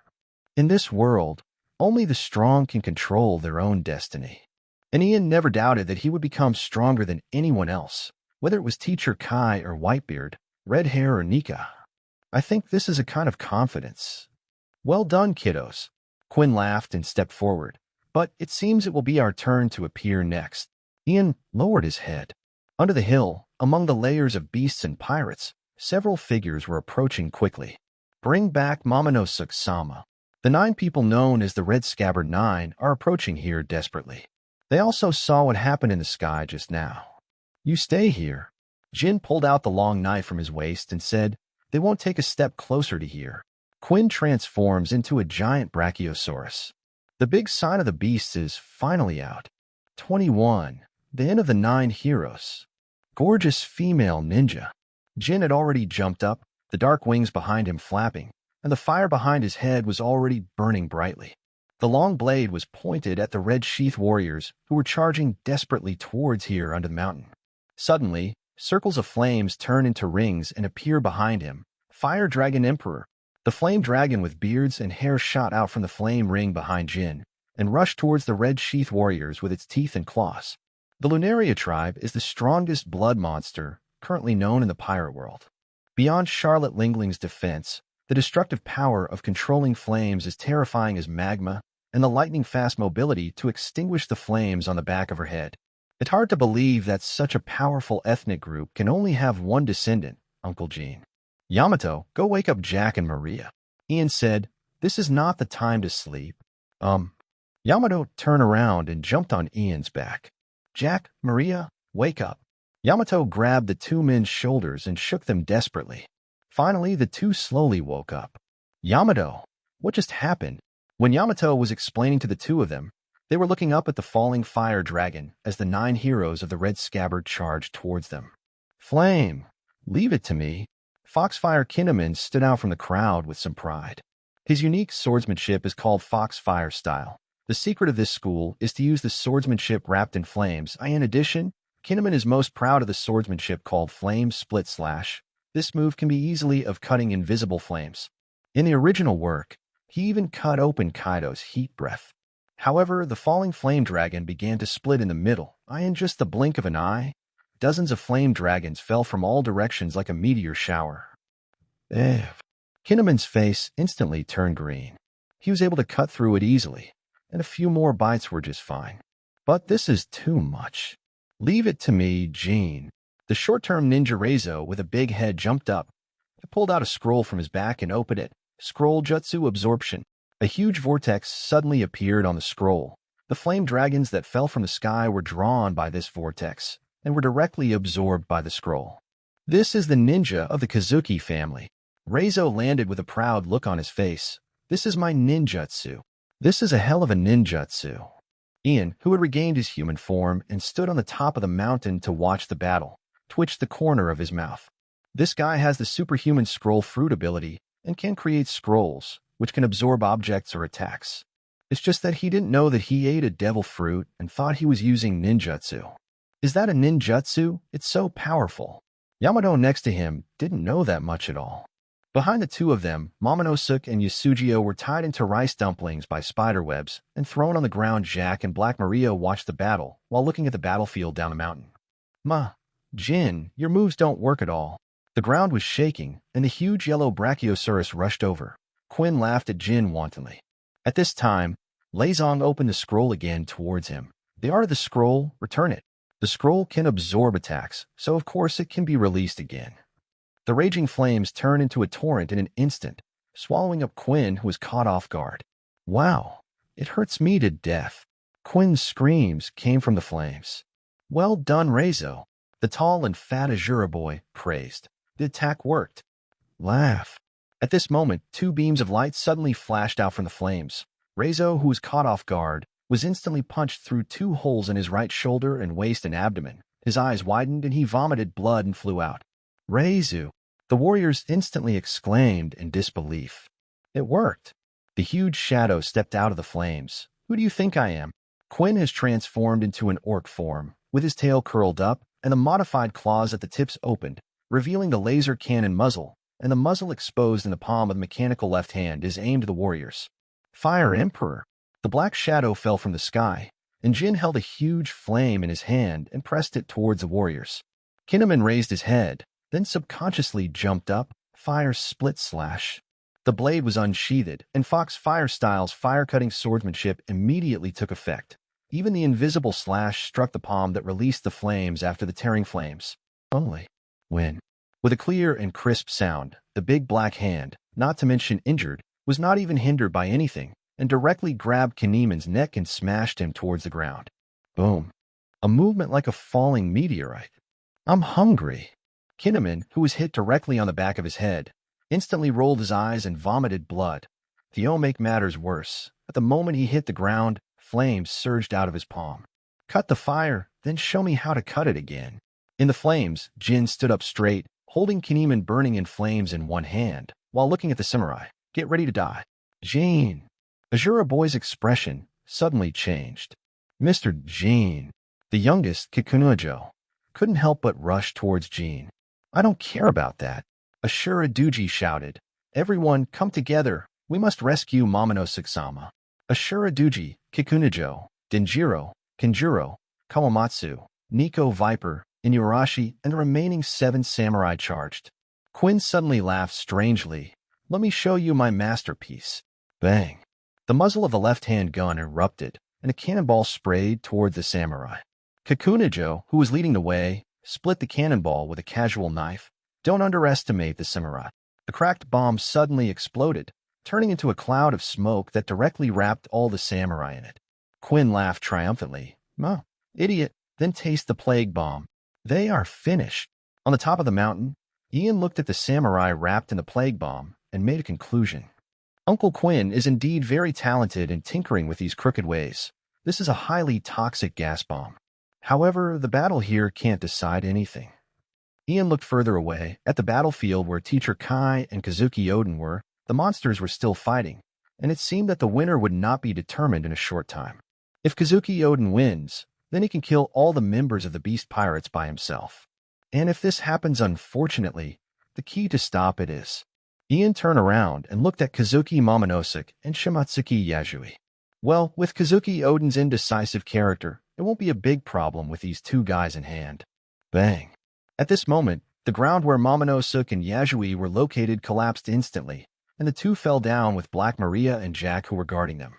In this world, only the strong can control their own destiny. And Ian never doubted that he would become stronger than anyone else, whether it was Teacher Kai or Whitebeard, Red Hair or Nika. I think this is a kind of confidence. Well done, kiddos. Quinn laughed and stepped forward. But it seems it will be our turn to appear next. Ian lowered his head. Under the hill, among the layers of beasts and pirates, several figures were approaching quickly. Bring back Momonosuke-sama. The 9 people known as the Red Scabbard 9 are approaching here desperately. They also saw what happened in the sky just now. You stay here. Jin pulled out the long knife from his waist and said, they won't take a step closer to here. Quinn transforms into a giant brachiosaurus. The big sign of the beast is finally out. 21. The end of the 9 heroes. Gorgeous female ninja. Jin had already jumped up, the dark wings behind him flapping, and the fire behind his head was already burning brightly. The long blade was pointed at the red sheath warriors who were charging desperately towards here under the mountain. Suddenly, circles of flames turn into rings and appear behind him. Fire Dragon Emperor. The flame dragon with beards and hair shot out from the flame ring behind Jin and rushed towards the red sheath warriors with its teeth and claws. The Lunaria tribe is the strongest blood monster currently known in the pirate world. Beyond Charlotte Lingling's defense, the destructive power of controlling flames is terrifying as magma and the lightning-fast mobility to extinguish the flames on the back of her head. It's hard to believe that such a powerful ethnic group can only have one descendant, Uncle Gene. Yamato, go wake up Jack and Maria. Ian said, this is not the time to sleep. Yamato turned around and jumped on Ian's back. Jack, Maria, wake up. Yamato grabbed the 2 men's shoulders and shook them desperately. Finally, the 2 slowly woke up. Yamato, what just happened? When Yamato was explaining to the 2 of them, they were looking up at the falling fire dragon as the 9 heroes of the Red Scabbard charged towards them. Flame, leave it to me. Foxfire Kinnaman stood out from the crowd with some pride. His unique swordsmanship is called Foxfire style. The secret of this school is to use the swordsmanship wrapped in flames. In addition, Kinnaman is most proud of the swordsmanship called Flame Split Slash. This move can be easily of cutting invisible flames. In the original work, he even cut open Kaido's heat breath. However, the falling flame dragon began to split in the middle. In just the blink of an eye, dozens of flame dragons fell from all directions like a meteor shower. Kinnaman's face instantly turned green. He was able to cut through it easily, and a few more bites were just fine. But this is too much. Leave it to me, Gene. The short-term ninja Reizo with a big head jumped up. He pulled out a scroll from his back and opened it. Scroll Jutsu Absorption. A huge vortex suddenly appeared on the scroll. The flame dragons that fell from the sky were drawn by this vortex and were directly absorbed by the scroll. This is the ninja of the Kazuki family. Reizo landed with a proud look on his face. This is my ninjutsu. This is a hell of a ninjutsu. Ian, who had regained his human form and stood on the top of the mountain to watch the battle, twitched the corner of his mouth. This guy has the superhuman scroll fruit ability and can create scrolls, which can absorb objects or attacks. It's just that he didn't know that he ate a devil fruit and thought he was using ninjutsu. Is that a ninjutsu? It's so powerful. Yamato next to him didn't know that much at all. Behind the 2 of them, Momonosuke and Yasujio were tied into rice dumplings by spiderwebs and thrown on the ground. Jack and Black Maria watched the battle while looking at the battlefield down the mountain. Jin, your moves don't work at all. The ground was shaking, and the huge yellow brachiosaurus rushed over. Quinn laughed at Jin wantonly. At this time, Leizong opened the scroll again towards him. The art of the scroll, return it. The scroll can absorb attacks, so of course it can be released again. The raging flames turned into a torrent in an instant, swallowing up Quinn, who was caught off guard. Wow, it hurts me to death. Quinn's screams came from the flames. Well done, Reizo. The tall and fat Azura boy praised. The attack worked. Laugh. At this moment, 2 beams of light suddenly flashed out from the flames. Reizo, who was caught off guard, was instantly punched through 2 holes in his right shoulder and waist and abdomen. His eyes widened and he vomited blood and flew out. Reizo! The warriors instantly exclaimed in disbelief. It worked. The huge shadow stepped out of the flames. Who do you think I am? Quinn has transformed into an orc form, with his tail curled up and the modified claws at the tips opened, revealing the laser cannon muzzle, and the muzzle exposed in the palm of the mechanical left hand is aimed at the warriors. Fire Emperor! The black shadow fell from the sky, and Jin held a huge flame in his hand and pressed it towards the warriors. Kinnaman raised his head, then subconsciously jumped up, fire split slash. The blade was unsheathed, and Fox Firestyle's fire-cutting swordsmanship immediately took effect. Even the invisible slash struck the palm that released the flames after the tearing flames. Only when, with a clear and crisp sound, the big black hand, not to mention injured, was not even hindered by anything, and directly grabbed Kinnaman's neck and smashed him towards the ground. Boom. A movement like a falling meteorite. I'm hungry. Kinnaman, who was hit directly on the back of his head, instantly rolled his eyes and vomited blood. To make matters worse, at the moment he hit the ground, flames surged out of his palm. Cut the fire, then show me how to cut it again. In the flames, Jin stood up straight, holding Kinnaman burning in flames in one hand, while looking at the samurai. Get ready to die. Jin. Azura Boy's expression suddenly changed. Mr. Jin, the youngest Kikunojo, couldn't help but rush towards Jin. I don't care about that. Ashura Duji shouted. Everyone, come together. We must rescue Momonosuke-sama. Ashura Duji, Kikunojo, Denjiro, Kanjuro, Kawamatsu, Nico Viper, Inuarashi, and the remaining 7 samurai charged. Quinn suddenly laughed strangely. Let me show you my masterpiece. Bang. The muzzle of the left-hand gun erupted, and a cannonball sprayed toward the samurai. Kikunojo, who was leading the way, split the cannonball with a casual knife. Don't underestimate the samurai. The cracked bomb suddenly exploded, turning into a cloud of smoke that directly wrapped all the samurai in it. Quinn laughed triumphantly. Oh, idiot, then taste the plague bomb. They are finished. On the top of the mountain, Ian looked at the samurai wrapped in the plague bomb and made a conclusion. Uncle Quinn is indeed very talented in tinkering with these crooked ways. This is a highly toxic gas bomb. However, the battle here can't decide anything. Ian looked further away, at the battlefield where Teacher Kai and Kazuki Odin were. The monsters were still fighting, and it seemed that the winner would not be determined in a short time. If Kazuki Odin wins, then he can kill all the members of the Beast Pirates by himself. And if this happens unfortunately, the key to stop it is. Ian turned around and looked at Kazuki Momonosuke and Shimatsuki Yasui. Well, with Kazuki Odin's indecisive character, it won't be a big problem with these 2 guys in hand. Bang. At this moment, the ground where Momonosuke and Yasui were located collapsed instantly, and the 2 fell down with Black Maria and Jack who were guarding them.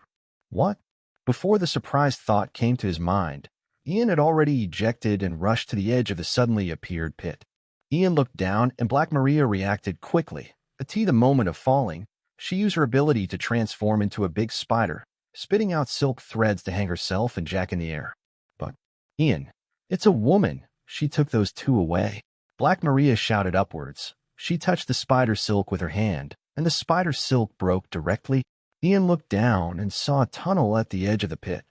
What? Before the surprised thought came to his mind, Ian had already ejected and rushed to the edge of the suddenly appeared pit. Ian looked down and Black Maria reacted quickly. At the moment of falling, she used her ability to transform into a big spider, spitting out silk threads to hang herself and Jack in the air. But, Ian, it's a woman. She took those 2 away. Black Maria shouted upwards. She touched the spider silk with her hand, and the spider silk broke directly. Ian looked down and saw a tunnel at the edge of the pit.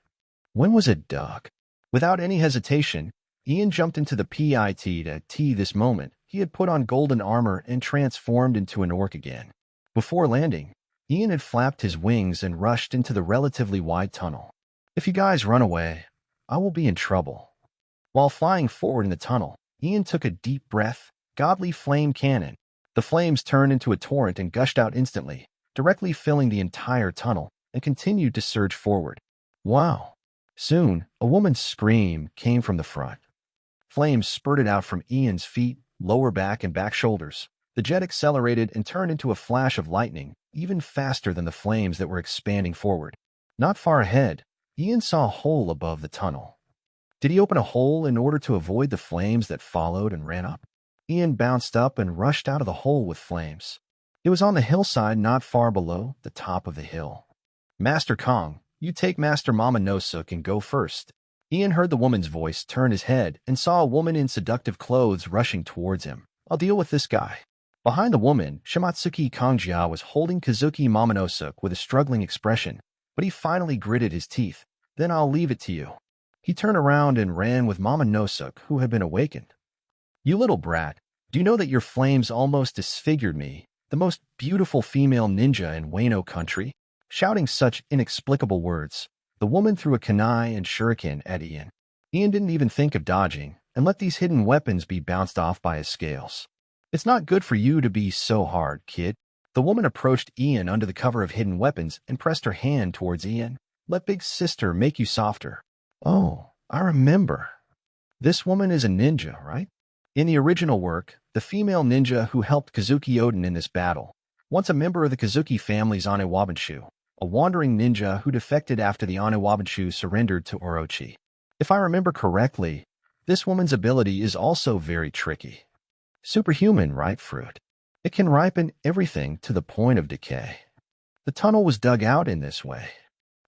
When was it dug? Without any hesitation, Ian jumped into the pit at this moment. He had put on golden armor and transformed into an orc again. Before landing, Ian had flapped his wings and rushed into the relatively wide tunnel. If you guys run away, I will be in trouble. While flying forward in the tunnel, Ian took a deep breath. Godly flame cannon. The flames turned into a torrent and gushed out instantly, directly filling the entire tunnel, and continued to surge forward. Wow. Soon, a woman's scream came from the front. Flames spurted out from Ian's feet, lower back, and back shoulders. The jet accelerated and turned into a flash of lightning, even faster than the flames that were expanding forward. Not far ahead, Ian saw a hole above the tunnel. Did he open a hole in order to avoid the flames that followed and ran up? Ian bounced up and rushed out of the hole with flames. It was on the hillside not far below the top of the hill. Master Kong, you take Master Momonosuke and go first. Ian heard the woman's voice, turned his head, and saw a woman in seductive clothes rushing towards him. I'll deal with this guy. Behind the woman, Shimatsuki Kongjia was holding Kazuki Momonosuke with a struggling expression, but he finally gritted his teeth. Then I'll leave it to you. He turned around and ran with Momonosuke, who had been awakened. You little brat, do you know that your flames almost disfigured me, the most beautiful female ninja in Weno country? Shouting such inexplicable words, The woman threw a kunai and shuriken at Ian. Ian didn't even think of dodging and let these hidden weapons be bounced off by his scales. It's not good for you to be so hard, kid. The woman approached Ian under the cover of hidden weapons and pressed her hand towards Ian. Let big sister make you softer. Oh, I remember. This woman is a ninja, right? In the original work, the female ninja who helped Kazuki Odin in this battle, once a member of the Kazuki family's Anewabanshu, a wandering ninja who defected after the Anewabanshu surrendered to Orochi. If I remember correctly, this woman's ability is also very tricky. Superhuman ripe fruit. It can ripen everything to the point of decay. The tunnel was dug out in this way.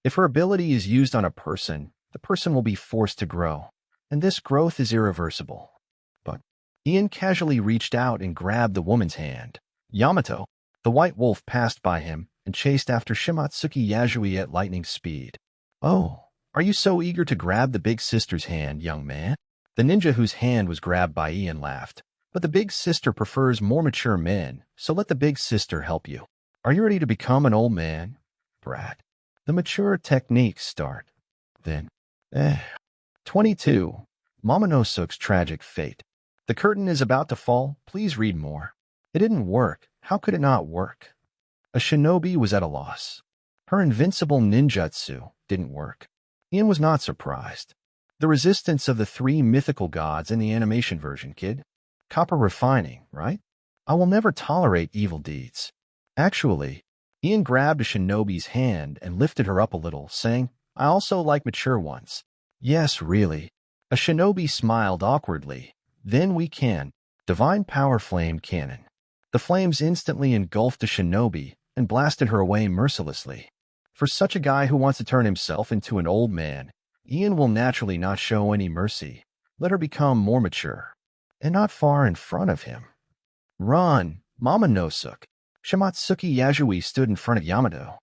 If her ability is used on a person, the person will be forced to grow, and this growth is irreversible. But Ian casually reached out and grabbed the woman's hand. Yamato, the white wolf, passed by him and chased after Shimatsuki Yasui at lightning speed. Oh, are you so eager to grab the big sister's hand, young man? The ninja whose hand was grabbed by Ian laughed. But the big sister prefers more mature men, so let the big sister help you. Are you ready to become an old man, brat? The mature techniques start. Then, 22. Momonosuke's tragic fate. The curtain is about to fall. Please read more. It didn't work. How could it not work? A shinobi was at a loss. Her invincible ninjutsu didn't work. Ian was not surprised. The resistance of the three mythical gods in the animation version, kid. Copper refining, right? I will never tolerate evil deeds. Actually, Ian grabbed a shinobi's hand and lifted her up a little, saying, I also like mature ones. Yes, really. A shinobi smiled awkwardly. Then we can. Divine Power Flame Cannon. The flames instantly engulfed the shinobi and blasted her away mercilessly. For such a guy who wants to turn himself into an old man, Ian will naturally not show any mercy. Let her become more mature. And not far in front of him. Run, Momonosuke. Shimatsuki Yasui stood in front of Yamato.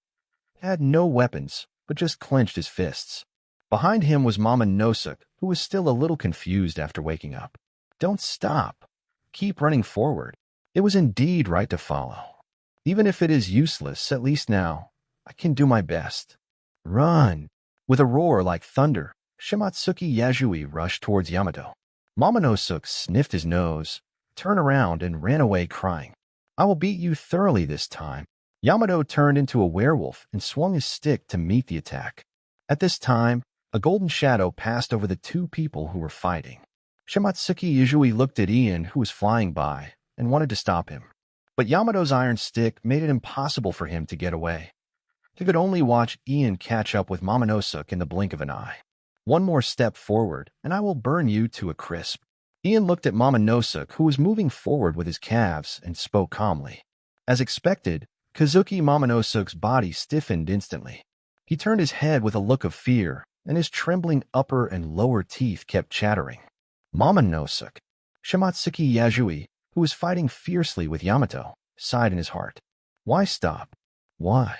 He had no weapons, but just clenched his fists. Behind him was Momonosuke, who was still a little confused after waking up. Don't stop. Keep running forward. It was indeed right to follow. Even if it is useless, at least now, I can do my best. Run. With a roar like thunder, Shimatsuki Yasui rushed towards Yamato. Momonosuke sniffed his nose, turned around, and ran away crying. I will beat you thoroughly this time. Yamato turned into a werewolf and swung his stick to meet the attack. At this time, a golden shadow passed over the two people who were fighting. Shimatsuki Yasui looked at Ian, who was flying by, and wanted to stop him. But Yamato's iron stick made it impossible for him to get away. He could only watch Ian catch up with Momonosuke in the blink of an eye. One more step forward, and I will burn you to a crisp. Ian looked at Momonosuke, who was moving forward with his calves, and spoke calmly. As expected, Kazuki Momonosuke's body stiffened instantly. He turned his head with a look of fear, and his trembling upper and lower teeth kept chattering. Momonosuke. Shimatsuki Yasui, who was fighting fiercely with Yamato, sighed in his heart. Why stop? Why?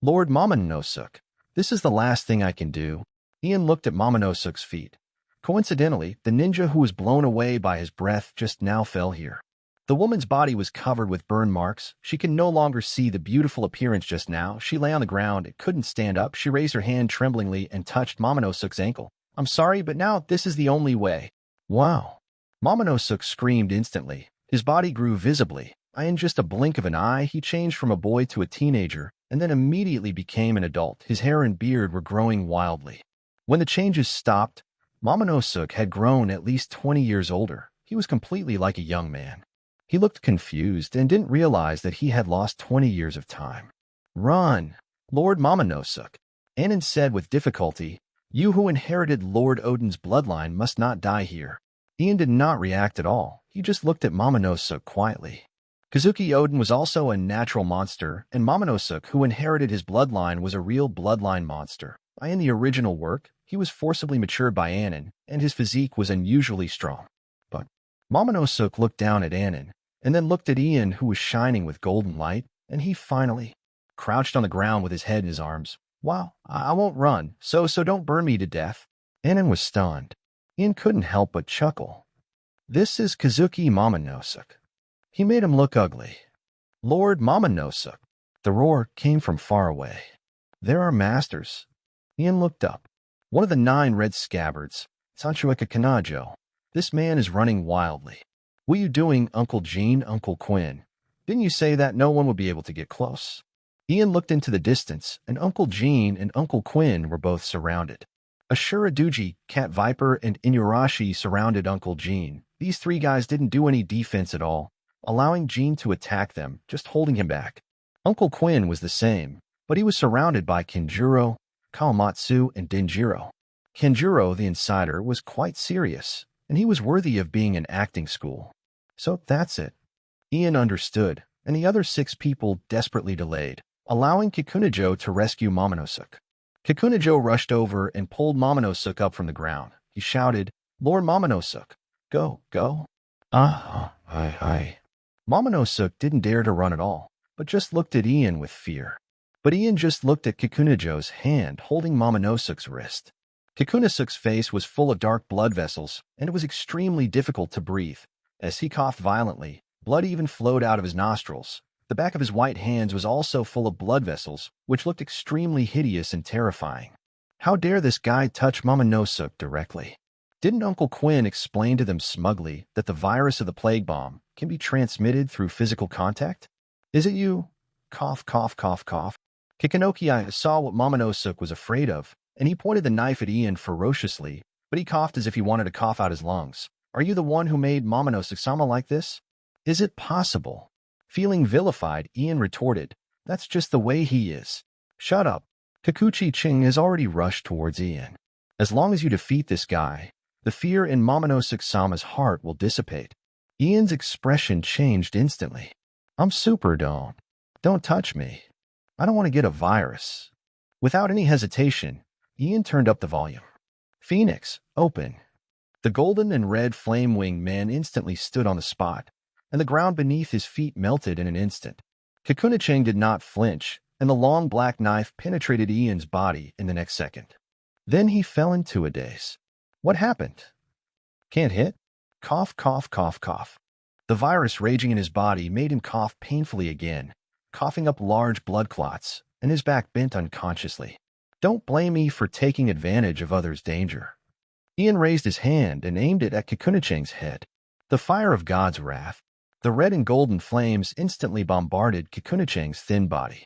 Lord Momonosuke, this is the last thing I can do. Ian looked at Momonosuke's feet. Coincidentally, the ninja who was blown away by his breath just now fell here. The woman's body was covered with burn marks. She could no longer see the beautiful appearance just now. She lay on the ground and couldn't stand up. She raised her hand tremblingly and touched Momonosuke's ankle. I'm sorry, but now this is the only way. Wow. Momonosuke screamed instantly. His body grew visibly. In just a blink of an eye, he changed from a boy to a teenager, and then immediately became an adult. His hair and beard were growing wildly. When the changes stopped, Momonosuke had grown at least 20 years older. He was completely like a young man. He looked confused and didn't realize that he had lost 20 years of time. Run, Lord Momonosuke. Anon said with difficulty, you who inherited Lord Odin's bloodline must not die here. Ian did not react at all. He just looked at Momonosuke quietly. Kazuki Odin was also a natural monster, and Momonosuke, who inherited his bloodline, was a real bloodline monster. In the original work, he was forcibly matured by Anon, and his physique was unusually strong. But Momonosuke looked down at Anon, and then looked at Ian, who was shining with golden light, and he finally crouched on the ground with his head in his arms. Wow, I won't run, so don't burn me to death. Anon was stunned. Ian couldn't help but chuckle. This is Kazuki Momonosuke. He made him look ugly. Lord Momonosuke. The roar came from far away. There are masters. Ian looked up. One of the 9 red scabbards, Sanchueka Kanajo. This man is running wildly. What are you doing, Uncle Gene, Uncle Quinn? Didn't you say that no one would be able to get close? Ian looked into the distance, and Uncle Gene and Uncle Quinn were both surrounded. Ashura Duji, Cat Viper, and Inurashi surrounded Uncle Gene. These 3 guys didn't do any defense at all, allowing Gene to attack them, just holding him back. Uncle Quinn was the same, but he was surrounded by Kenjuro, Kawamatsu, and Denjiro. Kenjuro, the insider, was quite serious, and he was worthy of being in acting school. So that's it. Ian understood, and the other 6 people desperately delayed, allowing Kikunajo to rescue Momonosuke. Kikunajo rushed over and pulled Momonosuke up from the ground. He shouted, "Lord Momonosuke, go, go." Aye. Momonosuke didn't dare to run at all, but just looked at Ian with fear. But Ian just looked at Kikunajo's hand holding Momonosuke's wrist. Kikunosuke's face was full of dark blood vessels, and it was extremely difficult to breathe. As he coughed violently, blood even flowed out of his nostrils. The back of his white hands was also full of blood vessels, which looked extremely hideous and terrifying. How dare this guy touch Momonosuke directly? Didn't Uncle Quinn explain to them smugly that the virus of the plague bomb can be transmitted through physical contact? Is it you? Cough, cough, cough, cough. Kikinoki saw what Momonosuke was afraid of, and he pointed the knife at Ian ferociously, but he coughed as if he wanted to cough out his lungs. Are you the one who made Momonosuke-sama like this? Is it possible? Feeling vilified, Ian retorted, "That's just the way he is." Shut up. Kikuchi Ching has already rushed towards Ian. As long as you defeat this guy, the fear in Momonosuke-sama's heart will dissipate. Ian's expression changed instantly. I'm super don't touch me. I don't want to get a virus. Without any hesitation, Ian turned up the volume. Phoenix, open. The golden and red flame-winged man instantly stood on the spot, and the ground beneath his feet melted in an instant. Kikunachen did not flinch, and the long black knife penetrated Ian's body in the next second. Then he fell into a daze. What happened? Can't hit? Cough, cough, cough, cough. The virus raging in his body made him cough painfully again, coughing up large blood clots, and his back bent unconsciously. Don't blame me for taking advantage of others' danger. Ian raised his hand and aimed it at Kikunacheng's head. The fire of God's wrath, the red and golden flames instantly bombarded Kikunacheng's thin body.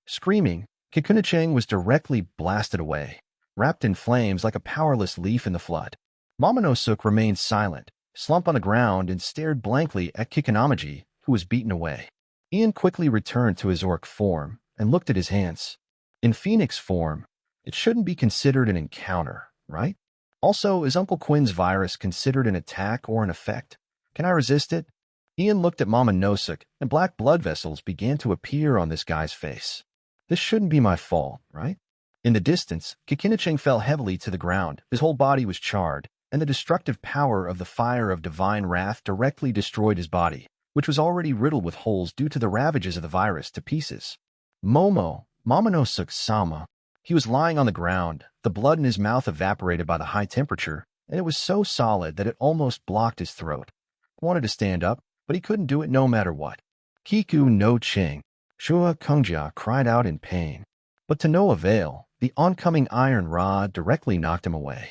Screaming, Kikunacheng was directly blasted away, wrapped in flames like a powerless leaf in the flood. Momonosuke remained silent, slumped on the ground, and stared blankly at Kikunamaji, who was beaten away. Ian quickly returned to his orc form and looked at his hands. In Phoenix form, it shouldn't be considered an encounter, right? Also, is Uncle Quinn's virus considered an attack or an effect? Can I resist it? Ian looked at Momonosuke, and black blood vessels began to appear on this guy's face. This shouldn't be my fault, right? In the distance, Kikunacheng fell heavily to the ground. His whole body was charred, and the destructive power of the fire of divine wrath directly destroyed his body, which was already riddled with holes due to the ravages of the virus, to pieces. Momonosuke-sama. He was lying on the ground, the blood in his mouth evaporated by the high temperature, and it was so solid that it almost blocked his throat. He wanted to stand up, but he couldn't do it no matter what. Kiku no Ching. Shua Kungjia cried out in pain. But to no avail, the oncoming iron rod directly knocked him away.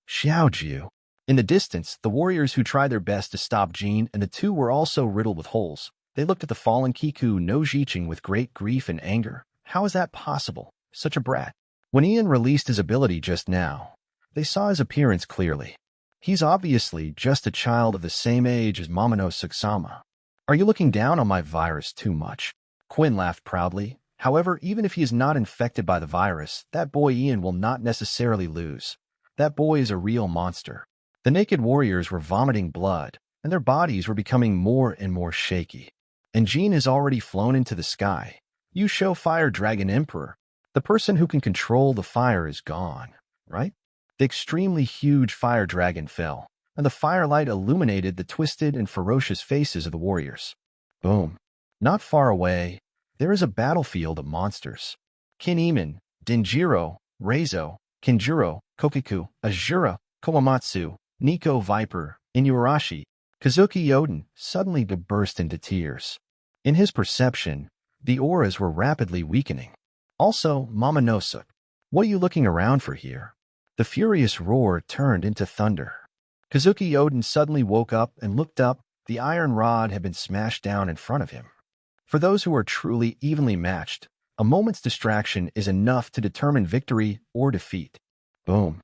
Xiaojiu. In the distance, the warriors who tried their best to stop Jin and the 2 were also riddled with holes. They looked at the fallen Kiku no Jiching with great grief and anger. How is that possible? Such a brat. When Ian released his ability just now, they saw his appearance clearly. He's obviously just a child of the same age as Momonosuke-sama. Are you looking down on my virus too much? Quinn laughed proudly. However, even if he is not infected by the virus, that boy Ian will not necessarily lose. That boy is a real monster. The naked warriors were vomiting blood, and their bodies were becoming more and more shaky. And Jin has already flown into the sky. You show Fire Dragon Emperor. The person who can control the fire is gone, right? The extremely huge fire dragon fell, and the firelight illuminated the twisted and ferocious faces of the warriors. Boom. Not far away, there is a battlefield of monsters. Kinemon, Denjiro, Reizo, Kinjuro, Kokiku, Azura, Kowamatsu, Nico Viper, Inurashi, Kazuki Odin suddenly burst into tears. In his perception, the auras were rapidly weakening. Also, Momonosuke. What are you looking around for here? The furious roar turned into thunder. Kazuki Odin suddenly woke up and looked up. The iron rod had been smashed down in front of him. For those who are truly evenly matched, a moment's distraction is enough to determine victory or defeat. Boom.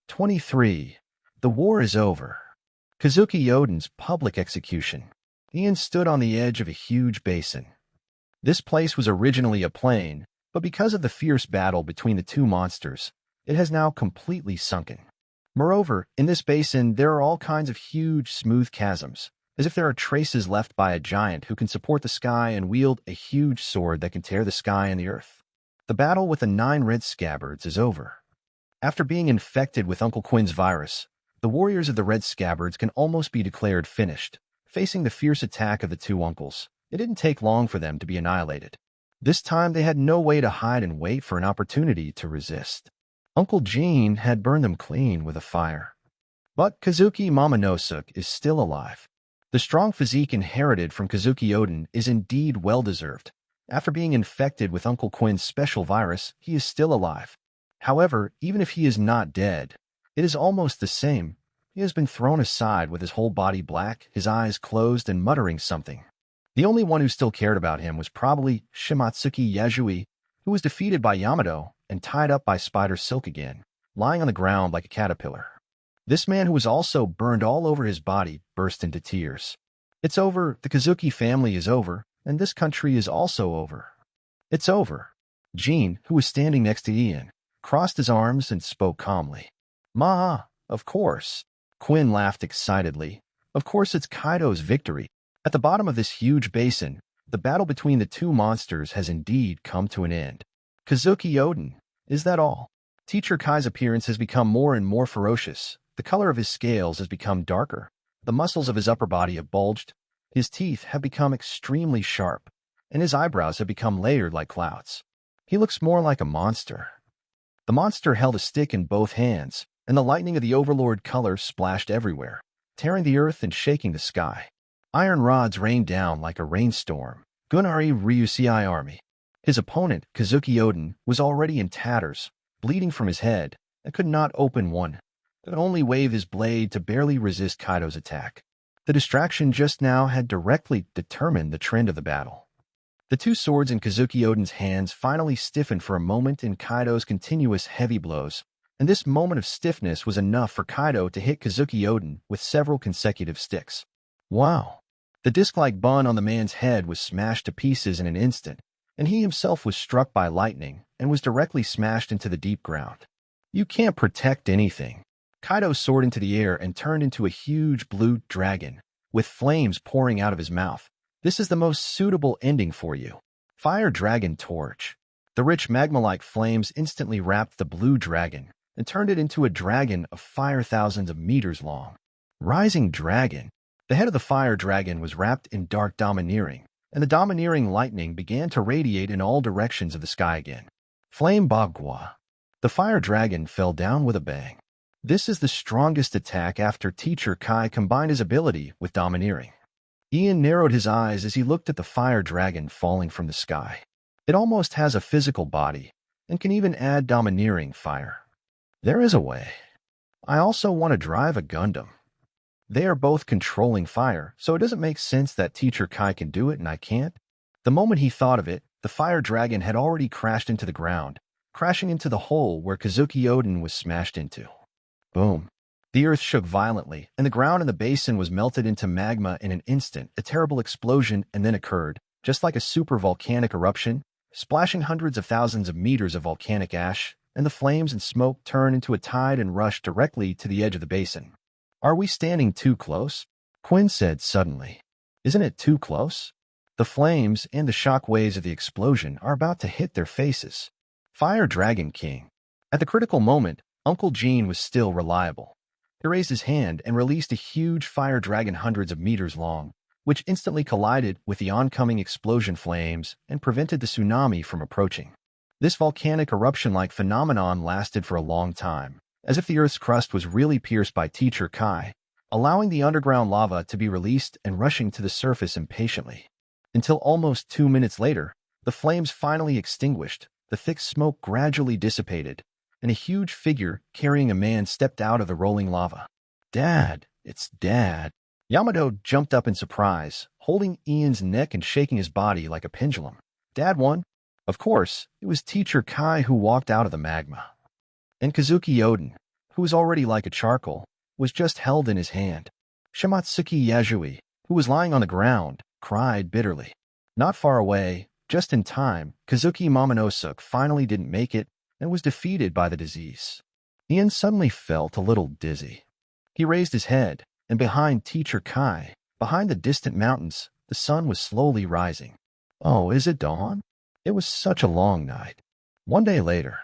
23. The war is over. Kazuki Odin's public execution. Ian stood on the edge of a huge basin. This place was originally a plain, but because of the fierce battle between the two monsters, it has now completely sunken. Moreover, in this basin there are all kinds of huge, smooth chasms, as if there are traces left by a giant who can support the sky and wield a huge sword that can tear the sky and the earth. The battle with the 9 red scabbards is over. After being infected with Uncle Quinn's virus, the warriors of the red scabbards can almost be declared finished. Facing the fierce attack of the two uncles, it didn't take long for them to be annihilated. This time they had no way to hide and wait for an opportunity to resist. Uncle Gene had burned them clean with a fire. But Kazuki Momonosuke is still alive. The strong physique inherited from Kazuki Odin is indeed well-deserved. After being infected with Uncle Quinn's special virus, he is still alive. However, even if he is not dead, it is almost the same. He has been thrown aside with his whole body black, his eyes closed and muttering something. The only one who still cared about him was probably Shimatsuki Yasui, who was defeated by Yamato and tied up by spider silk again, lying on the ground like a caterpillar. This man, who was also burned all over his body, burst into tears. It's over, the Kazuki family is over, and this country is also over. It's over. Gene, who was standing next to Ian, crossed his arms and spoke calmly. Ma, of course. Quinn laughed excitedly. Of course it's Kaido's victory. At the bottom of this huge basin, the battle between the two monsters has indeed come to an end. Kazuki Odin, is that all? Teacher Kai's appearance has become more and more ferocious. The color of his scales has become darker. The muscles of his upper body have bulged. His teeth have become extremely sharp, and his eyebrows have become layered like clouds. He looks more like a monster. The monster held a stick in both hands, and the lightning of the Overlord color splashed everywhere, tearing the earth and shaking the sky. Iron rods rained down like a rainstorm. Gunari Ryusei army. His opponent, Kazuki Odin, was already in tatters, bleeding from his head, and could not open one. Could only wave his blade to barely resist Kaido's attack. The distraction just now had directly determined the trend of the battle. The two swords in Kazuki Odin's hands finally stiffened for a moment in Kaido's continuous heavy blows, and this moment of stiffness was enough for Kaido to hit Kazuki Odin with several consecutive sticks. Wow! The disc-like bun on the man's head was smashed to pieces in an instant, and he himself was struck by lightning and was directly smashed into the deep ground. You can't protect anything. Kaido soared into the air and turned into a huge blue dragon, with flames pouring out of his mouth. This is the most suitable ending for you. Fire Dragon Torch. The rich magma-like flames instantly wrapped the blue dragon and turned it into a dragon of fire thousands of meters long. Rising Dragon. The head of the fire dragon was wrapped in dark domineering, and the domineering lightning began to radiate in all directions of the sky again. Flame Bagua. The fire dragon fell down with a bang. This is the strongest attack after Teacher Kai combined his ability with domineering. Ian narrowed his eyes as he looked at the fire dragon falling from the sky. It almost has a physical body, and can even add domineering fire. There is a way. I also want to drive a Gundam. They are both controlling fire, so it doesn't make sense that Teacher Kai can do it and I can't. The moment he thought of it, the fire dragon had already crashed into the ground, crashing into the hole where Kazuki Odin was smashed into. Boom. The earth shook violently, and the ground in the basin was melted into magma in an instant. A terrible explosion and then occurred, just like a super-volcanic eruption, splashing hundreds of thousands of meters of volcanic ash, and the flames and smoke turned into a tide and rushed directly to the edge of the basin. Are we standing too close? Quinn said suddenly. Isn't it too close? The flames and the shock waves of the explosion are about to hit their faces. Fire Dragon King. At the critical moment, Uncle Gene was still reliable. He raised his hand and released a huge fire dragon hundreds of meters long, which instantly collided with the oncoming explosion flames and prevented the tsunami from approaching. This volcanic eruption-like phenomenon lasted for a long time, as if the Earth's crust was really pierced by Teacher Kai, allowing the underground lava to be released and rushing to the surface impatiently. Until almost 2 minutes later, the flames finally extinguished, the thick smoke gradually dissipated, and a huge figure carrying a man stepped out of the rolling lava. "Dad, it's Dad." Yamato jumped up in surprise, holding Ian's neck and shaking his body like a pendulum. "Dad won?" Of course, it was Teacher Kai who walked out of the magma. And Kazuki Odin, who was already like a charcoal, was just held in his hand. Shimatsuki Yasui, who was lying on the ground, cried bitterly. Not far away, just in time, Kazuki Momonosuke finally didn't make it and was defeated by the disease. Ian suddenly felt a little dizzy. He raised his head, and behind Teacher Kai, behind the distant mountains, the sun was slowly rising. Oh, is it dawn? It was such a long night. One day later,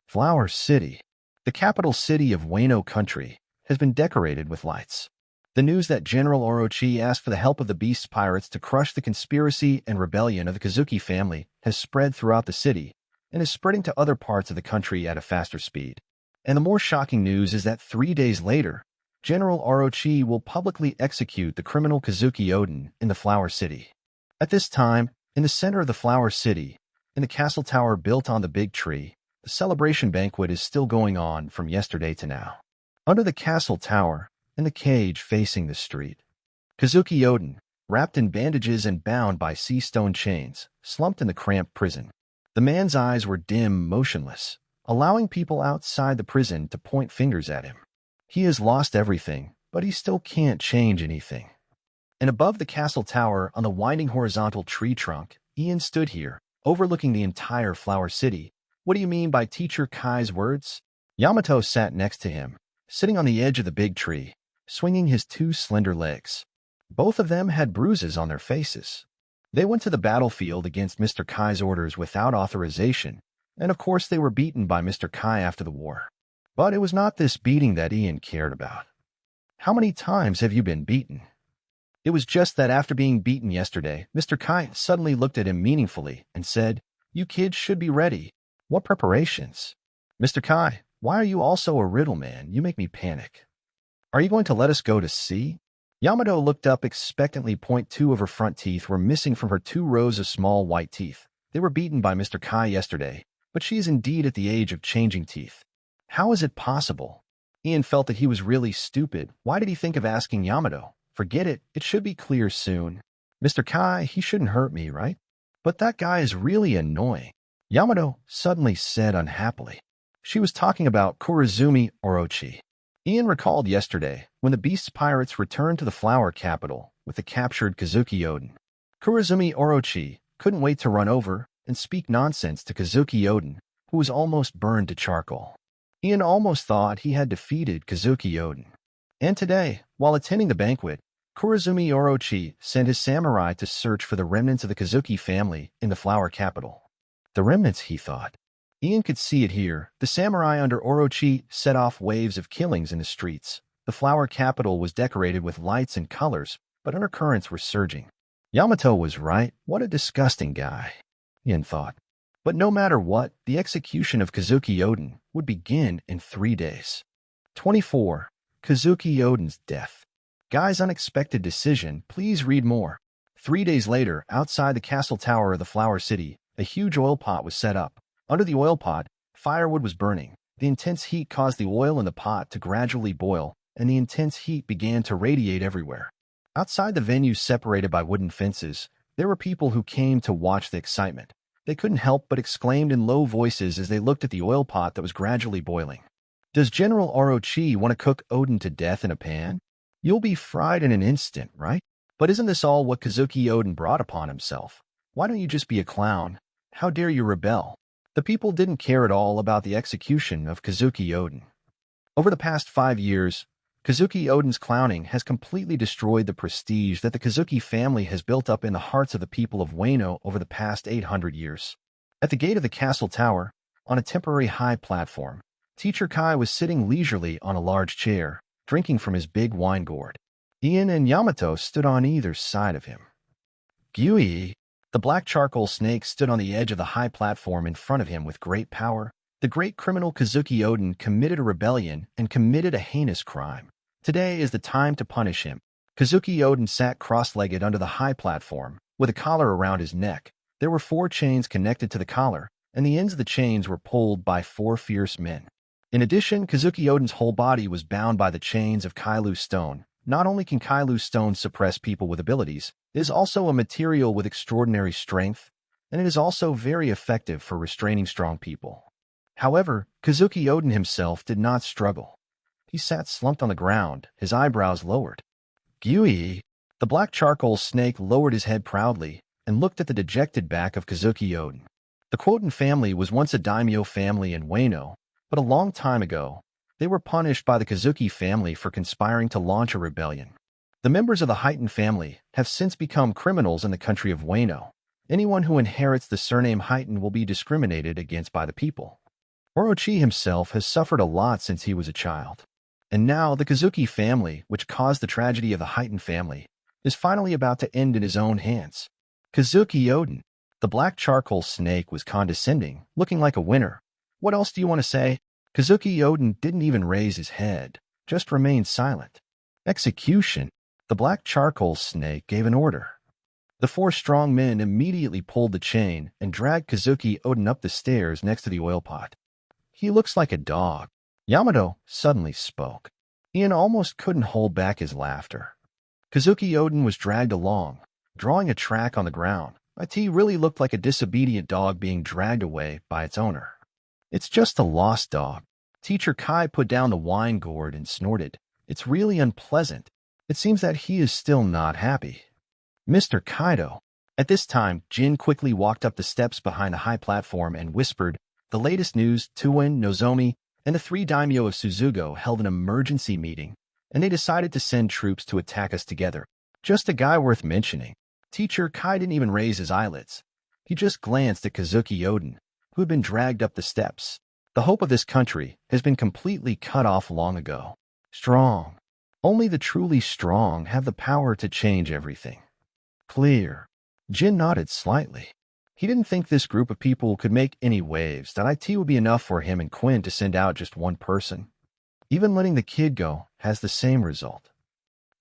Flower City, the capital city of Weno country, has been decorated with lights. The news that General Orochi asked for the help of the Beast Pirates to crush the conspiracy and rebellion of the Kazuki family has spread throughout the city and is spreading to other parts of the country at a faster speed. And the more shocking news is that 3 days later, General Orochi will publicly execute the criminal Kazuki Odin in the Flower City. At this time, in the center of the Flower City, in the castle tower built on the big tree, the celebration banquet is still going on from yesterday to now. Under the castle tower, in the cage facing the street, Kazuki Odin, wrapped in bandages and bound by sea stone chains, slumped in the cramped prison. The man's eyes were dim, motionless, allowing people outside the prison to point fingers at him. He has lost everything, but he still can't change anything. And above the castle tower, on the winding horizontal tree trunk, Ian stood here, overlooking the entire Flower City. "What do you mean by Teacher Kai's words?" Yamato sat next to him, sitting on the edge of the big tree, swinging his 2 slender legs. Both of them had bruises on their faces. They went to the battlefield against Mr. Kai's orders without authorization, and of course they were beaten by Mr. Kai after the war. But it was not this beating that Ian cared about. "How many times have you been beaten?" It was just that after being beaten yesterday, Mr. Kai suddenly looked at him meaningfully and said, "You kids should be ready." "What preparations?" "Mr. Kai, why are you also a riddle man? You make me panic." "Are you going to let us go to sea?" Yamato looked up expectantly. 2 of her front teeth were missing from her 2 rows of small white teeth. They were beaten by Mr. Kai yesterday, but she is indeed at the age of changing teeth. How is it possible? Ian felt that he was really stupid. Why did he think of asking Yamato? Forget it. It should be clear soon. "Mr. Kai, he shouldn't hurt me, right?" "But that guy is really annoying," Yamato suddenly said unhappily. She was talking about Kurizumi Orochi. Ian recalled yesterday when the Beast Pirates returned to the Flower Capital with the captured Kazuki Odin. Kurizumi Orochi couldn't wait to run over and speak nonsense to Kazuki Odin, who was almost burned to charcoal. Ian almost thought he had defeated Kazuki Odin. And today, while attending the banquet, Kurizumi Orochi sent his samurai to search for the remnants of the Kazuki family in the Flower Capital. The remnants, he thought. Ian could see it here. The samurai under Orochi set off waves of killings in the streets. The Flower Capital was decorated with lights and colors, but undercurrents were surging. Yamato was right. What a disgusting guy, Ian thought. But no matter what, the execution of Kazuki Odin would begin in 3 days. 24. Kazuki Odin's death. Guy's unexpected decision. Please read more. 3 days later, outside the castle tower of the Flower City, a huge oil pot was set up. Under the oil pot, firewood was burning. The intense heat caused the oil in the pot to gradually boil, and the intense heat began to radiate everywhere. Outside the venue, separated by wooden fences, there were people who came to watch the excitement. They couldn't help but exclaimed in low voices as they looked at the oil pot that was gradually boiling. "Does General Orochi want to cook Odin to death in a pan? You'll be fried in an instant, right? But isn't this all what Kazuki Odin brought upon himself? Why don't you just be a clown? How dare you rebel?" The people didn't care at all about the execution of Kazuki Odin. Over the past 5 years, Kazuki Odin's clowning has completely destroyed the prestige that the Kazuki family has built up in the hearts of the people of Weno over the past 800 years. At the gate of the castle tower, on a temporary high platform, Teacher Kai was sitting leisurely on a large chair, drinking from his big wine gourd. Ian and Yamato stood on either side of him. Gyui, the black charcoal snake, stood on the edge of the high platform in front of him with great power. The great criminal Kazuki Odin committed a rebellion and committed a heinous crime. Today is the time to punish him. Kazuki Odin sat cross-legged under the high platform, with a collar around his neck. There were 4 chains connected to the collar, and the ends of the chains were pulled by 4 fierce men. In addition, Kazuki Odin's whole body was bound by the chains of Kailu stone. Not only can Kailu stone suppress people with abilities, it is also a material with extraordinary strength, and it is also very effective for restraining strong people. However, Kazuki Odin himself did not struggle. He sat slumped on the ground, his eyebrows lowered. Gyui! The black charcoal snake lowered his head proudly and looked at the dejected back of Kazuki Odin. The Quoten family was once a daimyo family in Weno, but a long time ago, they were punished by the Kazuki family for conspiring to launch a rebellion. The members of the Heighten family have since become criminals in the country of Weno. Anyone who inherits the surname Heighten will be discriminated against by the people. Orochi himself has suffered a lot since he was a child. And now the Kazuki family, which caused the tragedy of the Heighten family, is finally about to end in his own hands. Kazuki Odin, the black charcoal snake, was condescending, looking like a winner. What else do you want to say? Kazuki Odin didn't even raise his head, just remained silent. Execution. The black charcoal snake gave an order. The 4 strong men immediately pulled the chain and dragged Kazuki Odin up the stairs next to the oil pot. He looks like a dog. Yamato suddenly spoke. Ian almost couldn't hold back his laughter. Kazuki Odin was dragged along, drawing a track on the ground. It really looked like a disobedient dog being dragged away by its owner. It's just a lost dog. Teacher Kai put down the wine gourd and snorted. It's really unpleasant. It seems that he is still not happy. Mr. Kaido. At this time, Jin quickly walked up the steps behind the high platform and whispered, "The latest news, Tuin, Nozomi, and the 3 daimyo of Suzugo held an emergency meeting, and they decided to send troops to attack us together. Just a guy worth mentioning." Teacher Kai didn't even raise his eyelids. He just glanced at Kazuki Odin, who had been dragged up the steps. The hope of this country has been completely cut off long ago. Strong. Only the truly strong have the power to change everything. Clear. Jin nodded slightly. He didn't think this group of people could make any waves, that it would be enough for him and Quinn to send out just one person. Even letting the kid go has the same result.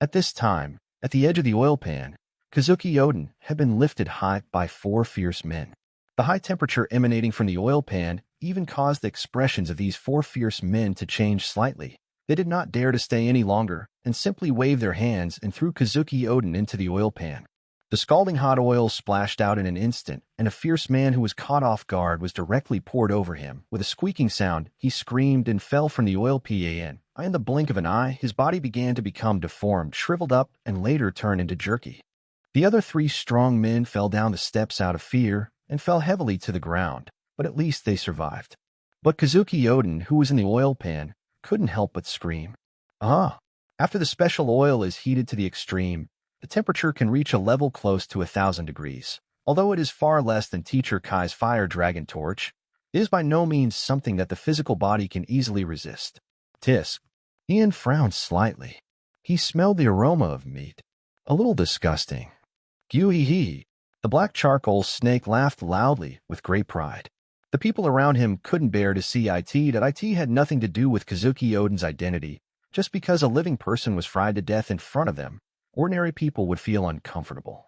At this time, at the edge of the oil pan, Kazuki Odin had been lifted high by 4 fierce men. The high temperature emanating from the oil pan even caused the expressions of these 4 fierce men to change slightly. They did not dare to stay any longer and simply waved their hands and threw Kazuki Odin into the oil pan. The scalding hot oil splashed out in an instant, and a fierce man who was caught off guard was directly poured over him. With a squeaking sound, he screamed and fell from the oil pan. In the blink of an eye, his body began to become deformed, shriveled up, and later turned into jerky. The other 3 strong men fell down the steps out of fear and fell heavily to the ground, but at least they survived. But Kazuki Odin, who was in the oil pan, couldn't help but scream. After the special oil is heated to the extreme, the temperature can reach a level close to 1,000 degrees. Although it is far less than Teacher Kai's fire dragon torch, it is by no means something that the physical body can easily resist. Tisk. Ian frowned slightly. He smelled the aroma of meat. A little disgusting. Gyui. The black charcoal snake laughed loudly with great pride. The people around him couldn't bear to see that it had nothing to do with Kazuki Odin's identity. Just because a living person was fried to death in front of them, ordinary people would feel uncomfortable.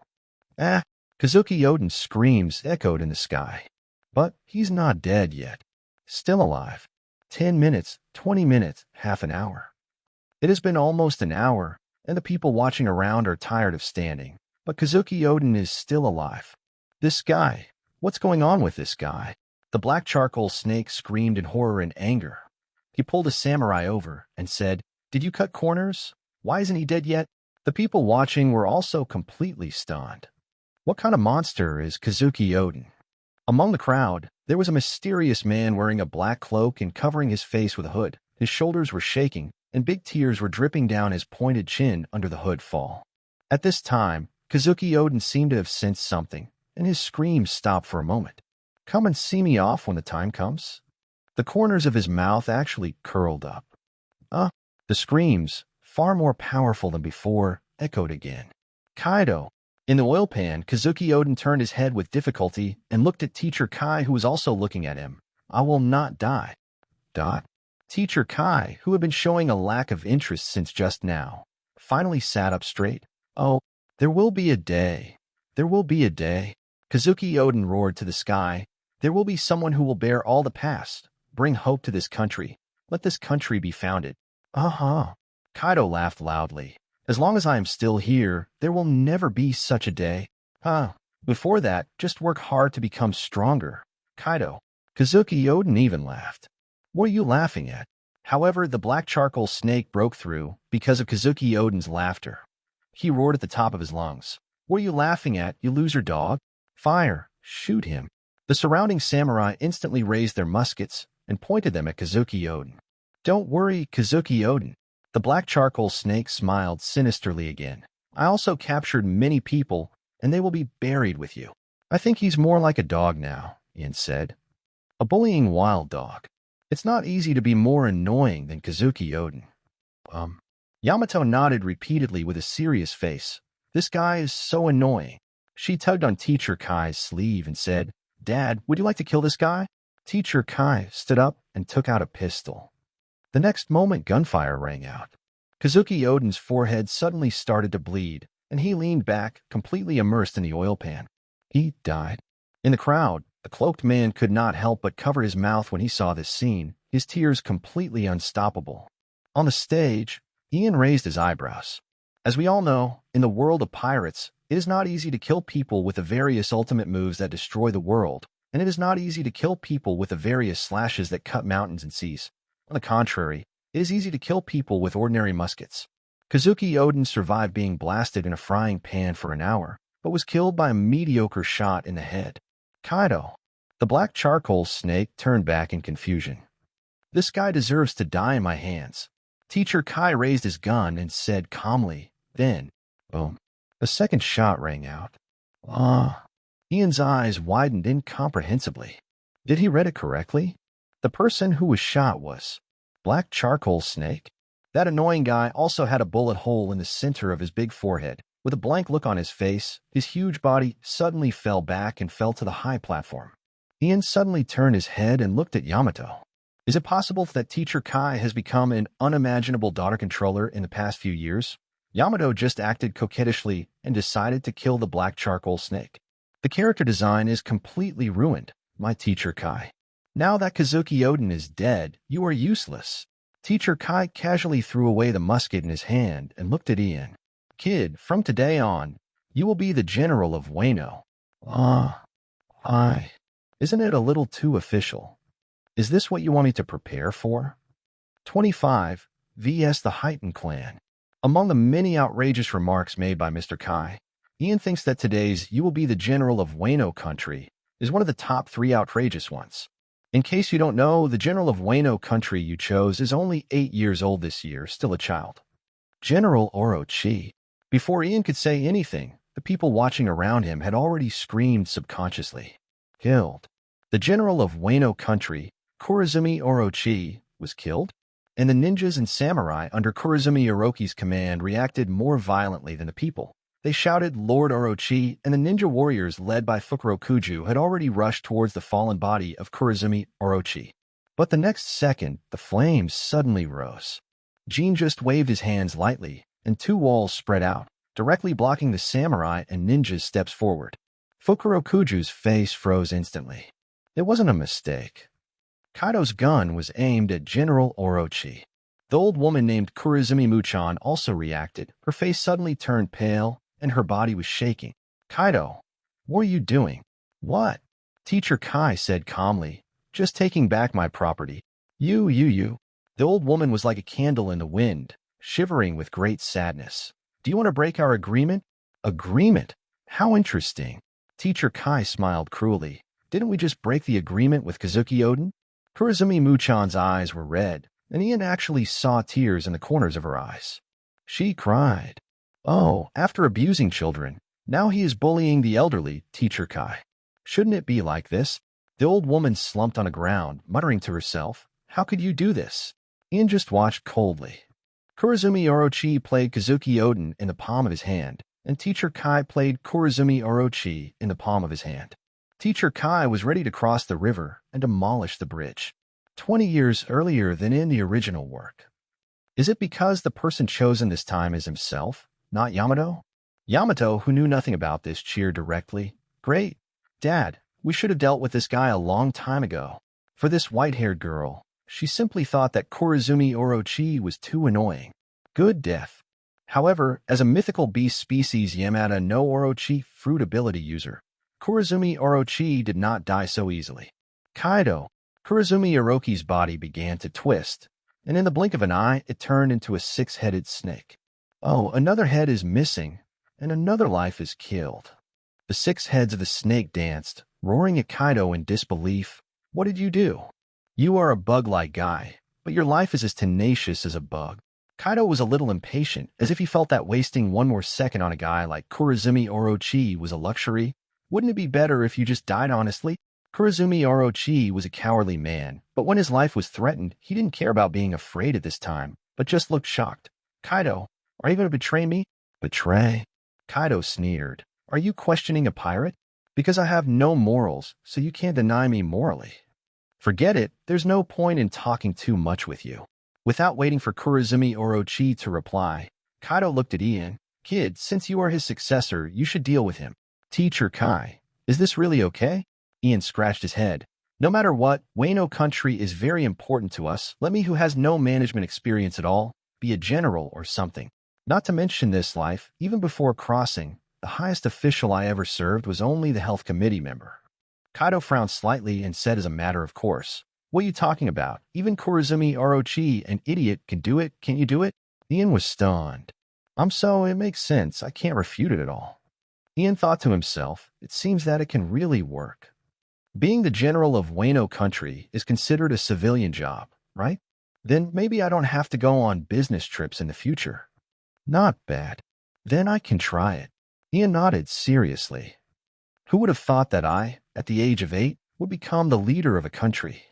Kazuki Odin's screams echoed in the sky. But he's not dead yet. Still alive. 10 minutes, 20 minutes, half an hour. It has been almost an hour, and the people watching around are tired of standing. But Kazuki Odin is still alive. This guy. What's going on with this guy? The black charcoal snake screamed in horror and anger. He pulled a samurai over and said, "Did you cut corners? Why isn't he dead yet?" The people watching were also completely stunned. What kind of monster is Kazuki Odin? Among the crowd, there was a mysterious man wearing a black cloak and covering his face with a hood. His shoulders were shaking, and big tears were dripping down his pointed chin under the hood fall. At this time, Kazuki Odin seemed to have sensed something, and his screams stopped for a moment. "Come and see me off when the time comes." The corners of his mouth actually curled up. The screams, far more powerful than before, echoed again. Kaido. In the oil pan, Kazuki Odin turned his head with difficulty and looked at Teacher Kai, who was also looking at him. "I will not die." Teacher Kai, who had been showing a lack of interest since just now, finally sat up straight. "Oh, there will be a day. There will be a day." Kazuki Odin roared to the sky. There will be someone who will bear all the past, bring hope to this country. Let this country be founded. Uh-huh. Kaido laughed loudly. As long as I am still here, there will never be such a day. Before that, just work hard to become stronger. Kaido. Kazuki Odin even laughed. What are you laughing at? However, the black charcoal snake broke through because of Kazuki Odin's laughter. He roared at the top of his lungs. What are you laughing at, you loser dog? Fire! Shoot him! The surrounding samurai instantly raised their muskets and pointed them at Kazuki Odin. Don't worry, Kazuki Odin. The black charcoal snake smiled sinisterly again. I also captured many people, and they will be buried with you. I think he's more like a dog now, Ian said. A bullying wild dog. It's not easy to be more annoying than Kazuki Odin. Yamato nodded repeatedly with a serious face. This guy is so annoying. She tugged on Teacher Kai's sleeve and said, Dad, would you like to kill this guy? Teacher Kai stood up and took out a pistol. The next moment, gunfire rang out. Kazuki Odin's forehead suddenly started to bleed, and he leaned back, completely immersed in the oil pan. He died. In the crowd, the cloaked man could not help but cover his mouth when he saw this scene, his tears completely unstoppable. On the stage, Ian raised his eyebrows. As we all know, in the world of pirates, it is not easy to kill people with the various ultimate moves that destroy the world, and it is not easy to kill people with the various slashes that cut mountains and seas. On the contrary, it is easy to kill people with ordinary muskets. Kazuki Odin survived being blasted in a frying pan for an hour, but was killed by a mediocre shot in the head. Kaido. The black charcoal snake turned back in confusion. This guy deserves to die in my hands. Teacher Kai raised his gun and said calmly, then, boom. A second shot rang out. Ian's eyes widened incomprehensibly. Did he read it correctly? The person who was shot was Black Charcoal Snake. That annoying guy also had a bullet hole in the center of his big forehead. With a blank look on his face, his huge body suddenly fell back and fell to the high platform. Ian suddenly turned his head and looked at Yamato. Is it possible that Teacher Kai has become an unimaginable daughter controller in the past few years? Yamato just acted coquettishly and decided to kill the Black Charcoal Snake. The character design is completely ruined, my Teacher Kai. Now that Kazuki Odin is dead, you are useless. Teacher Kai casually threw away the musket in his hand and looked at Ian. Kid, from today on, you will be the general of Weno. Isn't it a little too official? Is this what you want me to prepare for? 25 vs. the Heighten clan. Among the many outrageous remarks made by Mr. Kai, Ian thinks that today's "you will be the general of Weno country" is one of the top 3 outrageous ones. In case you don't know, the general of Weno country you chose is only 8 years old this year, still a child. General Orochi. Before Ian could say anything, the people watching around him had already screamed subconsciously. Killed. The general of Weno country, Kurizumi Orochi, was killed, and the ninjas and samurai under Kurizumi Orochi's command reacted more violently than the people. They shouted Lord Orochi, and the ninja warriors led by Fukurokuju had already rushed towards the fallen body of Kurizumi Orochi. But the next second, the flames suddenly rose. Jin just waved his hands lightly, and 2 walls spread out, directly blocking the samurai and ninjas' steps forward. Fukurokuju's face froze instantly. It wasn't a mistake. Kaido's gun was aimed at General Orochi. The old woman named Kurizumi Muchan also reacted. Her face suddenly turned pale, and her body was shaking. Kaido, what are you doing? What? Teacher Kai said calmly, just taking back my property. You. The old woman was like a candle in the wind, shivering with great sadness. Do you want to break our agreement? Agreement? How interesting. Teacher Kai smiled cruelly. Didn't we just break the agreement with Kazuki Odin? Kurizumi Muchan's eyes were red, and Ian actually saw tears in the corners of her eyes. She cried. Oh, after abusing children, now he is bullying the elderly, Teacher Kai. Shouldn't it be like this? The old woman slumped on the ground, muttering to herself, how could you do this? Ian just watched coldly. Kurizumi Orochi played Kazuki Odin in the palm of his hand, and Teacher Kai played Kurizumi Orochi in the palm of his hand. Teacher Kai was ready to cross the river and demolish the bridge, 20 years earlier than in the original work. Is it because the person chosen this time is himself, not Yamato? Yamato, who knew nothing about this, cheered directly. Great. Dad, We should have dealt with this guy a long time ago. For this white-haired girl, she simply thought that Korizumi Orochi was too annoying. Good death. However, as a mythical beast species Yamato no Orochi fruit ability user, Korizumi Orochi did not die so easily. Kaido, Korizumi Orochi's body began to twist, and in the blink of an eye, it turned into a six-headed snake. Oh, another head is missing, and another life is killed. The 6 heads of the snake danced, roaring at Kaido in disbelief. What did you do? You are a bug-like guy, but your life is as tenacious as a bug. Kaido was a little impatient, as if he felt that wasting one more second on a guy like Korizumi Orochi was a luxury. Wouldn't it be better if you just died honestly? Korizumi Orochi was a cowardly man, but when his life was threatened, he didn't care about being afraid at this time, but just looked shocked. Kaido, are you going to betray me? Betray? Kaido sneered. Are you questioning a pirate? Because I have no morals, so you can't deny me morally. Forget it, there's no point in talking too much with you. Without waiting for Korizumi Orochi to reply, Kaido looked at Ian. Kid, since you are his successor, you should deal with him. Teacher Kai, is this really okay? Ian scratched his head. No matter what, Weno country is very important to us. Let me, who has no management experience at all, be a general or something. Not to mention this life, even before crossing, the highest official I ever served was only the health committee member. Kaido frowned slightly and said as a matter of course, what are you talking about? Even Korizumi Orochi, an idiot, can do it. Can't you do it? Ian was stunned. It makes sense. I can't refute it at all. Ian thought to himself, it seems that it can really work. Being the general of Weno country is considered a civilian job, right? Then maybe I don't have to go on business trips in the future. Not bad. Then I can try it. Ian nodded seriously. Who would have thought that I, at the age of 8, would become the leader of a country?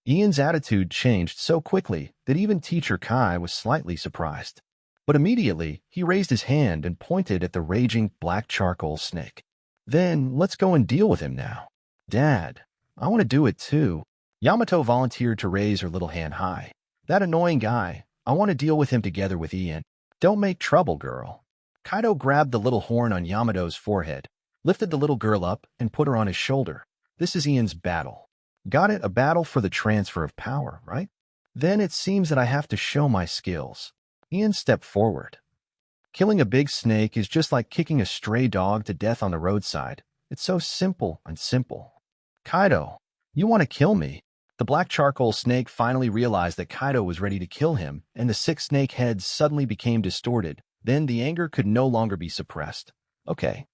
Ian's attitude changed so quickly that even Teacher Kai was slightly surprised. But immediately, he raised his hand and pointed at the raging black charcoal snake. Then, let's go and deal with him now. Dad, I want to do it too. Yamato volunteered to raise her little hand high. That annoying guy, I want to deal with him together with Ian. Don't make trouble, girl. Kaido grabbed the little horn on Yamato's forehead, lifted the little girl up, and put her on his shoulder. This is Ian's battle. Got it? A battle for the transfer of power, right? Then it seems that I have to show my skills. Ian stepped forward. Killing a big snake is just like kicking a stray dog to death on the roadside. It's so simple and simple. Kaido, you want to kill me? The black charcoal snake finally realized that Kaido was ready to kill him, and the 6 snake heads suddenly became distorted. Then the anger could no longer be suppressed. Okay,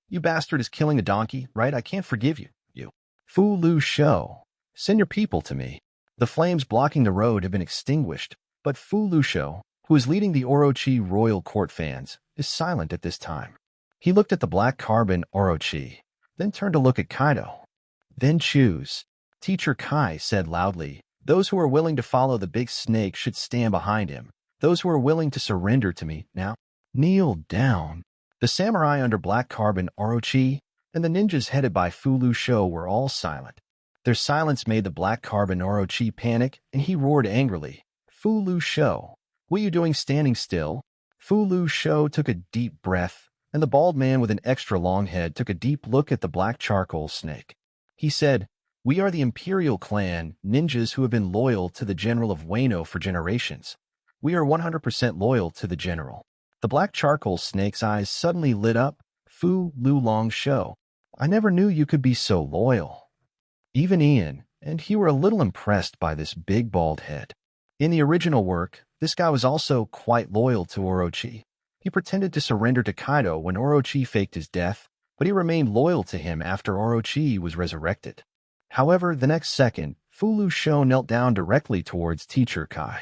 you bastard is killing a donkey, right? I can't forgive you. Fu Lu Shou, send your people to me. The flames blocking the road have been extinguished, but Fu Lu Shou, who is leading the Orochi royal court fans, is silent at this time. He looked at the black carbon Orochi, then turned to look at Kaido. Then choose. Teacher Kai said loudly, those who are willing to follow the big snake should stand behind him. Those who are willing to surrender to me, now, kneel down. The samurai under black carbon Orochi and the ninjas headed by Fu Lu Shou were all silent. Their silence made the black carbon Orochi panic, and he roared angrily, Fu Lu Shou, what are you doing standing still? Fu Lu Shou took a deep breath, and the bald man with an extra long head took a deep look at the black charcoal snake. He said, we are the Imperial Clan, ninjas who have been loyal to the General of Weno for generations. We are 100% loyal to the General. The black charcoal snake's eyes suddenly lit up. Fu Lu Long Shou, I never knew you could be so loyal. Even Ian and he were a little impressed by this big bald head. In the original work, this guy was also quite loyal to Orochi. He pretended to surrender to Kaido when Orochi faked his death, but he remained loyal to him after Orochi was resurrected. However, the next second, Fu Lu Shou knelt down directly towards Teacher Kai.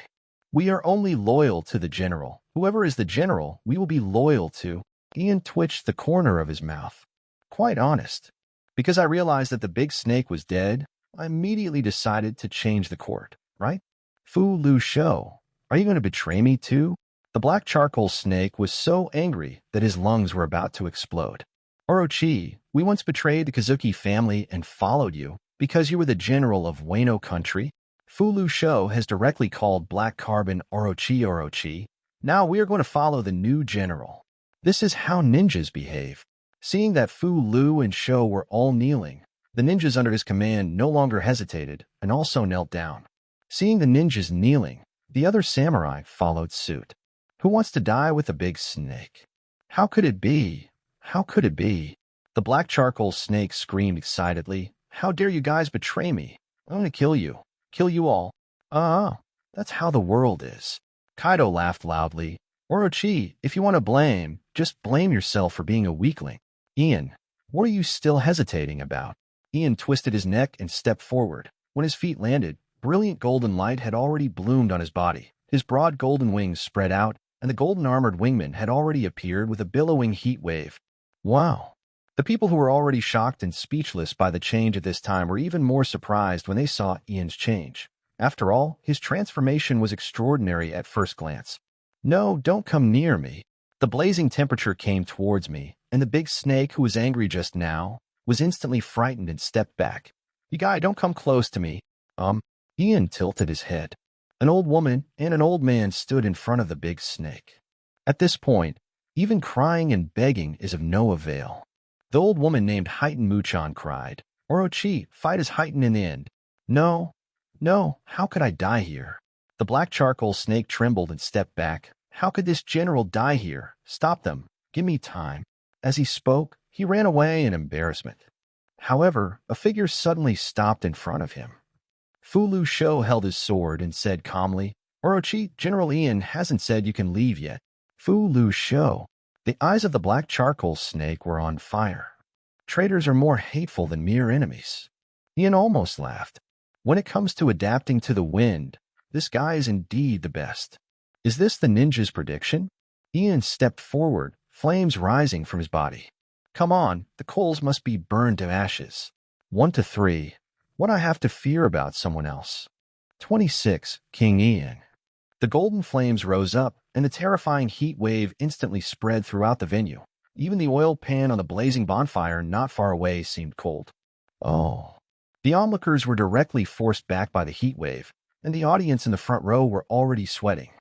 We are only loyal to the general. Whoever is the general, we will be loyal to. Ian twitched the corner of his mouth. Quite honest. Because I realized that the big snake was dead, I immediately decided to change the court, right? Fu Lu Shou, are you going to betray me too? The black charcoal snake was so angry that his lungs were about to explode. Orochi, we once betrayed the Kazuki family and followed you because you were the general of Weno country. Fu Lu Shou has directly called black carbon Orochi. Now we are going to follow the new general. This is how ninjas behave. Seeing that Fu Lu and Shou were all kneeling, The ninjas under his command no longer hesitated and also knelt down. Seeing the ninjas kneeling, the other samurai followed suit. Who wants to die with a big snake? How could it be? How could it be? The black charcoal snake screamed excitedly. How dare you guys betray me? I'm going to kill you. Kill you all. That's how the world is. Kaido laughed loudly. Orochi, if you want to blame, just blame yourself for being a weakling. Ian, what are you still hesitating about? Ian twisted his neck and stepped forward. When his feet landed, brilliant golden light had already bloomed on his body. His broad golden wings spread out, and the golden-armored wingman had already appeared with a billowing heat wave. Wow! The people who were already shocked and speechless by the change at this time were even more surprised when they saw Ian's change. After all, his transformation was extraordinary at first glance. No, don't come near me. The blazing temperature came towards me, and the big snake who was angry just now was instantly frightened and stepped back. You guy, don't come close to me. Ian tilted his head. An old woman and an old man stood in front of the big snake. At this point, even crying and begging is of no avail. The old woman named Heighten Muchan cried, Orochi, fight as Heighten in the end. No, how could I die here? The black charcoal snake trembled and stepped back. How could this general die here? Stop them. Give me time. As he spoke, he ran away in embarrassment. However, a figure suddenly stopped in front of him. Fu Lu Shou held his sword and said calmly, Orochi, General Ian hasn't said you can leave yet. Fu Lu Shou. The eyes of the black charcoal snake were on fire. Traitors are more hateful than mere enemies. Ian almost laughed. When it comes to adapting to the wind, this guy is indeed the best. Is this the ninja's prediction? Ian stepped forward, flames rising from his body. Come on, the coals must be burned to ashes. 1 to 3. What I have to fear about someone else. 26. King Ian. The golden flames rose up, and the terrifying heat wave instantly spread throughout the venue. Even the oil pan on the blazing bonfire not far away seemed cold. Oh. The onlookers were directly forced back by the heat wave, and the audience in the front row were already sweating.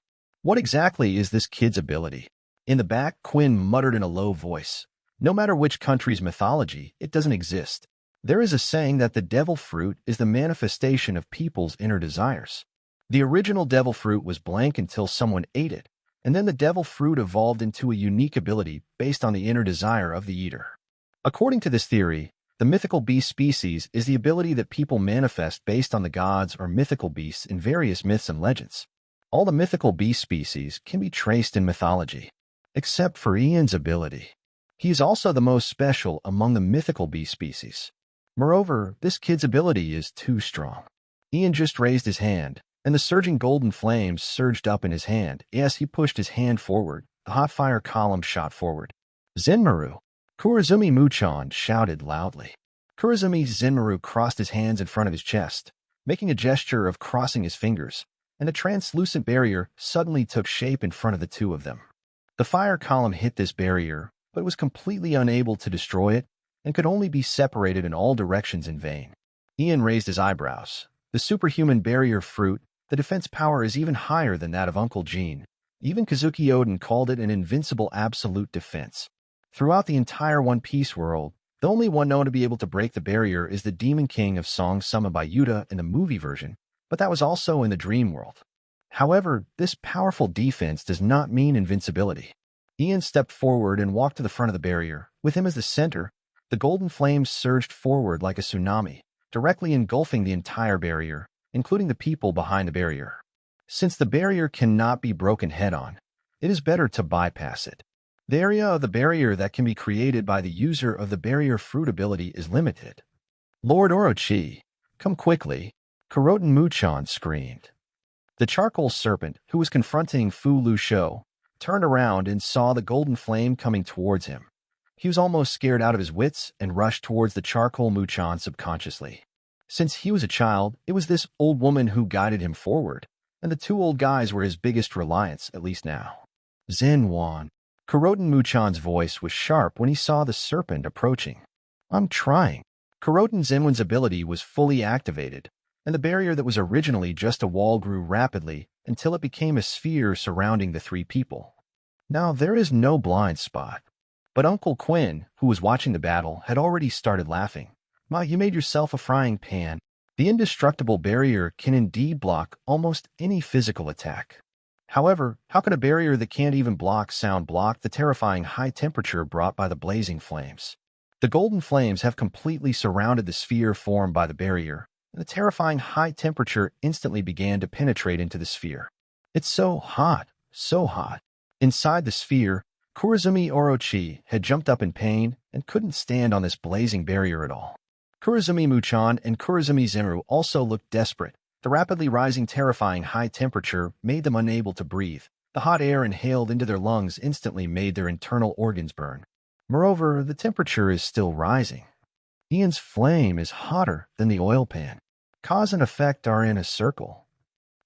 What exactly is this kid's ability? In the back, Quinn muttered in a low voice. No matter which country's mythology, it doesn't exist. There is a saying that the devil fruit is the manifestation of people's inner desires. The original devil fruit was blank until someone ate it, and then the devil fruit evolved into a unique ability based on the inner desire of the eater. According to this theory, the mythical beast species is the ability that people manifest based on the gods or mythical beasts in various myths and legends. All the mythical beast species can be traced in mythology, except for Ian's ability. He is also the most special among the mythical beast species. Moreover, this kid's ability is too strong. Ian just raised his hand, and the surging golden flames surged up in his hand. As he pushed his hand forward, the hot fire column shot forward. Zenmaru! Kurizumi Muchan shouted loudly. Kurizumi Zenmaru crossed his hands in front of his chest, making a gesture of crossing his fingers, and a translucent barrier suddenly took shape in front of the two of them. The fire column hit this barrier, but was completely unable to destroy it, and could only be separated in all directions in vain. Ian raised his eyebrows. The superhuman barrier fruit, the defense power is even higher than that of Uncle Gene. Even Kazuki Odin called it an invincible absolute defense. Throughout the entire One Piece world, the only one known to be able to break the barrier is the Demon King of songs summoned by Yuta in the movie version, but that was also in the dream world. However, this powerful defense does not mean invincibility. Ian stepped forward and walked to the front of the barrier. With him as the center, the golden flames surged forward like a tsunami, directly engulfing the entire barrier, including the people behind the barrier. Since the barrier cannot be broken head-on, it is better to bypass it. The area of the barrier that can be created by the user of the barrier fruit ability is limited. Lord Orochi, come quickly, Kuroten Muchan screamed. The charcoal serpent, who was confronting Fu Lu Shou, turned around and saw the golden flame coming towards him. He was almost scared out of his wits and rushed towards the charcoal Muchan subconsciously. Since he was a child, it was this old woman who guided him forward, and the two old guys were his biggest reliance, at least now. Zen Wan. Kuroten Muchan's voice was sharp when he saw the serpent approaching. I'm trying. Kuroten Zenwan's ability was fully activated, and the barrier that was originally just a wall grew rapidly until it became a sphere surrounding the three people. Now there is no blind spot. But Uncle Quinn, who was watching the battle, had already started laughing. Ma, you made yourself a frying pan. The indestructible barrier can indeed block almost any physical attack. However, how can a barrier that can't even block sound block the terrifying high temperature brought by the blazing flames? The golden flames have completely surrounded the sphere formed by the barrier, and the terrifying high temperature instantly began to penetrate into the sphere. It's so hot, so hot. Inside the sphere, Kurizumi Orochi had jumped up in pain and couldn't stand on this blazing barrier at all. Kurizumi Muchan and Kurizumi Zimru also looked desperate. The rapidly rising terrifying high temperature made them unable to breathe. The hot air inhaled into their lungs instantly made their internal organs burn. Moreover, the temperature is still rising. Ian's flame is hotter than the oil pan. Cause and effect are in a circle.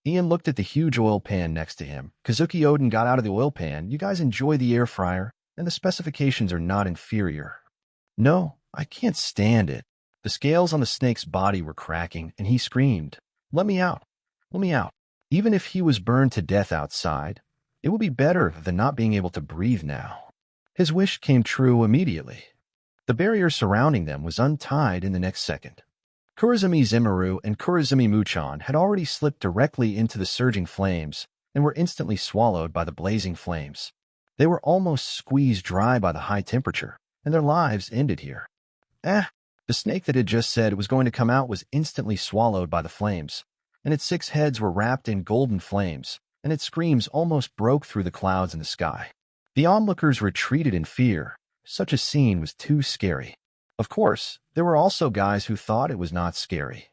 Ian looked at the huge oil pan next to him. Kazuki Odin got out of the oil pan. You guys enjoy the air fryer, and the specifications are not inferior. No, I can't stand it. The scales on the snake's body were cracking, and he screamed, "Let me out! Let me out!" Even if he was burned to death outside, it would be better than not being able to breathe now. His wish came true immediately. The barrier surrounding them was untied in the next second. Kurizumi Zimuru and Kurizumi Muchan had already slipped directly into the surging flames and were instantly swallowed by the blazing flames. They were almost squeezed dry by the high temperature, and their lives ended here. The snake that had just said it was going to come out was instantly swallowed by the flames, and its 6 heads were wrapped in golden flames, and its screams almost broke through the clouds in the sky. The onlookers retreated in fear. Such a scene was too scary. Of course, there were also guys who thought it was not scary.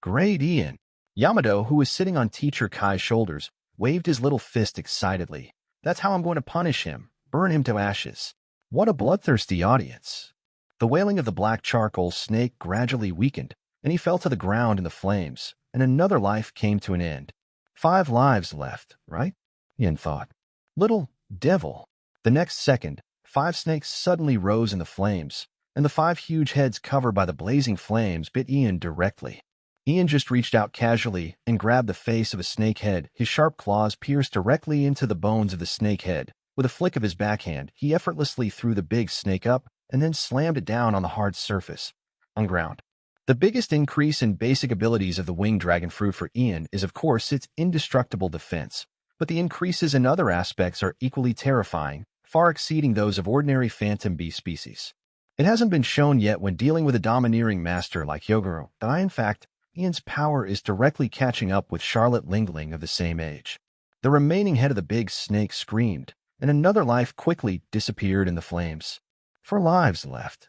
Great Ian! Yamato, who was sitting on Teacher Kai's shoulders, waved his little fist excitedly. That's how I'm going to punish him. Burn him to ashes. What a bloodthirsty audience. The wailing of the black charcoal snake gradually weakened, and he fell to the ground in the flames, and another life came to an end. 5 lives left, right? Ian thought. Little devil. The next second, 5 snakes suddenly rose in the flames, and the 5 huge heads covered by the blazing flames bit Ian directly. Ian just reached out casually and grabbed the face of a snake head. His sharp claws pierced directly into the bones of the snake head. With a flick of his backhand, he effortlessly threw the big snake up and then slammed it down on the hard surface, on ground. The biggest increase in basic abilities of the winged dragon fruit for Ian is, of course, its indestructible defense, but the increases in other aspects are equally terrifying, far exceeding those of ordinary phantom beast species. It hasn't been shown yet when dealing with a domineering master like Hyagoro that in fact, Ian's power is directly catching up with Charlotte Lingling of the same age. The remaining head of the big snake screamed, and another life quickly disappeared in the flames. 4 lives left.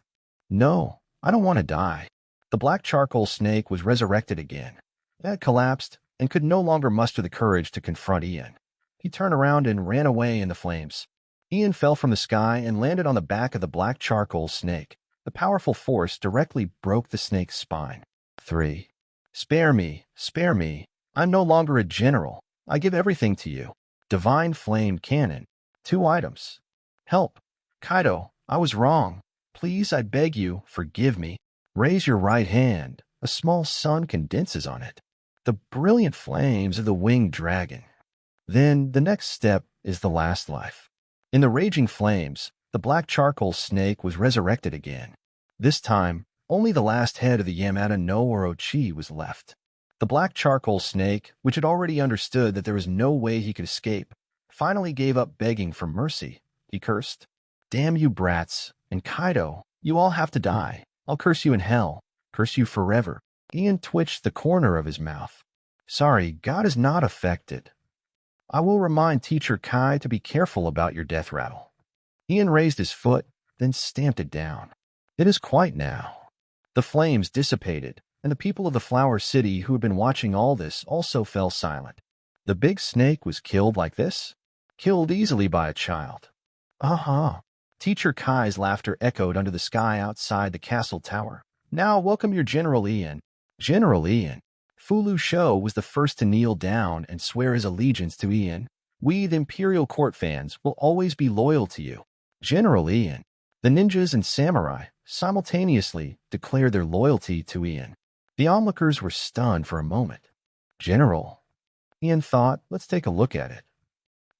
No, I don't want to die. The black charcoal snake was resurrected again. It collapsed and could no longer muster the courage to confront Ian. He turned around and ran away in the flames. Ian fell from the sky and landed on the back of the black charcoal snake. The powerful force directly broke the snake's spine. 3. Spare me, spare me. I'm no longer a general. I give everything to you. Divine Flame Cannon. 2 items. Help. Kaido, I was wrong. Please, I beg you, forgive me. Raise your right hand. A small sun condenses on it. The brilliant flames of the winged dragon. Then the next step is the last life. In the raging flames, the black charcoal snake was resurrected again. This time, only the last head of the Yamato no Orochi was left. The black charcoal snake, which had already understood that there was no way he could escape, finally gave up begging for mercy. He cursed, "Damn you brats, and Kaido, you all have to die. I'll curse you in hell, curse you forever." Ian twitched the corner of his mouth. "Sorry, God is not affected. I will remind Teacher Kai to be careful about your death rattle." Ian raised his foot, then stamped it down. It is quiet now. The flames dissipated, and the people of the Flower City who had been watching all this also fell silent. The big snake was killed like this? Killed easily by a child. Uh-huh. Teacher Kai's laughter echoed under the sky outside the castle tower. "Now welcome your General Ian." General Ian. Fulu Sho was the first to kneel down and swear his allegiance to Ian. "We, the Imperial Court fans, will always be loyal to you." General Ian. The ninjas and samurai simultaneously declared their loyalty to Ian. The onlookers were stunned for a moment. General. Ian thought, let's take a look at it.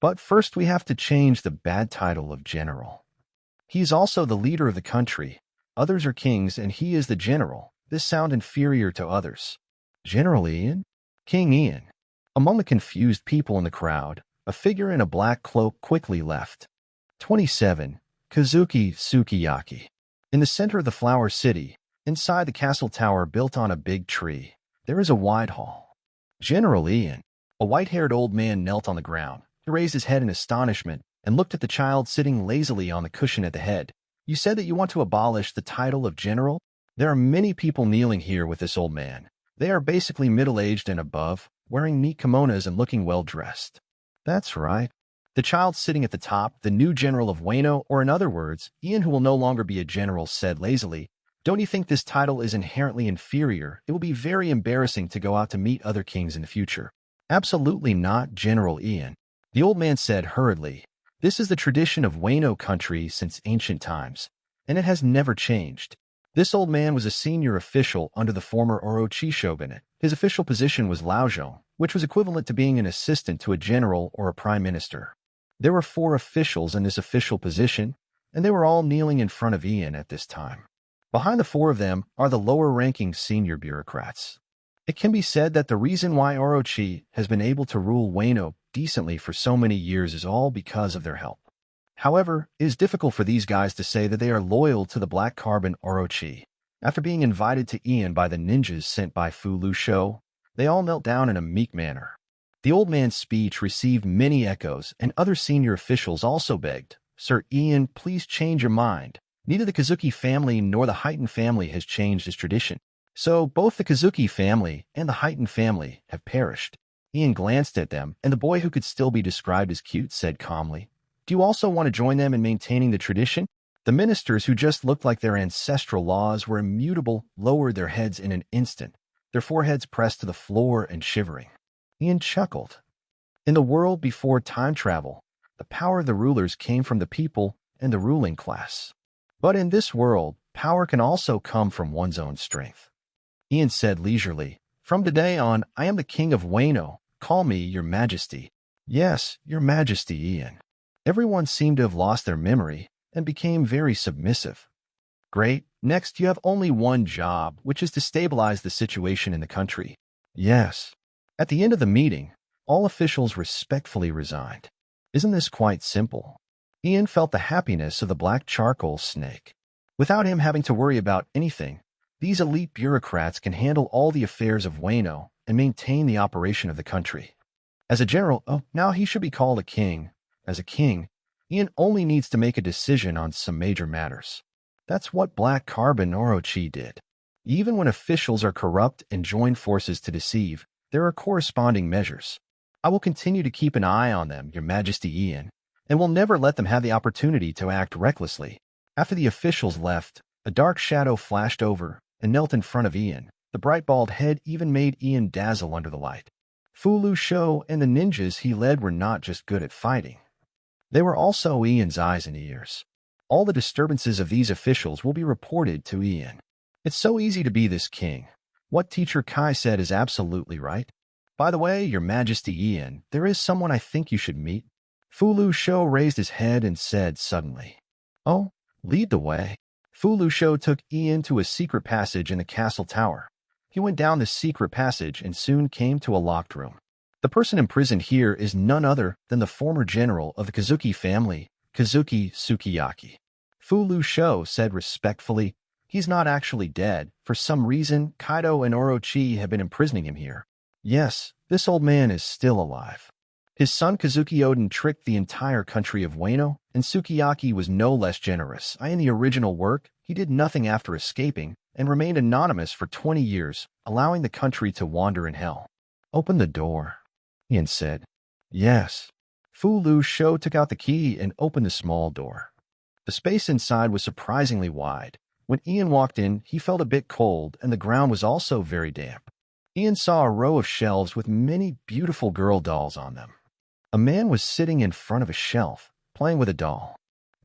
But first we have to change the bad title of general. He is also the leader of the country. Others are kings and he is the general. this sound inferior to others? General Ian? King Ian. Among the confused people in the crowd, a figure in a black cloak quickly left. 27. Kazuki Sukiyaki. In the center of the Flower City, inside the castle tower built on a big tree, there is a wide hall. General Ian. A white-haired old man knelt on the ground. He raised his head in astonishment and looked at the child sitting lazily on the cushion at the head. You said that you want to abolish the title of general? There are many people kneeling here with this old man. They are basically middle-aged and above, wearing neat kimonos and looking well-dressed. That's right. The child sitting at the top, the new general of Weno, or in other words, Ian, who will no longer be a general, said lazily, "Don't you think this title is inherently inferior? It will be very embarrassing to go out to meet other kings in the future." Absolutely not, General Ian. The old man said hurriedly, "This is the tradition of Weno country since ancient times, and it has never changed." This old man was a senior official under the former Orochi shogunate. His official position was Laozhong, which was equivalent to being an assistant to a general or a prime minister. There were 4 officials in this official position, and they were all kneeling in front of Ian at this time. Behind the 4 of them are the lower-ranking senior bureaucrats. It can be said that the reason why Orochi has been able to rule Weno decently for so many years is all because of their help. However, it is difficult for these guys to say that they are loyal to the Black Carbon Orochi. After being invited to Ian by the ninjas sent by Fu Lu Shou, they all knelt down in a meek manner. The old man's speech received many echoes, and other senior officials also begged, "Sir Ian, please change your mind. Neither the Kazuki family nor the Heighton family has changed its tradition. So both the Kazuki family and the Heighton family have perished." Ian glanced at them, and the boy, who could still be described as cute, said calmly, "Do you also want to join them in maintaining the tradition?" The ministers, who just looked like their ancestral laws were immutable, lowered their heads in an instant, their foreheads pressed to the floor and shivering. Ian chuckled. In the world before time travel, the power of the rulers came from the people and the ruling class. But in this world, power can also come from one's own strength. Ian said leisurely, "From today on, I am the king of Weno. Call me your majesty." "Yes, your majesty, Ian." Everyone seemed to have lost their memory and became very submissive. "Great. Next, you have only one job, which is to stabilize the situation in the country." "Yes." At the end of the meeting, all officials respectfully resigned. Isn't this quite simple? Ian felt the happiness of the black charcoal snake. Without him having to worry about anything, these elite bureaucrats can handle all the affairs of Weno and maintain the operation of the country. As a general, now he should be called a king. As a king, Ian only needs to make a decision on some major matters. That's what Black Carbon Orochi did. Even when officials are corrupt and join forces to deceive, there are corresponding measures. I will continue to keep an eye on them, Your Majesty Ian, and will never let them have the opportunity to act recklessly. After the officials left, a dark shadow flashed over and knelt in front of Ian. The bright bald head even made Ian dazzle under the light. Fu Lu Shou and the ninjas he led were not just good at fighting. They were also Ian's eyes and ears. All the disturbances of these officials will be reported to Ian. It's so easy to be this king. What Teacher Kai said is absolutely right. By the way, Your Majesty Ian, there is someone I think you should meet. Fu Lu Shou raised his head and said suddenly, "Oh, lead the way." Fu Lu Shou took Ian to a secret passage in the castle tower. He went down this secret passage and soon came to a locked room. The person imprisoned here is none other than the former general of the Kazuki family, Kazuki Sukiyaki. Fu Lu Shou said respectfully, "He's not actually dead. For some reason, Kaido and Orochi have been imprisoning him here. Yes, this old man is still alive. His son Kazuki Odin tricked the entire country of Weno, and Sukiyaki was no less generous. In the original work, he did nothing after escaping and remained anonymous for 20 years, allowing the country to wander in hell." "Open the door," Ian said. "Yes." Fu Lu Shou took out the key and opened the small door. The space inside was surprisingly wide. When Ian walked in, he felt a bit cold, and the ground was also very damp. Ian saw a row of shelves with many beautiful girl dolls on them. A man was sitting in front of a shelf, playing with a doll.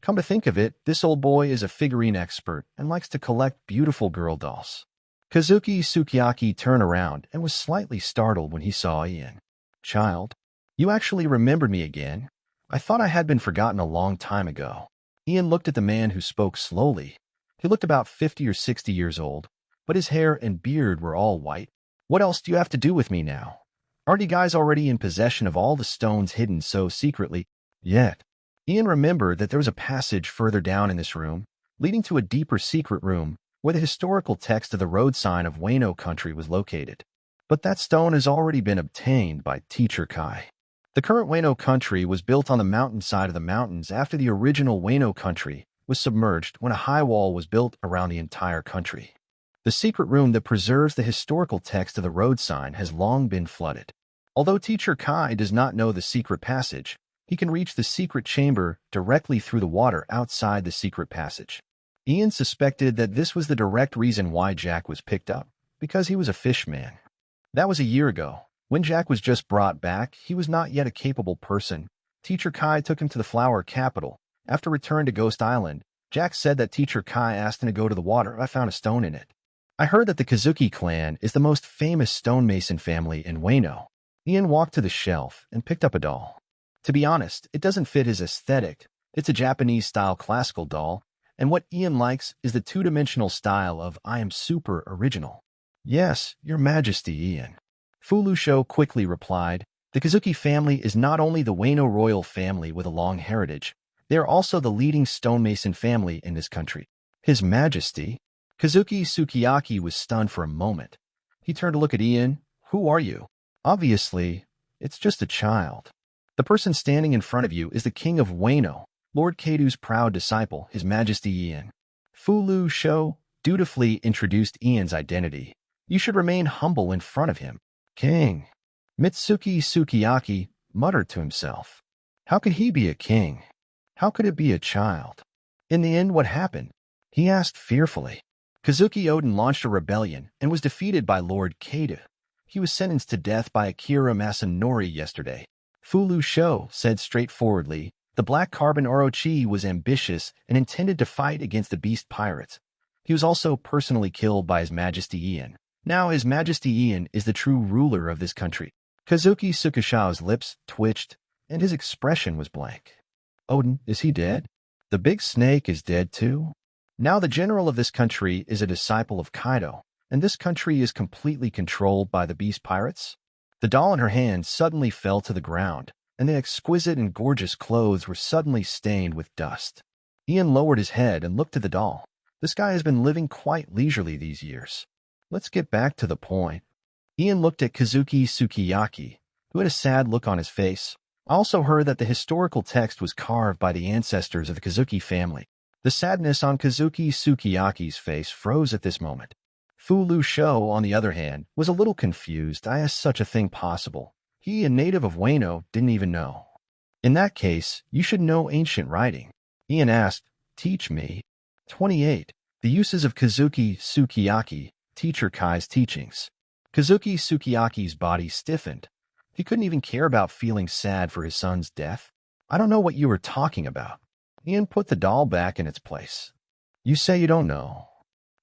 Come to think of it, this old boy is a figurine expert and likes to collect beautiful girl dolls. Kazuki Sukiyaki turned around and was slightly startled when he saw Ian. "Child, you actually remembered me again. I thought I had been forgotten a long time ago." Ian looked at the man who spoke slowly. He looked about 50 or 60 years old, but his hair and beard were all white. "What else do you have to do with me now? Aren't you guys already in possession of all the stones hidden so secretly?" Yet, Ian remembered that there was a passage further down in this room, leading to a deeper secret room where the historical text of the road sign of Weno country was located. But that stone has already been obtained by Teacher Kai. The current Weno country was built on the mountainside of the mountains after the original Weno country was submerged when a high wall was built around the entire country. The secret room that preserves the historical text of the road sign has long been flooded. Although Teacher Kai does not know the secret passage, he can reach the secret chamber directly through the water outside the secret passage. Ian suspected that this was the direct reason why Jack was picked up, because he was a fish man. That was a year ago. When Jack was just brought back, he was not yet a capable person. Teacher Kai took him to the flower capital. After return to Ghost Island, Jack said that Teacher Kai asked him to go to the water. "I found a stone in it. I heard that the Kazuki clan is the most famous stonemason family in Weno." Ian walked to the shelf and picked up a doll. To be honest, it doesn't fit his aesthetic. It's a Japanese-style classical doll, and what Ian likes is the two-dimensional style of "I am super original." "Yes, Your Majesty, Ian." Fulusho quickly replied, "The Kazuki family is not only the Weno royal family with a long heritage, they are also the leading stonemason family in this country." "His Majesty?" Kazuki Sukiyaki was stunned for a moment. He turned to look at Ian. "Who are you?" "Obviously, it's just a child. The person standing in front of you is the King of Weno, Lord Kaido's proud disciple, His Majesty Ian." Fulusho dutifully introduced Ian's identity. "You should remain humble in front of him." "King?" Mitsuki Sukiyaki muttered to himself. How could he be a king? How could it be a child? In the end, what happened? He asked fearfully. Kazuki Odin launched a rebellion and was defeated by Lord Kaido. He was sentenced to death by Akira Masanori yesterday. Fulusho said straightforwardly, the Black Carbon Orochi was ambitious and intended to fight against the Beast Pirates. He was also personally killed by His Majesty Ian. Now His Majesty Ian is the true ruler of this country. Kazuki Tsukishao's lips twitched, and his expression was blank. Odin, is he dead? The big snake is dead too? Now the general of this country is a disciple of Kaido, and this country is completely controlled by the Beast Pirates? The doll in her hand suddenly fell to the ground, and the exquisite and gorgeous clothes were suddenly stained with dust. Ian lowered his head and looked at the doll. This guy has been living quite leisurely these years. Let's get back to the point. Ian looked at Kazuki Sukiyaki, who had a sad look on his face. I also heard that the historical text was carved by the ancestors of the Kazuki family. The sadness on Kazuki Sukiyaki's face froze at this moment. Fulusho, on the other hand, was a little confused. How is such a thing possible? He, a native of Weno, didn't even know. In that case, you should know ancient writing. Ian asked, teach me. 28. The uses of Kazuki Sukiyaki, Teacher Kai's teachings. Kazuki Sukiyaki's body stiffened. He couldn't even care about feeling sad for his son's death. I don't know what you were talking about. Ian put the doll back in its place. You say you don't know.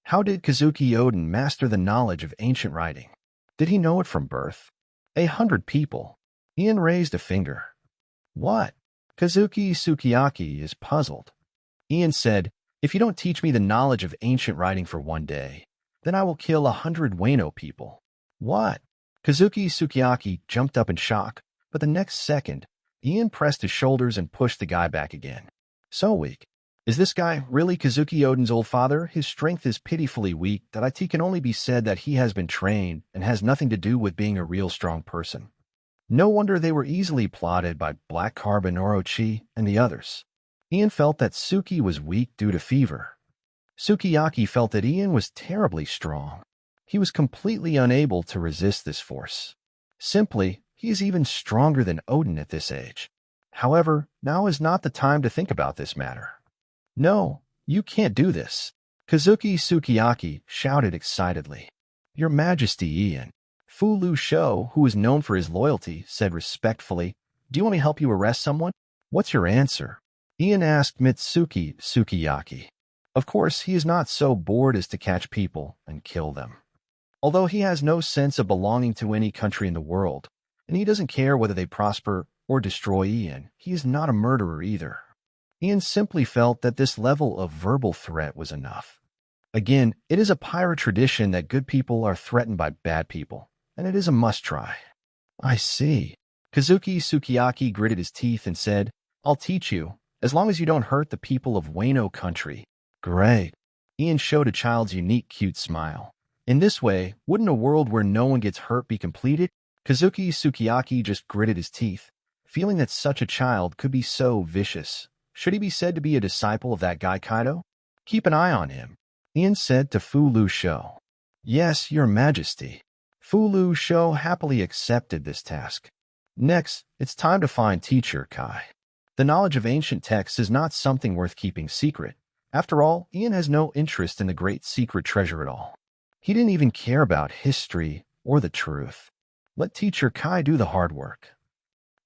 How did Kazuki Odin master the knowledge of ancient writing? Did he know it from birth? 100 people. Ian raised a finger. What? Kazuki Sukiyaki is puzzled. Ian said, if you don't teach me the knowledge of ancient writing for one day, then I will kill 100 Weno people. What? Kazuki Sukiyaki jumped up in shock, but the next second, Ian pressed his shoulders and pushed the guy back again. So weak. Is this guy really Kazuki Odin's old father? His strength is pitifully weak, that it can only be said that he has been trained and has nothing to do with being a real strong person. No wonder they were easily plotted by Black Carbon Orochi and the others. Ian felt that Suki was weak due to fever. Sukiyaki felt that Ian was terribly strong. He was completely unable to resist this force. Simply, he is even stronger than Odin at this age. However, now is not the time to think about this matter. No, you can't do this. Kazuki Sukiyaki shouted excitedly. Your Majesty Ian. Fulusho, who is known for his loyalty, said respectfully, do you want me to help you arrest someone? What's your answer? Ian asked Mitsuki Sukiyaki. Of course, he is not so bored as to catch people and kill them. Although he has no sense of belonging to any country in the world, and he doesn't care whether they prosper or destroy Ian, he is not a murderer either. Ian simply felt that this level of verbal threat was enough. Again, it is a pirate tradition that good people are threatened by bad people, and it is a must-try. I see. Kazuki Sukiyaki gritted his teeth and said, I'll teach you, as long as you don't hurt the people of Weno country. Great. Ian showed a child's unique, cute smile. In this way, wouldn't a world where no one gets hurt be completed? Kazuki Sukiyaki just gritted his teeth, feeling that such a child could be so vicious. Should he be said to be a disciple of that guy Kaido? Keep an eye on him, Ian said to Fu Lu Shou. Yes, your majesty. Fu Lu Shou happily accepted this task. Next, it's time to find Teacher Kai. The knowledge of ancient texts is not something worth keeping secret. After all, Ian has no interest in the great secret treasure at all. He didn't even care about history or the truth. Let Teacher Kai do the hard work.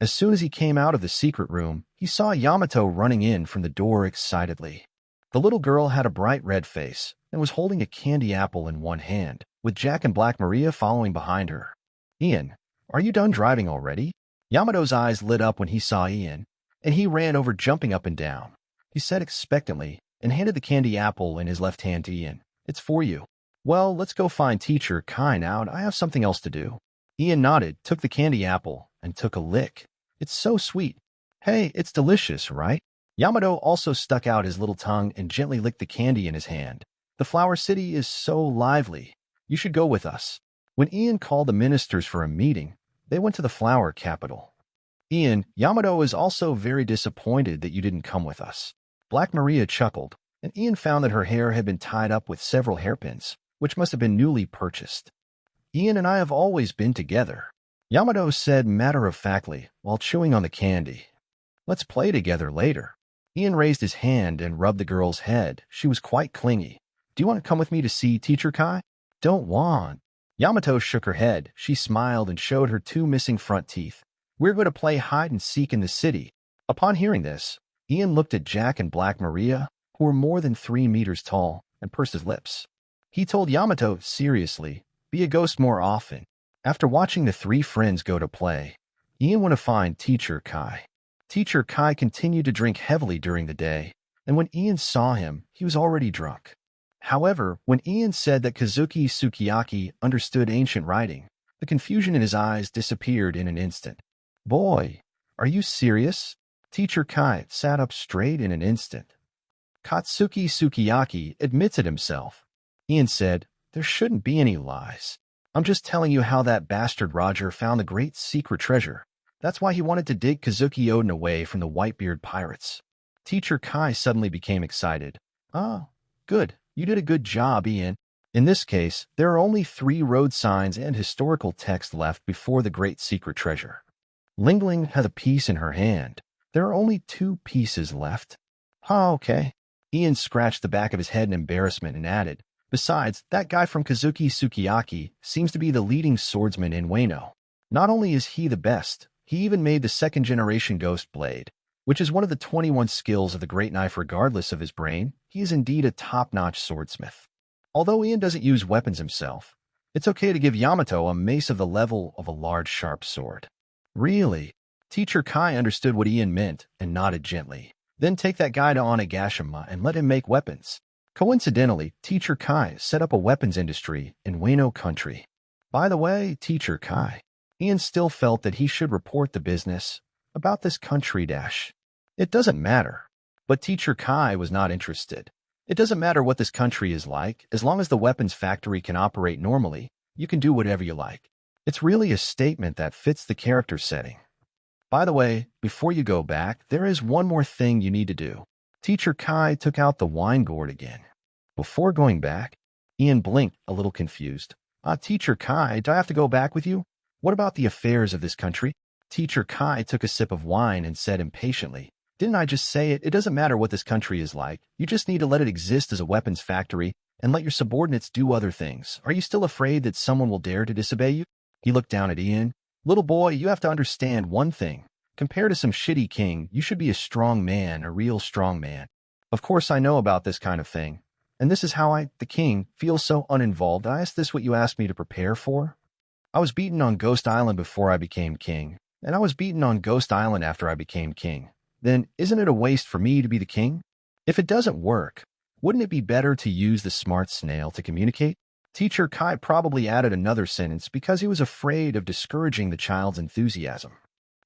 As soon as he came out of the secret room, he saw Yamato running in from the door excitedly. The little girl had a bright red face and was holding a candy apple in one hand, with Jack and Black Maria following behind her. Ian, are you done driving already? Yamato's eyes lit up when he saw Ian, and he ran over jumping up and down. He said expectantly and handed the candy apple in his left hand to Ian. It's for you. Well, let's go find Teacher Kai now. I have something else to do. Ian nodded, took the candy apple, and took a lick. It's so sweet. Hey, it's delicious, right? Yamato also stuck out his little tongue and gently licked the candy in his hand. The Flower City is so lively. You should go with us. When Ian called the ministers for a meeting, they went to the flower capital. Ian, Yamato is also very disappointed that you didn't come with us. Black Maria chuckled, and Ian found that her hair had been tied up with several hairpins, which must have been newly purchased. Ian and I have always been together, Yamato said matter-of-factly while chewing on the candy. Let's play together later. Ian raised his hand and rubbed the girl's head. She was quite clingy. Do you want to come with me to see Teacher Kai? Don't want. Yamato shook her head. She smiled and showed her two missing front teeth. We're going to play hide-and-seek in the city. Upon hearing this, Ian looked at Jack and Black Maria, who were more than 3 meters tall, and pursed his lips. He told Yamato, seriously, be a ghost more often. After watching the 3 friends go to play, Ian went to find Teacher Kai. Teacher Kai continued to drink heavily during the day, and when Ian saw him, he was already drunk. However, when Ian said that Kazuki Sukiyaki understood ancient writing, the confusion in his eyes disappeared in an instant. Boy, are you serious? Teacher Kai sat up straight in an instant. Katsuki Sukiyaki admits it himself. Ian said, there shouldn't be any lies. I'm just telling you how that bastard Roger found the great secret treasure. That's why he wanted to dig Kazuki Odin away from the Whitebeard pirates. Teacher Kai suddenly became excited. Ah, good. You did a good job, Ian. In this case, there are only 3 road signs and historical text left before the great secret treasure. Lingling had a piece in her hand. There are only 2 pieces left. Ah, okay. Ian scratched the back of his head in embarrassment and added, besides, that guy from Kazuki Sukiyaki seems to be the leading swordsman in Weno. Not only is he the best, he even made the 2nd-generation Ghost Blade, which is one of the 21 skills of the Great Knife regardless of his brain. He is indeed a top-notch swordsmith. Although Ian doesn't use weapons himself, it's okay to give Yamato a mace of the level of a large sharp sword. Really? Teacher Kai understood what Ian meant and nodded gently. Then take that guy to Onigashima and let him make weapons. Coincidentally, Teacher Kai set up a weapons industry in Weno country. By the way, Teacher Kai, Ian still felt that he should report the business about this country dash. It doesn't matter. But Teacher Kai was not interested. It doesn't matter what this country is like, as long as the weapons factory can operate normally, you can do whatever you like. It's really a statement that fits the character setting. By the way, before you go back, there is one more thing you need to do. Teacher Kai took out the wine gourd again. Before going back, Ian blinked, a little confused. Teacher Kai, do I have to go back with you? What about the affairs of this country? Teacher Kai took a sip of wine and said impatiently, didn't I just say it? It doesn't matter what this country is like. You just need to let it exist as a weapons factory and let your subordinates do other things. Are you still afraid that someone will dare to disobey you? He looked down at Ian. Little boy, you have to understand one thing. Compared to some shitty king, you should be a strong man, a real strong man. Of course I know about this kind of thing. And this is how I, the king, feel so uninvolved. I asked this what you asked me to prepare for? I was beaten on Ghost Island before I became king, and I was beaten on Ghost Island after I became king. Then isn't it a waste for me to be the king? If it doesn't work, Wouldn't it be better to use the smart snail to communicate? Teacher Kai probably added another sentence because he was afraid of discouraging the child's enthusiasm.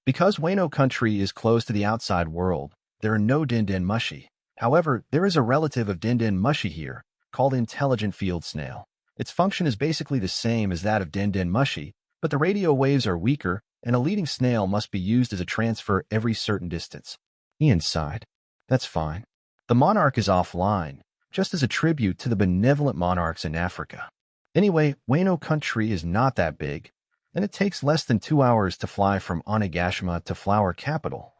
Because Weno country is close to the outside world, there are no Dindin Mushi. However, there is a relative of Dindin Mushi here, called intelligent field snail. Its function is basically the same as that of Dindin Mushi, but the radio waves are weaker, and a leading snail must be used as a transfer every certain distance. Ian sighed. That's fine. The monarch is offline, just as a tribute to the benevolent monarchs in Africa. Anyway, Weno country is not that big, and it takes less than 2 hours to fly from Onigashima to Flower Capital.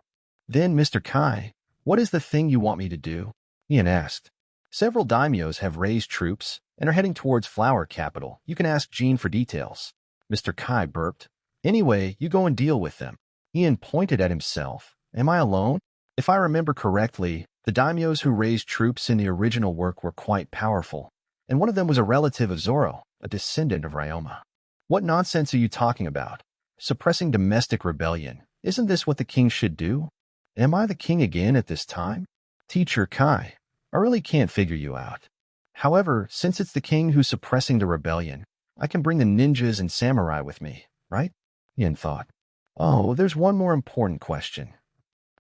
Then, Mr. Kai, what is the thing you want me to do? Ian asked. Several daimyos have raised troops and are heading towards Flower Capital. You can ask Jean for details. Mr. Kai burped. Anyway, you go and deal with them. Ian pointed at himself. Am I alone? If I remember correctly, the daimyos who raised troops in the original work were quite powerful, and one of them was a relative of Zoro, a descendant of Ryoma. What nonsense are you talking about? Suppressing domestic rebellion. Isn't this what the king should do? Am I the king again at this time? Teacher Kai, I really can't figure you out. However, since it's the king who's suppressing the rebellion, I can bring the ninjas and samurai with me, right? Ian thought. Oh, there's one more important question.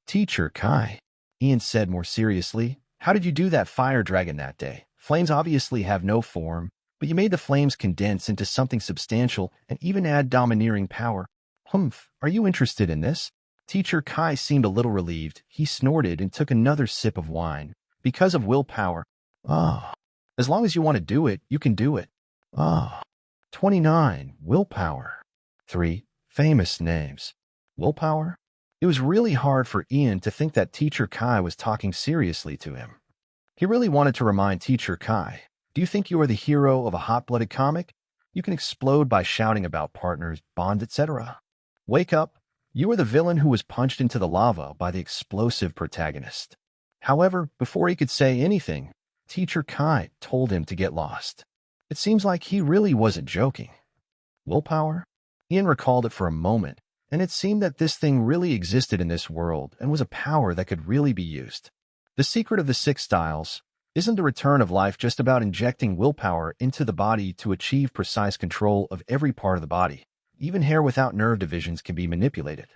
Teacher Kai, Ian said more seriously, how did you do that fire dragon that day? Flames obviously have no form, but you made the flames condense into something substantial and even add domineering power. Humph, are you interested in this? Teacher Kai seemed a little relieved. He snorted and took another sip of wine. Because of willpower. Ah, as long as you want to do it, you can do it. Ah, 29, willpower. 3, famous names. Willpower? It was really hard for Ian to think that Teacher Kai was talking seriously to him. He really wanted to remind Teacher Kai, do you think you are the hero of a hot-blooded comic? You can explode by shouting about partners, bonds, etc. Wake up. You are the villain who was punched into the lava by the explosive protagonist. However, before he could say anything, Teacher Kai told him to get lost. It seems like he really wasn't joking. Willpower? Ian recalled it for a moment, and it seemed that this thing really existed in this world and was a power that could really be used. The secret of the 6 styles isn't the return of life just about injecting willpower into the body to achieve precise control of every part of the body. Even hair without nerve divisions can be manipulated.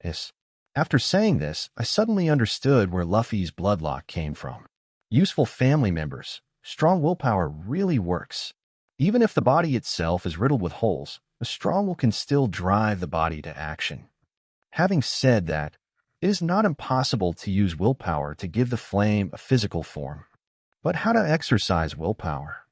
Yes. After saying this, I suddenly understood where Luffy's bloodlock came from. Useful family members. Strong willpower really works. Even if the body itself is riddled with holes, a strong will can still drive the body to action. Having said that, it is not impossible to use willpower to give the flame a physical form. But how to exercise willpower?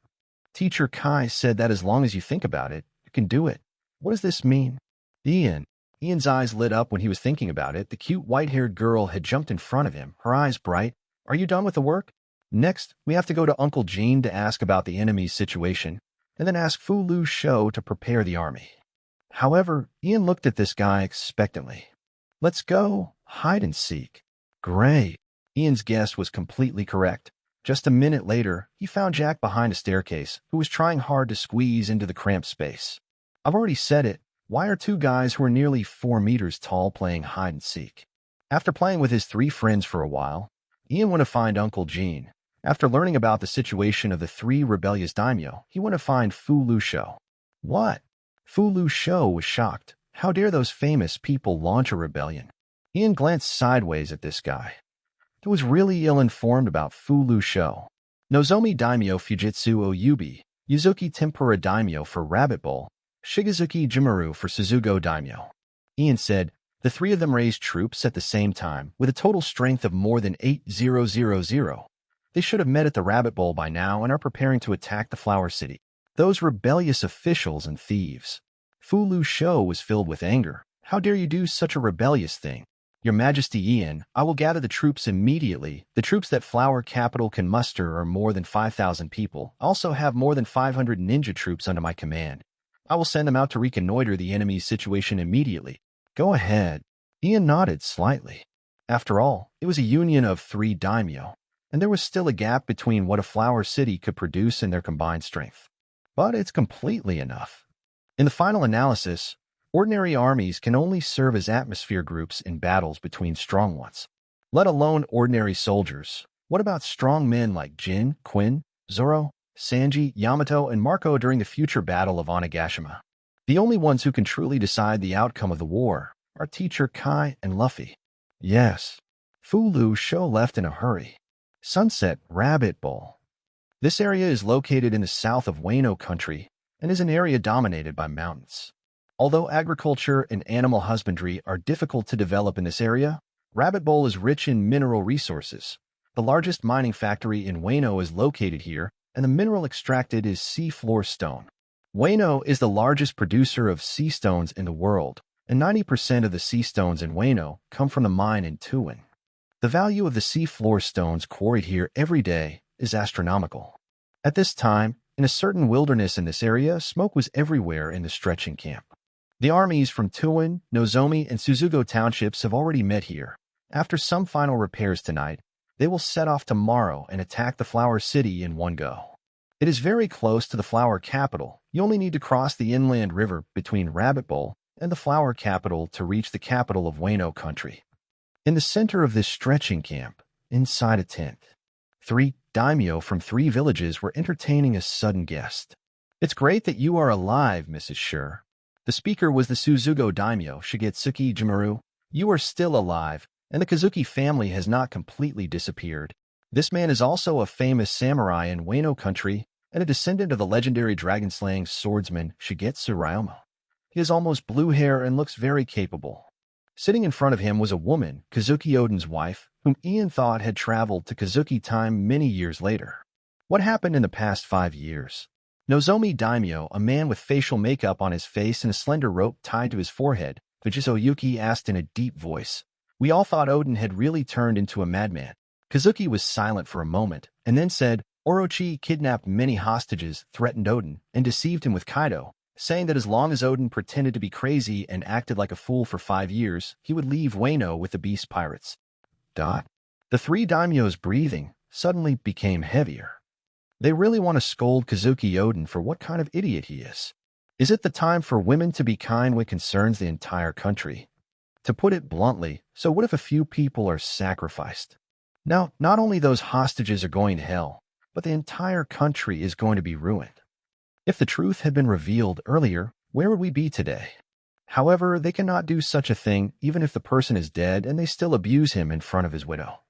Teacher Kai said that as long as you think about it, you can do it. What does this mean? Ian's eyes lit up when he was thinking about it. The cute white-haired girl had jumped in front of him, her eyes bright. Are you done with the work? Next, we have to go to Uncle Jean to ask about the enemy's situation, and then ask Fu Lu Shou to prepare the army. However, Ian looked at this guy expectantly. Let's go. Hide and seek. Great. Ian's guess was completely correct. Just a minute later, he found Jack behind a staircase, who was trying hard to squeeze into the cramped space. I've already said it. Why are 2 guys who are nearly 4 meters tall playing hide and seek? After playing with his 3 friends for a while, Ian went to find Uncle Jean. After learning about the situation of the 3 rebellious daimyo, he went to find Fu Lu Shou. What? Fu Lu Shou was shocked. How dare those famous people launch a rebellion? Ian glanced sideways at this guy. He was really ill-informed about Fu Lu Shou. Nozomi Daimyo Fujitsu Oyubi, Yuzuki Tempura Daimyo for Rabbit Bowl, Shigezuki Jimaru for Suzugo Daimyo. Ian said, the 3 of them raised troops at the same time, with a total strength of more than 8,000. They should have met at the Rabbit Bowl by now and are preparing to attack the Flower City. Those rebellious officials and thieves. Fu Lu Shou was filled with anger. How dare you do such a rebellious thing? Your Majesty Ian, I will gather the troops immediately. The troops that Flower Capital can muster are more than 5,000 people. I also have more than 500 ninja troops under my command. I will send them out to reconnoiter the enemy's situation immediately. Go ahead. Ian nodded slightly. After all, it was a union of 3 daimyo, and there was still a gap between what a Flower City could produce and their combined strength. But it's completely enough. In the final analysis, ordinary armies can only serve as atmosphere groups in battles between strong ones. Let alone ordinary soldiers. What about strong men like Jin, Quinn, Zoro, Sanji, Yamato, and Marco during the future battle of Onigashima? The only ones who can truly decide the outcome of the war are teacher Kai and Luffy. Yes, Fulu Show left in a hurry. Sunset Rabbit Bowl. This area is located in the south of Weno country and is an area dominated by mountains. Although agriculture and animal husbandry are difficult to develop in this area, Rabbit Bowl is rich in mineral resources. The largest mining factory in Weno is located here, and the mineral extracted is sea floor stone. Weno is the largest producer of sea stones in the world, and 90% of the sea stones in Weno come from the mine in Tuin. The value of the sea floor stones quarried here every day is astronomical. At this time, in a certain wilderness in this area, smoke was everywhere in the stretching camp. The armies from Tuin, Nozomi, and Suzugo townships have already met here. After some final repairs tonight, they will set off tomorrow and attack the Flower City in one go. It is very close to the Flower Capital. You only need to cross the inland river between Rabbit Bowl and the Flower Capital to reach the capital of Weno country. In the center of this stretching camp, inside a tent, 3 daimyo from 3 villages were entertaining a sudden guest. "It's great that you are alive, Mrs. Sure." The speaker was the Suzugo daimyo, Shigetsuki Jimaru. "You are still alive, and the Kazuki family has not completely disappeared." This man is also a famous samurai in Weno country and a descendant of the legendary dragon-slaying swordsman Shigetsu Ryomo. He has almost blue hair and looks very capable. Sitting in front of him was a woman, Kazuki Odin's wife, whom Ian thought had traveled to Kazuki time many years later. What happened in the past 5 years? Nozomi Daimyo, a man with facial makeup on his face and a slender rope tied to his forehead, Fujiso asked in a deep voice. We all thought Odin had really turned into a madman. Kazuki was silent for a moment, and then said, Orochi kidnapped many hostages, threatened Odin, and deceived him with Kaido, saying that as long as Odin pretended to be crazy and acted like a fool for 5 years, he would leave Weno with the beast pirates. The 3 daimyo's breathing suddenly became heavier. They really want to scold Kazuki Odin for what kind of idiot he is. Is it the time for women to be kind when it concerns the entire country? To put it bluntly, so what if a few people are sacrificed? Now, not only those hostages are going to hell, but the entire country is going to be ruined. If the truth had been revealed earlier, where would we be today? However, they cannot do such a thing even if the person is dead and they still abuse him in front of his widow.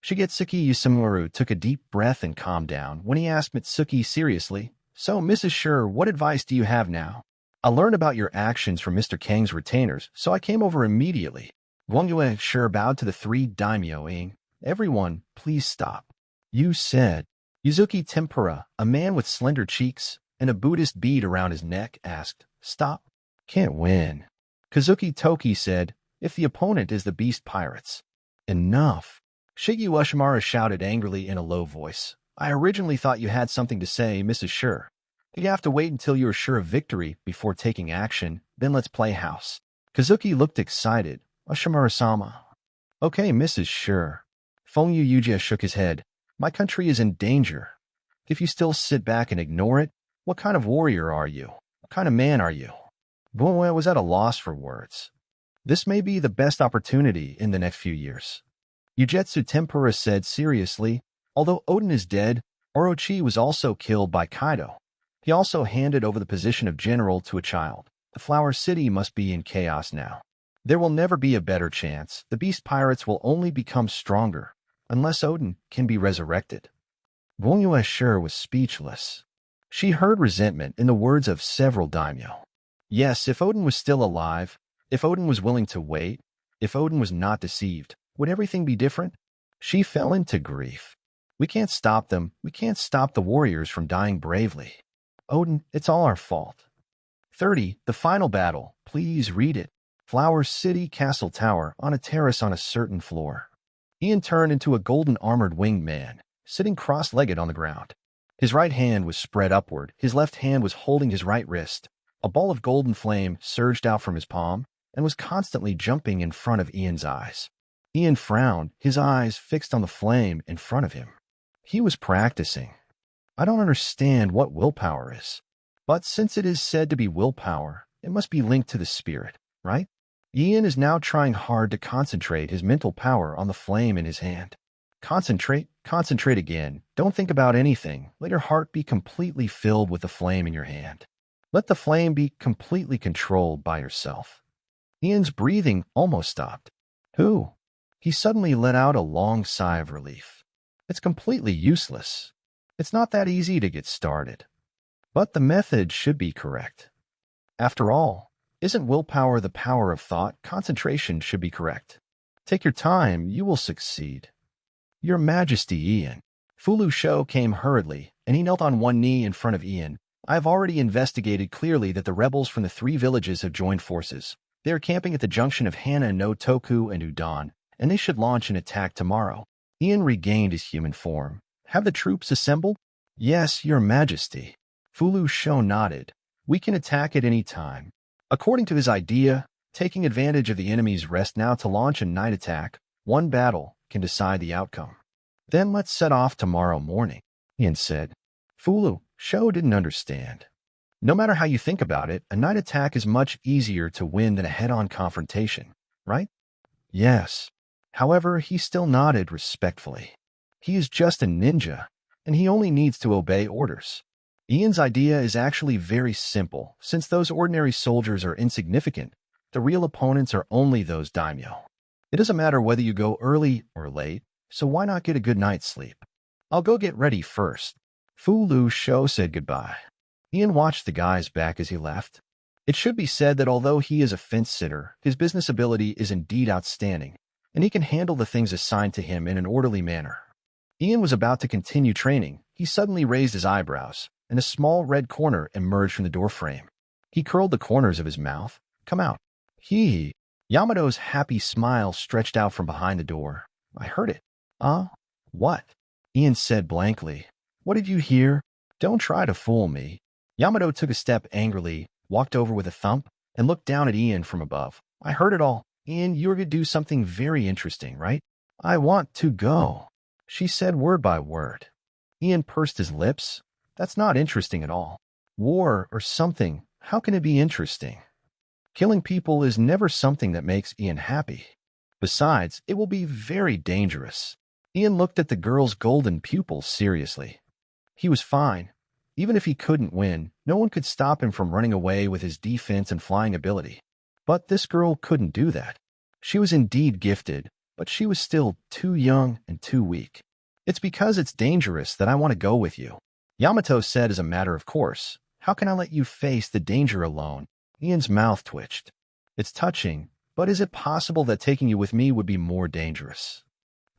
Shigetsuki Yusumaru took a deep breath and calmed down when he asked Mitsuki seriously, So, Mrs. Sure, what advice do you have now? I learned about your actions from Mr. Kang's retainers, so I came over immediately. Wongyue Sure bowed to the 3 daimyo-ing. Everyone, please stop. You said. Yuzuki Tempura, a man with slender cheeks and a Buddhist bead around his neck, asked, Stop. Can't win. Kazuki Toki said, If the opponent is the beast pirates. Enough. Shigyu Ushimara shouted angrily in a low voice. I originally thought you had something to say, Mrs. Sure. You have to wait until you are sure of victory before taking action, then let's play house. Kazuki looked excited. Ushimara-sama. Okay, Mrs. Sure. Fengyu Yujia shook his head. My country is in danger. If you still sit back and ignore it, what kind of warrior are you? What kind of man are you? Bunwe was at a loss for words. This may be the best opportunity in the next few years. Ujetsu Tempura said seriously, although Odin is dead, Orochi was also killed by Kaido. He also handed over the position of general to a child. The Flower City must be in chaos now. There will never be a better chance. The beast pirates will only become stronger, unless Odin can be resurrected. Wongyue Sure was speechless. She heard resentment in the words of several daimyo. Yes, if Odin was still alive, if Odin was willing to wait, if Odin was not deceived, would everything be different? She fell into grief. We can't stop them. We can't stop the warriors from dying bravely. Odin, it's all our fault. 30. The final battle. Please read it. Flower City Castle Tower on a terrace on a certain floor. Ian turned into a golden armored winged man, sitting cross-legged on the ground. His right hand was spread upward. His left hand was holding his right wrist. A ball of golden flame surged out from his palm and was constantly jumping in front of Ian's eyes. Ian frowned, his eyes fixed on the flame in front of him. He was practicing. I don't understand what willpower is. But since it is said to be willpower, it must be linked to the spirit, right? Ian is now trying hard to concentrate his mental power on the flame in his hand. Concentrate again. Don't think about anything. Let your heart be completely filled with the flame in your hand. Let the flame be completely controlled by yourself. Ian's breathing almost stopped. Who? He suddenly let out a long sigh of relief. It's completely useless. It's not that easy to get started. But the method should be correct. After all, isn't willpower the power of thought? Concentration should be correct. Take your time, you will succeed. Your Majesty, Ian. Fulu Sho came hurriedly, and he knelt on one knee in front of Ian. I have already investigated clearly that the rebels from the 3 villages have joined forces. They are camping at the junction of Hana no Toku and Udon, and they should launch an attack tomorrow. Ian regained his human form. Have the troops assembled? Yes, Your Majesty. Fulu Sho nodded. We can attack at any time. According to his idea, taking advantage of the enemy's rest now to launch a night attack, one battle can decide the outcome. Then let's set off tomorrow morning, Ian said. Fulu Sho didn't understand. No matter how you think about it, a night attack is much easier to win than a head-on confrontation, right? Yes. However, he still nodded respectfully. He is just a ninja, and he only needs to obey orders. Ian's idea is actually very simple. Since those ordinary soldiers are insignificant, the real opponents are only those daimyo. It doesn't matter whether you go early or late, so why not get a good night's sleep? I'll go get ready first. Fulu Sho said goodbye. Ian watched the guys back as he left. It should be said that although he is a fence-sitter, his business ability is indeed outstanding, and he can handle the things assigned to him in an orderly manner. Ian was about to continue training. He suddenly raised his eyebrows, and a small red corner emerged from the doorframe. He curled the corners of his mouth. Come out. Yamato's happy smile stretched out from behind the door. I heard it. What? Ian said blankly. What did you hear? Don't try to fool me. Yamato took a step angrily, walked over with a thump, and looked down at Ian from above. I heard it all. Ian, you're going to do something very interesting, right? I want to go, she said word by word. Ian pursed his lips. That's not interesting at all. War or something, how can it be interesting? Killing people is never something that makes Ian happy. Besides, it will be very dangerous. Ian looked at the girl's golden pupils seriously. He was fine. Even if he couldn't win, no one could stop him from running away with his defense and flying ability. But this girl couldn't do that. She was indeed gifted, but she was still too young and too weak. It's because it's dangerous that I want to go with you, Yamato said as a matter of course. How can I let you face the danger alone? Ian's mouth twitched. It's touching, but is it possible that taking you with me would be more dangerous?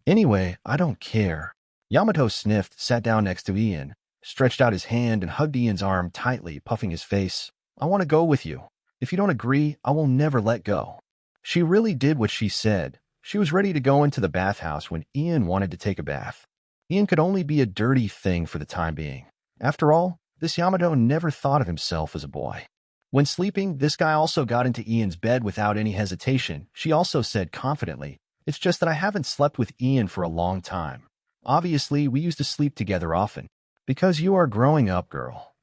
Anyway, I don't care. Yamato sniffed, sat down next to Ian, stretched out his hand and hugged Ian's arm tightly, puffing his face. I want to go with you. If you don't agree, I will never let go. She really did what she said. She was ready to go into the bathhouse when Ian wanted to take a bath. Ian could only be a dirty thing for the time being. After all, this Yamato never thought of himself as a boy. When sleeping, this guy also got into Ian's bed without any hesitation. She also said confidently, it's just that I haven't slept with Ian for a long time. Obviously, we used to sleep together often. Because you are growing up, girl.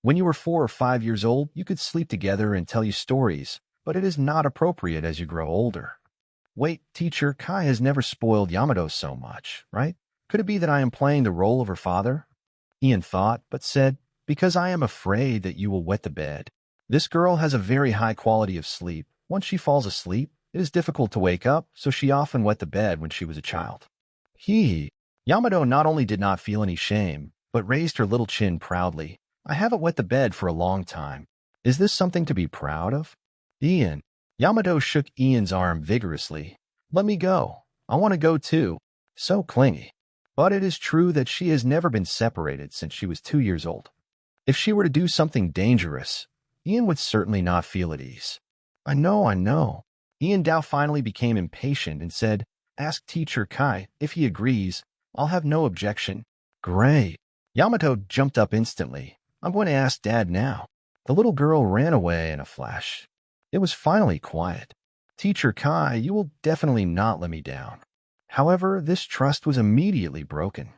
When you were 4 or 5 years old, you could sleep together and tell you stories, but it is not appropriate as you grow older. Wait, teacher, Kai has never spoiled Yamato so much, right? Could it be that I am playing the role of her father? Ian thought, but said, because I am afraid that you will wet the bed. This girl has a very high quality of sleep. Once she falls asleep, it is difficult to wake up, so she often wet the bed when she was a child. Yamato not only did not feel any shame, but raised her little chin proudly. I haven't wet the bed for a long time. Is this something to be proud of? Ian. Yamato shook Ian's arm vigorously. Let me go. I want to go too. So clingy. But it is true that she has never been separated since she was 2 years old. If she were to do something dangerous, Ian would certainly not feel at ease. I know. Ian Dao finally became impatient and said, ask teacher Kai. If he agrees, I'll have no objection. Great. Yamato jumped up instantly. I'm going to ask Dad now. The little girl ran away in a flash. It was finally quiet. Teacher Kai, you will definitely not let me down. However, this trust was immediately broken.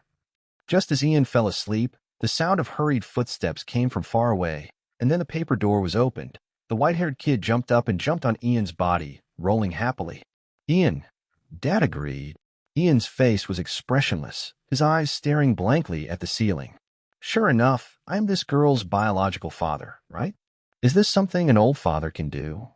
Just as Ian fell asleep, the sound of hurried footsteps came from far away, and then the paper door was opened. The white-haired kid jumped up and jumped on Ian's body, rolling happily. Ian, Dad agreed. Ian's face was expressionless, his eyes staring blankly at the ceiling. Sure enough, I am this girl's biological father, right? Is this something an old father can do?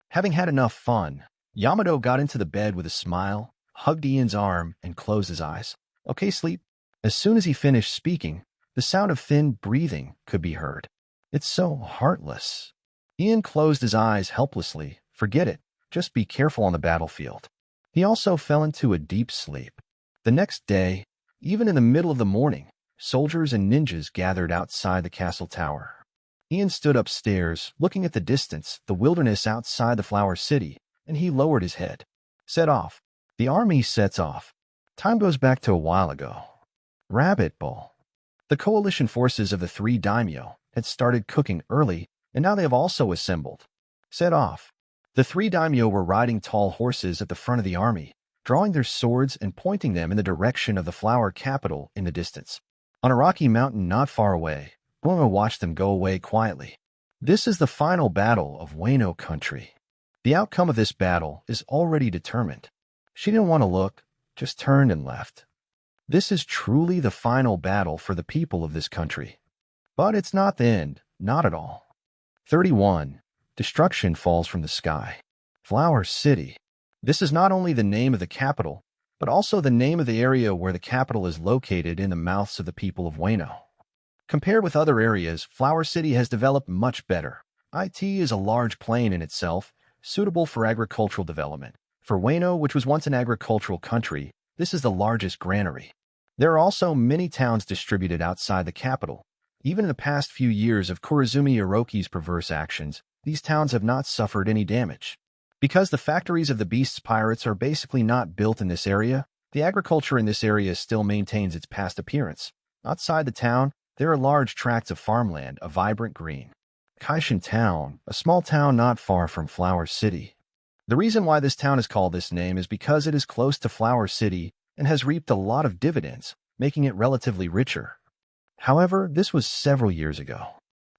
Having had enough fun, Yamato got into the bed with a smile, hugged Ian's arm, and closed his eyes. Okay, sleep. As soon as he finished speaking, the sound of thin breathing could be heard. It's so heartless. Ian closed his eyes helplessly. Forget it. Just be careful on the battlefield. He also fell into a deep sleep. The next day, even in the middle of the morning, soldiers and ninjas gathered outside the castle tower. Ian stood upstairs, looking at the distance, the wilderness outside the Flower City, and he lowered his head. Set off. The army sets off. Time goes back to a while ago. Rabbit Bowl. The coalition forces of the three daimyo had started cooking early, and now they have also assembled. Set off. The three daimyo were riding tall horses at the front of the army, drawing their swords and pointing them in the direction of the flower capital in the distance. On a rocky mountain not far away, Weno watched them go away quietly. This is the final battle of Weno country. The outcome of this battle is already determined. She didn't want to look, just turned and left. This is truly the final battle for the people of this country. But it's not the end, not at all. 31. Destruction falls from the sky. Flower City. This is not only the name of the capital, but also the name of the area where the capital is located in the mouths of the people of Weno. Compared with other areas, Flower City has developed much better. It is a large plain in itself, suitable for agricultural development. For Weno, which was once an agricultural country, this is the largest granary. There are also many towns distributed outside the capital. Even in the past few years of Kurozumi Orochi's perverse actions, these towns have not suffered any damage. Because the factories of the Beast's pirates are basically not built in this area, the agriculture in this area still maintains its past appearance. Outside the town, there are large tracts of farmland, a vibrant green. Kaishin Town, a small town not far from Flower City. The reason why this town is called this name is because it is close to Flower City and has reaped a lot of dividends, making it relatively richer. However, this was several years ago.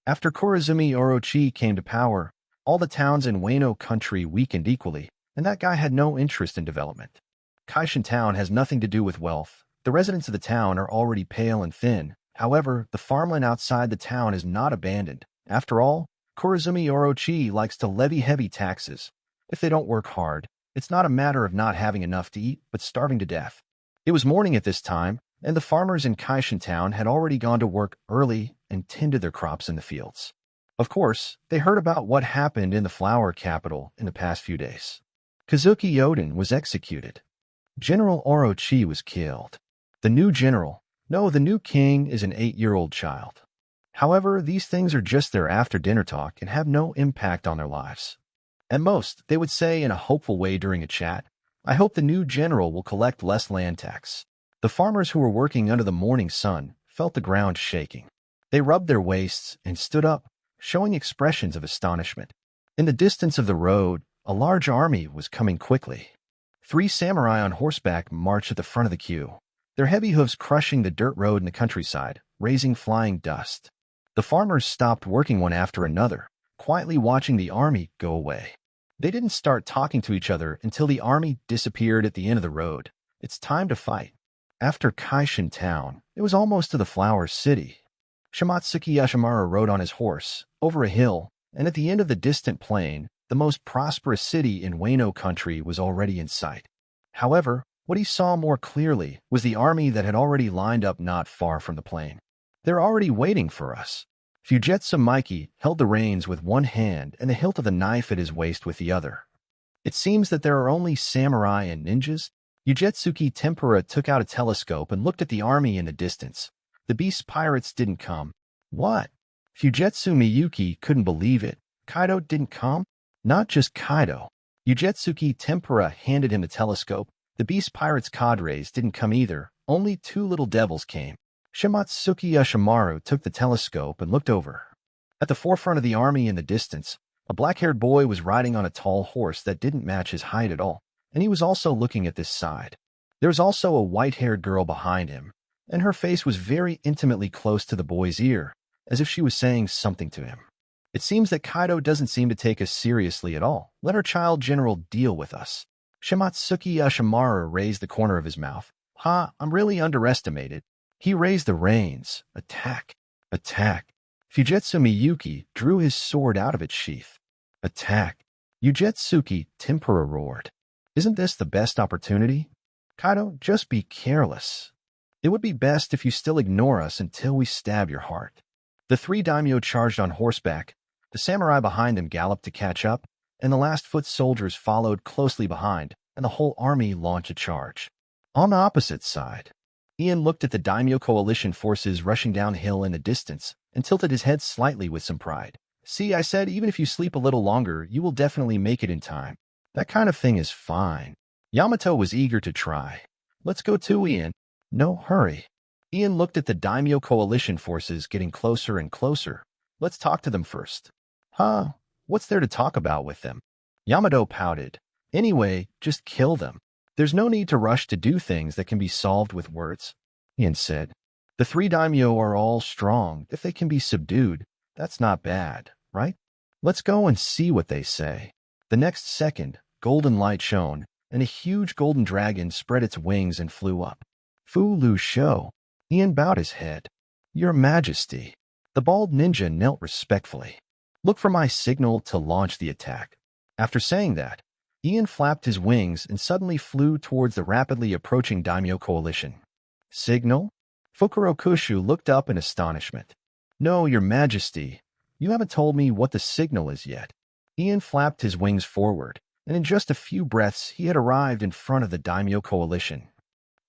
After Kurozumi Orochi came to power, all the towns in Weno country weakened equally, and that guy had no interest in development. Kaishin Town has nothing to do with wealth. The residents of the town are already pale and thin. However, the farmland outside the town is not abandoned. After all, Kurozumi Orochi likes to levy heavy taxes. If they don't work hard, it's not a matter of not having enough to eat, but starving to death. It was morning at this time, and the farmers in Kaishin Town had already gone to work early and tended their crops in the fields. Of course, they heard about what happened in the flower capital in the past few days. Kazuki Odin was executed. General Orochi was killed. The new king is an 8-year-old child. However, these things are just their after-dinner talk and have no impact on their lives. At most, they would say in a hopeful way during a chat, I hope the new general will collect less land tax. The farmers who were working under the morning sun felt the ground shaking. They rubbed their waists and stood up, showing expressions of astonishment. In the distance of the road, a large army was coming quickly. 3 samurai on horseback marched at the front of the queue, their heavy hooves crushing the dirt road in the countryside, raising flying dust. The farmers stopped working one after another, quietly watching the army go away. They didn't start talking to each other until the army disappeared at the end of the road. It's time to fight. After Kaishin Town, it was almost to the Flower City. Shimatsuki Yashimaru rode on his horse, over a hill, and at the end of the distant plain, the most prosperous city in Weno country was already in sight. However, what he saw more clearly was the army that had already lined up not far from the plain. They're already waiting for us. Fugetsu Mikey held the reins with one hand and the hilt of the knife at his waist with the other. It seems that there are only samurai and ninjas. Ugetsuki Tempura took out a telescope and looked at the army in the distance. The beast pirates didn't come. What? Fugetsu Miyuki couldn't believe it. Kaido didn't come? Not just Kaido. Ugetsuki Tempura handed him the telescope. The beast pirates' cadres didn't come either. Only 2 little devils came. Shimatsuki Yashimaru took the telescope and looked over. At the forefront of the army in the distance, a black-haired boy was riding on a tall horse that didn't match his height at all, and he was also looking at this side. There was also a white-haired girl behind him, and her face was very intimately close to the boy's ear, as if she was saying something to him. It seems that Kaido doesn't seem to take us seriously at all. Let our child general deal with us. Shimatsuki Yashimaru raised the corner of his mouth. Ha, I'm really underestimated. He raised the reins. Attack. Attack. Fujitsu Miyuki drew his sword out of its sheath. Attack. Ujetsuki Tempura roared. Isn't this the best opportunity? Kaido, just be careless. It would be best if you still ignore us until we stab your heart. The three daimyo charged on horseback. The samurai behind them galloped to catch up, and the last foot soldiers followed closely behind, and the whole army launched a charge. On the opposite side, Ian looked at the daimyo coalition forces rushing downhill in the distance and tilted his head slightly with some pride. See, I said even if you sleep a little longer, you will definitely make it in time. That kind of thing is fine. Yamato was eager to try. Let's go too, Ian. No hurry. Ian looked at the daimyo coalition forces getting closer and closer. Let's talk to them first. Huh? What's there to talk about with them? Yamato pouted. Anyway, just kill them. There's no need to rush to do things that can be solved with words. Ian said. The three daimyo are all strong. If they can be subdued, that's not bad, right? Let's go and see what they say. The next second, golden light shone, and a huge golden dragon spread its wings and flew up. Fu Lu Shou. Ian bowed his head. Your Majesty. The bald ninja knelt respectfully. Look for my signal to launch the attack. After saying that, Ian flapped his wings and suddenly flew towards the rapidly approaching daimyo coalition. Signal? Fukurokushu looked up in astonishment. No, Your Majesty. You haven't told me what the signal is yet. Ian flapped his wings forward, and in just a few breaths he had arrived in front of the daimyo coalition.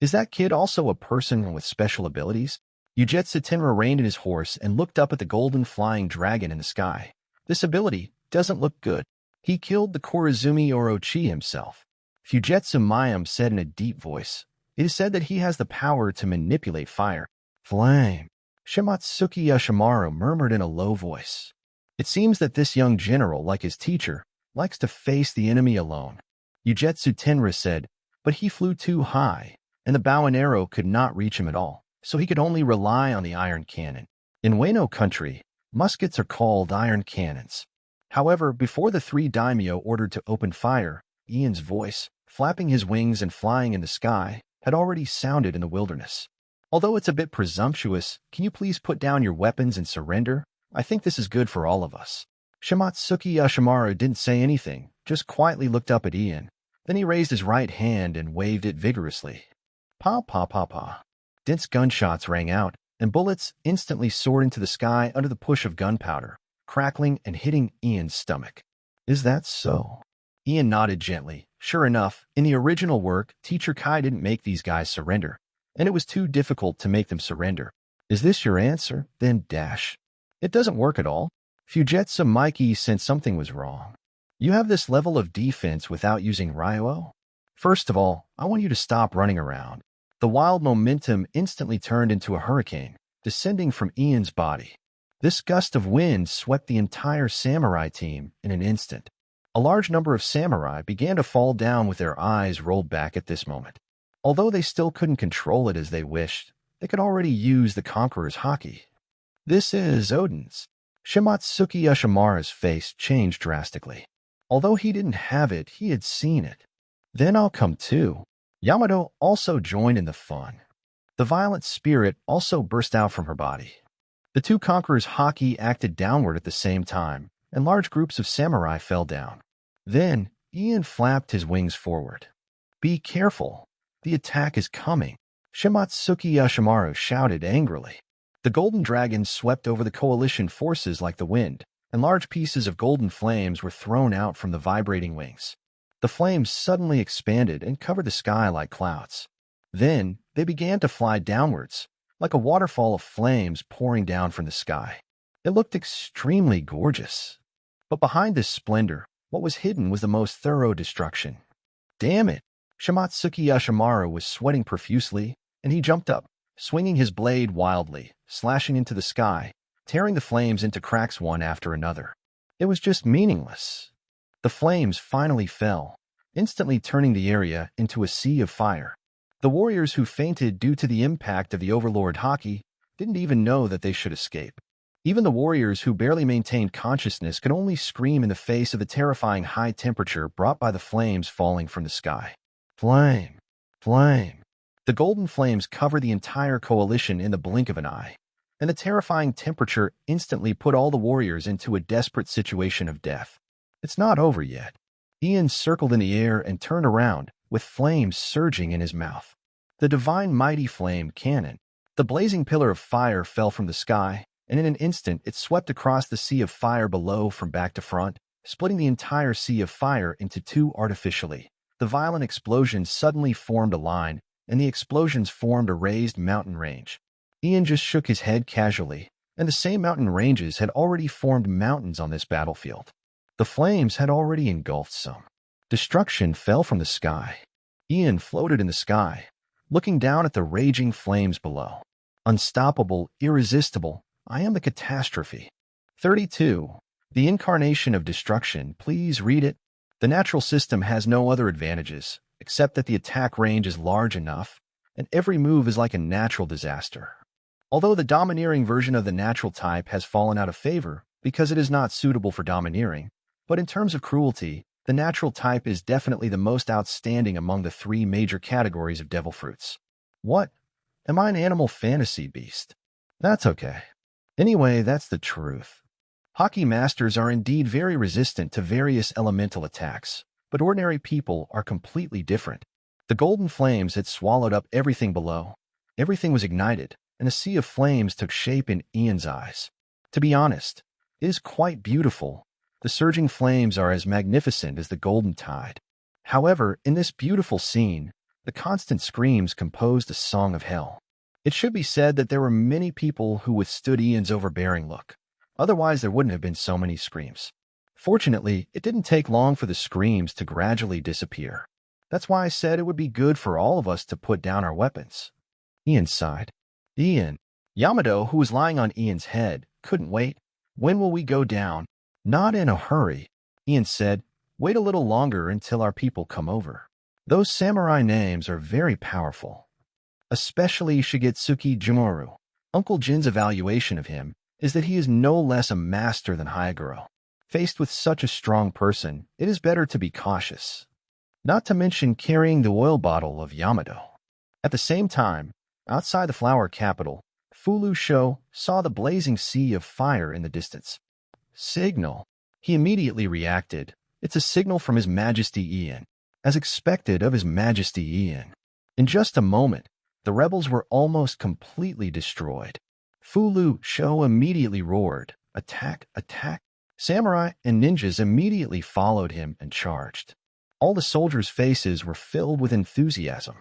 Is that kid also a person with special abilities? Ujetsu Tenra reined in his horse and looked up at the golden flying dragon in the sky. This ability doesn't look good. He killed the Korizumi Orochi himself. Fujitsu Mayam said in a deep voice. It is said that he has the power to manipulate fire. Flame. Shimatsuki Yashimaru murmured in a low voice. It seems that this young general, like his teacher, likes to face the enemy alone. Ujetsu Tenra said, but he flew too high, and the bow and arrow could not reach him at all, so he could only rely on the iron cannon. In Weno country, muskets are called iron cannons. However, before the three daimyo ordered to open fire, Ian's voice, flapping his wings and flying in the sky, had already sounded in the wilderness. Although it's a bit presumptuous, can you please put down your weapons and surrender? I think this is good for all of us. Shimatsuki Yashimaru didn't say anything, just quietly looked up at Ian. Then he raised his right hand and waved it vigorously. Pa pa pa pa. Dense gunshots rang out, and bullets instantly soared into the sky under the push of gunpowder, crackling and hitting Ian's stomach. Is that so? Ian nodded gently. Sure enough, in the original work, Teacher Kai didn't make these guys surrender, and it was too difficult to make them surrender. Is this your answer? Then dash. It doesn't work at all. Fujitsu Mikey sensed something was wrong. You have this level of defense without using Ryo? First of all, I want you to stop running around. The wild momentum instantly turned into a hurricane, descending from Ian's body. This gust of wind swept the entire samurai team in an instant. A large number of samurai began to fall down with their eyes rolled back at this moment. Although they still couldn't control it as they wished, they could already use the Conqueror's haki. This is Odin's. Shimatsuki Yashimaru's face changed drastically. Although he didn't have it, he had seen it. Then I'll come too. Yamato also joined in the fun. The violent spirit also burst out from her body. The two conquerors' haki acted downward at the same time, and large groups of samurai fell down. Then, Ian flapped his wings forward. Be careful. The attack is coming. Shimatsuki Yashimaru shouted angrily. The golden dragon swept over the coalition forces like the wind, and large pieces of golden flames were thrown out from the vibrating wings. The flames suddenly expanded and covered the sky like clouds. Then, they began to fly downwards, like a waterfall of flames pouring down from the sky. It looked extremely gorgeous. But behind this splendor, what was hidden was the most thorough destruction. Damn it! Shimatsuki Yashimaru was sweating profusely, and he jumped up, swinging his blade wildly, slashing into the sky, tearing the flames into cracks one after another. It was just meaningless. The flames finally fell, instantly turning the area into a sea of fire. The warriors who fainted due to the impact of the Overlord haki didn't even know that they should escape. Even the warriors who barely maintained consciousness could only scream in the face of the terrifying high temperature brought by the flames falling from the sky. Flame! Flame! The golden flames covered the entire coalition in the blink of an eye, and the terrifying temperature instantly put all the warriors into a desperate situation of death. It's not over yet. Ian circled in the air and turned around, with flames surging in his mouth. The divine mighty flame cannon. The blazing pillar of fire fell from the sky, and in an instant it swept across the sea of fire below from back to front, splitting the entire sea of fire into two artificially. The violent explosions suddenly formed a line, and the explosions formed a raised mountain range. Ian just shook his head casually, and the same mountain ranges had already formed mountains on this battlefield. The flames had already engulfed some. Destruction fell from the sky. Ian floated in the sky, looking down at the raging flames below. Unstoppable, irresistible, I am the catastrophe. 32. The incarnation of destruction. Please read it. The natural system has no other advantages, except that the attack range is large enough, and every move is like a natural disaster. Although the domineering version of the natural type has fallen out of favor because it is not suitable for domineering, but in terms of cruelty, the natural type is definitely the most outstanding among the three major categories of devil fruits. What? Am I an animal fantasy beast? That's okay. Anyway, that's the truth. Hockey masters are indeed very resistant to various elemental attacks, but ordinary people are completely different. The golden flames had swallowed up everything below. Everything was ignited, and a sea of flames took shape in Ian's eyes. To be honest, it is quite beautiful. The surging flames are as magnificent as the golden tide. However, in this beautiful scene, the constant screams composed a song of hell. It should be said that there were many people who withstood Ian's overbearing look. Otherwise, there wouldn't have been so many screams. Fortunately, it didn't take long for the screams to gradually disappear. That's why I said it would be good for all of us to put down our weapons. Ian sighed. Ian. Yamato, who was lying on Ian's head, couldn't wait. When will we go down? Not in a hurry, Ian said. Wait a little longer until our people come over. Those samurai names are very powerful. Especially Shigetsuki Jimoru. Uncle Jin's evaluation of him is that he is no less a master than Hyagoro. Faced with such a strong person, it is better to be cautious. Not to mention carrying the oil bottle of Yamato. At the same time, outside the flower capital, Fulu Sho saw the blazing sea of fire in the distance. Signal. He immediately reacted. It's a signal from His Majesty Ian, as expected of His Majesty Ian. In just a moment, the rebels were almost completely destroyed. Fulu Sho immediately roared, "Attack! Attack!" Samurai and ninjas immediately followed him and charged. All the soldiers' faces were filled with enthusiasm.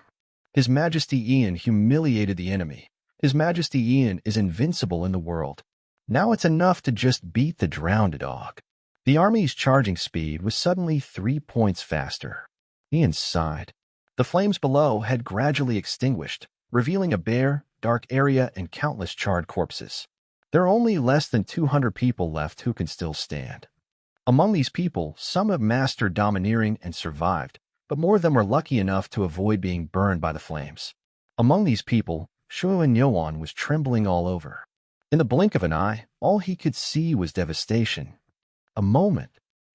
His Majesty Ian humiliated the enemy. His Majesty Ian is invincible in the world. Now it's enough to just beat the drowned dog. The army's charging speed was suddenly 3 points faster. Ian sighed. The flames below had gradually extinguished, revealing a bare, dark area and countless charred corpses. There are only less than 200 people left who can still stand. Among these people, some have mastered domineering and survived, but more of them were lucky enough to avoid being burned by the flames. Among these people, Shuo Nyoan was trembling all over. In the blink of an eye, all he could see was devastation. A moment.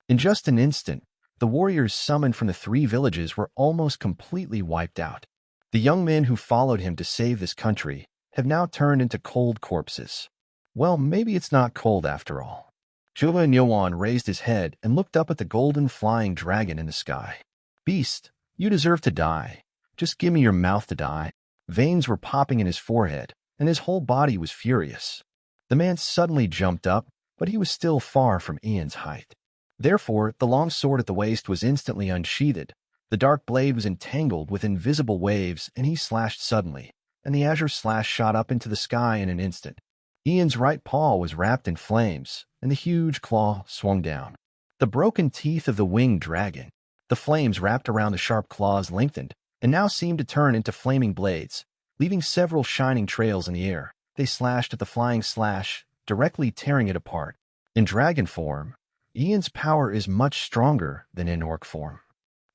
In just an instant, the warriors summoned from the 3 villages were almost completely wiped out. The young men who followed him to save this country have now turned into cold corpses. Well, maybe it's not cold after all. Shuo Nyoan raised his head and looked up at the golden flying dragon in the sky. Beast, you deserve to die. Just give me your mouth to die. Veins were popping in his forehead, and his whole body was furious. The man suddenly jumped up, but he was still far from Ian's height. Therefore, the long sword at the waist was instantly unsheathed. The dark blade was entangled with invisible waves, and he slashed suddenly, and the azure slash shot up into the sky in an instant. Ian's right paw was wrapped in flames, and the huge claw swung down. The broken teeth of the winged dragon. The flames wrapped around the sharp claws lengthened, and now seemed to turn into flaming blades, leaving several shining trails in the air. They slashed at the flying slash, directly tearing it apart. In dragon form, Ian's power is much stronger than in orc form.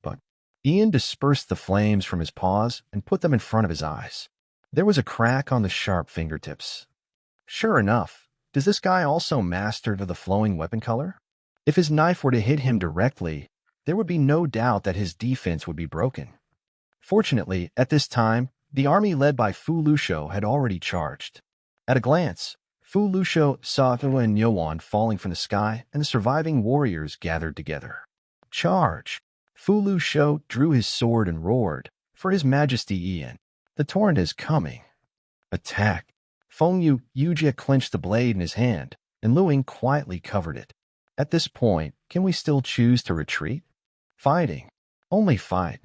But Ian dispersed the flames from his paws and put them in front of his eyes. There was a crack on the sharp fingertips. Sure enough, Does this guy also master the flowing weapon color? If his knife were to hit him directly, there would be no doubt that his defense would be broken. Fortunately, at this time, the army led by Fu Lushou had already charged. At a glance, Fu Lushou saw Tua and Yoan falling from the sky, and the surviving warriors gathered together. Charge! Fu Lushou drew his sword and roared, "For His Majesty Ian, the torrent is coming." Attack! Feng Yujie clenched the blade in his hand, and Luing quietly covered it. At this point, can we still choose to retreat? Fighting. Only fight.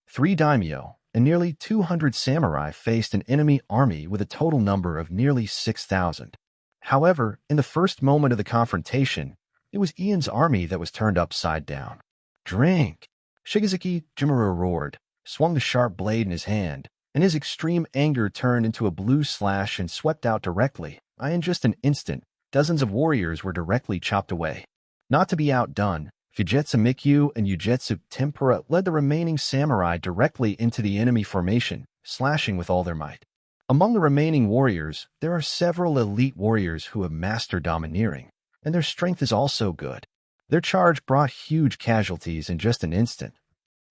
3 daimyo and nearly 200 samurai faced an enemy army with a total number of nearly 6,000. However, in the first moment of the confrontation, it was Ian's army that was turned upside down. Drink! Sukiyaki Jimuru roared, swung the sharp blade in his hand, and his extreme anger turned into a blue slash and swept out directly. In just an instant, dozens of warriors were directly chopped away. Not to be outdone, Fujetsu Mikyu and Ugetsu Tempura led the remaining samurai directly into the enemy formation, slashing with all their might. Among the remaining warriors, there are several elite warriors who have mastered domineering, and their strength is also good. Their charge brought huge casualties in just an instant.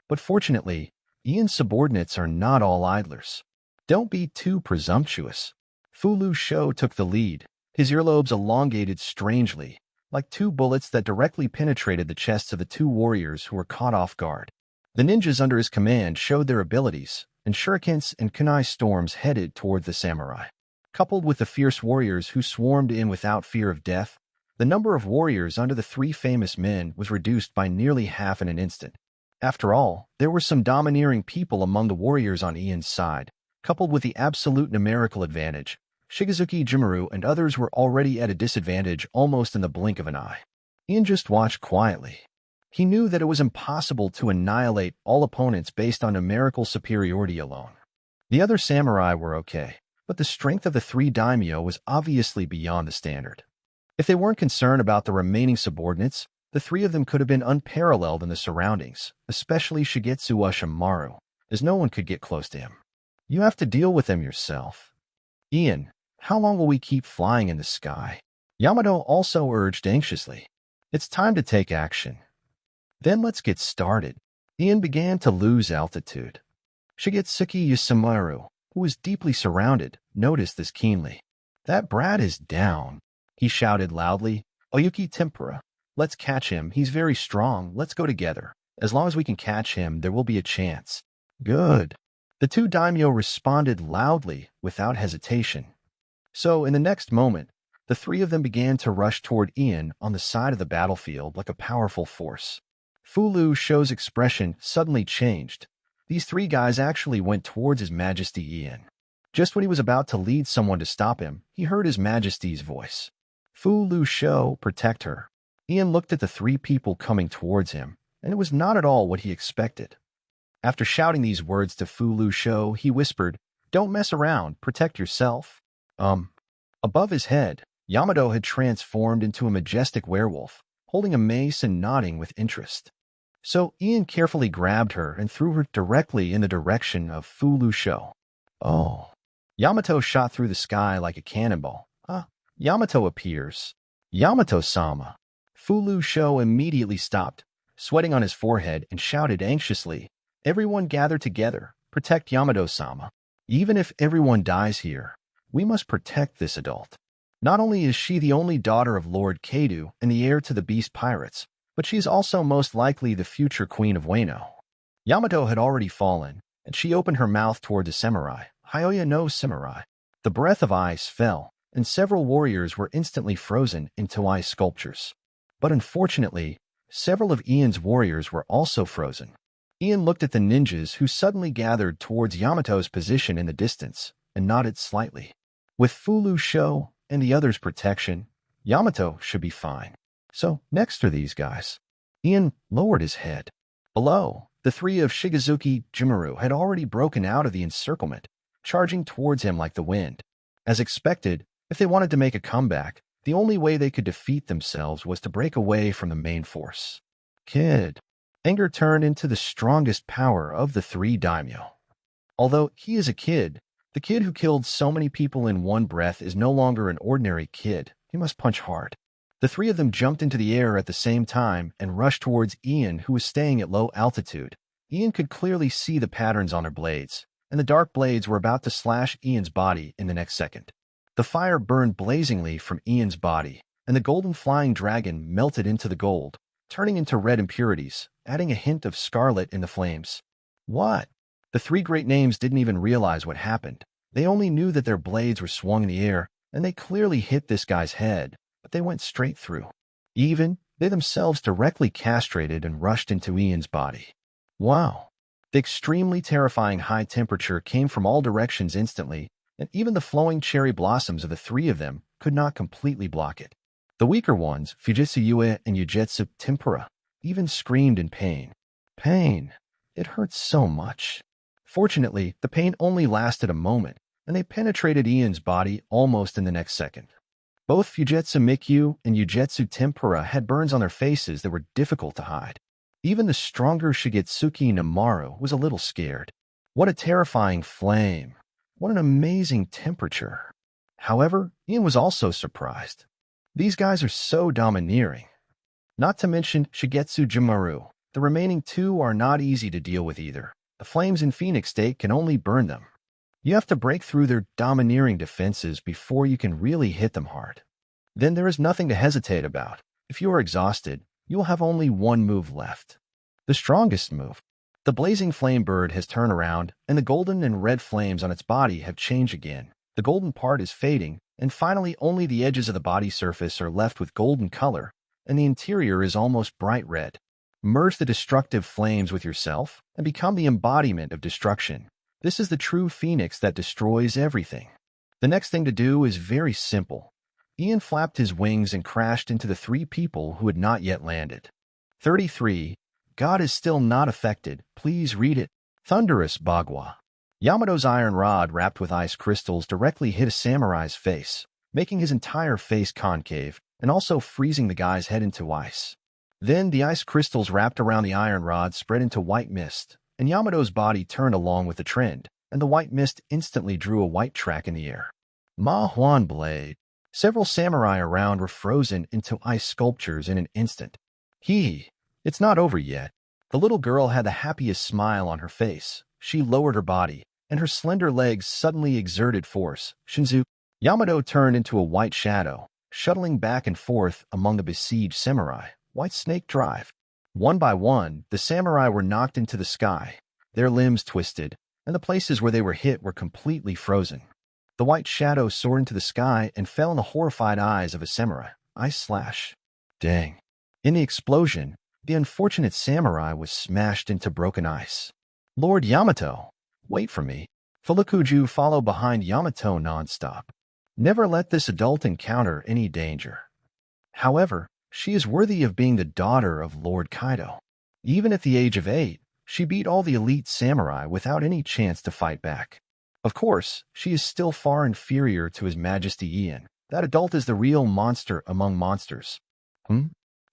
But fortunately, Ian's subordinates are not all idlers. Don't be too presumptuous. Fu Lushou took the lead, his earlobes elongated strangely, like 2 bullets that directly penetrated the chests of the 2 warriors who were caught off guard. The ninjas under his command showed their abilities, and shurikens and kunai storms headed toward the samurai. Coupled with the fierce warriors who swarmed in without fear of death, the number of warriors under the 3 famous men was reduced by nearly half in an instant. After all, there were some domineering people among the warriors on Ian's side, coupled with the absolute numerical advantage. Sukiyaki Jimuru and others were already at a disadvantage almost in the blink of an eye. Ian just watched quietly. He knew that it was impossible to annihilate all opponents based on numerical superiority alone. The other samurai were okay, but the strength of the 3 daimyo was obviously beyond the standard. If they weren't concerned about the remaining subordinates, the 3 of them could have been unparalleled in the surroundings, especially Shigetsu Ushamaru, as no one could get close to him. You have to deal with them yourself. Ian, how long will we keep flying in the sky? Yamato also urged anxiously. It's time to take action. Then let's get started. Ian began to lose altitude. Shigetsuki Yasumaru, who was deeply surrounded, noticed this keenly. That brat is down, he shouted loudly. Oyuki Tempura, let's catch him. He's very strong. Let's go together. As long as we can catch him, there will be a chance. Good. The 2 daimyo responded loudly, without hesitation. So, in the next moment, the 3 of them began to rush toward Ian on the side of the battlefield like a powerful force. Fu Lushou's expression suddenly changed. These 3 guys actually went towards His Majesty Ian. Just when he was about to lead someone to stop him, he heard His Majesty's voice. Fu Lushou, protect her. Ian looked at the 3 people coming towards him, and it was not at all what he expected. After shouting these words to Fu Lushou, he whispered, "Don't mess around, protect yourself." Above his head, Yamato had transformed into a majestic werewolf, holding a mace and nodding with interest. So Ian carefully grabbed her and threw her directly in the direction of Fu Lushou. Oh. Yamato shot through the sky like a cannonball. Yamato appears. Yamato-sama. Fu Lushou immediately stopped, sweating on his forehead, and shouted anxiously, "Everyone gather together, protect Yamato-sama. Even if everyone dies here, we must protect this adult. Not only is she the only daughter of Lord Kaido and the heir to the Beast Pirates, but she is also most likely the future queen of Weno." Yamato had already fallen, and she opened her mouth toward the samurai. Hyoya no samurai. The breath of ice fell, and several warriors were instantly frozen into ice sculptures. But unfortunately, several of Ian's warriors were also frozen. Ian looked at the ninjas who suddenly gathered towards Yamato's position in the distance and nodded slightly. With Fu Lushou and the others' protection, Yamato should be fine. So next are these guys. Ian lowered his head. Below, the 3 of Sukiyaki Jimuru had already broken out of the encirclement, charging towards him like the wind. As expected, if they wanted to make a comeback, the only way they could defeat themselves was to break away from the main force. Kid. Anger turned into the strongest power of the 3 daimyo. Although he is a kid, the kid who killed so many people in one breath is no longer an ordinary kid. He must punch hard. The three of them jumped into the air at the same time and rushed towards Ian, who was staying at low altitude. Ian could clearly see the patterns on their blades, and the dark blades were about to slash Ian's body in the next second. The fire burned blazingly from Ian's body, and the golden flying dragon melted into the gold, turning into red impurities, adding a hint of scarlet in the flames. What? The three great names didn't even realize what happened. They only knew that their blades were swung in the air, and they clearly hit this guy's head, but they went straight through. Even, they themselves directly castrated and rushed into Ian's body. Wow. The extremely terrifying high temperature came from all directions instantly, and even the flowing cherry blossoms of the three of them could not completely block it. The weaker ones, Fujitsu Yue and Ugetsu Tempura, even screamed in pain. Pain. It hurt so much. Fortunately, the pain only lasted a moment, and they penetrated Ian's body almost in the next second. Both Fujitsu Mikyu and Ugetsu Tempura had burns on their faces that were difficult to hide. Even the stronger Shigetsuki Namaru was a little scared. What a terrifying flame. What an amazing temperature. However, Ian was also surprised. These guys are so domineering. Not to mention Shigetsu Jimaru. The remaining two are not easy to deal with either. The flames in Phoenix State can only burn them. You have to break through their domineering defenses before you can really hit them hard. Then there is nothing to hesitate about. If you are exhausted, you will have only one move left. The strongest move. The blazing flame bird has turned around, and the golden and red flames on its body have changed again. The golden part is fading, and finally only the edges of the body surface are left with golden color, and the interior is almost bright red. Merge the destructive flames with yourself, and become the embodiment of destruction. This is the true phoenix that destroys everything. The next thing to do is very simple. Ian flapped his wings and crashed into the three people who had not yet landed. 33. God is still not affected. Please read it. Thunderous Bagua. Yamato's iron rod wrapped with ice crystals directly hit a samurai's face, making his entire face concave and also freezing the guy's head into ice. Then the ice crystals wrapped around the iron rod spread into white mist, and Yamato's body turned along with the trend, and the white mist instantly drew a white track in the air. Ma Huan Blade. Several samurai around were frozen into ice sculptures in an instant. It's not over yet. The little girl had the happiest smile on her face. She lowered her body, and her slender legs suddenly exerted force. Shinzu. Yamato turned into a white shadow, shuttling back and forth among the besieged samurai. White Snake Drive. One by one, the samurai were knocked into the sky. Their limbs twisted, and the places where they were hit were completely frozen. The white shadow soared into the sky and fell in the horrified eyes of a samurai. Ice slash. Dang. In the explosion, the unfortunate samurai was smashed into broken ice. Lord Yamato, wait for me. Furukuju followed behind Yamato non-stop. Never let this adult encounter any danger. However, she is worthy of being the daughter of Lord Kaido. Even at the age of 8, she beat all the elite samurai without any chance to fight back. Of course, she is still far inferior to His Majesty Ian. That adult is the real monster among monsters.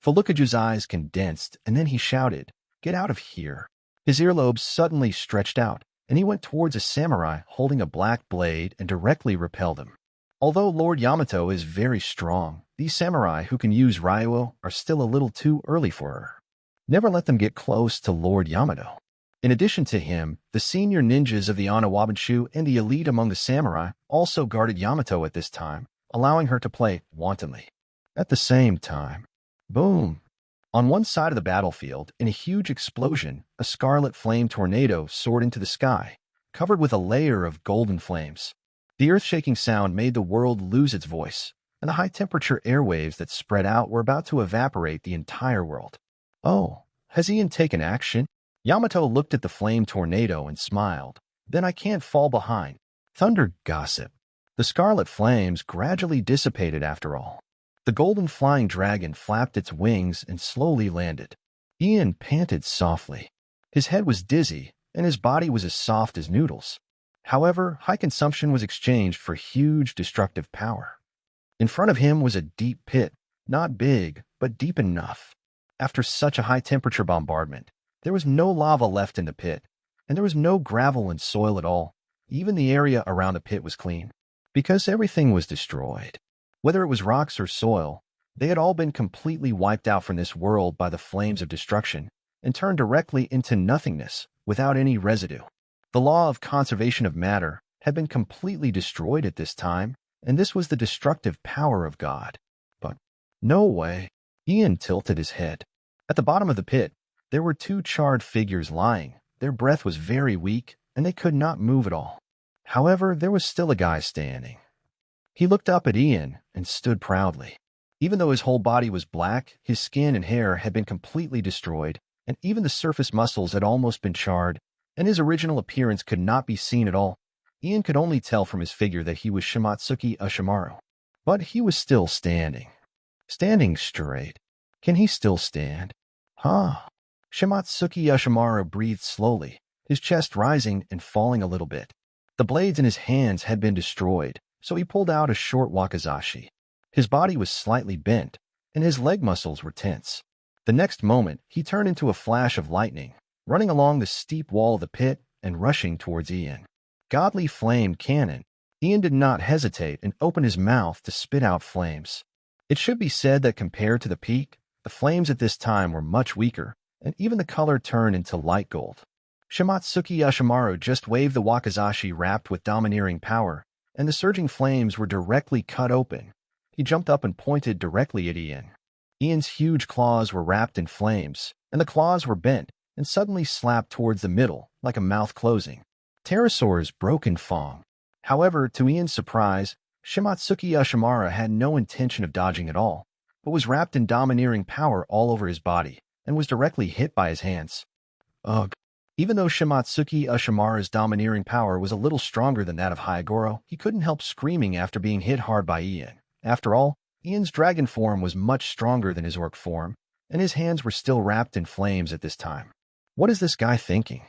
Furukuju's eyes condensed, and then he shouted, "Get out of here." His earlobes suddenly stretched out, and he went towards a samurai holding a black blade and directly repelled him. Although Lord Yamato is very strong, these samurai who can use Ryuo are still a little too early for her. Never let them get close to Lord Yamato. In addition to him, the senior ninjas of the Anawabanshu and the elite among the samurai also guarded Yamato at this time, allowing her to play wantonly. At the same time, boom! On one side of the battlefield, in a huge explosion, a scarlet flame tornado soared into the sky, covered with a layer of golden flames. The earth-shaking sound made the world lose its voice, and the high-temperature airwaves that spread out were about to evaporate the entire world. Oh, has Ian taken action? Yamato looked at the flame tornado and smiled. Then I can't fall behind. Thundered Gossip. The scarlet flames gradually dissipated after all. The golden flying dragon flapped its wings and slowly landed. Ian panted softly. His head was dizzy, and his body was as soft as noodles. However, high consumption was exchanged for huge destructive power. In front of him was a deep pit, not big, but deep enough. After such a high-temperature bombardment, there was no lava left in the pit, and there was no gravel and soil at all. Even the area around the pit was clean, because everything was destroyed. Whether it was rocks or soil, they had all been completely wiped out from this world by the flames of destruction and turned directly into nothingness without any residue. The law of conservation of matter had been completely destroyed at this time, and this was the destructive power of God. But no way. Ian tilted his head. At the bottom of the pit, there were two charred figures lying. Their breath was very weak, and they could not move at all. However, there was still a guy standing. He looked up at Ian and stood proudly. Even though his whole body was black, his skin and hair had been completely destroyed, and even the surface muscles had almost been charred, and his original appearance could not be seen at all. Ian could only tell from his figure that he was Shimatsuki Ashimaru. But he was still standing. Standing straight. Can he still stand? Huh. Shimatsuki Ashimaru breathed slowly, his chest rising and falling a little bit. The blades in his hands had been destroyed, so he pulled out a short wakizashi. His body was slightly bent, and his leg muscles were tense. The next moment, he turned into a flash of lightning, running along the steep wall of the pit and rushing towards Ian. Godly flame cannon. Ian did not hesitate and opened his mouth to spit out flames. It should be said that compared to the peak, the flames at this time were much weaker, and even the color turned into light gold. Shimatsuki Ashimaru just waved the wakizashi wrapped with domineering power, and the surging flames were directly cut open. He jumped up and pointed directly at Ian. Ian's huge claws were wrapped in flames, and the claws were bent and suddenly slapped towards the middle, like a mouth closing. Pterosaur's broken fang. However, to Ian's surprise, Shimatsuki Ashimaru had no intention of dodging at all, but was wrapped in domineering power all over his body, and was directly hit by his hands. Ugh. Even though Shimatsuki Ashimaru's domineering power was a little stronger than that of Hyagoro, he couldn't help screaming after being hit hard by Ian. After all, Ian's dragon form was much stronger than his orc form, and his hands were still wrapped in flames at this time. What is this guy thinking?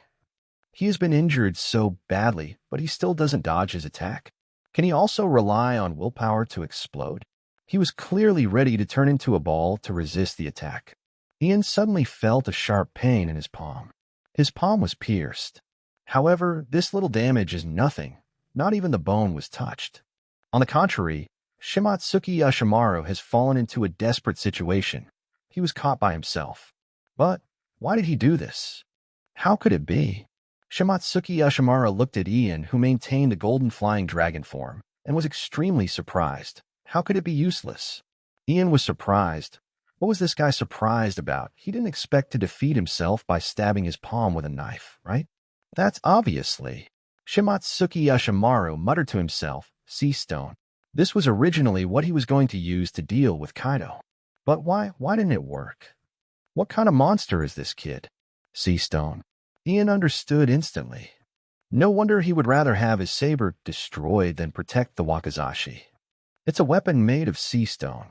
He has been injured so badly, but he still doesn't dodge his attack. Can he also rely on willpower to explode? He was clearly ready to turn into a ball to resist the attack. Ian suddenly felt a sharp pain in his palm. His palm was pierced. However, this little damage is nothing. Not even the bone was touched. On the contrary, Shimatsuki Ashimaru has fallen into a desperate situation. He was caught by himself. But why did he do this? How could it be? Shimatsuki Ashimaru looked at Ian, who maintained the golden flying dragon form, and was extremely surprised. How could it be useless? Ian was surprised. What was this guy surprised about? He didn't expect to defeat himself by stabbing his palm with a knife, right? That's obviously. Shimatsuki Ashimaru muttered to himself, sea stone. This was originally what he was going to use to deal with Kaido. But why didn't it work? What kind of monster is this kid? Sea stone. Ian understood instantly. No wonder he would rather have his saber destroyed than protect the wakizashi. It's a weapon made of sea stone.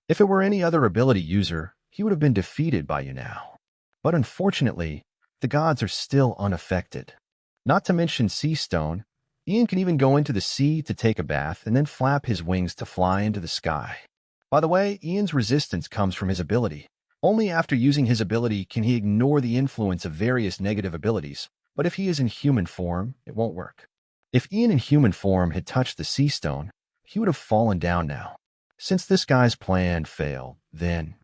If it were any other ability user, he would have been defeated by you now. But unfortunately, the gods are still unaffected. Not to mention sea stone, Ian can even go into the sea to take a bath and then flap his wings to fly into the sky. By the way, Ian's resistance comes from his ability. Only after using his ability can he ignore the influence of various negative abilities, but if he is in human form, it won't work. If Ian in human form had touched the sea stone, he would have fallen down now. Since this guy's plan failed, then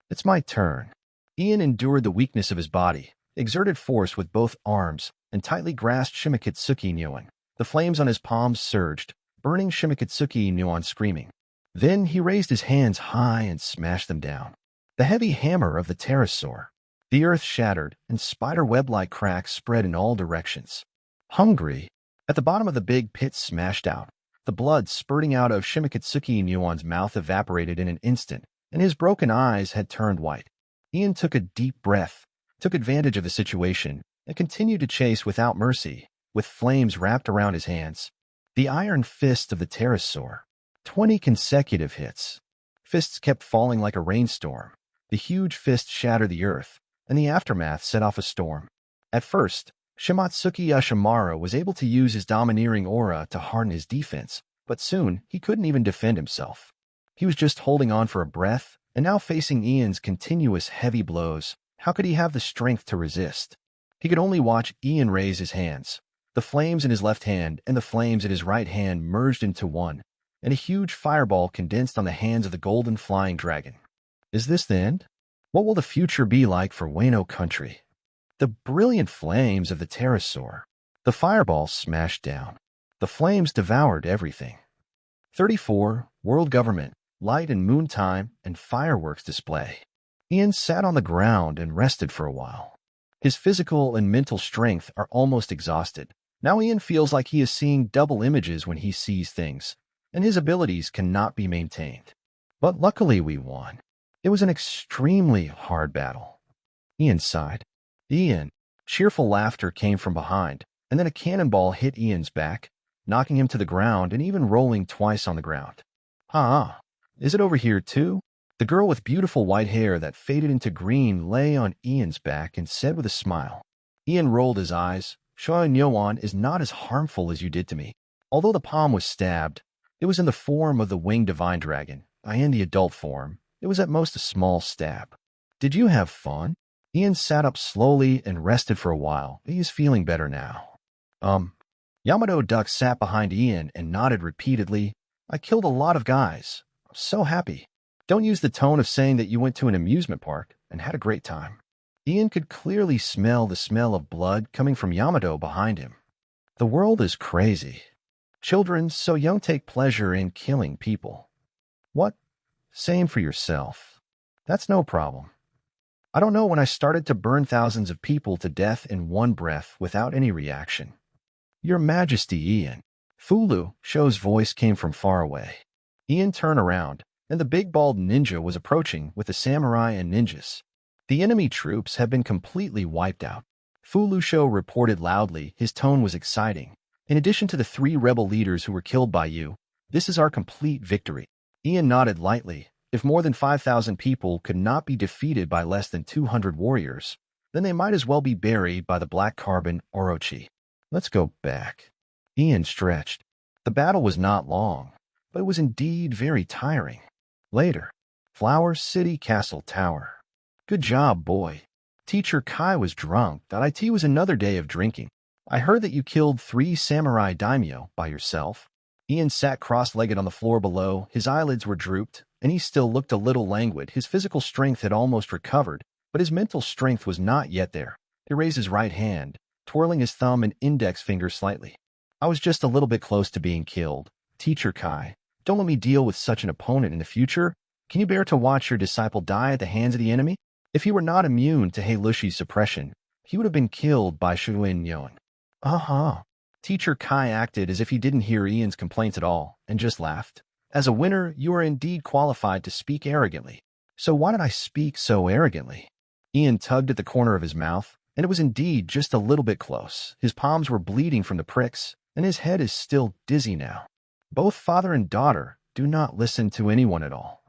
it's my turn. Ian endured the weakness of his body, exerted force with both arms, and tightly grasped Shimakitsuki Nyoan. The flames on his palms surged, burning Shimakitsuki Nyoan screaming. Then he raised his hands high and smashed them down. The heavy hammer of the pterosaur. The earth shattered, and spider-web-like cracks spread in all directions. Hungry. At the bottom of the big pit smashed out. The blood spurting out of Shimakitsuki Nyoan's mouth evaporated in an instant, and his broken eyes had turned white. Ian took a deep breath, took advantage of the situation, and continued to chase without mercy, with flames wrapped around his hands. The iron fist of the pterosaur. 20 consecutive hits. Fists kept falling like a rainstorm. The huge fist shattered the earth, and the aftermath set off a storm. At first, Shimatsuki Ashimaru was able to use his domineering aura to harden his defense, but soon he couldn't even defend himself. He was just holding on for a breath, and now facing Ian's continuous heavy blows. How could he have the strength to resist? He could only watch Ian raise his hands. The flames in his left hand and the flames in his right hand merged into one, and a huge fireball condensed on the hands of the golden flying dragon. Is this the end? What will the future be like for Weno country? The brilliant flames of the pterosaur. The fireball smashed down. The flames devoured everything. 34. World government, light and moon time, and fireworks display. Ian sat on the ground and rested for a while. His physical and mental strength are almost exhausted. Now Ian feels like he is seeing double images when he sees things, and his abilities cannot be maintained. But luckily we won. It was an extremely hard battle. Ian sighed. Ian. Cheerful laughter came from behind, and then a cannonball hit Ian's back, knocking him to the ground and even rolling twice on the ground. Ah, is it over here too? The girl with beautiful white hair that faded into green lay on Ian's back and said with a smile. Ian rolled his eyes. Shoin Yoan is not as harmful as you did to me. Although the palm was stabbed, it was in the form of the winged divine dragon. I in the adult form. It was at most a small stab. Did you have fun? Ian sat up slowly and rested for a while. He is feeling better now. Yamato Duck sat behind Ian and nodded repeatedly. I killed a lot of guys. I'm so happy. Don't use the tone of saying that you went to an amusement park and had a great time. Ian could clearly smell the smell of blood coming from Yamato behind him. The world is crazy. Children so young take pleasure in killing people. What? Same for yourself. That's no problem. I don't know when I started to burn thousands of people to death in one breath without any reaction. Your Majesty, Ian. Fulu, Sho's voice came from far away. Ian turned around, and the big bald ninja was approaching with the samurai and ninjas. The enemy troops have been completely wiped out. Fulu Sho reported loudly. His tone was exciting. In addition to the 3 rebel leaders who were killed by you, this is our complete victory. Ian nodded lightly. If more than 5,000 people could not be defeated by less than 200 warriors, then they might as well be buried by the black carbon Orochi. Let's go back. Ian stretched. The battle was not long, but it was indeed very tiring. Later. Flower City Castle Tower. Good job, boy. Teacher Kai was drunk. It was another day of drinking. I heard that you killed 3 samurai daimyo by yourself. Ian sat cross-legged on the floor below. His eyelids were drooped, and he still looked a little languid. His physical strength had almost recovered, but his mental strength was not yet there. He raised his right hand, twirling his thumb and index finger slightly. I was just a little bit close to being killed. Teacher Kai, don't let me deal with such an opponent in the future. Can you bear to watch your disciple die at the hands of the enemy? If he were not immune to Heilushi's suppression, he would have been killed by Shuin Yon. Teacher Kai acted as if he didn't hear Ian's complaints at all, and just laughed. As a winner, you are indeed qualified to speak arrogantly. So why did I speak so arrogantly? Ian tugged at the corner of his mouth, and it was indeed just a little bit close. His palms were bleeding from the pricks, and his head is still dizzy now. Both father and daughter do not listen to anyone at all.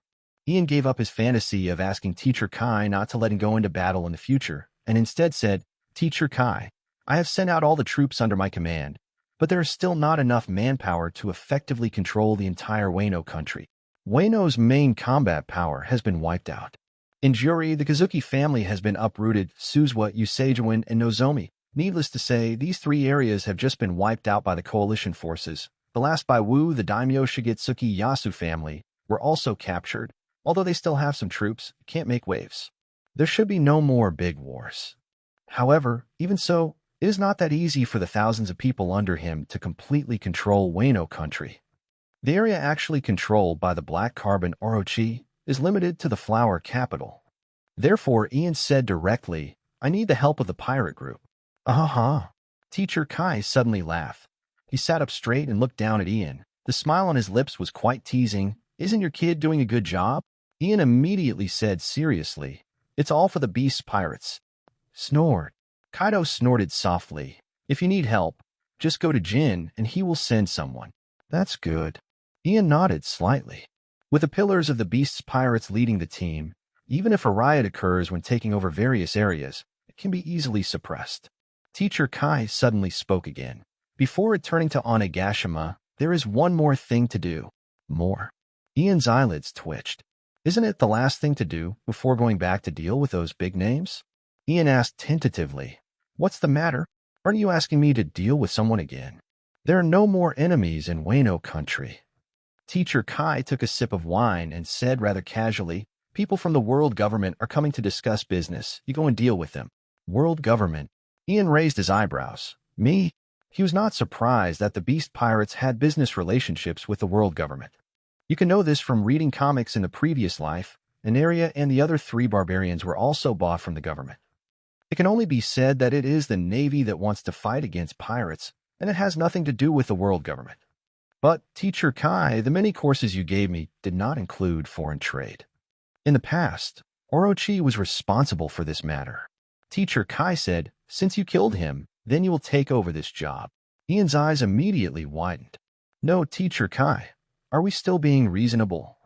Ian gave up his fantasy of asking Teacher Kai not to let him go into battle in the future, and instead said, Teacher Kai, I have sent out all the troops under my command, but there is still not enough manpower to effectively control the entire Weno country. Weno's main combat power has been wiped out. In Juri, the Kazuki family has been uprooted, Suzuwa, Usagewan, and Nozomi. Needless to say, these 3 areas have just been wiped out by the coalition forces. The last by Wu, the daimyo Shigetsuki Yasu family, were also captured. Although they still have some troops, can't make waves. There should be no more big wars. However, even so, it is not that easy for the thousands of people under him to completely control Weno country. The area actually controlled by the black carbon Orochi is limited to the flower capital. Therefore, Ian said directly, I need the help of the pirate group. Teacher Kai suddenly laughed. He sat up straight and looked down at Ian. The smile on his lips was quite teasing. Isn't your kid doing a good job? Ian immediately said seriously, it's all for the beast pirates. Snored. Kaido snorted softly. If you need help, just go to Jin and he will send someone. That's good. Ian nodded slightly. With the pillars of the beast's pirates leading the team, even if a riot occurs when taking over various areas, it can be easily suppressed. Teacher Kai suddenly spoke again. Before returning to Onigashima, there is one more thing to do. More. Ian's eyelids twitched. Isn't it the last thing to do before going back to deal with those big names? Ian asked tentatively. What's the matter? Aren't you asking me to deal with someone again? There are no more enemies in Weno country. Teacher Kai took a sip of wine and said rather casually, "People from the world government are coming to discuss business. You go and deal with them." World government? Ian raised his eyebrows. Me? He was not surprised that the beast pirates had business relationships with the world government. You can know this from reading comics in the previous life. Anaria and the other 3 barbarians were also bought from the government. It can only be said that it is the Navy that wants to fight against pirates, and it has nothing to do with the world government. But, Teacher Kai, the many courses you gave me did not include foreign trade. In the past, Orochi was responsible for this matter. Teacher Kai said, "Since you killed him, then you will take over this job." Ian's eyes immediately widened. "No, Teacher Kai. Are we still being reasonable?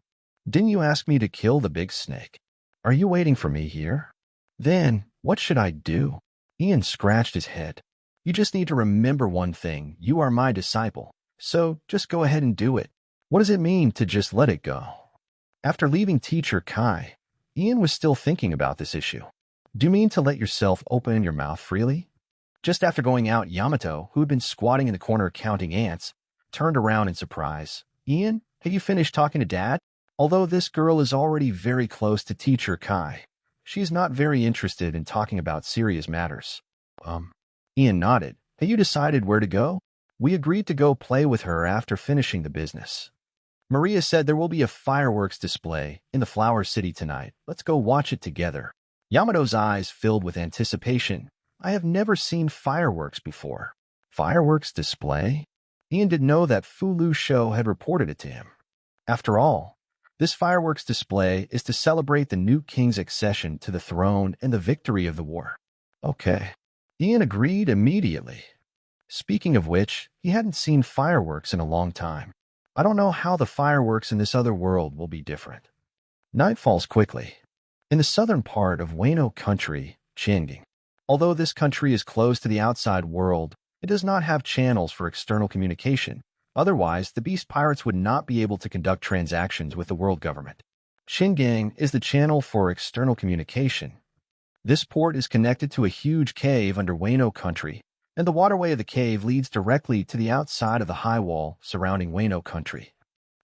Didn't you ask me to kill the big snake? Are you waiting for me here? Then, what should I do?" Ian scratched his head. "You just need to remember one thing. You are my disciple. So, just go ahead and do it." What does it mean to just let it go? After leaving Teacher Kai, Ian was still thinking about this issue. Do you mean to let yourself open your mouth freely? Just after going out, Yamato, who had been squatting in the corner counting ants, turned around in surprise. "Ian, have you finished talking to Dad?" Although this girl is already very close to Teacher Kai, she is not very interested in talking about serious matters. Ian nodded. "Have you decided where to go?" "We agreed to go play with her after finishing the business. Maria said there will be a fireworks display in the Flower City tonight. Let's go watch it together." Yamato's eyes filled with anticipation. "I have never seen fireworks before." Fireworks display? Ian didn't know that Fu Lu Shou had reported it to him. After all, this fireworks display is to celebrate the new king's accession to the throne and the victory of the war. Okay. Ian agreed immediately. Speaking of which, he hadn't seen fireworks in a long time. I don't know how the fireworks in this other world will be different. Night falls quickly. In the southern part of Weno country, Qinging. Although this country is closed to the outside world, it does not have channels for external communication. Otherwise, the beast pirates would not be able to conduct transactions with the world government. Qinging is the channel for external communication. This port is connected to a huge cave under Weno country, and the waterway of the cave leads directly to the outside of the high wall surrounding Weno country.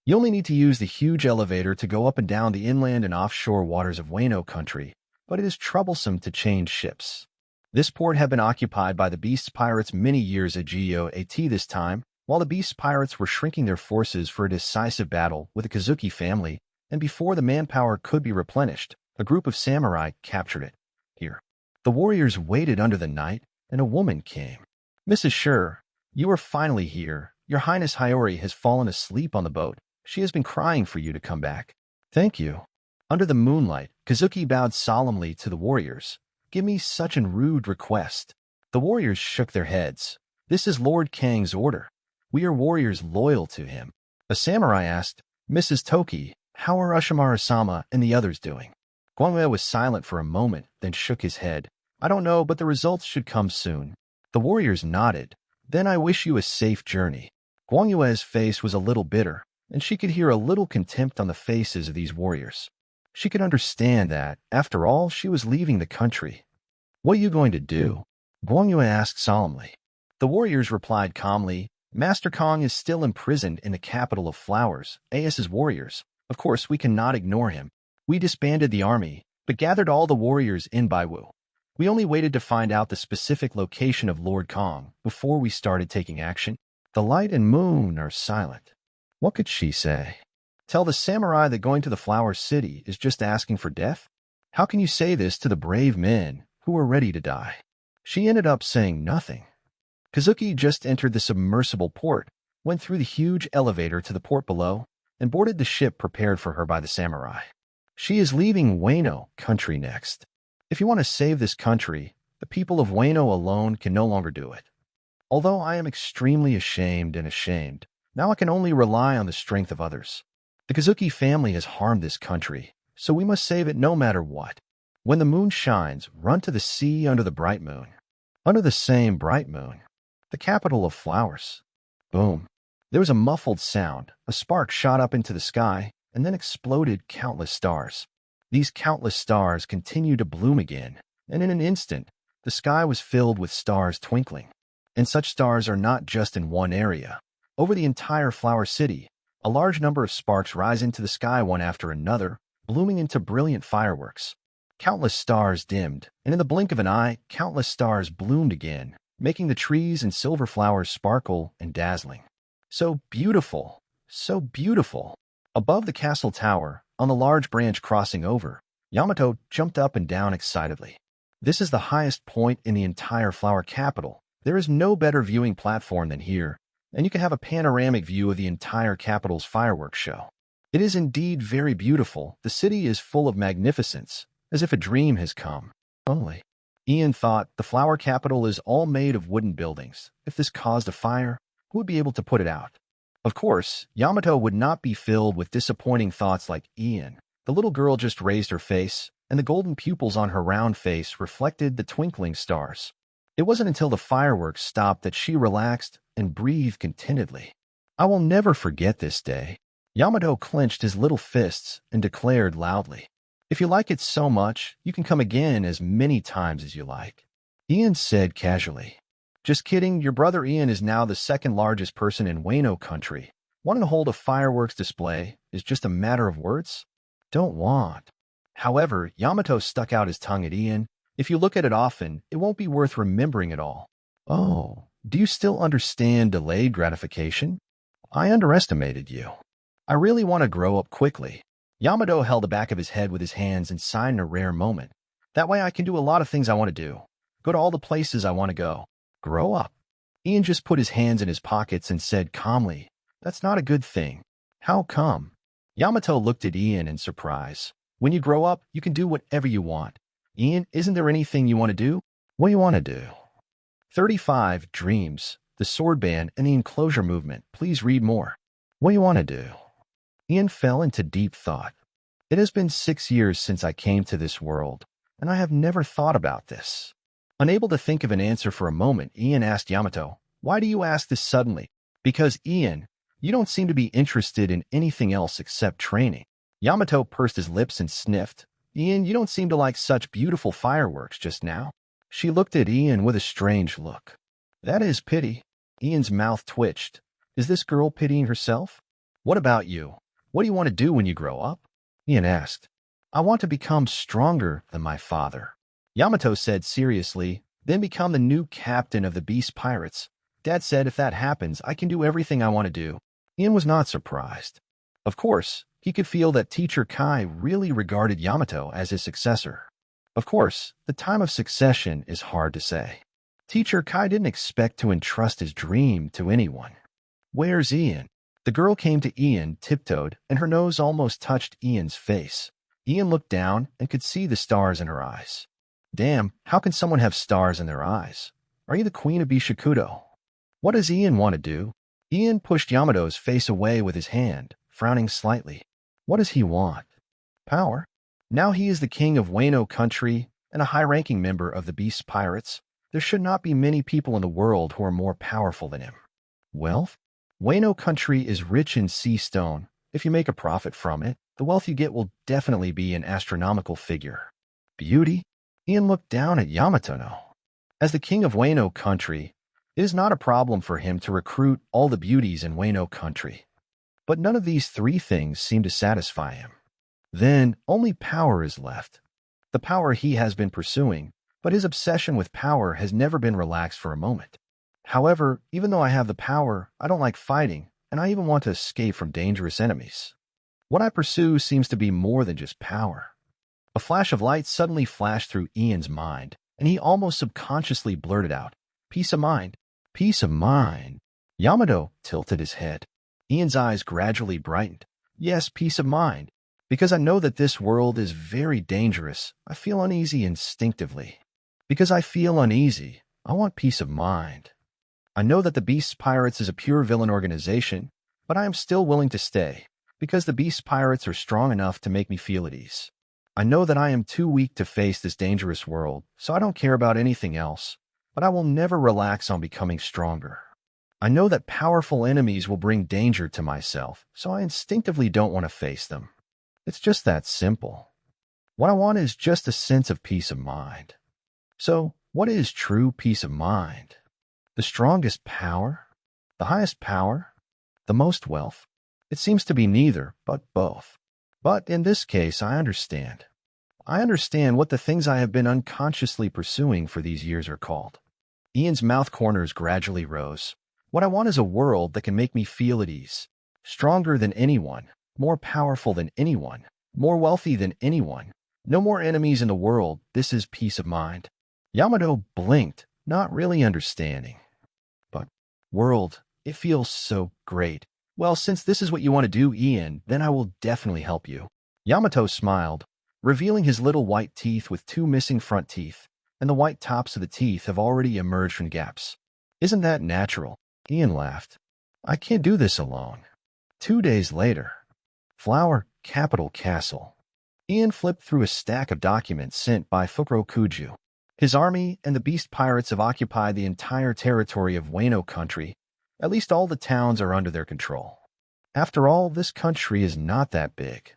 You only need to use the huge elevator to go up and down the inland and offshore waters of Weno country, but it is troublesome to change ships. This port had been occupied by the beast pirates many years ago this time, while the beast pirates were shrinking their forces for a decisive battle with the Kazuki family, and before the manpower could be replenished, a group of samurai captured it. Here, the warriors waited under the night, and a woman came. "Mrs. Sure, you are finally here. Your Highness Hiyori has fallen asleep on the boat. She has been crying for you to come back." "Thank you." Under the moonlight, Kazuki bowed solemnly to the warriors. "Give me such a rude request." The warriors shook their heads. "This is Lord Kang's order. We are warriors loyal to him." A samurai asked, "Mrs. Toki, how are Ushimara-sama and the others doing?" Guangwei was silent for a moment, then shook his head. "I don't know, but the results should come soon." The warriors nodded. "Then I wish you a safe journey." Guang Yue's face was a little bitter, and she could hear a little contempt on the faces of these warriors. She could understand that, after all, she was leaving the country. "What are you going to do?" Guang Yue asked solemnly. The warriors replied calmly, "Master Kong is still imprisoned in the capital of Flowers, as warriors. Of course, we cannot ignore him. We disbanded the army, but gathered all the warriors in Baiwu. We only waited to find out the specific location of Lord Kong before we started taking action." The light and moon are silent. What could she say? Tell the samurai that going to the Flower City is just asking for death? How can you say this to the brave men who are ready to die? She ended up saying nothing. Kazuki just entered the submersible port, went through the huge elevator to the port below, and boarded the ship prepared for her by the samurai. She is leaving Weno country next. If you want to save this country, the people of Weno alone can no longer do it. Although I am extremely ashamed, now I can only rely on the strength of others. The Kazuki family has harmed this country, so we must save it no matter what. When the moon shines, run to the sea under the bright moon. Under the same bright moon. The capital of Flowers. Boom. There was a muffled sound. A spark shot up into the sky, and then exploded countless stars. These countless stars continued to bloom again, and in an instant, the sky was filled with stars twinkling. And such stars are not just in one area. Over the entire Flower City, A large number of sparks rise into the sky one after another, blooming into brilliant fireworks. Countless stars dimmed, and in the blink of an eye, countless stars bloomed again, making the trees and silver flowers sparkle and dazzling. So beautiful, so beautiful. Above the castle tower, on the large branch crossing over, Yamato jumped up and down excitedly. This is the highest point in the entire flower capital. There is no better viewing platform than here, and you can have a panoramic view of the entire capital's fireworks show. It is indeed very beautiful. The city is full of magnificence, as if a dream has come. Only, Ian thought, the flower capital is all made of wooden buildings. If this caused a fire, who would be able to put it out? Of course, Yamato would not be filled with disappointing thoughts like Ian. The little girl just raised her face, and the golden pupils on her round face reflected the twinkling stars. It wasn't until the fireworks stopped that she relaxed and breathed contentedly. I will never forget this day. Yamato clenched his little fists and declared loudly, "If you like it so much, you can come again as many times as you like." Ian said casually, "Just kidding, your brother Ian is now the second largest person in Weno country. Wanting to hold a fireworks display is just a matter of words? Don't want." However, Yamato stuck out his tongue at Ian. "If you look at it often, it won't be worth remembering it all." "Oh, do you still understand delayed gratification? I underestimated you. I really want to grow up quickly." Yamato held the back of his head with his hands and sighed in a rare moment. "That way I can do a lot of things I want to do. Go to all the places I want to go. Grow up." Ian just put his hands in his pockets and said calmly, "That's not a good thing." "How come?" Yamato looked at Ian in surprise. "When you grow up, you can do whatever you want. Ian, isn't there anything you want to do?" "What do you want to do?" 35 Dreams, the sword band, and the enclosure movement. Please read more. "What do you want to do?" Ian fell into deep thought. "It has been 6 years since I came to this world, and I have never thought about this." Unable to think of an answer for a moment, Ian asked Yamato, "Why do you ask this suddenly?" "Because, Ian, you don't seem to be interested in anything else except training." Yamato pursed his lips and sniffed. "Ian, you don't seem to like such beautiful fireworks just now." She looked at Ian with a strange look. "That is pity." Ian's mouth twitched. "Is this girl pitying herself?" "What about you? What do you want to do when you grow up?" Ian asked. "I want to become stronger than my father," Yamato said seriously, "then become the new captain of the Beast Pirates. Dad said if that happens, I can do everything I want to do." Ian was not surprised. Of course, he could feel that Teacher Kai really regarded Yamato as his successor. Of course, the time of succession is hard to say. Teacher Kai didn't expect to entrust his dream to anyone. "Where's Ian?" The girl came to Ian, tiptoed, and her nose almost touched Ian's face. Ian looked down and could see the stars in her eyes. "Damn, how can someone have stars in their eyes? Are you the queen of Bishakudo?" "What does Ian want to do?" Ian pushed Yamato's face away with his hand, frowning slightly. "What does he want?" "Power. Now he is the king of Weno country and a high-ranking member of the Beast Pirates. There should not be many people in the world who are more powerful than him." "Wealth? Weno country is rich in sea stone. If you make a profit from it, the wealth you get will definitely be an astronomical figure." "Beauty?" Ian looked down at Yamato now. As the king of Weno country, it is not a problem for him to recruit all the beauties in Weno country. But none of these three things seem to satisfy him. Then only power is left. The power he has been pursuing, but his obsession with power has never been relaxed for a moment. "However, even though I have the power, I don't like fighting, and I even want to escape from dangerous enemies. What I pursue seems to be more than just power." A flash of light suddenly flashed through Ian's mind, and he almost subconsciously blurted out, "Peace of mind." "Peace of mind?" Yamato tilted his head. Ian's eyes gradually brightened. "Yes, peace of mind. Because I know that this world is very dangerous, I feel uneasy instinctively. Because I feel uneasy, I want peace of mind. I know that the Beast Pirates is a pure villain organization, but I am still willing to stay, because the Beast Pirates are strong enough to make me feel at ease. I know that I am too weak to face this dangerous world, so I don't care about anything else, but I will never relax on becoming stronger. I know that powerful enemies will bring danger to myself, so I instinctively don't want to face them. It's just that simple. What I want is just a sense of peace of mind." So, what is true peace of mind? The strongest power? The highest power? The most wealth? It seems to be neither, but both. But in this case, I understand. I understand what the things I have been unconsciously pursuing for these years are called. Ian's mouth corners gradually rose. What I want is a world that can make me feel at ease. Stronger than anyone, more powerful than anyone, more wealthy than anyone. No more enemies in the world. This is peace of mind. Yamato blinked, not really understanding. But, world, it feels so great. Well, since this is what you want to do, Ian, then I will definitely help you. Yamato smiled, revealing his little white teeth with 2 missing front teeth, and the white tops of the teeth have already emerged from gaps. Isn't that natural? Ian laughed. I can't do this alone. 2 days later. Flower, Capital Castle. Ian flipped through a stack of documents sent by Fukurokuju. His army and the beast pirates have occupied the entire territory of Weno country. At least all the towns are under their control. After all, this country is not that big.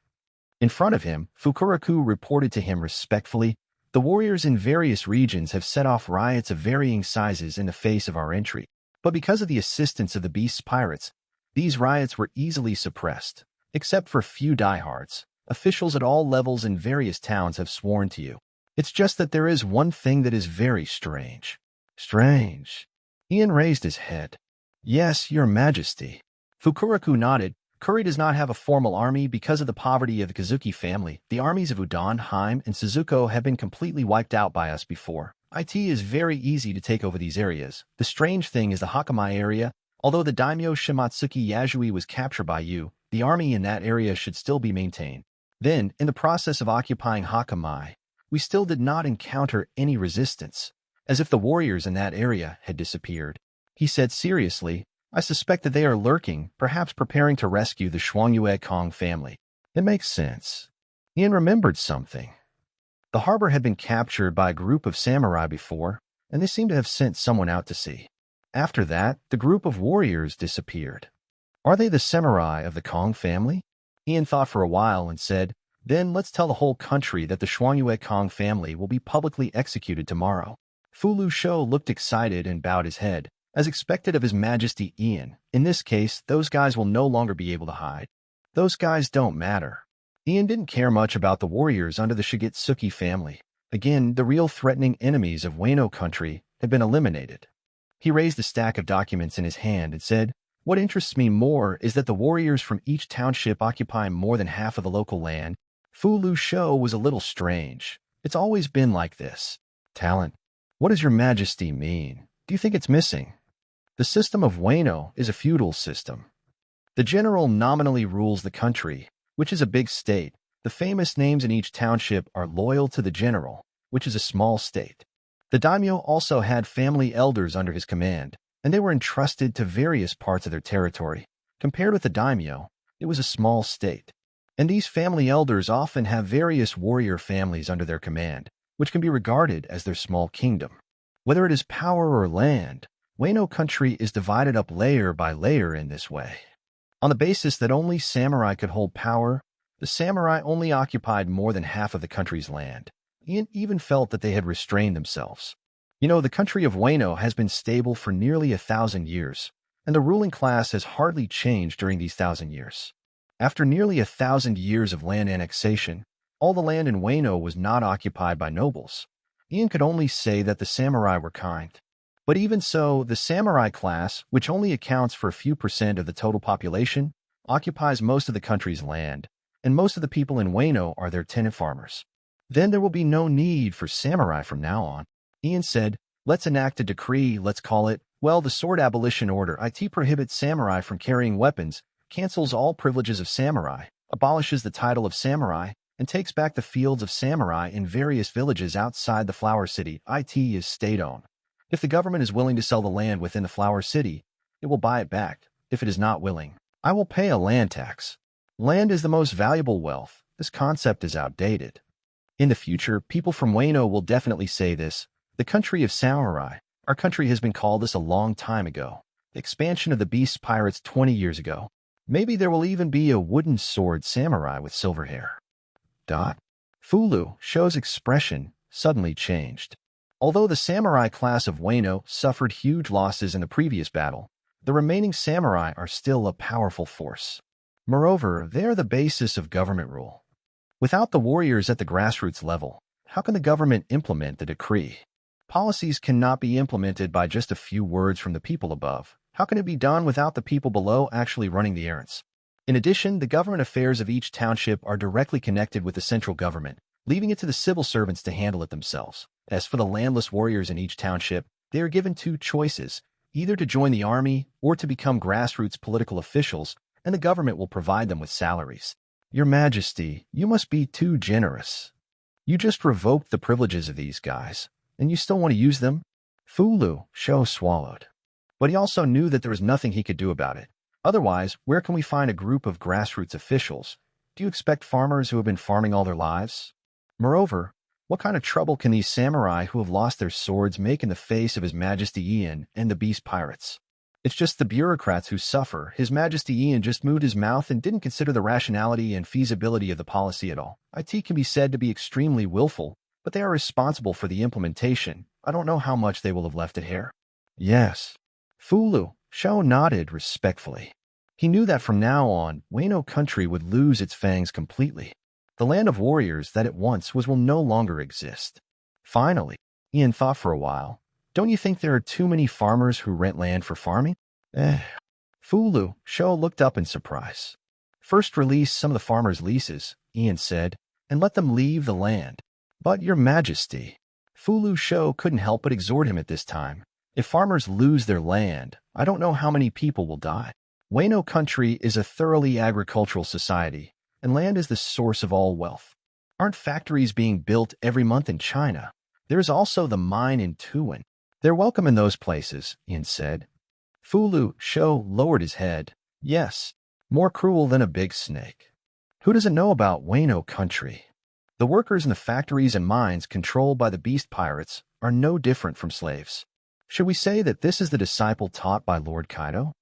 In front of him, Fukuroku reported to him respectfully, the warriors in various regions have set off riots of varying sizes in the face of our entry. But because of the assistance of the beast's pirates, these riots were easily suppressed, except for few diehards. Officials at all levels in various towns have sworn to you. It's just that there is one thing that is very strange. Strange. Ian raised his head. Yes, your majesty. Fukuroku nodded. Kuri does not have a formal army because of the poverty of the Kazuki family. The armies of Udon, Heim, and Suzuko have been completely wiped out by us before. It is very easy to take over these areas. The strange thing is the Hakamai area. Although the daimyo Shimatsuki Yasui was captured by you, the army in that area should still be maintained. Then, in the process of occupying Hakamai, we still did not encounter any resistance, as if the warriors in that area had disappeared. He said seriously, I suspect that they are lurking, perhaps preparing to rescue the Shuangyue Kong family. It makes sense. Ian remembered something. The harbor had been captured by a group of samurai before, and they seemed to have sent someone out to sea. After that, the group of warriors disappeared. Are they the samurai of the Kong family? Ian thought for a while and said, then let's tell the whole country that the Shuangyue Kong family will be publicly executed tomorrow. Fu Lu Shou looked excited and bowed his head. As expected of His Majesty Ian, in this case, those guys will no longer be able to hide. Those guys don't matter. Ian didn't care much about the warriors under the Shigitsuki family. Again, the real threatening enemies of Weno country had been eliminated. He raised a stack of documents in his hand and said, what interests me more is that the warriors from each township occupy more than half of the local land. Fu Lu Shou was a little strange. It's always been like this. Talent. What does your majesty mean? Do you think it's missing? The system of Weno is a feudal system. The general nominally rules the country, which is a big state. The famous names in each township are loyal to the general, which is a small state. The daimyo also had family elders under his command, and they were entrusted to various parts of their territory. Compared with the daimyo, it was a small state. And these family elders often have various warrior families under their command, which can be regarded as their small kingdom. Whether it is power or land, Weno country is divided up layer by layer in this way. On the basis that only samurai could hold power, the samurai only occupied more than half of the country's land. Ian even felt that they had restrained themselves. You know, the country of Weno has been stable for nearly 1,000 years, and the ruling class has hardly changed during these 1,000 years. After nearly 1,000 years of land annexation, all the land in Weno was not occupied by nobles. Ian could only say that the samurai were kind. But even so, the samurai class, which only accounts for a few % of the total population, occupies most of the country's land, and most of the people in Weno are their tenant farmers. Then there will be no need for samurai from now on. Ian said, let's enact a decree, let's call it, well, the Sword Abolition Order. It prohibits samurai from carrying weapons, cancels all privileges of samurai, abolishes the title of samurai, and takes back the fields of samurai in various villages outside the Flower City. It is state-owned. If the government is willing to sell the land within the Flower City, it will buy it back. If it is not willing, I will pay a land tax. Land is the most valuable wealth. This concept is outdated. In the future, people from Weno will definitely say this. The country of samurai. Our country has been called this a long time ago. The expansion of the beast pirates 20 years ago. Maybe there will even be a wooden sword samurai with silver hair. Fu Lu Shou's expression suddenly changed. Although the samurai class of Weno suffered huge losses in the previous battle, the remaining samurai are still a powerful force. Moreover, they are the basis of government rule. Without the warriors at the grassroots level, how can the government implement the decree? Policies cannot be implemented by just a few words from the people above. How can it be done without the people below actually running the errands? In addition, the government affairs of each township are directly connected with the central government, leaving it to the civil servants to handle it themselves. As for the landless warriors in each township, they are given two choices, either to join the army or to become grassroots political officials, and the government will provide them with salaries. Your Majesty, you must be too generous. You just revoked the privileges of these guys, and you still want to use them? Fulu, Sho swallowed. But he also knew that there was nothing he could do about it. Otherwise, where can we find a group of grassroots officials? Do you expect farmers who have been farming all their lives? Moreover, what kind of trouble can these samurai who have lost their swords make in the face of His Majesty Ian and the beast pirates? It's just the bureaucrats who suffer. His Majesty Ian just moved his mouth and didn't consider the rationality and feasibility of the policy at all. IT can be said to be extremely willful, but they are responsible for the implementation. I don't know how much they will have left it here. Yes. Fulu, Sho nodded respectfully. He knew that from now on, Weno country would lose its fangs completely. The land of warriors that it once was will no longer exist. Finally, Ian thought for a while. Don't you think there are too many farmers who rent land for farming? Fulu, Sho looked up in surprise. First release some of the farmers' leases, Ian said, and let them leave the land. But Your Majesty, Fulu Sho couldn't help but exhort him at this time. If farmers lose their land, I don't know how many people will die. Weno country is a thoroughly agricultural society, and land is the source of all wealth. Aren't factories being built every month in China? There is also the mine in Tuan. They're welcome in those places, Ian said. Fulu Sho lowered his head. Yes, more cruel than a big snake. Who doesn't know about Weno country? The workers in the factories and mines controlled by the beast pirates are no different from slaves. Should we say that this is the disciple taught by Lord Kaido?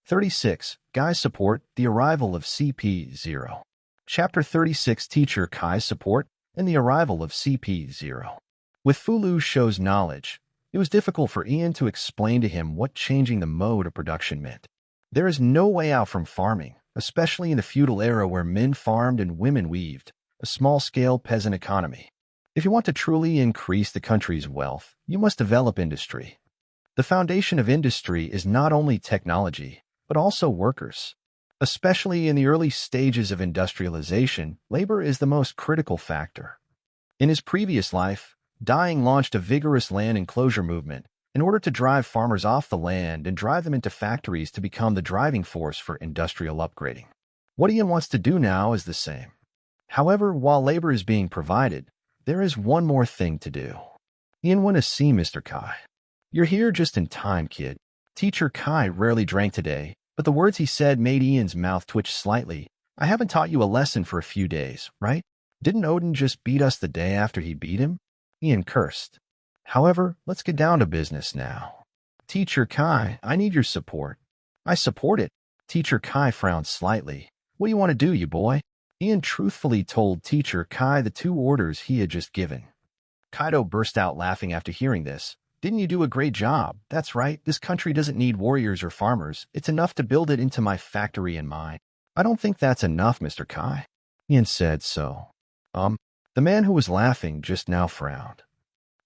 36. Guys support the arrival of CP0. Chapter 36 Teacher Kai's support and the arrival of CP0. With Fulu Sho's knowledge, it was difficult for Ian to explain to him what changing the mode of production meant. There is no way out from farming, especially in the feudal era where men farmed and women weaved, a small-scale peasant economy. If you want to truly increase the country's wealth, you must develop industry. The foundation of industry is not only technology, but also workers. Especially in the early stages of industrialization, labor is the most critical factor. In his previous life, Dying launched a vigorous land enclosure movement in order to drive farmers off the land and drive them into factories to become the driving force for industrial upgrading. What Ian wants to do now is the same. However, while labor is being provided, there is one more thing to do. Ian went to see Mr. Kai. You're here just in time, kid. Teacher Kai rarely drank today, but the words he said made Ian's mouth twitch slightly. I haven't taught you a lesson for a few days, right? Didn't Odin just beat us the day after he beat him? Ian cursed. However, let's get down to business now. Teacher Kai, I need your support. I support it. Teacher Kai frowned slightly. What do you want to do, you boy? Ian truthfully told Teacher Kai the two orders he had just given. Kaido burst out laughing after hearing this. Didn't you do a great job? That's right, this country doesn't need warriors or farmers. It's enough to build it into my factory and mine. I don't think that's enough, Mr. Kai. Ian said so. The man who was laughing just now frowned.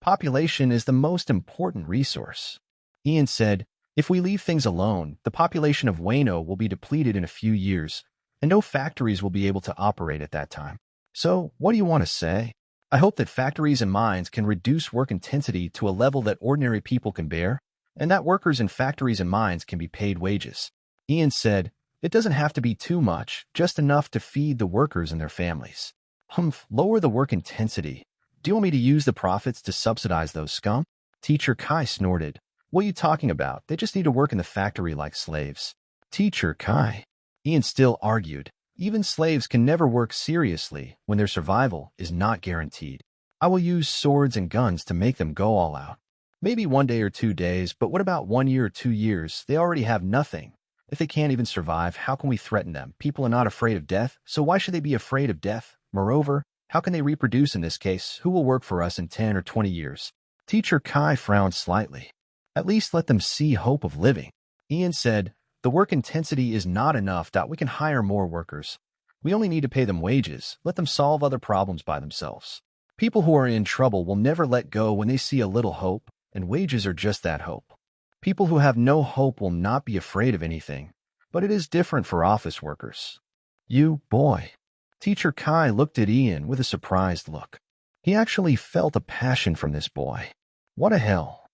Population is the most important resource. Ian said, if we leave things alone, the population of Weno will be depleted in a few years, and no factories will be able to operate at that time. So, what do you want to say? I hope that factories and mines can reduce work intensity to a level that ordinary people can bear, and that workers in factories and mines can be paid wages. Ian said, it doesn't have to be too much, just enough to feed the workers and their families. Lower the work intensity. Do you want me to use the profits to subsidize those scum? Teacher Kai snorted. What are you talking about? They just need to work in the factory like slaves. Teacher Kai. Ian still argued. Even slaves can never work seriously when their survival is not guaranteed. I will use swords and guns to make them go all out. Maybe 1 day or 2 days, but what about 1 year or 2 years? They already have nothing. If they can't even survive, how can we threaten them? People are not afraid of death, so why should they be afraid of death? Moreover, how can they reproduce in this case? Who will work for us in 10 or 20 years? Teacher Kai frowned slightly. At least let them see hope of living. Ian said, the The work intensity is not enough that we can hire more workers. We only need to pay them wages, let them solve other problems by themselves. People who are in trouble will never let go when they see a little hope, and wages are just that hope. People who have no hope will not be afraid of anything, but it is different for office workers. You, boy. Teacher Kai looked at Ian with a surprised look. He actually felt a passion from this boy. What a hell.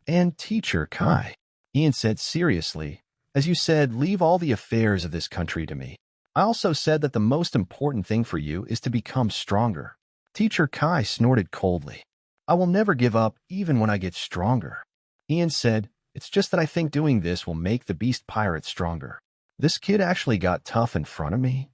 And Teacher Kai, Ian said seriously, as you said, leave all the affairs of this country to me. I also said that the most important thing for you is to become stronger. Teacher Kai snorted coldly. I will never give up even when I get stronger. Ian said, it's just that I think doing this will make the beast pirate stronger. This kid actually got tough in front of me?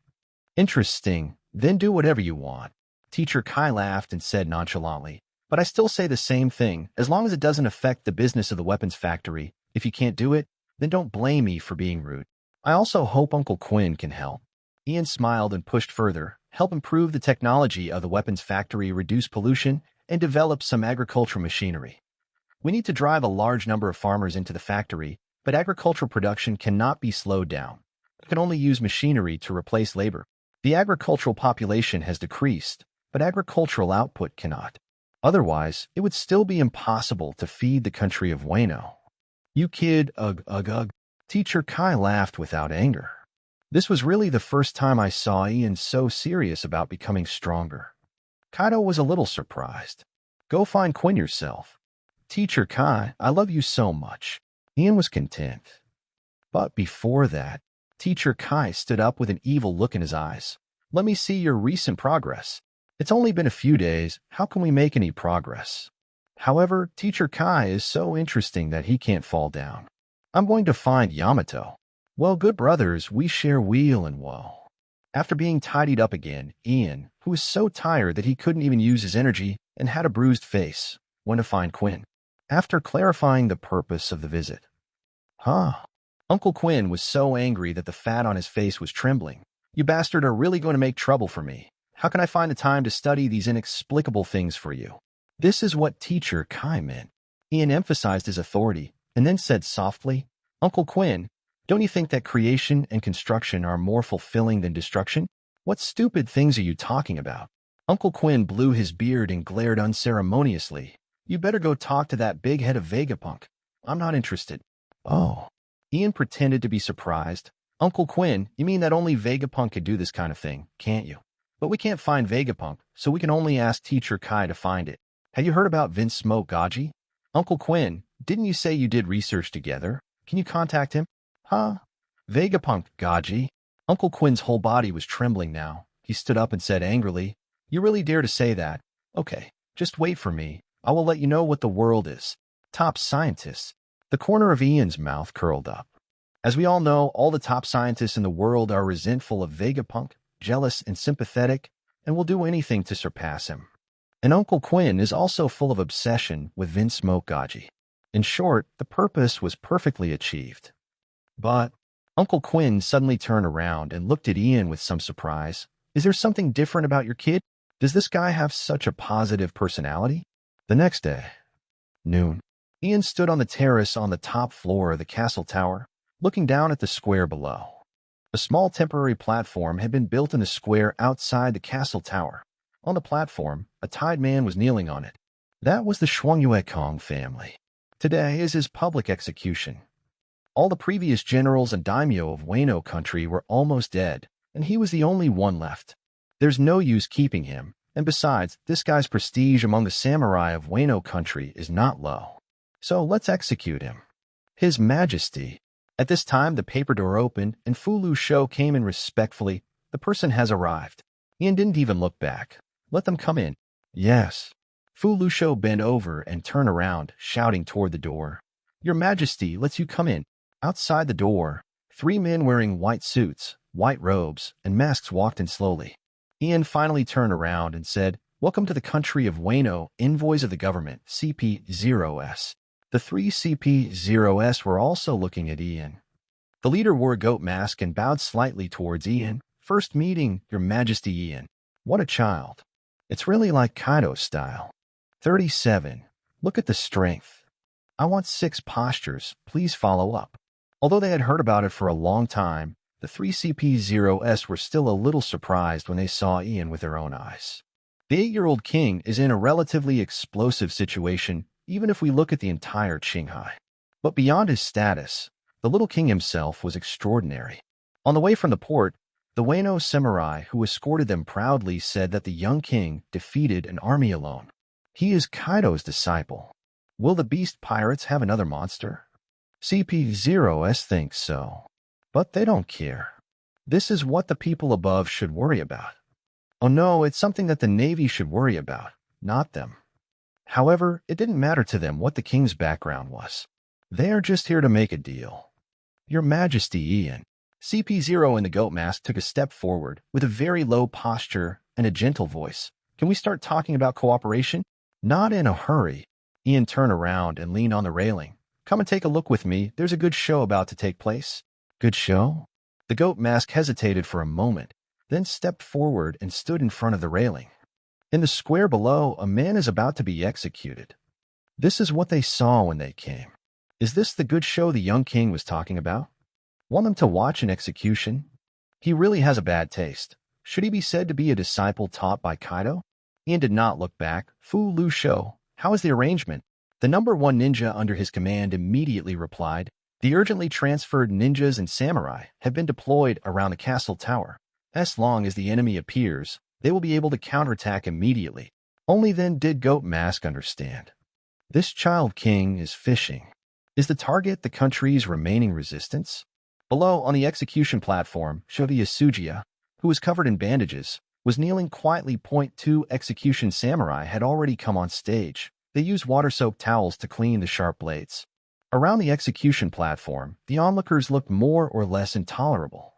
Interesting. Then do whatever you want. Teacher Kai laughed and said nonchalantly, but I still say the same thing, as long as it doesn't affect the business of the weapons factory. If you can't do it, then don't blame me for being rude. I also hope Uncle Quinn can help. Ian smiled and pushed further, help improve the technology of the weapons factory, reduce pollution, and develop some agricultural machinery. We need to drive a large number of farmers into the factory, but agricultural production cannot be slowed down. We can only use machinery to replace labor. The agricultural population has decreased, but agricultural output cannot. Otherwise, it would still be impossible to feed the country of Weno. You kid, ugh. Teacher Kai laughed without anger. This was really the first time I saw Ian so serious about becoming stronger. Kaido was a little surprised. Go find Quinn yourself. Teacher Kai, I love you so much. Ian was content. But before that, Teacher Kai stood up with an evil look in his eyes. Let me see your recent progress. It's only been a few days. How can we make any progress? However, Teacher Kai is so interesting that he can't fall down. I'm going to find Yamato. Well, good brothers, we share weal and woe. After being tidied up again, Ian, who was so tired that he couldn't even use his energy and had a bruised face, went to find Quinn. After clarifying the purpose of the visit. Uncle Quinn was so angry that the fat on his face was trembling. You bastard are really going to make trouble for me. How can I find the time to study these inexplicable things for you? This is what Teacher Kai meant. Ian emphasized his authority and then said softly, Uncle Quinn, don't you think that creation and construction are more fulfilling than destruction? What stupid things are you talking about? Uncle Quinn blew his beard and glared unceremoniously. You better go talk to that big head of Vegapunk. I'm not interested. Oh. Ian pretended to be surprised. Uncle Quinn, you mean that only Vegapunk could do this kind of thing, can't you? But we can't find Vegapunk, so we can only ask Teacher Kai to find it. Have you heard about Vince Smoke Gaji? Uncle Quinn, didn't you say you did research together? Can you contact him? Vegapunk Gaji? Uncle Quinn's whole body was trembling now. He stood up and said angrily, You really dare to say that? Okay, just wait for me. I will let you know what the world is. Top scientists. The corner of Ian's mouth curled up. As we all know, all the top scientists in the world are resentful of Vegapunk, jealous and sympathetic, and will do anything to surpass him. And Uncle Quinn is also full of obsession with Vince Smoke Gaji. In short, the purpose was perfectly achieved. But Uncle Quinn suddenly turned around and looked at Ian with some surprise. Is there something different about your kid? Does this guy have such a positive personality? The next day, noon, Ian stood on the terrace on the top floor of the castle tower, looking down at the square below. A small temporary platform had been built in the square outside the castle tower. On the platform, a tied man was kneeling on it. That was the Shuangyuekong family. Today is his public execution. All the previous generals and daimyo of Weno country were almost dead, and he was the only one left. There's no use keeping him, and besides, this guy's prestige among the samurai of Weno country is not low. So let's execute him. His Majesty. At this time, the paper door opened, and Fu Lu Shou came in respectfully. The person has arrived. Ian didn't even look back. Let them come in. Yes. Fu Lu Shou bent over and turned around, shouting toward the door. Your Majesty lets you come in. Outside the door, 3 men wearing white suits, white robes, and masks walked in slowly. Ian finally turned around and said, Welcome to the country of Weno, envoys of the government, CP-0S. The 3 CP-0S were also looking at Ian. The leader wore a goat mask and bowed slightly towards Ian. First meeting, Your Majesty Ian. What a child. It's really like Kaido's style. 37. Look at the strength. I want 6 postures. Please follow up. Although they had heard about it for a long time, the three CP0s were still a little surprised when they saw Ian with their own eyes. The 8-year-old king is in a relatively explosive situation, even if we look at the entire Qinghai. But beyond his status, the little king himself was extraordinary. On the way from the port, the Weno samurai who escorted them proudly said that the young king defeated an army alone. He is Kaido's disciple. Will the beast pirates have another monster? CP0s thinks so. But they don't care. This is what the people above should worry about. Oh no, it's something that the Navy should worry about, not them. However, it didn't matter to them what the king's background was. They are just here to make a deal. Your Majesty, Ian. CP0 in the goat mask took a step forward with a very low posture and a gentle voice. Can we start talking about cooperation? Not in a hurry. Ian turned around and leaned on the railing. Come and take a look with me. There's a good show about to take place. Good show? The goat mask hesitated for a moment, then stepped forward and stood in front of the railing. In the square below, a man is about to be executed. This is what they saw when they came. Is this the good show the young king was talking about? Want them to watch an execution? He really has a bad taste. Should he be said to be a disciple taught by Kaido? Ian did not look back. Fu Lu Shou, how is the arrangement? The number 1 ninja under his command immediately replied, the urgently transferred ninjas and samurai have been deployed around the castle tower. As long as the enemy appears, they will be able to counterattack immediately. Only then did Goat Mask understand. This child king is fishing. Is the target the country's remaining resistance? Below, on the execution platform, Shota Yasujiya, who was covered in bandages, was kneeling quietly. Point 2 execution samurai had already come on stage. They used water-soaked towels to clean the sharp blades. Around the execution platform, the onlookers looked more or less intolerable.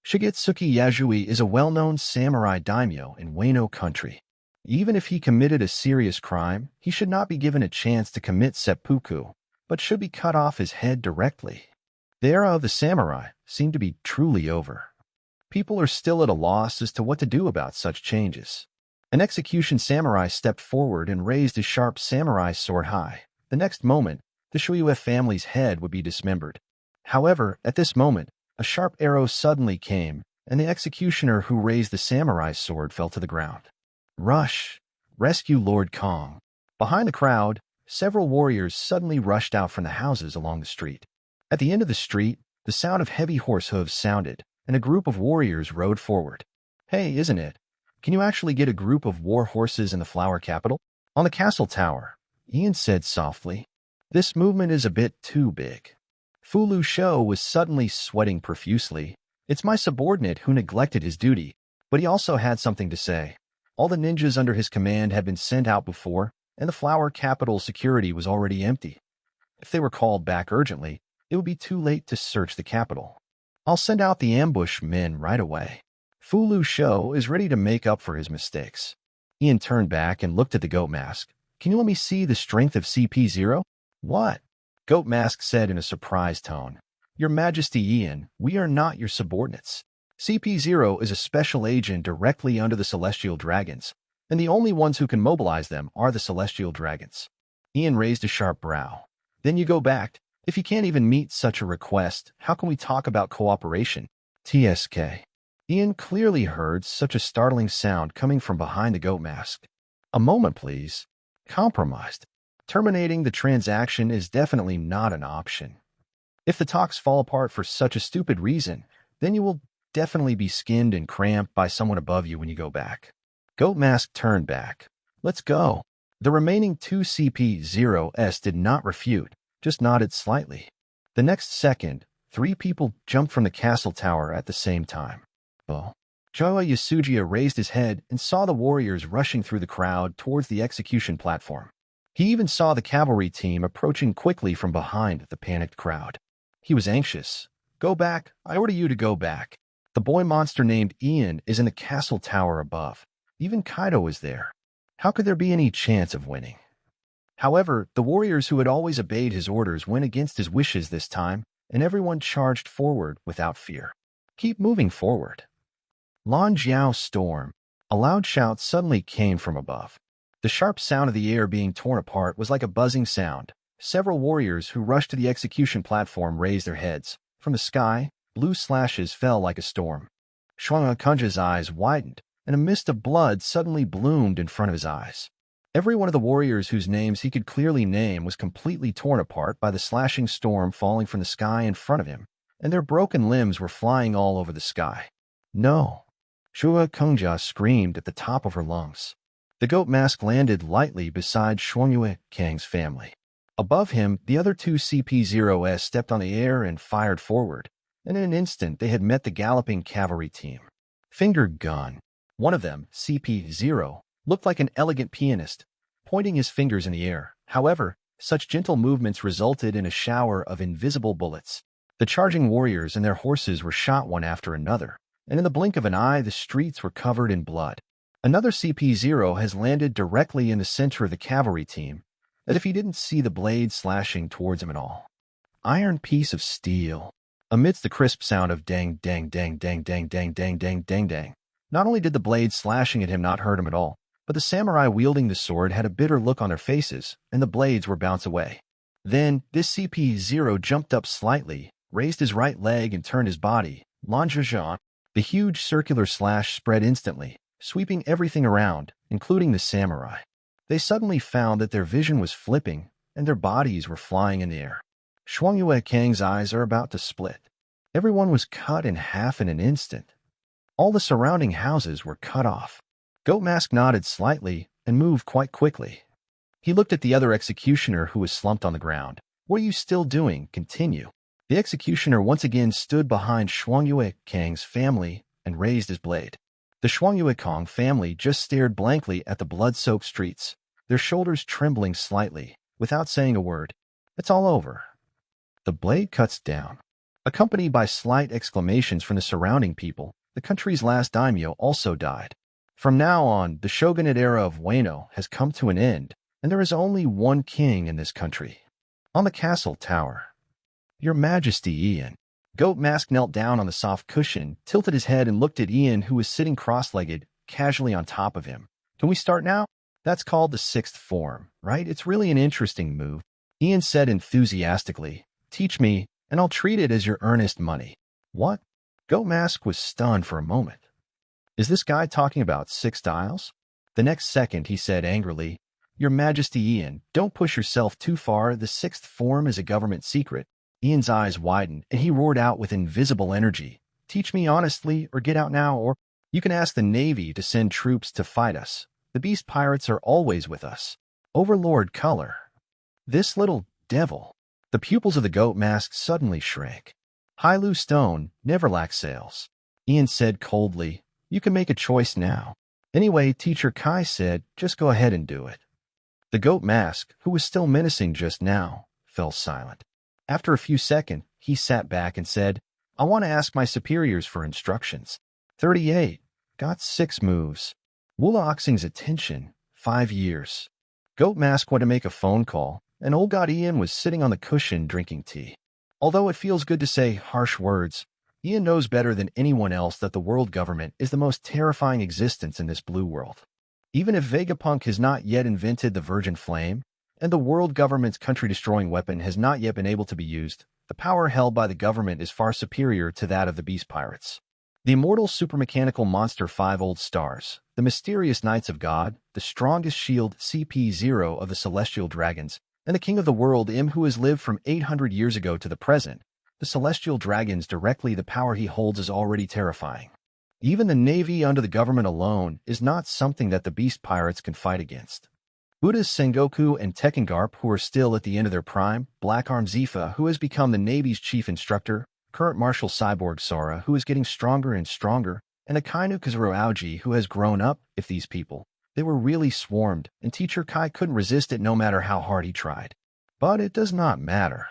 Shigetsuki Yasui is a well-known samurai daimyo in Weno country. Even if he committed a serious crime, he should not be given a chance to commit seppuku, but should be cut off his head directly. The era of the samurai seemed to be truly over. People are still at a loss as to what to do about such changes. An execution samurai stepped forward and raised his sharp samurai sword high. The next moment, the Shuiue family's head would be dismembered. However, at this moment, a sharp arrow suddenly came, and the executioner who raised the samurai sword fell to the ground. Rush! Rescue Lord Kong! Behind the crowd, several warriors suddenly rushed out from the houses along the street. At the end of the street, the sound of heavy horse hooves sounded, and a group of warriors rode forward. Hey, isn't it? Can you actually get a group of war horses in the flower capital? On the castle tower, Ian said softly. This movement is a bit too big. Fu Lu Shou was suddenly sweating profusely. It's my subordinate who neglected his duty, but he also had something to say. All the ninjas under his command had been sent out before, and the flower capital security was already empty. If they were called back urgently, it would be too late to search the capital. I'll send out the ambush men right away. Fu Lu Shou is ready to make up for his mistakes. Ian turned back and looked at the goat mask. Can you let me see the strength of CP0? What? Goat Mask said in a surprised tone. Your Majesty Ian, we are not your subordinates. CP0 is a special agent directly under the Celestial Dragons, and the only ones who can mobilize them are the Celestial Dragons. Ian raised a sharp brow. Then you go back. If you can't even meet such a request, how can we talk about cooperation? TSK. Ian clearly heard such a startling sound coming from behind the goat mask. A moment, please. Compromised. Terminating the transaction is definitely not an option. If the talks fall apart for such a stupid reason, then you will definitely be skinned and cramped by someone above you when you go back. Goat Mask turned back. Let's go. The remaining 2 CP0s did not refute, just nodded slightly. The next second, 3 people jumped from the castle tower at the same time. Oh. Joa Yasujiya raised his head and saw the warriors rushing through the crowd towards the execution platform. He even saw the cavalry team approaching quickly from behind the panicked crowd. He was anxious. Go back. I order you to go back. The boy monster named Ian is in the castle tower above. Even Kaido is there. How could there be any chance of winning? However, the warriors who had always obeyed his orders went against his wishes this time, and everyone charged forward without fear. Keep moving forward. Lan Jiao storm. A loud shout suddenly came from above. The sharp sound of the air being torn apart was like a buzzing sound. Several warriors who rushed to the execution platform raised their heads. From the sky, blue slashes fell like a storm. Shuang'akunja's eyes widened, and a mist of blood suddenly bloomed in front of his eyes. Every one of the warriors whose names he could clearly name was completely torn apart by the slashing storm falling from the sky in front of him, and their broken limbs were flying all over the sky. No! Shuang'akunja screamed at the top of her lungs. The goat mask landed lightly beside Shuangyue Kang's family. Above him, the other two CP-0s stepped on the air and fired forward, and in an instant they had met the galloping cavalry team. Finger gun. One of them, CP-0, looked like an elegant pianist, pointing his fingers in the air. However, such gentle movements resulted in a shower of invisible bullets. The charging warriors and their horses were shot one after another, and in the blink of an eye the streets were covered in blood. Another CP-0 has landed directly in the center of the cavalry team, as if he didn't see the blade slashing towards him at all. Iron piece of steel. Amidst the crisp sound of dang, dang, dang, dang, dang, dang, dang, dang, dang, dang, not only did the blade slashing at him not hurt him at all, but the samurai wielding the sword had a bitter look on their faces, and the blades were bounced away. Then, this CP-0 jumped up slightly, raised his right leg and turned his body. Lanzhezhan. The huge circular slash spread instantly, sweeping everything around, including the samurai. They suddenly found that their vision was flipping, and their bodies were flying in the air. Shuangyue Kang's eyes are about to split. Everyone was cut in half in an instant. All the surrounding houses were cut off. Goat Mask nodded slightly and moved quite quickly. He looked at the other executioner who was slumped on the ground. What are you still doing? Continue. The executioner once again stood behind Shuangyue Kang's family and raised his blade. The Shuangyue Kang family just stared blankly at the blood-soaked streets, their shoulders trembling slightly, without saying a word. It's all over. The blade cuts down. Accompanied by slight exclamations from the surrounding people, the country's last daimyo also died. From now on, the shogunate era of Weno has come to an end, and there is only one king in this country. On the castle tower. Your Majesty, Ian. Goat Mask knelt down on the soft cushion, tilted his head and looked at Ian, who was sitting cross-legged, casually on top of him. Can we start now? That's called the sixth form, right? It's really an interesting move. Ian said enthusiastically. Teach me, and I'll treat it as your earnest money. What? Goat Mask was stunned for a moment. Is this guy talking about 6 styles? The next second he said angrily, Your Majesty Ian, don't push yourself too far. The sixth form is a government secret. Ian's eyes widened, and he roared out with invisible energy. Teach me honestly, or get out now, or you can ask the Navy to send troops to fight us. The beast pirates are always with us. Overlord Color. This little devil. The pupils of the Goat Mask suddenly shrank. Hailu Stone never lacks sails. Ian said coldly, You can make a choice now. Anyway, Teacher Kai said, just go ahead and do it. The Goat Mask, who was still menacing just now, fell silent. After a few seconds, he sat back and said, I want to ask my superiors for instructions. 38. Got 6 moves. Wula Oxing's attention, 5 years. Goat Mask went to make a phone call, and old God Ian was sitting on the cushion drinking tea. Although it feels good to say harsh words, Ian knows better than anyone else that the world government is the most terrifying existence in this blue world. Even if Vegapunk has not yet invented the Virgin Flame, and the world government's country-destroying weapon has not yet been able to be used, the power held by the government is far superior to that of the Beast Pirates. The immortal supermechanical monster 5 Old Stars, the mysterious Knights of God, the strongest shield CP-0 of the Celestial Dragons, and the King of the World M who has lived from 800 years ago to the present, the Celestial Dragons directly the power he holds is already terrifying. Even the Navy under the government alone is not something that the Beast Pirates can fight against. Buddha's Sengoku and Tekkengarp, who are still at the end of their prime, Black Arm Zifa, who has become the Navy's chief instructor, current Marshal Cyborg Sora, who is getting stronger and stronger, and Akainu Kazuro Aoji, who has grown up. If these people, they were really swarmed, and Teacher Kai couldn't resist it no matter how hard he tried. But it does not matter.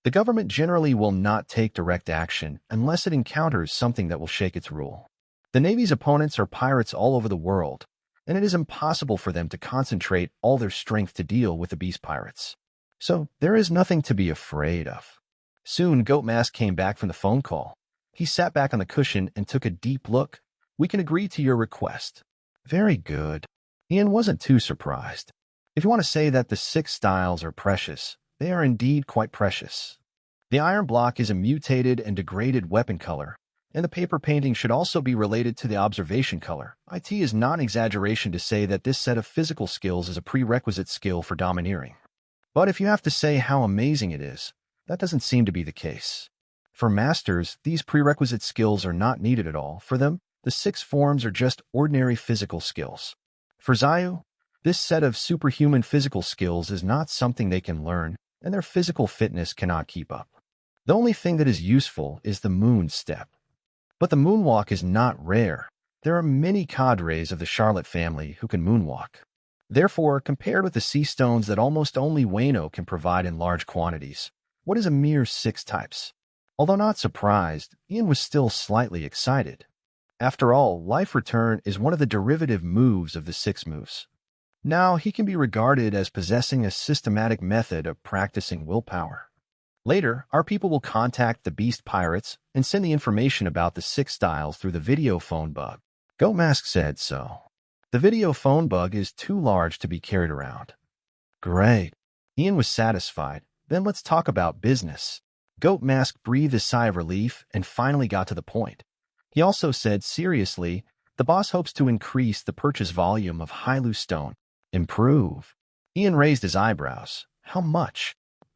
The government generally will not take direct action unless it encounters something that will shake its rule. The Navy's opponents are pirates all over the world, and it is impossible for them to concentrate all their strength to deal with the Beast Pirates. So there is nothing to be afraid of. Soon, Goat Mask came back from the phone call. He sat back on the cushion and took a deep look. We can agree to your request. Very good. Ian wasn't too surprised. If you want to say that the 6 styles are precious, they are indeed quite precious. The iron block is a mutated and degraded weapon color, and the paper painting should also be related to the observation color. It is not an exaggeration to say that this set of physical skills is a prerequisite skill for domineering. But if you have to say how amazing it is, that doesn't seem to be the case. For masters, these prerequisite skills are not needed at all. For them, the 6 forms are just ordinary physical skills. For Zayu, this set of superhuman physical skills is not something they can learn, and their physical fitness cannot keep up. The only thing that is useful is the moon step. But the moonwalk is not rare. There are many cadres of the Charlotte family who can moonwalk. Therefore, compared with the sea stones that almost only Weno can provide in large quantities, what is a mere 6 types? Although not surprised, Ian was still slightly excited. After all, Life Return is one of the derivative moves of the 6 moves. Now he can be regarded as possessing a systematic method of practicing willpower. Later, our people will contact the Beast Pirates and send the information about the 6 styles through the video phone bug. Goat Mask said so. The video phone bug is too large to be carried around. Great. Ian was satisfied. Then let's talk about business. Goat Mask breathed a sigh of relief and finally got to the point. He also said seriously, the boss hopes to increase the purchase volume of Hylu stone. Improve. Ian raised his eyebrows. How much?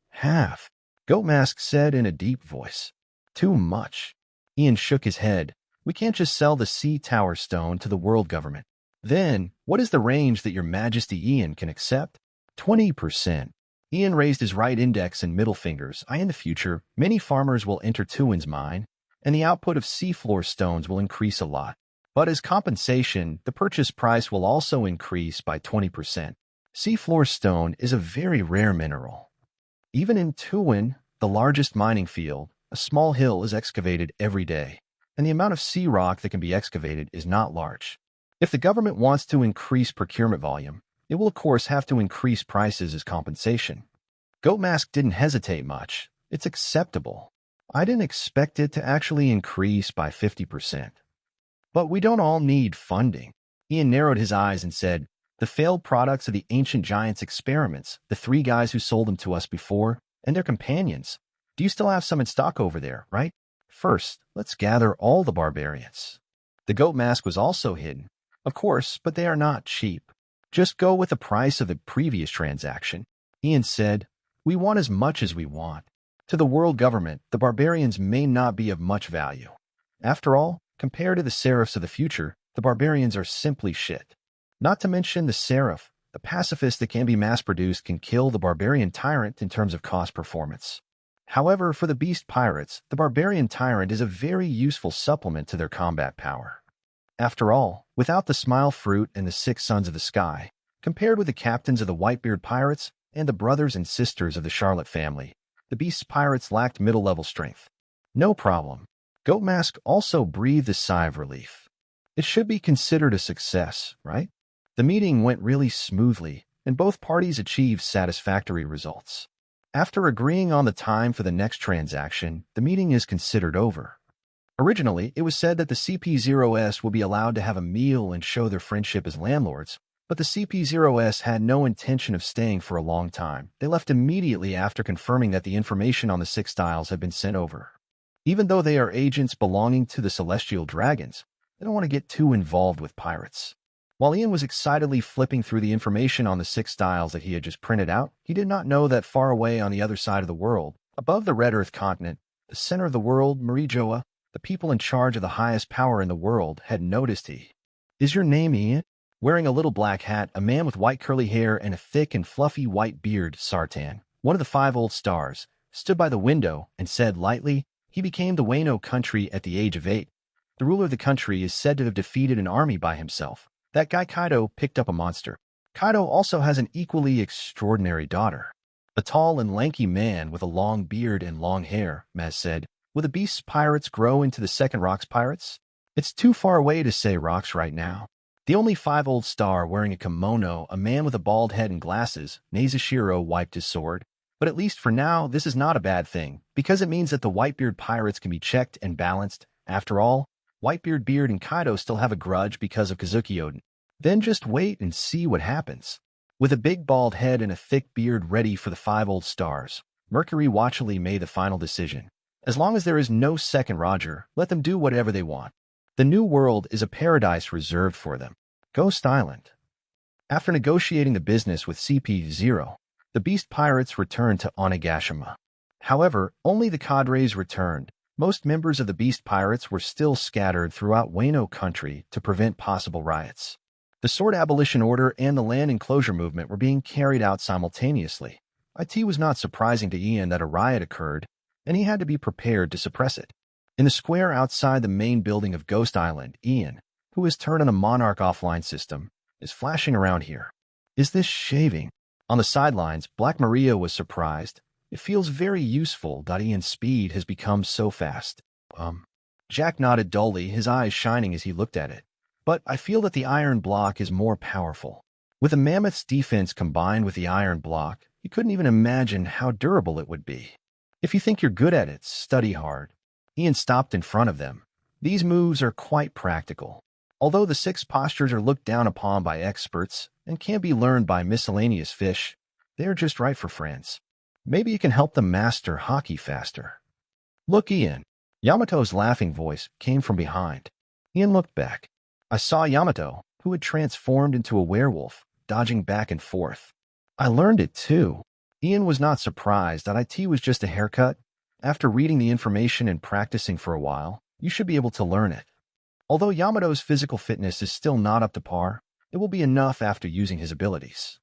Half. Goat Mask said in a deep voice. Too much. Ian shook his head. We can't just sell the Sea Tower stone to the world government. Then, what is the range that Your Majesty Ian can accept? 20%. Ian raised his right index and middle fingers. In the future, many farmers will enter Tuin's mine, and the output of seafloor stones will increase a lot. But as compensation, the purchase price will also increase by 20%. Seafloor stone is a very rare mineral. Even in Tuin, the largest mining field, a small hill is excavated every day, and the amount of sea rock that can be excavated is not large. If the government wants to increase procurement volume, it will of course have to increase prices as compensation. Goat Mask didn't hesitate much. It's acceptable. I didn't expect it to actually increase by 50%. But we don't all need funding. Ian narrowed his eyes and said, the failed products of the ancient giants' experiments, the 3 guys who sold them to us before, and their companions. Do you still have some in stock over there, right? First, let's gather all the barbarians. The Goat Mask was also hidden. Of course, but they are not cheap. Just go with the price of the previous transaction. Ian said, we want as much as we want. To the world government, the barbarians may not be of much value. After all, compared to the seraphs of the future, the barbarians are simply shit. Not to mention the seraph, the pacifist that can be mass-produced can kill the barbarian tyrant in terms of cost performance. However, for the beast pirates, the barbarian tyrant is a very useful supplement to their combat power. After all, without the smile fruit and the 6 sons of the sky, compared with the captains of the Whitebeard pirates and the brothers and sisters of the Charlotte family, the beast pirates lacked middle-level strength. No problem. Goat Mask also breathed a sigh of relief. It should be considered a success, right? The meeting went really smoothly, and both parties achieved satisfactory results. After agreeing on the time for the next transaction, the meeting is considered over. Originally, it was said that the CP0S will be allowed to have a meal and show their friendship as landlords, but the CP0S had no intention of staying for a long time. They left immediately after confirming that the information on the 6 styles had been sent over. Even though they are agents belonging to the Celestial Dragons, they don't want to get too involved with pirates. While Ian was excitedly flipping through the information on the 6 styles that he had just printed out, he did not know that far away on the other side of the world, above the Red Earth continent, the center of the world, Marijoa, the people in charge of the highest power in the world, had noticed he. Is your name Ian? Wearing a little black hat, a man with white curly hair and a thick and fluffy white beard, Sartan, one of the 5 old stars, stood by the window and said lightly, he became the Weno country at the age of 8. The ruler of the country is said to have defeated an army by himself. That guy Kaido picked up a monster. Kaido also has an equally extraordinary daughter. A tall and lanky man with a long beard and long hair, Maz said. Will the Beast's pirates grow into the second Rocks pirates? It's too far away to say Rocks right now. The only 5 old star wearing a kimono, a man with a bald head and glasses, Nezushiro wiped his sword. But at least for now, this is not a bad thing, because it means that the Whitebeard pirates can be checked and balanced. After all, Whitebeard Beard and Kaido still have a grudge because of Kazuki Odin. Then just wait and see what happens. With a big bald head and a thick beard ready for the 5 old stars, Mercury watchily made the final decision. As long as there is no second Roger, let them do whatever they want. The new world is a paradise reserved for them. Ghost Island. After negotiating the business with CP0, the Beast Pirates returned to Onigashima. However, only the cadres returned. Most members of the Beast Pirates were still scattered throughout Weno country to prevent possible riots. The Sword Abolition Order and the Land Enclosure Movement were being carried out simultaneously. It was not surprising to Ian that a riot occurred, and he had to be prepared to suppress it. In the square outside the main building of Ghost Island, Ian, who has turned on the Monarch offline system, is flashing around here. Is this shaving? On the sidelines, Black Maria was surprised. It feels very useful that Ian's speed has become so fast. Jack nodded dully, his eyes shining as he looked at it. But I feel that the iron block is more powerful. With a mammoth's defense combined with the iron block, you couldn't even imagine how durable it would be. If you think you're good at it, study hard. Ian stopped in front of them. These moves are quite practical. Although the 6 postures are looked down upon by experts and can be learned by miscellaneous fish, they are just right for friends. Maybe you can help them master hockey faster. Look, Ian. Yamato's laughing voice came from behind. Ian looked back. I saw Yamato, who had transformed into a werewolf, dodging back and forth. I learned it too. Ian was not surprised that IT was just a haircut. After reading the information and practicing for a while, you should be able to learn it. Although Yamato's physical fitness is still not up to par, it will be enough after using his abilities.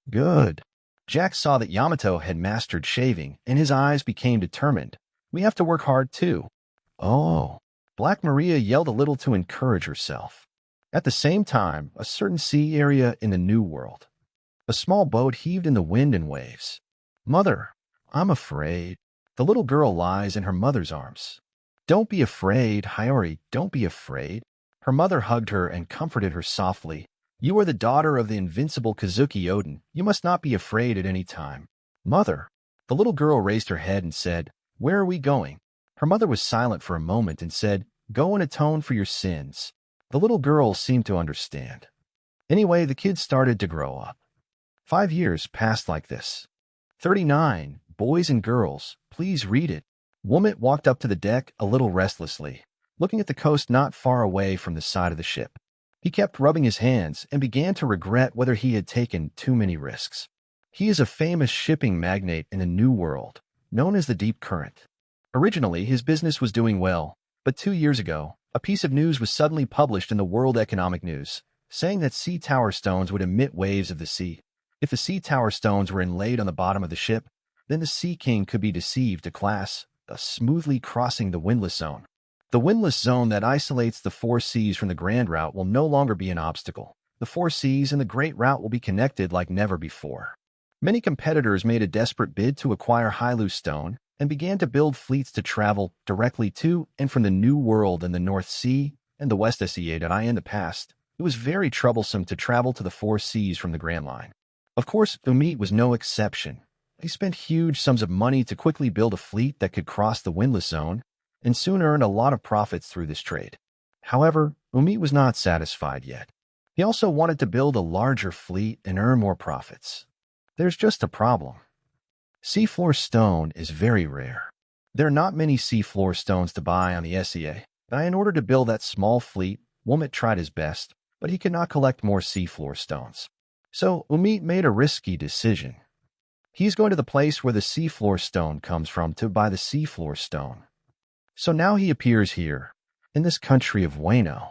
Good. Jack saw that Yamato had mastered shaving, and his eyes became determined. We have to work hard too. Oh. Black Maria yelled a little to encourage herself. At the same time, a certain sea area in the New World. A small boat heaved in the wind and waves. Mother, I'm afraid. The little girl lies in her mother's arms. Don't be afraid, Hyori, don't be afraid. Her mother hugged her and comforted her softly. You are the daughter of the invincible Kazuki Odin. You must not be afraid at any time. Mother. The little girl raised her head and said, Where are we going? Her mother was silent for a moment and said, Go and atone for your sins. The little girl seemed to understand. Anyway, the kids started to grow up. 5 years passed like this. 39. Boys and girls, please read it. Womit walked up to the deck a little restlessly, looking at the coast not far away from the side of the ship. He kept rubbing his hands and began to regret whether he had taken too many risks. He is a famous shipping magnate in the New World, known as the Deep Current. Originally, his business was doing well, but 2 years ago, a piece of news was suddenly published in the World Economic News, saying that sea tower stones would emit waves of the sea. If the sea tower stones were inlaid on the bottom of the ship, then the Sea King could be deceived to class, thus smoothly crossing the windless zone. The windless zone that isolates the 4 seas from the Grand Route will no longer be an obstacle. The 4 seas and the Great Route will be connected like never before. Many competitors made a desperate bid to acquire Hylu Stone and began to build fleets to travel directly to and from the New World in the North Sea and the West Sea. In the past, it was very troublesome to travel to the 4 seas from the Grand Line. Of course, Umit was no exception. He spent huge sums of money to quickly build a fleet that could cross the windless zone and soon earned a lot of profits through this trade. However, Umit was not satisfied yet. He also wanted to build a larger fleet and earn more profits. There's just a problem. Seafloor stone is very rare. There are not many seafloor stones to buy on the SEA, and in order to build that small fleet, Womit tried his best, but he could not collect more seafloor stones. So Umit made a risky decision. He's going to the place where the seafloor stone comes from to buy the seafloor stone. So now he appears here, in this country of Weno.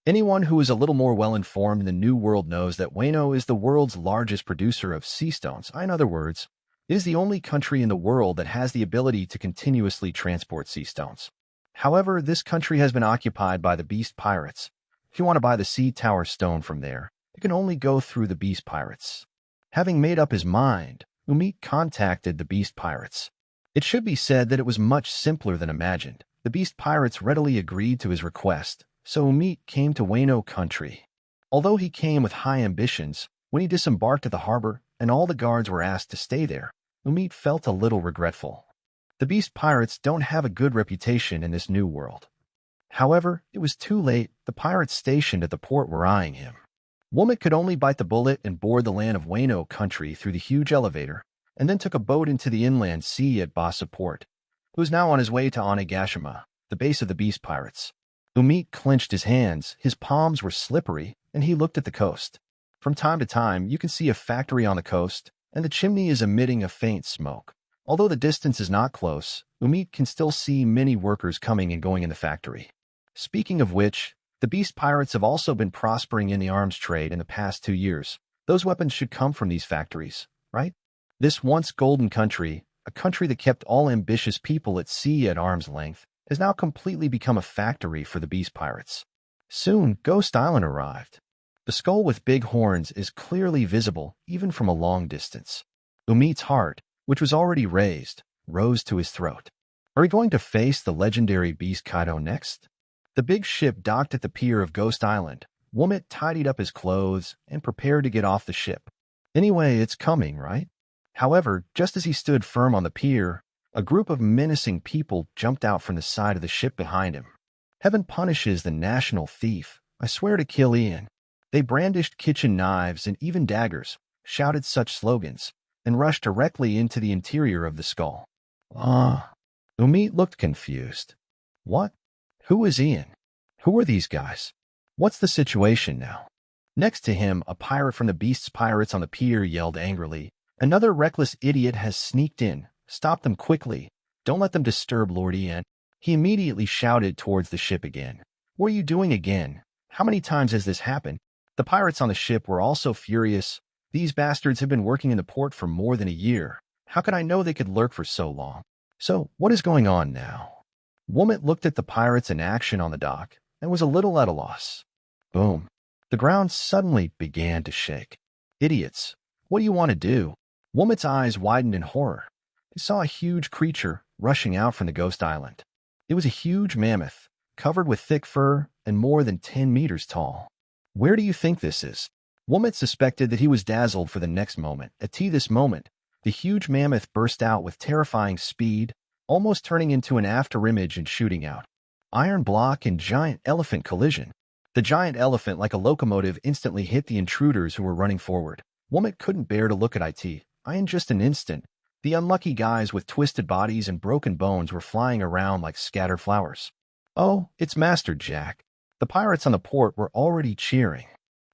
Anyone who is a little more well-informed in the New World knows that Weno is the world's largest producer of sea stones. In other words, it is the only country in the world that has the ability to continuously transport sea stones. However, this country has been occupied by the Beast Pirates. If you want to buy the Sea Tower stone from there, you can only go through the Beast Pirates. Having made up his mind, Umit contacted the Beast Pirates. It should be said that it was much simpler than imagined. The Beast Pirates readily agreed to his request, so Umit came to Weno country. Although he came with high ambitions, when he disembarked at the harbor and all the guards were asked to stay there, Umit felt a little regretful. The Beast Pirates don't have a good reputation in this new world. However, it was too late. The pirates stationed at the port were eyeing him. Womit could only bite the bullet and board the land of Weno country through the huge elevator, and then took a boat into the inland sea at Basa Port. He was now on his way to Onigashima, the base of the beast pirates. Umit clenched his hands, his palms were slippery, and he looked at the coast. From time to time, you can see a factory on the coast, and the chimney is emitting a faint smoke. Although the distance is not close, Umit can still see many workers coming and going in the factory. Speaking of which, the beast pirates have also been prospering in the arms trade in the past 2 years. Those weapons should come from these factories, right? This once golden country, a country that kept all ambitious people at sea at arm's length, has now completely become a factory for the beast pirates. Soon, Ghost Island arrived. The skull with big horns is clearly visible even from a long distance. Umit's heart, which was already raised, rose to his throat. Are we going to face the legendary beast Kaido next? The big ship docked at the pier of Ghost Island. Womit tidied up his clothes and prepared to get off the ship. Anyway, it's coming, right? However, just as he stood firm on the pier, a group of menacing people jumped out from the side of the ship behind him. Heaven punishes the national thief. I swear to kill Ian. They brandished kitchen knives and even daggers, shouted such slogans, and rushed directly into the interior of the skull. Umit looked confused. What? Who is Ian? Who are these guys? What's the situation now? Next to him, a pirate from the beast's pirates on the pier yelled angrily, "Another reckless idiot has sneaked in. Stop them quickly. Don't let them disturb Lord Ian." He immediately shouted towards the ship again. "What are you doing again? How many times has this happened?" The pirates on the ship were also furious. These bastards have been working in the port for more than a year. How could I know they could lurk for so long? So, what is going on now? Womit looked at the pirates in action on the dock and was a little at a loss. Boom. The ground suddenly began to shake. Idiots. What do you want to do? Womit's eyes widened in horror. He saw a huge creature rushing out from the Ghost Island. It was a huge mammoth, covered with thick fur and more than 10 meters tall. Where do you think this is? Womit suspected that he was dazzled for the next moment. At this moment, the huge mammoth burst out with terrifying speed, almost turning into an afterimage and shooting out. Iron block and giant elephant collision. The giant elephant, like a locomotive, instantly hit the intruders who were running forward. Womit couldn't bear to look at in just an instant. The unlucky guys with twisted bodies and broken bones were flying around like scattered flowers. Oh, it's Master Jack. The pirates on the port were already cheering.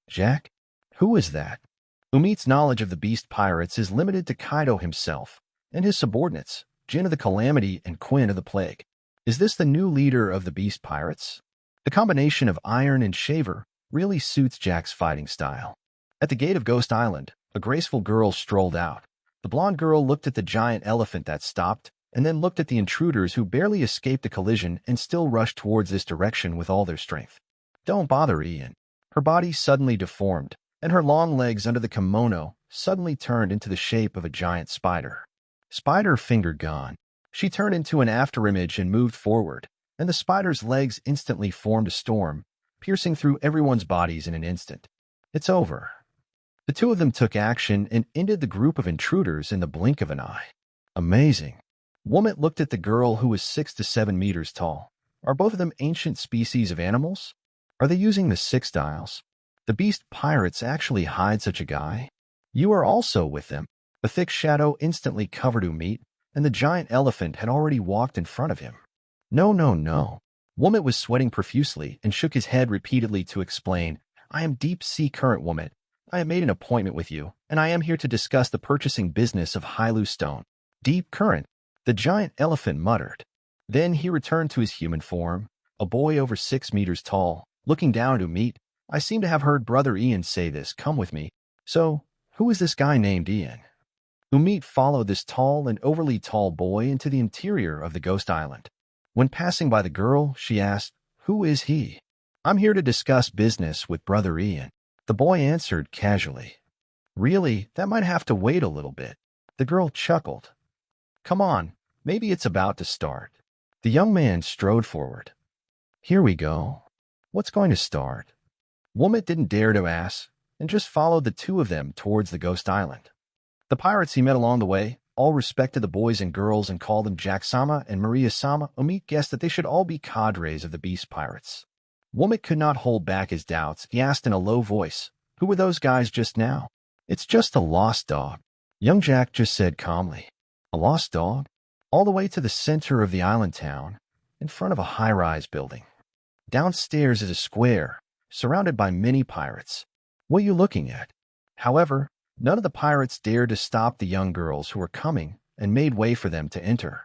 Jack? Who is that? Umit's knowledge of the beast pirates is limited to Kaido himself and his subordinates, Jin of the Calamity and Quinn of the Plague. Is this the new leader of the beast pirates? The combination of iron and shaver really suits Jack's fighting style. At the gate of Ghost Island, a graceful girl strolled out. The blonde girl looked at the giant elephant that stopped, and then looked at the intruders who barely escaped the collision and still rushed towards this direction with all their strength. Don't bother, Ian. Her body suddenly deformed, and her long legs under the kimono suddenly turned into the shape of a giant spider. Spider finger gone. She turned into an afterimage and moved forward, and the spider's legs instantly formed a storm, piercing through everyone's bodies in an instant. It's over. The two of them took action and ended the group of intruders in the blink of an eye. Amazing. Womit looked at the girl who was 6 to 7 meters tall. Are both of them ancient species of animals? Are they using the 6 dials? The beast pirates actually hide such a guy? You are also with them. The thick shadow instantly covered Umit, and the giant elephant had already walked in front of him. No, no, no. Womit was sweating profusely and shook his head repeatedly to explain, I am Deep Sea Current Womit. I have made an appointment with you, and I am here to discuss the purchasing business of Hylu Stone. Deep Current, the giant elephant muttered. Then he returned to his human form, a boy over 6 meters tall, looking down at Umit. I seem to have heard Brother Ian say this, come with me. So, who is this guy named Ian? Umit followed this tall and overly tall boy into the interior of the Ghost Island. When passing by the girl, she asked, Who is he? I'm here to discuss business with Brother Ian. The boy answered casually. Really, that might have to wait a little bit. The girl chuckled. Come on, maybe it's about to start. The young man strode forward. Here we go. What's going to start? Womit didn't dare to ask, and just followed the two of them towards the Ghost Island. The pirates he met along the way all respected the boys and girls and called them Jack-sama and Maria-sama. Umit guessed that they should all be cadres of the beast pirates. Womit could not hold back his doubts. He asked in a low voice, Who were those guys just now? It's just a lost dog. Young Jack just said calmly. A lost dog? All the way to the center of the island town, in front of a high-rise building. Downstairs is a square, surrounded by many pirates. What are you looking at? However, none of the pirates dared to stop the young girls who were coming and made way for them to enter.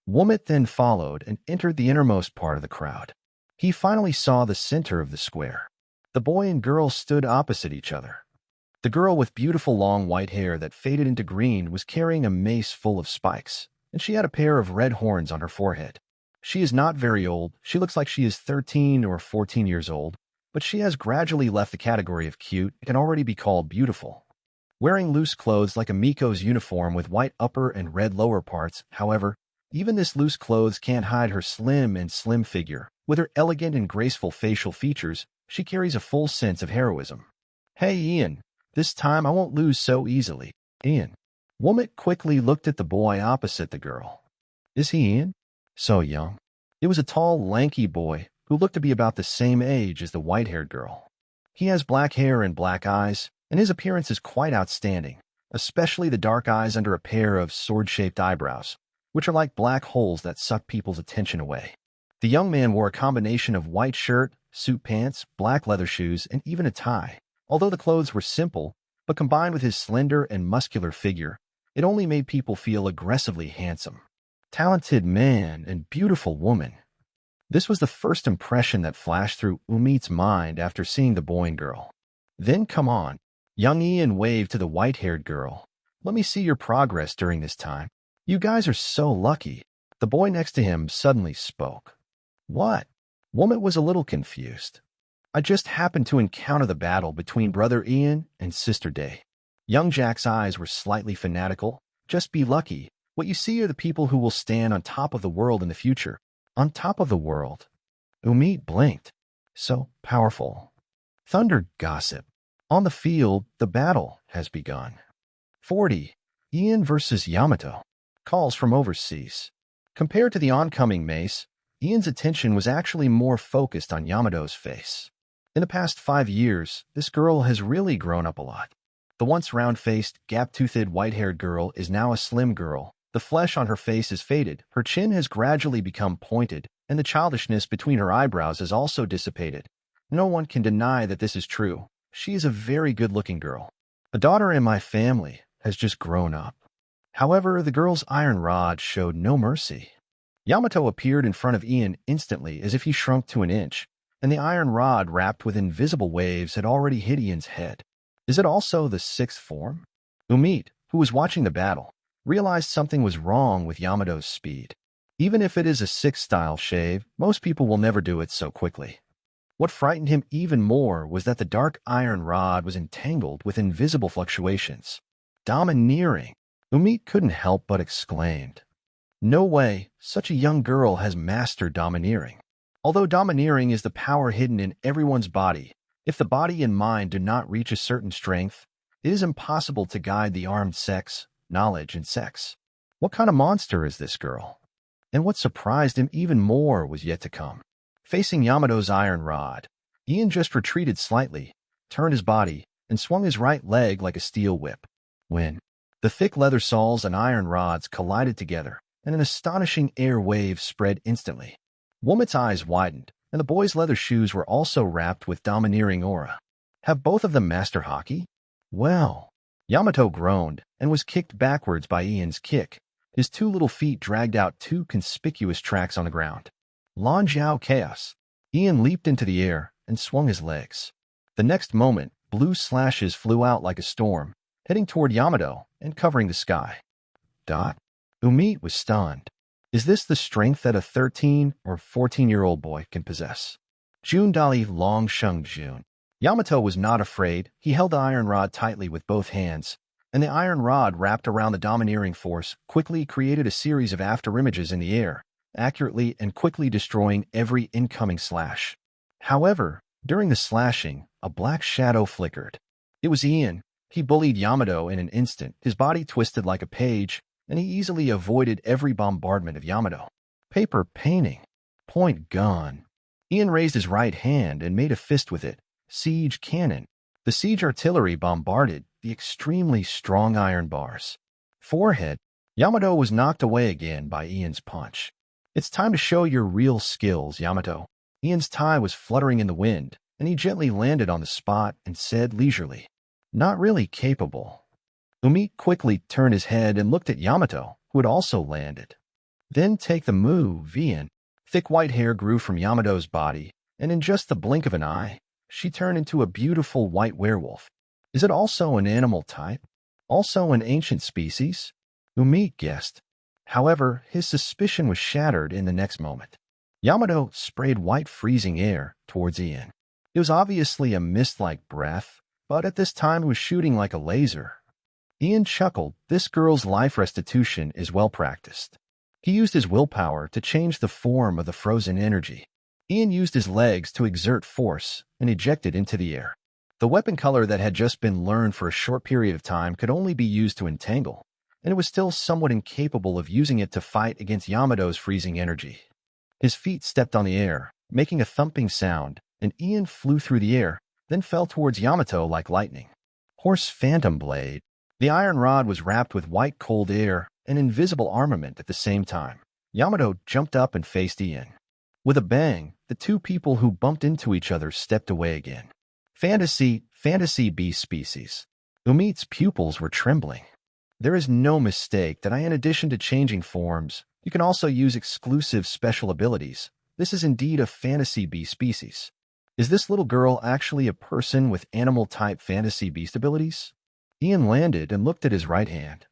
Womit then followed and entered the innermost part of the crowd. He finally saw the center of the square. The boy and girl stood opposite each other. The girl with beautiful long white hair that faded into green was carrying a mace full of spikes, and she had a pair of red horns on her forehead. She is not very old. She looks like she is 13 or 14 years old, but she has gradually left the category of cute and can already be called beautiful. Wearing loose clothes like a Miko's uniform with white upper and red lower parts, however, even this loose clothes can't hide her slim figure. With her elegant and graceful facial features, she carries a full sense of heroism. Hey, Ian, this time I won't lose so easily. Ian. Womit quickly looked at the boy opposite the girl. Is he Ian? So young. It was a tall, lanky boy who looked to be about the same age as the white-haired girl. He has black hair and black eyes, and his appearance is quite outstanding, especially the dark eyes under a pair of sword-shaped eyebrows, which are like black holes that suck people's attention away. The young man wore a combination of white shirt, suit pants, black leather shoes, and even a tie. Although the clothes were simple, but combined with his slender and muscular figure, it only made people feel aggressively handsome. Talented man and beautiful woman. This was the first impression that flashed through Umit's mind after seeing the boy and girl. Then come on. Young Ian waved to the white-haired girl. Let me see your progress during this time. You guys are so lucky. The boy next to him suddenly spoke. What? Womit was a little confused. I just happened to encounter the battle between Brother Ian and Sister Day. Young Jack's eyes were slightly fanatical. Just be lucky. What you see are the people who will stand on top of the world in the future. On top of the world. Umit blinked. So powerful. Thunder gossip. On the field, the battle has begun. 40. Ian versus Yamato. Calls from overseas. Compared to the oncoming mace, Ian's attention was actually more focused on Yamato's face. In the past 5 years, this girl has really grown up a lot. The once round-faced, gap-toothed, white-haired girl is now a slim girl. The flesh on her face is faded, her chin has gradually become pointed, and the childishness between her eyebrows has also dissipated. No one can deny that this is true. She is a very good-looking girl. A daughter in my family has just grown up. However, the girl's iron rod showed no mercy. Yamato appeared in front of Ian instantly as if he shrunk to an inch, and the iron rod wrapped with invisible waves had already hit Ian's head. Is it also the sixth form? Umit, who was watching the battle, realized something was wrong with Yamato's speed. Even if it is a sixth-style shave, most people will never do it so quickly. What frightened him even more was that the dark iron rod was entangled with invisible fluctuations. Domineering! Umit couldn't help but exclaimed. No way, such a young girl has mastered domineering. Although domineering is the power hidden in everyone's body, if the body and mind do not reach a certain strength, it is impossible to guide the armed sex, knowledge, and sex. What kind of monster is this girl? And what surprised him even more was yet to come. Facing Yamato's iron rod, Ian just retreated slightly, turned his body, and swung his right leg like a steel whip. When the thick leather soles and iron rods collided together, and an astonishing air wave spread instantly. Womit's eyes widened, and the boy's leather shoes were also wrapped with domineering aura. Have both of them master hockey? Well, Yamato groaned and was kicked backwards by Ian's kick. His 2 little feet dragged out 2 conspicuous tracks on the ground. Lan Jiao chaos. Ian leaped into the air and swung his legs. The next moment, blue slashes flew out like a storm, heading toward Yamato and covering the sky. Umit was stunned. Is this the strength that a 13 or 14-year-old boy can possess? Jun Dali Long Sheng Jun. Yamato was not afraid. He held the iron rod tightly with both hands, and the iron rod wrapped around the domineering force quickly created a series of afterimages in the air, accurately and quickly destroying every incoming slash. However, during the slashing, a black shadow flickered. It was Ian. He bullied Yamato in an instant. His body twisted like a page, and he easily avoided every bombardment of Yamato. Paper painting. Point gun. Ian raised his right hand and made a fist with it. Siege cannon. The siege artillery bombarded, the extremely strong iron bars. Forehead. Yamato was knocked away again by Ian's punch. It's time to show your real skills, Yamato. Ian's tie was fluttering in the wind, and he gently landed on the spot and said leisurely, "Not really capable." Umi quickly turned his head and looked at Yamato, who had also landed. "Then take the move, Ian." Thick white hair grew from Yamato's body, and in just the blink of an eye, she turned into a beautiful white werewolf. Is it also an animal type? Also an ancient species? Umi guessed. However, his suspicion was shattered in the next moment. Yamato sprayed white freezing air towards Ian. It was obviously a mist-like breath, but at this time it was shooting like a laser. Ian chuckled. This girl's life restitution is well practiced. He used his willpower to change the form of the frozen energy. Ian used his legs to exert force and ejected into the air. The weapon color that had just been learned for a short period of time could only be used to entangle, and it was still somewhat incapable of using it to fight against Yamato's freezing energy. His feet stepped on the air, making a thumping sound, and Ian flew through the air, then fell towards Yamato like lightning. Horse Phantom Blade. The iron rod was wrapped with white cold air and invisible armament at the same time. Yamato jumped up and faced Ian. With a bang, the two people who bumped into each other stepped away again. Fantasy beast species. Umit's pupils were trembling. There is no mistake that in addition to changing forms, you can also use exclusive special abilities. This is indeed a fantasy beast species. Is this little girl actually a person with animal-type fantasy beast abilities? Ian landed and looked at his right hand.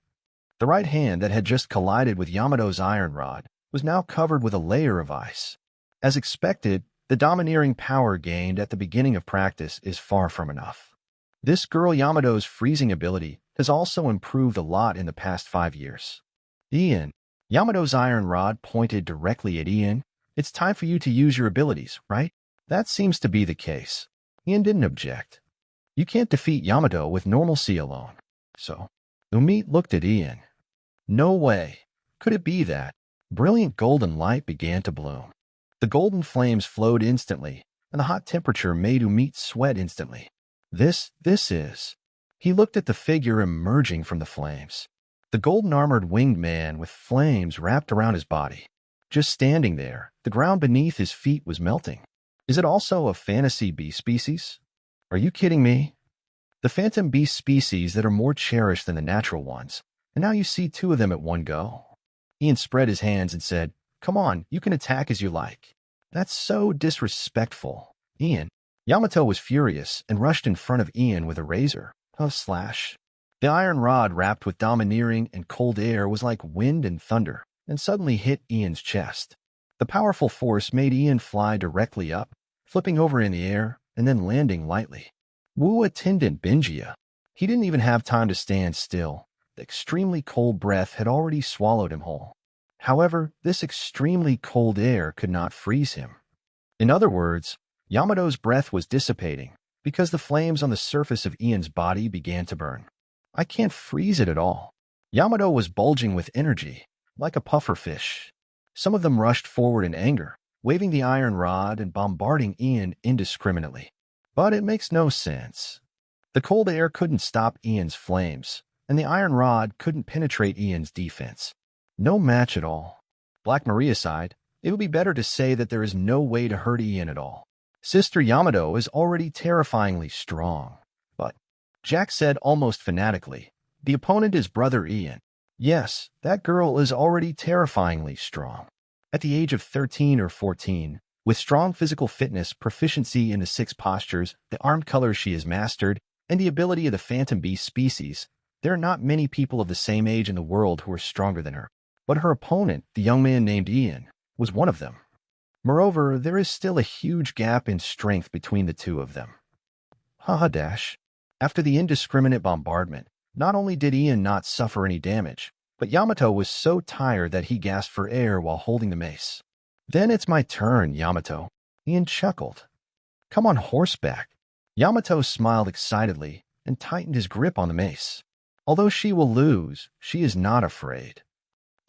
The right hand that had just collided with Yamato's iron rod was now covered with a layer of ice. As expected, the domineering power gained at the beginning of practice is far from enough. This girl Yamato's freezing ability has also improved a lot in the past 5 years. Ian. Yamato's iron rod pointed directly at Ian. It's time for you to use your abilities, right? That seems to be the case. Ian didn't object. You can't defeat Yamato with normalcy alone. So, Umi looked at Ian. No way. Could it be that? Brilliant golden light began to bloom. The golden flames flowed instantly, and the hot temperature made Umi sweat instantly. This is... He looked at the figure emerging from the flames. The golden-armored winged man with flames wrapped around his body. Just standing there, the ground beneath his feet was melting. Is it also a fantasy beast species? Are you kidding me? The phantom beast species that are more cherished than the natural ones, and now you see 2 of them at one go. Ian spread his hands and said, "Come on, you can attack as you like." That's so disrespectful. Ian. Yamato was furious and rushed in front of Ian with a razor. Slash. The iron rod wrapped with domineering and cold air was like wind and thunder, and suddenly hit Ian's chest. The powerful force made Ian fly directly up, flipping over in the air, and then landing lightly. Wu attendant Binjia. He didn't even have time to stand still. The extremely cold breath had already swallowed him whole. However, this extremely cold air could not freeze him. In other words, Yamato's breath was dissipating because the flames on the surface of Ian's body began to burn. I can't freeze it at all. Yamato was bulging with energy, like a puffer fish. Some of them rushed forward in anger, waving the iron rod and bombarding Ian indiscriminately. But it makes no sense. The cold air couldn't stop Ian's flames, and the iron rod couldn't penetrate Ian's defense. No match at all. Black Maria sighed. It would be better to say that there is no way to hurt Ian at all. Sister Yamato is already terrifyingly strong. But, Jack said almost fanatically, the opponent is brother Ian. Yes, that girl is already terrifyingly strong. At the age of 13 or 14, with strong physical fitness, proficiency in the 6 postures, the armed colors she has mastered, and the ability of the phantom beast species, there are not many people of the same age in the world who are stronger than her. But her opponent, the young man named Ian, was one of them. Moreover, there is still a huge gap in strength between the 2 of them. Dash. After the indiscriminate bombardment, not only did Ian not suffer any damage, but Yamato was so tired that he gasped for air while holding the mace. Then it's my turn, Yamato. Ian chuckled. Come on horseback. Yamato smiled excitedly and tightened his grip on the mace. Although she will lose, she is not afraid.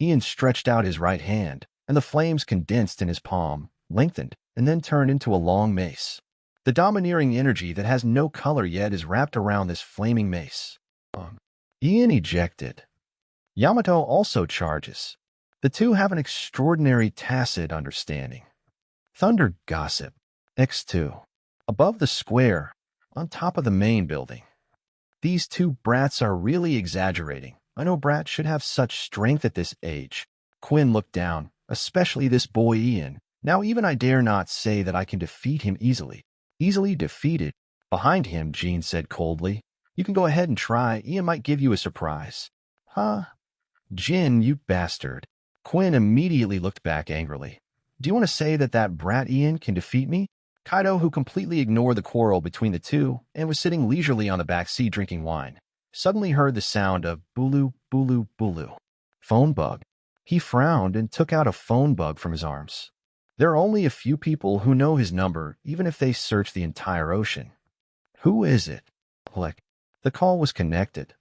Ian stretched out his right hand, and the flames condensed in his palm, lengthened, and then turned into a long mace. The domineering energy that has no color yet is wrapped around this flaming mace. Ian ejected. Yamato also charges. The two have an extraordinary tacit understanding. Thunder gossip. X2. Above the square, on top of the main building. These two brats are really exaggerating. I know brats should have such strength at this age. Quinn looked down, especially this boy Ian. Now even I dare not say that I can defeat him easily. Easily defeated? Behind him, Jean said coldly. You can go ahead and try. Ian might give you a surprise. Huh? Jin, you bastard. Quinn immediately looked back angrily. Do you want to say that that brat Ian can defeat me? Kaido, who completely ignored the quarrel between the two and was sitting leisurely on the back seat drinking wine, suddenly heard the sound of bulu, bulu, bulu. Phone bug. He frowned and took out a phone bug from his arms. There are only a few people who know his number, even if they search the entire ocean. Who is it? Click. The call was connected.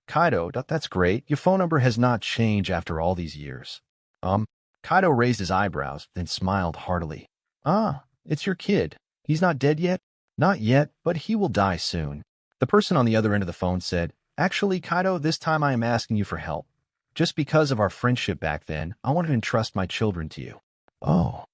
Kaido, that's great. Your phone number has not changed after all these years. Kaido raised his eyebrows, then smiled heartily. Ah, it's your kid. He's not dead yet? Not yet, but he will die soon. The person on the other end of the phone said, Actually, Kaido, this time I am asking you for help. Just because of our friendship back then, I wanted to entrust my children to you. Oh.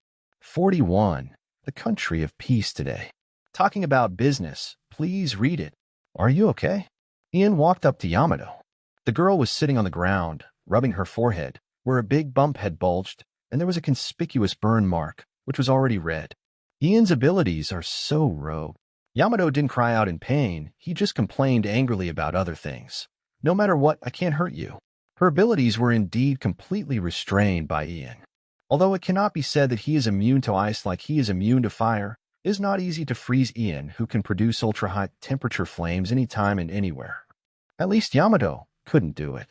41. The country of peace today. Talking about business. Please read it. Are you okay? Ian walked up to Yamato. The girl was sitting on the ground, rubbing her forehead, where a big bump had bulged, and there was a conspicuous burn mark, which was already red. Ian's abilities are so rogue. Yamato didn't cry out in pain, he just complained angrily about other things. No matter what, I can't hurt you. Her abilities were indeed completely restrained by Ian. Although it cannot be said that he is immune to ice like he is immune to fire, it is not easy to freeze Ian, who can produce ultra-high temperature flames anytime and anywhere. At least Yamato couldn't do it.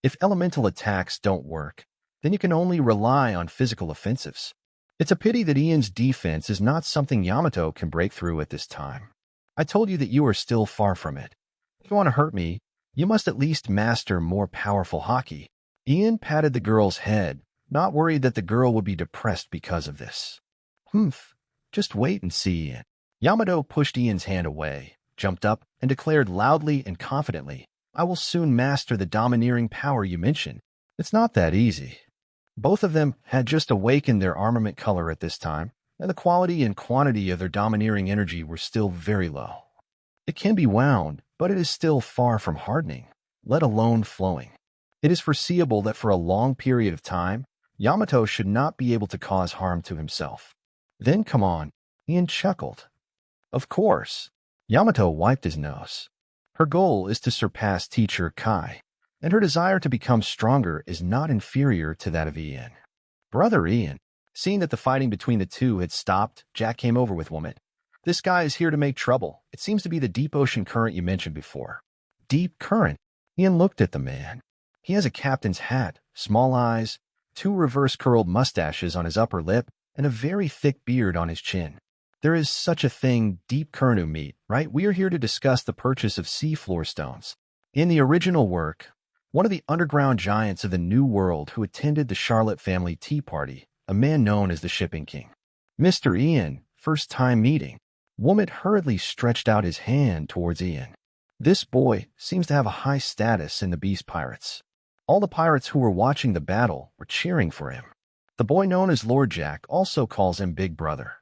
If elemental attacks don't work, then you can only rely on physical offensives. It's a pity that Ian's defense is not something Yamato can break through at this time. I told you that you are still far from it. If you want to hurt me, you must at least master more powerful hockey. Ian patted the girl's head, not worried that the girl would be depressed because of this. Just wait and see, Ian. Yamato pushed Ian's hand away, jumped up, and declared loudly and confidently, I will soon master the domineering power you mentioned. It's not that easy. Both of them had just awakened their armament color at this time, and the quality and quantity of their domineering energy were still very low. It can be wound, but it is still far from hardening, let alone flowing. It is foreseeable that for a long period of time, Yamato should not be able to cause harm to himself. Then come on, Ian chuckled. Of course. Yamato wiped his nose. Her goal is to surpass teacher Kai, and her desire to become stronger is not inferior to that of Ian. Brother Ian. Seeing that the fighting between the two had stopped, Jack came over with Womit. This guy is here to make trouble. It seems to be the deep ocean current you mentioned before. Deep current? Ian looked at the man. He has a captain's hat, small eyes, 2 reverse-curled mustaches on his upper lip, and a very thick beard on his chin. There is such a thing, deep current meet, right? We are here to discuss the purchase of seafloor stones. In the original work, one of the underground giants of the New World who attended the Charlotte family tea party, a man known as the Shipping King. Mr. Ian, first time meeting. Womit hurriedly stretched out his hand towards Ian. This boy seems to have a high status in the Beast Pirates. All the pirates who were watching the battle were cheering for him. The boy known as Lord Jack also calls him Big Brother.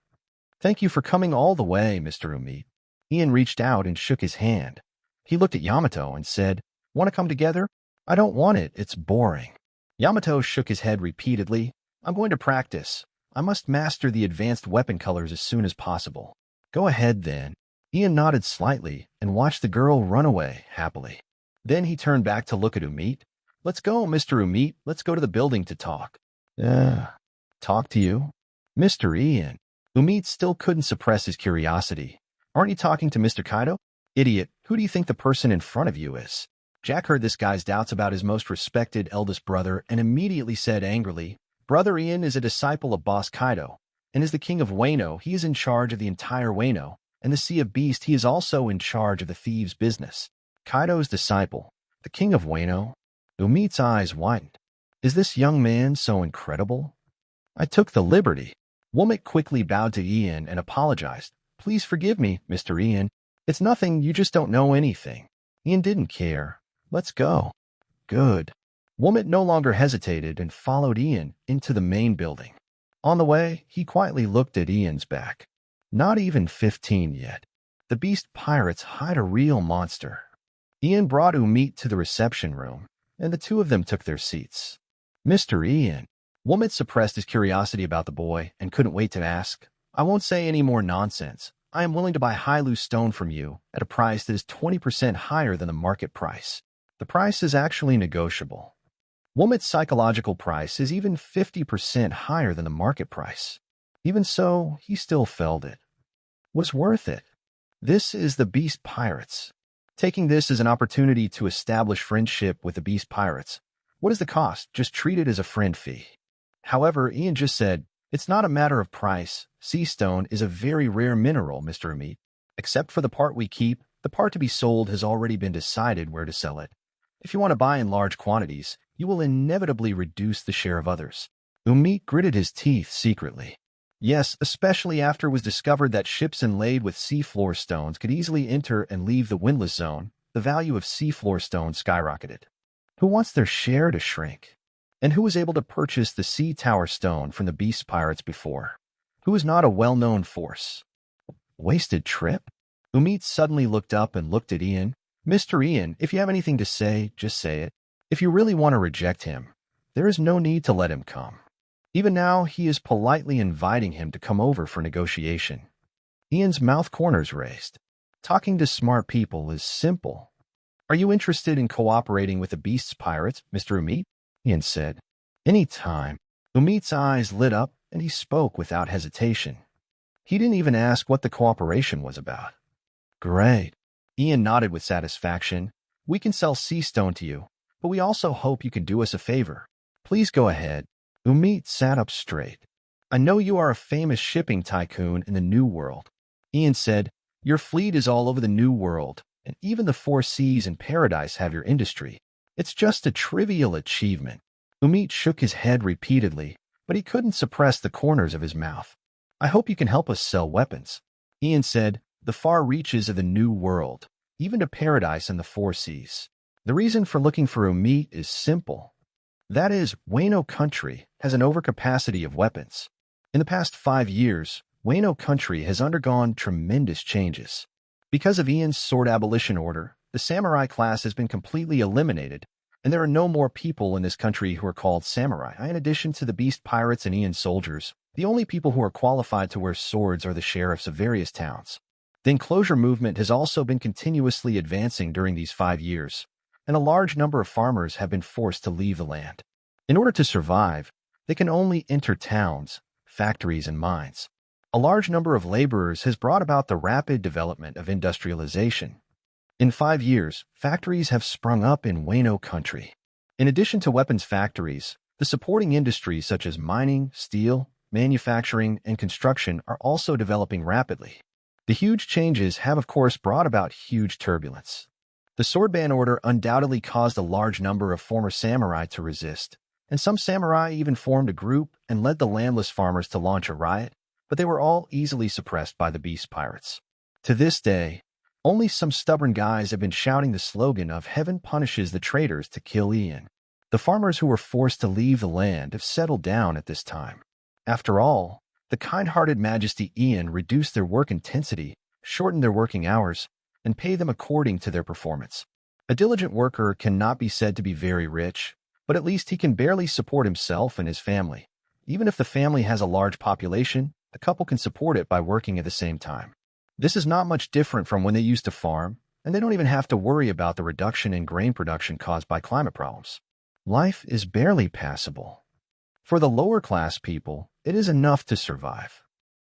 Thank you for coming all the way, Mr. Umit. Ian reached out and shook his hand. He looked at Yamato and said, Want to come together? I don't want it, it's boring. Yamato shook his head repeatedly. I'm going to practice. I must master the advanced weapon colors as soon as possible. Go ahead then. Ian nodded slightly and watched the girl run away happily. Then he turned back to look at Umit. Let's go, Mr. Umit. Let's go to the building to talk. Talk to you? Mr. Ian. Umit still couldn't suppress his curiosity. Aren't you talking to Mr. Kaido? Idiot, who do you think the person in front of you is? Jack heard this guy's doubts about his most respected eldest brother and immediately said angrily, Brother Ian is a disciple of Boss Kaido, and is the king of Weno. He is in charge of the entire Weno, and the Sea of Beast. He is also in charge of the thieves' business. Kaido's disciple, the king of Weno? Umit's eyes widened. Is this young man so incredible? I took the liberty. Womit quickly bowed to Ian and apologized. Please forgive me, Mr. Ian. It's nothing, you just don't know anything. Ian didn't care. Let's go. Good. Womit no longer hesitated and followed Ian into the main building. On the way, he quietly looked at Ian's back. Not even 15 yet. The beast pirates hide a real monster. Ian brought Umit to the reception room, and the two of them took their seats. Mr. Ian. Womit suppressed his curiosity about the boy and couldn't wait to ask. I won't say any more nonsense. I am willing to buy Hylu stone from you at a price that is 20% higher than the market price. The price is actually negotiable. Womit's psychological price is even 50% higher than the market price. Even so, he still felt it was worth it. This is the Beast Pirates. Taking this as an opportunity to establish friendship with the Beast Pirates. What is the cost? Just treat it as a friend fee. However, Ian just said, it's not a matter of price. Sea stone is a very rare mineral, Mr. Umit. Except for the part we keep, the part to be sold has already been decided where to sell it. If you want to buy in large quantities, you will inevitably reduce the share of others. Umit gritted his teeth secretly. Yes, especially after it was discovered that ships inlaid with seafloor stones could easily enter and leave the windless zone, the value of seafloor stones skyrocketed. Who wants their share to shrink? And who was able to purchase the Sea Tower stone from the Beast Pirates before? Who is not a well-known force? Wasted trip? Umit suddenly looked up and looked at Ian. Mr. Ian, if you have anything to say, just say it. If you really want to reject him, there is no need to let him come. Even now, he is politely inviting him to come over for negotiation. Ian's mouth corners raised. Talking to smart people is simple. Are you interested in cooperating with the Beast's pirates, Mr. Umit? Ian said. Any time. Umit's eyes lit up, and he spoke without hesitation. He didn't even ask what the cooperation was about. Great. Ian nodded with satisfaction. We can sell sea stone to you, but we also hope you can do us a favor. Please go ahead. Umit sat up straight. I know you are a famous shipping tycoon in the New World. Ian said, your fleet is all over the New World, and even the four seas and paradise have your industry. It's just a trivial achievement. Umit shook his head repeatedly, but he couldn't suppress the corners of his mouth. I hope you can help us sell weapons. Ian said, the far reaches of the New World, even to paradise and the four seas. The reason for looking for Umit is simple. That is, Weno country has an overcapacity of weapons. In the past 5 years, Weno country has undergone tremendous changes. Because of Ian's sword abolition order, the samurai class has been completely eliminated, and there are no more people in this country who are called samurai. In addition to the beast pirates and Ian's soldiers, the only people who are qualified to wear swords are the sheriffs of various towns. The enclosure movement has also been continuously advancing during these 5 years, and a large number of farmers have been forced to leave the land. In order to survive, they can only enter towns, factories, and mines. A large number of laborers has brought about the rapid development of industrialization. In 5 years, factories have sprung up in Weno country. In addition to weapons factories, the supporting industries such as mining, steel, manufacturing, and construction are also developing rapidly. The huge changes have, of course, brought about huge turbulence. The sword ban order undoubtedly caused a large number of former samurai to resist, and some samurai even formed a group and led the landless farmers to launch a riot, but they were all easily suppressed by the beast pirates. To this day, only some stubborn guys have been shouting the slogan of heaven punishes the traitors to kill Ian. The farmers who were forced to leave the land have settled down at this time. After all, the kind-hearted Majesty Ian reduced their work intensity, shortened their working hours, and paid them according to their performance. A diligent worker cannot be said to be very rich, but at least he can barely support himself and his family. Even if the family has a large population, the couple can support it by working at the same time. This is not much different from when they used to farm, and they don't even have to worry about the reduction in grain production caused by climate problems. Life is barely passable. For the lower-class people, it is enough to survive.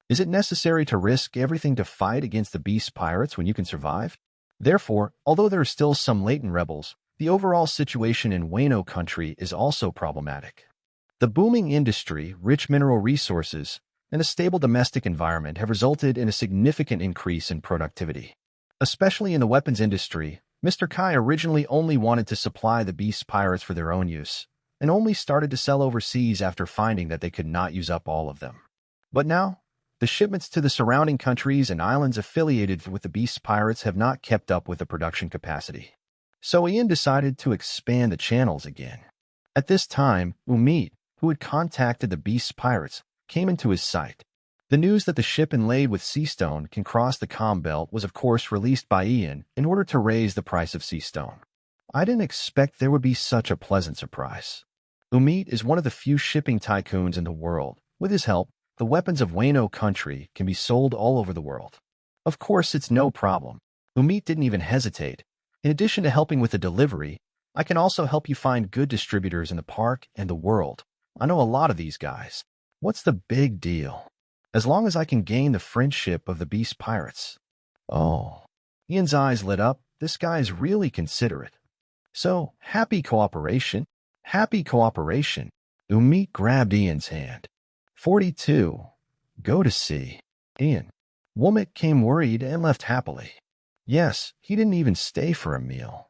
Is it necessary to risk everything to fight against the beast pirates when you can survive? Therefore, although there are still some latent rebels, the overall situation in Weno country is also problematic. The booming industry, rich mineral resources, and a stable domestic environment have resulted in a significant increase in productivity. Especially in the weapons industry, Mr. Kai originally only wanted to supply the beast pirates for their own use, and only started to sell overseas after finding that they could not use up all of them. But now, the shipments to the surrounding countries and islands affiliated with the beast pirates have not kept up with the production capacity. So Ian decided to expand the channels again. At this time, Umid, who had contacted the Beast's pirates, came into his sight. The news that the ship inlaid with sea stone can cross the calm belt was of course released by Ian in order to raise the price of sea stone. I didn't expect there would be such a pleasant surprise. Umid is one of the few shipping tycoons in the world. With his help, the weapons of Weno country can be sold all over the world. Of course, it's no problem. Umid didn't even hesitate. In addition to helping with the delivery, I can also help you find good distributors in the park and the world. I know a lot of these guys. What's the big deal? As long as I can gain the friendship of the Beast Pirates. Oh. Ian's eyes lit up. This guy's really considerate. So, happy cooperation. Happy cooperation. Umid grabbed Ian's hand. 42. Go to sea. Ian. Womack came worried and left happily. Yes, he didn't even stay for a meal.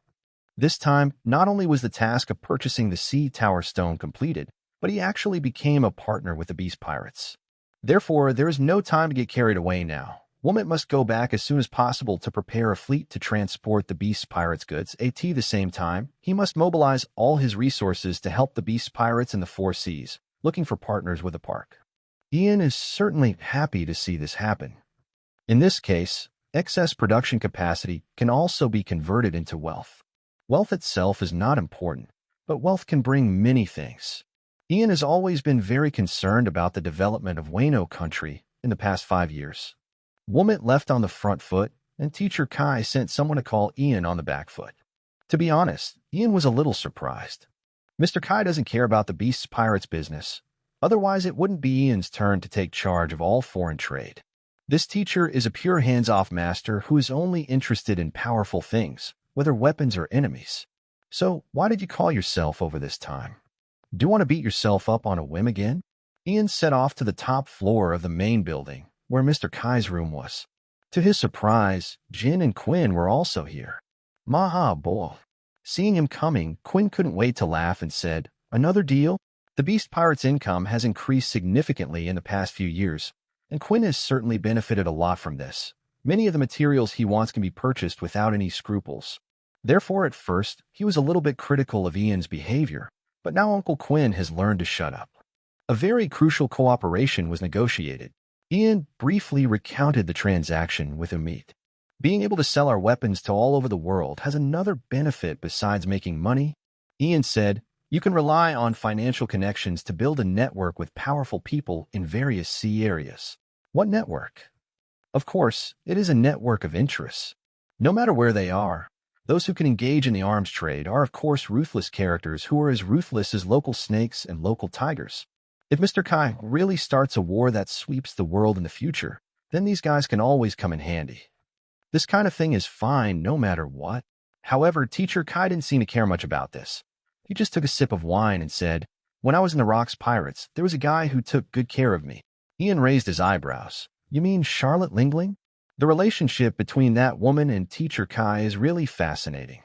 This time, not only was the task of purchasing the sea tower stone completed, but he actually became a partner with the Beast Pirates. Therefore, there is no time to get carried away now. Womack must go back as soon as possible to prepare a fleet to transport the Beast Pirates' goods. At the same time, he must mobilize all his resources to help the Beast Pirates in the four seas, looking for partners with the park. Ian is certainly happy to see this happen. In this case, excess production capacity can also be converted into wealth. Wealth itself is not important, but wealth can bring many things. Ian has always been very concerned about the development of Weno country in the past 5 years. Womack left on the front foot, and Teacher Kai sent someone to call Ian on the back foot. To be honest, Ian was a little surprised. Mr. Kai doesn't care about the Beast's Pirates business. Otherwise, it wouldn't be Ian's turn to take charge of all foreign trade. This teacher is a pure hands-off master who is only interested in powerful things, whether weapons or enemies. So, why did you call yourself over this time? Do you want to beat yourself up on a whim again? Ian set off to the top floor of the main building, where Mr. Kai's room was. To his surprise, Jin and Quinn were also here. Maha boy. Seeing him coming, Quinn couldn't wait to laugh and said, "Another deal?" The Beast Pirate's income has increased significantly in the past few years, and Quinn has certainly benefited a lot from this. Many of the materials he wants can be purchased without any scruples. Therefore, at first, he was a little bit critical of Ian's behavior, but now Uncle Quinn has learned to shut up. A very crucial cooperation was negotiated. Ian briefly recounted the transaction with Umid. Being able to sell our weapons to all over the world has another benefit besides making money. Ian said, you can rely on financial connections to build a network with powerful people in various sea areas. What network? Of course, it is a network of interests. No matter where they are, those who can engage in the arms trade are of course ruthless characters who are as ruthless as local snakes and local tigers. If Mr. Kai really starts a war that sweeps the world in the future, then these guys can always come in handy. This kind of thing is fine no matter what. However, Teacher Kai didn't seem to care much about this. He just took a sip of wine and said, when I was in the Rocks Pirates, there was a guy who took good care of me. Ian raised his eyebrows. You mean Charlotte Lingling? The relationship between that woman and Teacher Kai is really fascinating.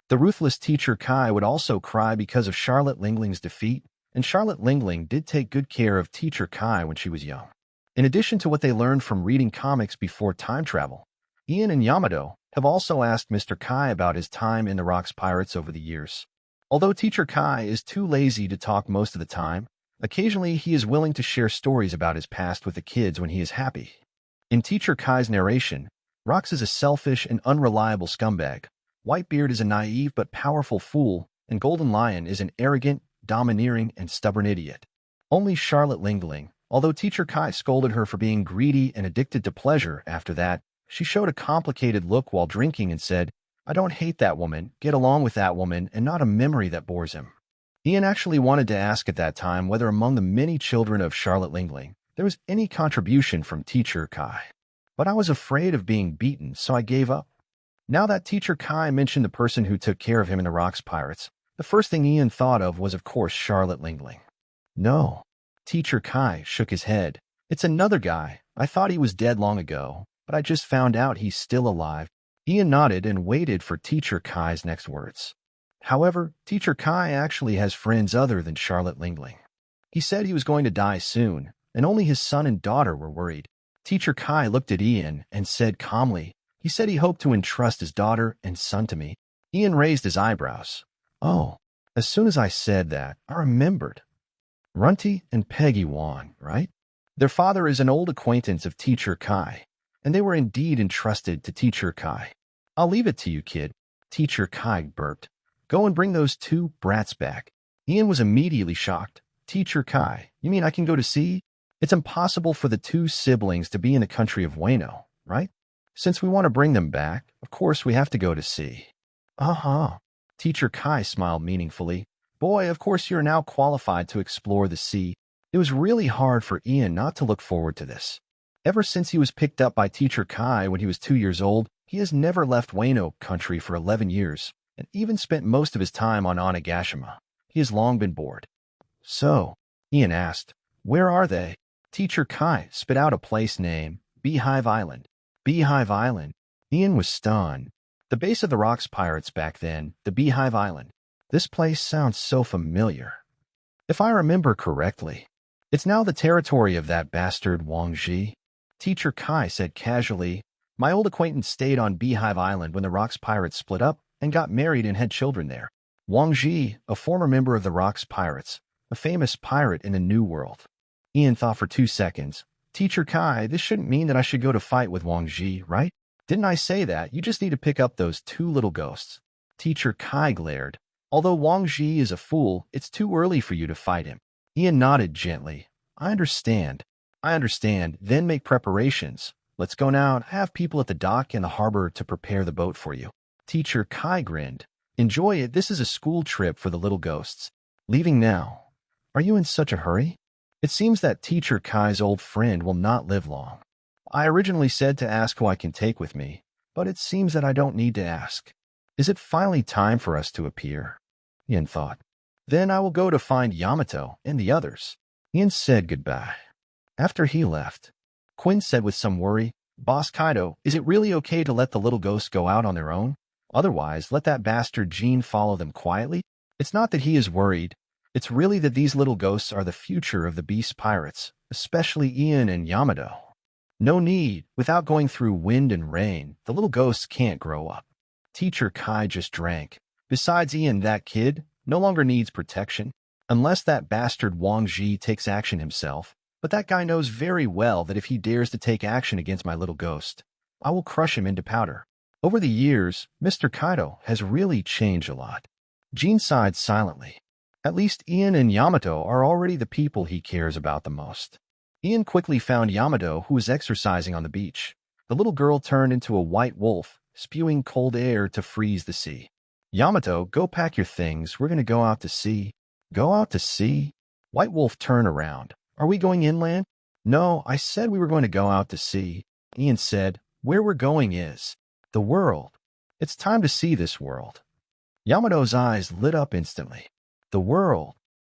The ruthless Teacher Kai would also cry because of Charlotte Lingling's defeat, and Charlotte Lingling did take good care of Teacher Kai when she was young. In addition to what they learned from reading comics before time travel, Ian and Yamato have also asked Mr. Kai about his time in the Rocks Pirates over the years. Although Teacher Kai is too lazy to talk most of the time, occasionally he is willing to share stories about his past with the kids when he is happy. In Teacher Kai's narration, Rocks is a selfish and unreliable scumbag, Whitebeard is a naive but powerful fool, and Golden Lion is an arrogant, domineering, and stubborn idiot. Only Charlotte Lingling, although Teacher Kai scolded her for being greedy and addicted to pleasure after that, she showed a complicated look while drinking and said, I don't hate that woman, get along with that woman, and not a memory that bores him. Ian actually wanted to ask at that time whether among the many children of Charlotte Lingling, there was any contribution from Teacher Kai. But I was afraid of being beaten, so I gave up. Now that Teacher Kai mentioned the person who took care of him in the Rocks Pirates, the first thing Ian thought of was, of course, Charlotte Lingling. No. Teacher Kai shook his head. It's another guy. I thought he was dead long ago, but I just found out he's still alive. Ian nodded and waited for Teacher Kai's next words. However, Teacher Kai actually has friends other than Charlotte Lingling. He said he was going to die soon, and only his son and daughter were worried. Teacher Kai looked at Ian and said calmly, he said he hoped to entrust his daughter and son to me. Ian raised his eyebrows. Oh, as soon as I said that, I remembered. Runty and Peggy Wan, right? Their father is an old acquaintance of Teacher Kai, and they were indeed entrusted to Teacher Kai. I'll leave it to you, kid. Teacher Kai burped. Go and bring those two brats back. Ian was immediately shocked. Teacher Kai, you mean I can go to sea? It's impossible for the two siblings to be in the country of Weno, right? Since we want to bring them back, of course we have to go to sea. Uh-huh. Teacher Kai smiled meaningfully. Boy, of course you're now qualified to explore the sea. It was really hard for Ian not to look forward to this. Ever since he was picked up by Teacher Kai when he was 2 years old, he has never left Weno country for 11 years, and even spent most of his time on Onigashima. He has long been bored. So, Ian asked, where are they? Teacher Kai spit out a place name, Beehive Island. Beehive Island. Ian was stunned. The base of the Rocks Pirates back then, the Beehive Island. This place sounds so familiar. If I remember correctly, it's now the territory of that bastard Wang Ji. Teacher Kai said casually, my old acquaintance stayed on Beehive Island when the Rocks Pirates split up and got married and had children there. Wang Ji, a former member of the Rocks Pirates, a famous pirate in the New World. Ian thought for 2 seconds. Teacher Kai, this shouldn't mean that I should go to fight with Wang Ji, right? Didn't I say that? You just need to pick up those two little ghosts. Teacher Kai glared. Although Wang Ji is a fool, it's too early for you to fight him. Ian nodded gently. I understand. Then make preparations. Let's go now and have people at the dock and the harbor to prepare the boat for you. Teacher Kai grinned. Enjoy it. This is a school trip for the little ghosts. Leaving now. Are you in such a hurry? It seems that Teacher Kai's old friend will not live long. I originally said to ask who I can take with me, but it seems that I don't need to ask. Is it finally time for us to appear? Ian thought. Then I will go to find Yamato and the others. Ian said goodbye. After he left, Quinn said with some worry, Boss Kaido, is it really okay to let the little ghosts go out on their own? Otherwise, let that bastard Jean follow them quietly? It's not that he is worried. It's really that these little ghosts are the future of the Beast Pirates, especially Ian and Yamato. No need. Without going through wind and rain, the little ghosts can't grow up. Teacher Kai just drank. Besides Ian, that kid no longer needs protection, unless that bastard Wang Ji takes action himself. But that guy knows very well that if he dares to take action against my little ghost, I will crush him into powder. Over the years, Mr. Kaido has really changed a lot. Jean sighed silently. At least Ian and Yamato are already the people he cares about the most. Ian quickly found Yamato, who was exercising on the beach. The little girl turned into a white wolf, spewing cold air to freeze the sea. Yamato, go pack your things. We're going to go out to sea. Go out to sea? White wolf turned around. Are we going inland? No, I said we were going to go out to sea. Ian said, where we're going is the world. It's time to see this world. Yamato's eyes lit up instantly. The world.